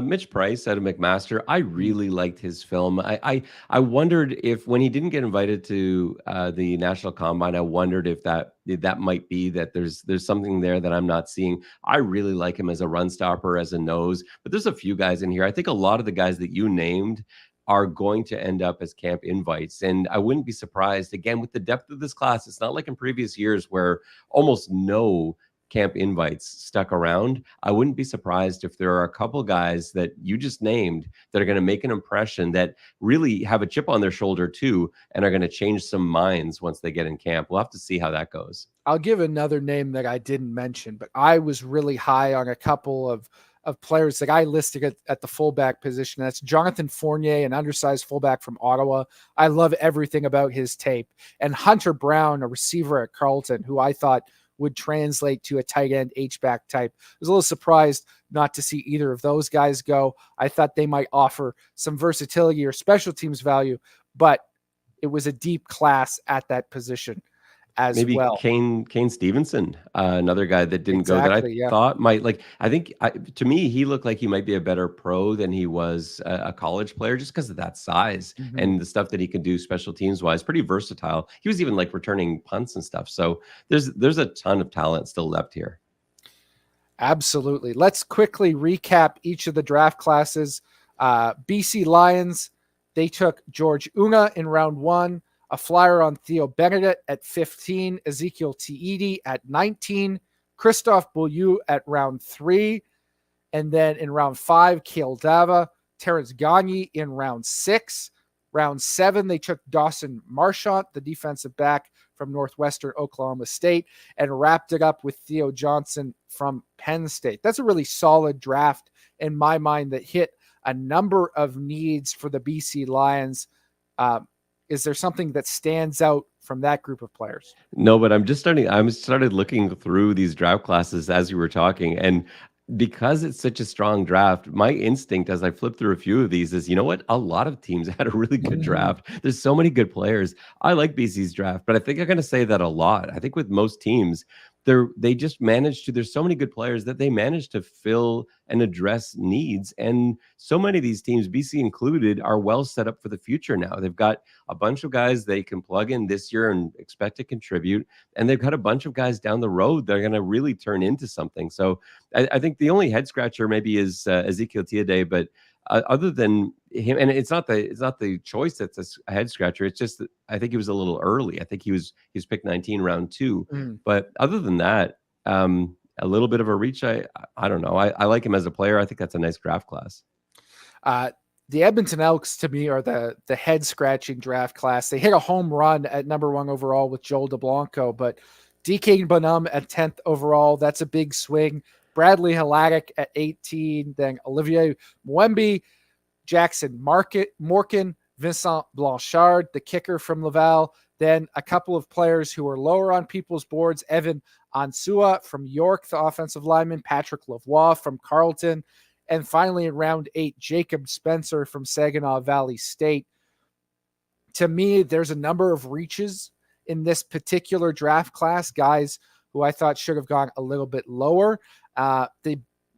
Mitch Price out of McMaster, I really liked his film. I wondered if when he didn't get invited to the National Combine, I wondered if that might be that there's something there that I'm not seeing. I really like him as a run stopper, as a nose, but there's a few guys in here. I think a lot of the guys that you named are going to end up as camp invites, and I wouldn't be surprised again with the depth of this class. It's not like in previous years where almost no camp invites stuck around. I wouldn't be surprised if there are a couple guys that you just named that are going to make an impression, that really have a chip on their shoulder too, and are going to change some minds once they get in camp. We'll have to see how that goes. I'll give another name that I didn't mention, but I was really high on a couple of players that I listed at the fullback position. That's Jonathan Fournier, an undersized fullback from Ottawa. I love everything about his tape. And Hunter Brown, a receiver at Carleton, who I thought would translate to a tight end H-back type. I was a little surprised not to see either of those guys go. I thought they might offer some versatility or special teams value, but it was a deep class at that position as Maybe well. Kane Stevenson, another guy that didn't go that I yeah. thought might like. I think to me he looked like he might be a better pro than he was a college player, just because of that size and the stuff that he can do special teams wise. Pretty versatile. He was even like returning punts and stuff. So there's a ton of talent still left here. Absolutely. Let's quickly recap each of the draft classes. BC Lions, they took George Una in round 1. A flyer on Theo Benedict at 15, Ezekiel Tiidi at 19, Christophe Beaulieu at round 3, and then in round 5, Kale Dava, Terrence Gagne in round 6. Round 7, they took Dawson Marchant, the defensive back from Northwestern Oklahoma State, and wrapped it up with Theo Johnson from Penn State. That's a really solid draft in my mind that hit a number of needs for the BC Lions. Is there something that stands out from that group of players? No, but I started looking through these draft classes as you were talking, and because it's such a strong draft, my instinct as I flip through a few of these is, you know what? A lot of teams had a really good draft. There's so many good players. I like BC's draft, but I think I'm going to say that a lot. I think with most teams, they just managed to, there's so many good players that they managed to fill and address needs. And so many of these teams, BC included, are well set up for the future now. They've got a bunch of guys they can plug in this year and expect to contribute. And they've got a bunch of guys down the road that are going to really turn into something. So I think the only head scratcher maybe is Ezekiel Tiede, but other than him, and it's not the choice that's a head scratcher. It's just that I think he was a little early. I think he was picked 19 round 2. But other than that, a little bit of a reach. I don't know. I like him as a player. I think that's a nice draft class. The Edmonton Elks to me are the head scratching draft class. They hit a home run at number 1 overall with Joel DeBlanco, but DK Bonham at 10th overall, that's a big swing. Bradley Haladic at 18, then Olivier Mwembi, Jackson Morkin, Vincent Blanchard, the kicker from Laval, then a couple of players who are lower on people's boards, Evan Ansua from York, the offensive lineman, Patrick Lavoie from Carleton, and finally in round 8, Jacob Spencer from Saginaw Valley State. To me, there's a number of reaches in this particular draft class, guys who I thought should have gone a little bit lower.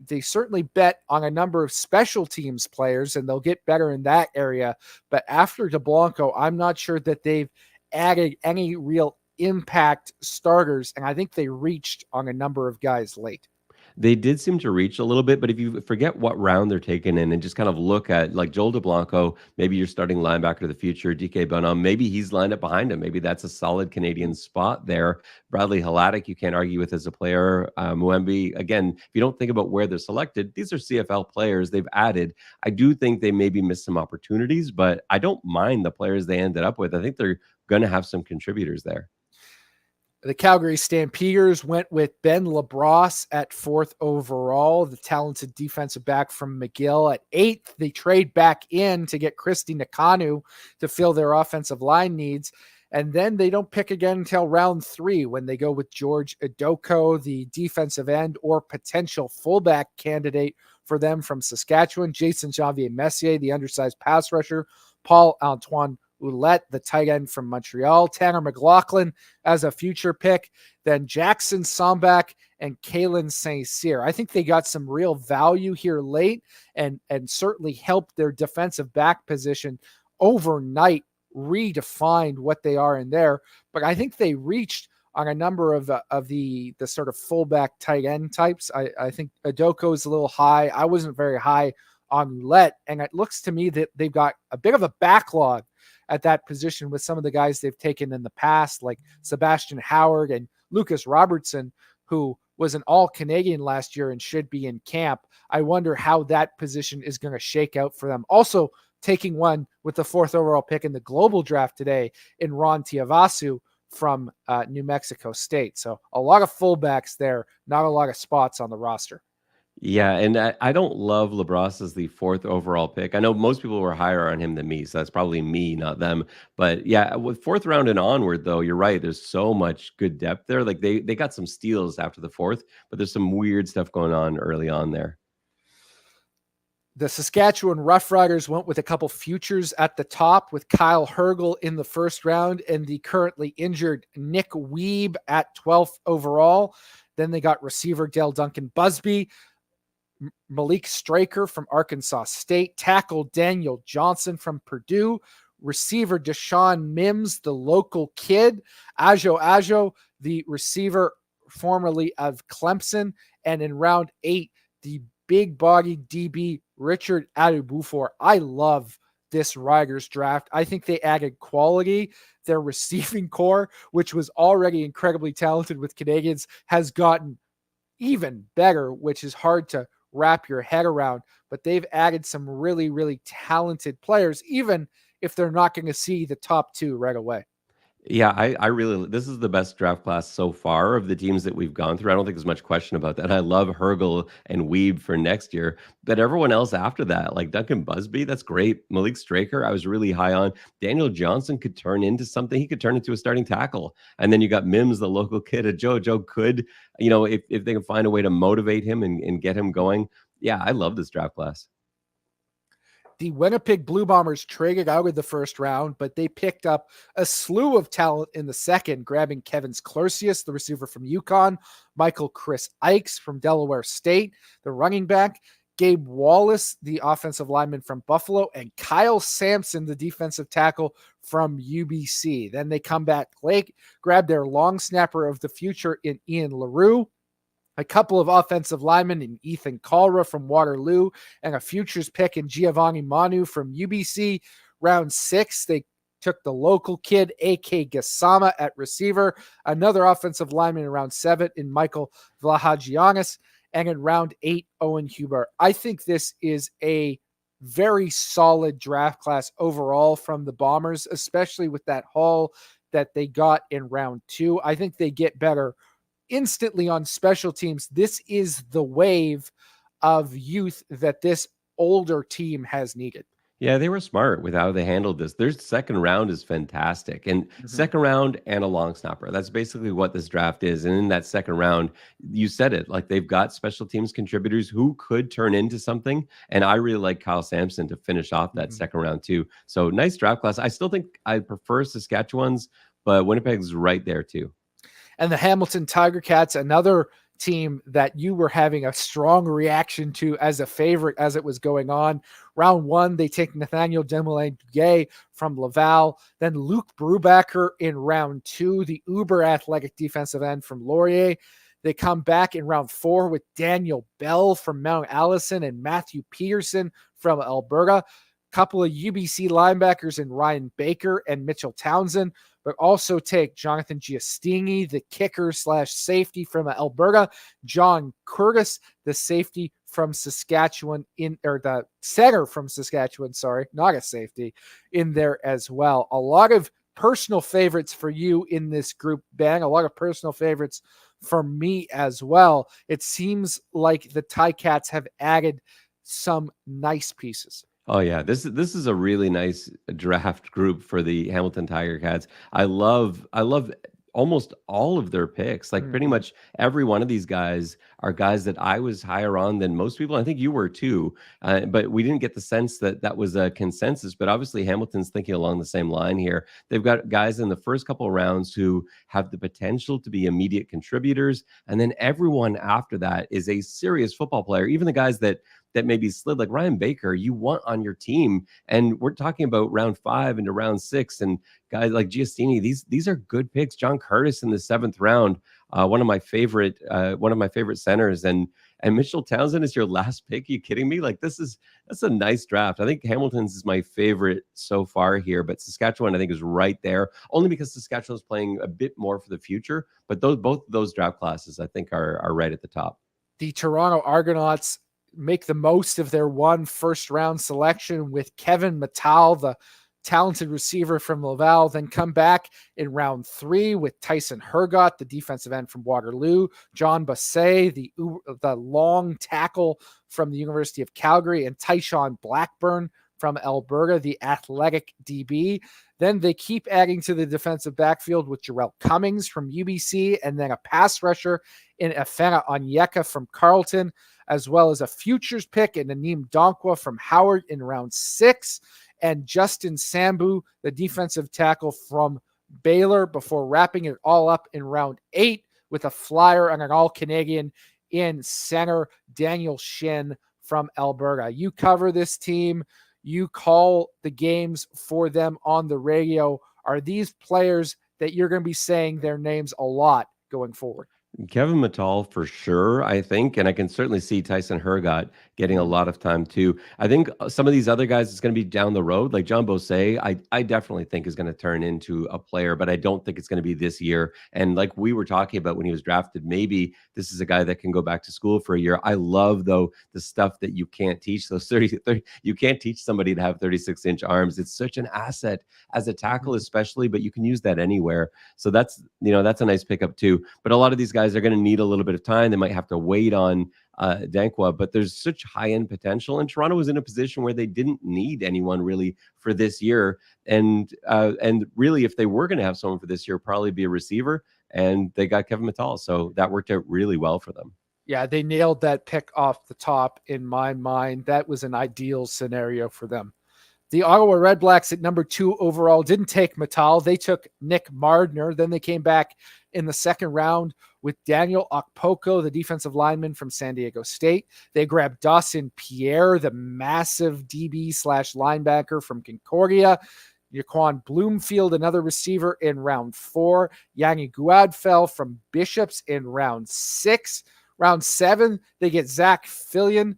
They certainly bet on a number of special teams players, and they'll get better in that area. But after DeBlanco, I'm not sure that they've added any real impact starters, and I think they reached on a number of guys late. They did seem to reach a little bit, but if you forget what round they're taken in and just kind of look at like Joel DeBlanco, maybe you're starting linebacker of the future, DK Bonham, maybe he's lined up behind him. Maybe that's a solid Canadian spot there. Bradley Haladic, you can't argue with as a player. Mwembi, again, if you don't think about where they're selected, these are CFL players they've added. I do think they maybe missed some opportunities, but I don't mind the players they ended up with. I think they're going to have some contributors there. The Calgary Stampeders went with Ben LaBrosse at 4th overall, the talented defensive back from McGill. At 8th, they trade back in to get Christy Nakanu to fill their offensive line needs. And then they don't pick again until round 3 when they go with George Idoko, the defensive end or potential fullback candidate for them from Saskatchewan. Jason Janvier Messier, the undersized pass rusher. Paul-Antoine Ouellette, the tight end from Montreal. Tanner McLaughlin as a future pick. Then Jackson Sombach and Kalen St. Cyr. I think they got some real value here late and certainly helped their defensive back position overnight, redefined what they are in there. But I think they reached on a number of the sort of fullback tight end types. I think Adoko is a little high. I wasn't very high on Ouellette, and it looks to me that they've got a bit of a backlog at that position with some of the guys they've taken in the past, like Sebastian Howard and Lucas Robertson, who was an all-Canadian last year and should be in camp. I wonder how that position is going to shake out for them. Also taking one with the 4th overall pick in the global draft today in Ron Tiavasu from New Mexico State. So a lot of fullbacks there, not a lot of spots on the roster. Yeah, and I don't love LaBrosse as the 4th overall pick. I know most people were higher on him than me, so that's probably me, not them. But yeah, with 4th round and onward, though, you're right. There's so much good depth there. Like they got some steals after the 4th, but there's some weird stuff going on early on there. The Saskatchewan Roughriders went with a couple futures at the top with Kyle Hergel in the 1st round and the currently injured Nick Weeb at 12th overall. Then they got receiver Dale Duncan Busby, Malik Straker from Arkansas State, tackle Daniel Johnson from Purdue, receiver Deshaun Mims, the local kid, Ajo, the receiver formerly of Clemson, and in round 8, the big body DB Richard Adubufor. I love this Riders draft. I think they added quality. Their receiving core, which was already incredibly talented with Canadians, has gotten even better, which is hard to wrap your head around. But they've added some really, really talented players, even if they're not going to see the top 2 right away. Yeah, I really, this is the best draft class so far of the teams that we've gone through. I don't think there's much question about that. I love Hergel and Weeb for next year, but everyone else after that, like Duncan Busby, that's great. Malik Straker, I was really high on. Daniel Johnson could turn into something. He could turn into a starting tackle. And then you got Mims, the local kid at Joe. Joe could, if they can find a way to motivate him and get him going. Yeah, I love this draft class. The Winnipeg Blue Bombers traded out of the 1st round, but they picked up a slew of talent in the 2nd, grabbing Kevin Clorsius, the receiver from UConn, Michael Chris Ikes from Delaware State, the running back, Gabe Wallace, the offensive lineman from Buffalo, and Kyle Sampson, the defensive tackle from UBC. Then they come back late, grab their long snapper of the future in Ian LaRue, a couple of offensive linemen in Ethan Calra from Waterloo, and a futures pick in Giovanni Manu from UBC. Round 6, they took the local kid, A.K. Gassama, at receiver, another offensive lineman in round 7 in Michael Vlahogiannis, and in round 8, Owen Huber. I think this is a very solid draft class overall from the Bombers, especially with that haul that they got in round 2. I think they get better instantly on special teams. This is the wave of youth that this older team has needed. Yeah, they were smart with how they handled this. Their 2nd round is fantastic. And 2nd round and a long snapper. That's basically what this draft is. And in that 2nd round, you said it, like they've got special teams contributors who could turn into something. And I really like Kyle Sampson to finish off that 2nd round too. So nice draft class. I still think I prefer Saskatchewan's, but Winnipeg's right there too. And the Hamilton Tiger Cats, another team that you were having a strong reaction to as a favorite as it was going on. Round 1, they take Nathaniel Desmoulins from Laval. Then Luke Brubaker in round 2, the uber athletic defensive end from Laurier. They come back in round 4 with Daniel Bell from Mount Allison and Matthew Peterson from Alberta. Couple of UBC linebackers in Ryan Baker and Mitchell Townsend, but also take Jonathan Giustini, the kicker/safety from Alberta, John Curtis, the safety from Saskatchewan the center from Saskatchewan, not a safety, in there as well. A lot of personal favorites for you in this group, Ben. A lot of personal favorites for me as well. It seems like the Ticats have added some nice pieces. Oh yeah, this is a really nice draft group for the Hamilton Tiger Cats. I love almost all of their picks. Like pretty Mhm. much every one of these guys are guys that I was higher on than most people. I think you were too, but we didn't get the sense that that was a consensus. But obviously Hamilton's thinking along the same line here. They've got guys in the first couple of rounds who have the potential to be immediate contributors, and then everyone after that is a serious football player. Even the guys that maybe slid, like Ryan Baker, you want on your team. And we're talking about round 5 into round 6, and guys like Giustini. These are good picks. John Curtis in the 7th round, one of my favorite centers, and Mitchell Townsend is your last pick. Are you kidding me? Like that's a nice draft. I think Hamilton's is my favorite so far here, but Saskatchewan I think is right there, only because Saskatchewan is playing a bit more for the future. But both of those draft classes I think are right at the top. The Toronto Argonauts make the most of their one first-round selection with Kevin Mattal, the talented receiver from Laval, then come back in round 3 with Tyson Hergott, the defensive end from Waterloo, John Bassett, the long tackle from the University of Calgary, and Tyshawn Blackburn from Alberta, the athletic DB. Then they keep adding to the defensive backfield with Jarrell Cummings from UBC, and then a pass rusher in Efena Onyeka from Carleton, as well as a futures pick in Aneem Donkwa from Howard in round 6, and Justin Sambu, the defensive tackle from Baylor, before wrapping it all up in round 8 with a flyer on an all-Canadian in center Daniel Shin from Alberta. You cover this team. You call the games for them on the radio. Are these players that you're going to be saying their names a lot going forward? Kevin Mattal for sure, I think, and I can certainly see Tyson Hergott getting a lot of time too. I think some of these other guys is going to be down the road, like John Bossé. I definitely think is going to turn into a player, but I don't think it's going to be this year. And like we were talking about when he was drafted, maybe this is a guy that can go back to school for a year. I love though the stuff that you can't teach. Those 30 you can't teach somebody to have 36-inch arms. It's such an asset as a tackle, especially, but you can use that anywhere. So that's a nice pickup too. But a lot of these guys are going to need a little bit of time. They might have to wait on Dankwa, but there's such high-end potential. And Toronto was in a position where they didn't need anyone really for this year. And really, if they were going to have someone for this year, probably be a receiver. And they got Kevin Mattal. So that worked out really well for them. Yeah, they nailed that pick off the top in my mind. That was an ideal scenario for them. The Ottawa Redblacks at number 2 overall didn't take Mattal. They took Nick Mardner. Then they came back in the 2nd round with Daniel Okpoko, the defensive lineman from San Diego State. They grabbed Dawson Pierre, the massive DB/linebacker from Concordia. Yaquan Bloomfield, another receiver, in round 4. Yanni Guadfell from Bishops in round 6. Round 7, they get Zach Fillion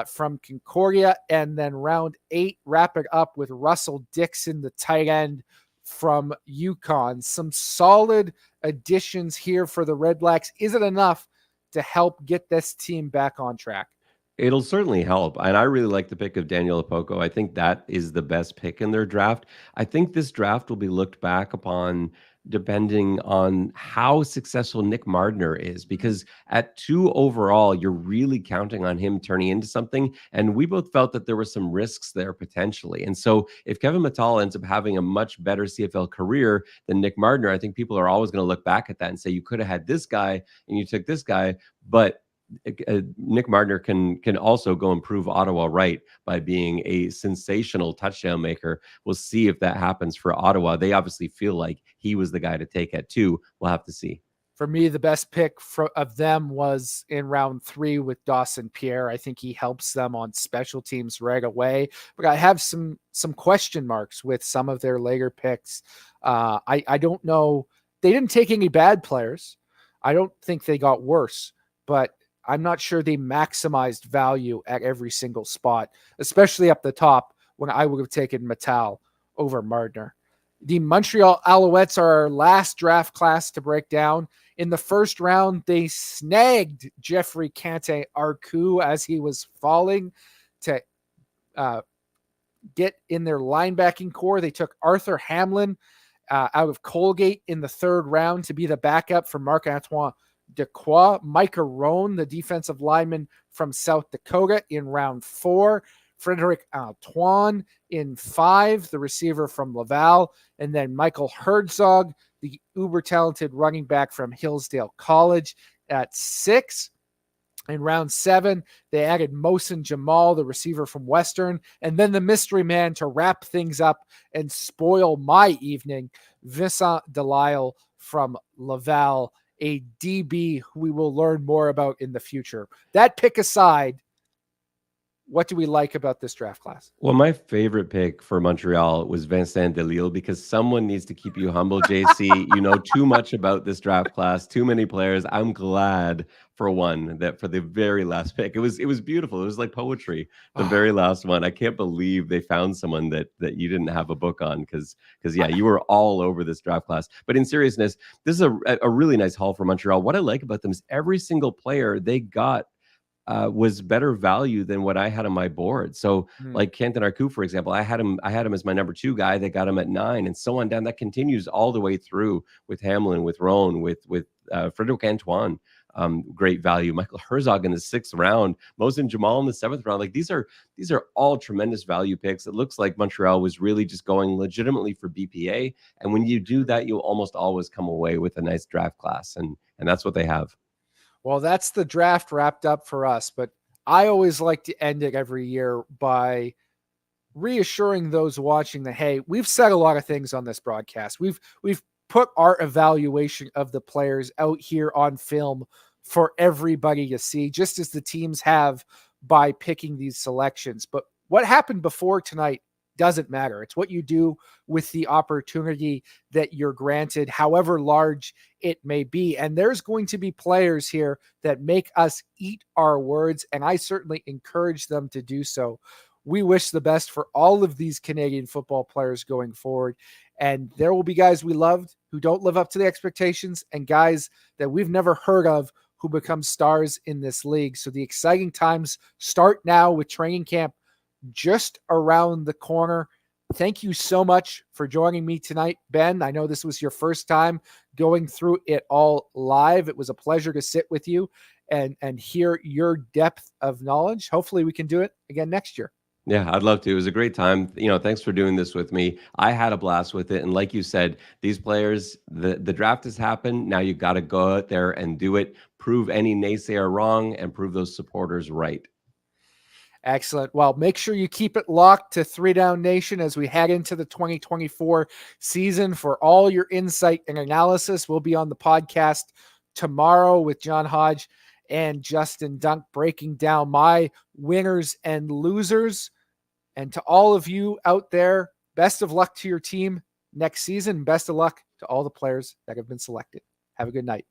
from Concordia, and then round 8, wrap it up with Russell Dixon, the tight end from UConn. Some solid additions here for the Redblacks. Is it enough to help get this team back on track? It'll certainly help. And I really like the pick of Daniel Apoko. I think that is the best pick in their draft. I think this draft will be looked back upon depending on how successful Nick Mardner is, because at 2 overall, you're really counting on him turning into something. And we both felt that there were some risks there potentially. And so if Kevin Mattal ends up having a much better CFL career than Nick Mardner, I think people are always going to look back at that and say, you could have had this guy and you took this guy. But Nick Mardner can also go and prove Ottawa right by being a sensational touchdown maker. We'll see if that happens for Ottawa. They obviously feel like he was the guy to take at 2. We'll have to see. For me, the best pick of them was in round 3 with Dawson Pierre. I think he helps them on special teams right away. But I have some question marks with some of their later picks. I don't know. They didn't take any bad players. I don't think they got worse, but I'm not sure they maximized value at every single spot, especially up the top when I would have taken Mattal over Mardner. The Montreal Alouettes are our last draft class to break down. In the 1st round, they snagged Jeffrey Kante Arku as he was falling to get in their linebacking core. They took Arthur Hamlin out of Colgate in the 3rd round to be the backup for Marc-Antoine Dequoy. Micah Roan, the defensive lineman from South Dakota, in round 4. Frederick Antoine in 5, the receiver from Laval. And then Michael Herzog, the uber-talented running back from Hillsdale College, at 6. In round 7, they added Mohsen Jamal, the receiver from Western. And then the mystery man to wrap things up and spoil my evening, Vincent Delisle from Laval, a DB who we will learn more about in the future. That pick aside, what do we like about this draft class? Well, my favorite pick for Montreal was Vincent Delisle, because someone needs to keep you humble, JC. You know too much about this draft class, too many players. I'm glad for one that for the very last pick, it was beautiful. It was like poetry. The very last one. I can't believe they found someone that you didn't have a book on, because yeah, you were all over this draft class. But in seriousness, this is a really nice haul for Montreal. What I like about them is every single player they got was better value than what I had on my board. So like Kenton Arku, for example, I had him as my number 2 guy. They got him at 9, and so on down. That continues all the way through with Hamlin, with Roan, with Frederick Antoine. Great value. Michael Herzog in the 6th round, Mohsen Jamal in the 7th round. Like these are all tremendous value picks. It looks like Montreal was really just going legitimately for BPA. And when you do that, you'll almost always come away with a nice draft class. And that's what they have. Well, that's the draft wrapped up for us, but I always like to end it every year by reassuring those watching that, hey, we've said a lot of things on this broadcast. We've put our evaluation of the players out here on film for everybody to see, just as the teams have by picking these selections. But what happened before tonight doesn't matter. It's what you do with the opportunity that you're granted, however large it may be. And there's going to be players here that make us eat our words, and I certainly encourage them to do so. We wish the best for all of these Canadian football players going forward. And there will be guys we loved who don't live up to the expectations, and guys that we've never heard of who become stars in this league. So the exciting times start now with training camp just around the corner. Thank you so much for joining me tonight, Ben. I know this was your first time going through it all live. It was a pleasure to sit with you and hear your depth of knowledge. Hopefully we can do it again next year. Yeah, I'd love to. It was a great time. Thanks for doing this with me. I had a blast with it. And like you said, these players, the draft has happened. Now you got to go out there and do it, prove any naysayer wrong, and prove those supporters right. Excellent. Well, make sure you keep it locked to 3 Down Nation as we head into the 2024 season for all your insight and analysis. We'll be on the podcast tomorrow with John Hodge and Justin Dunk breaking down my winners and losers. And to all of you out there, best of luck to your team next season. Best of luck to all the players that have been selected. Have a good night.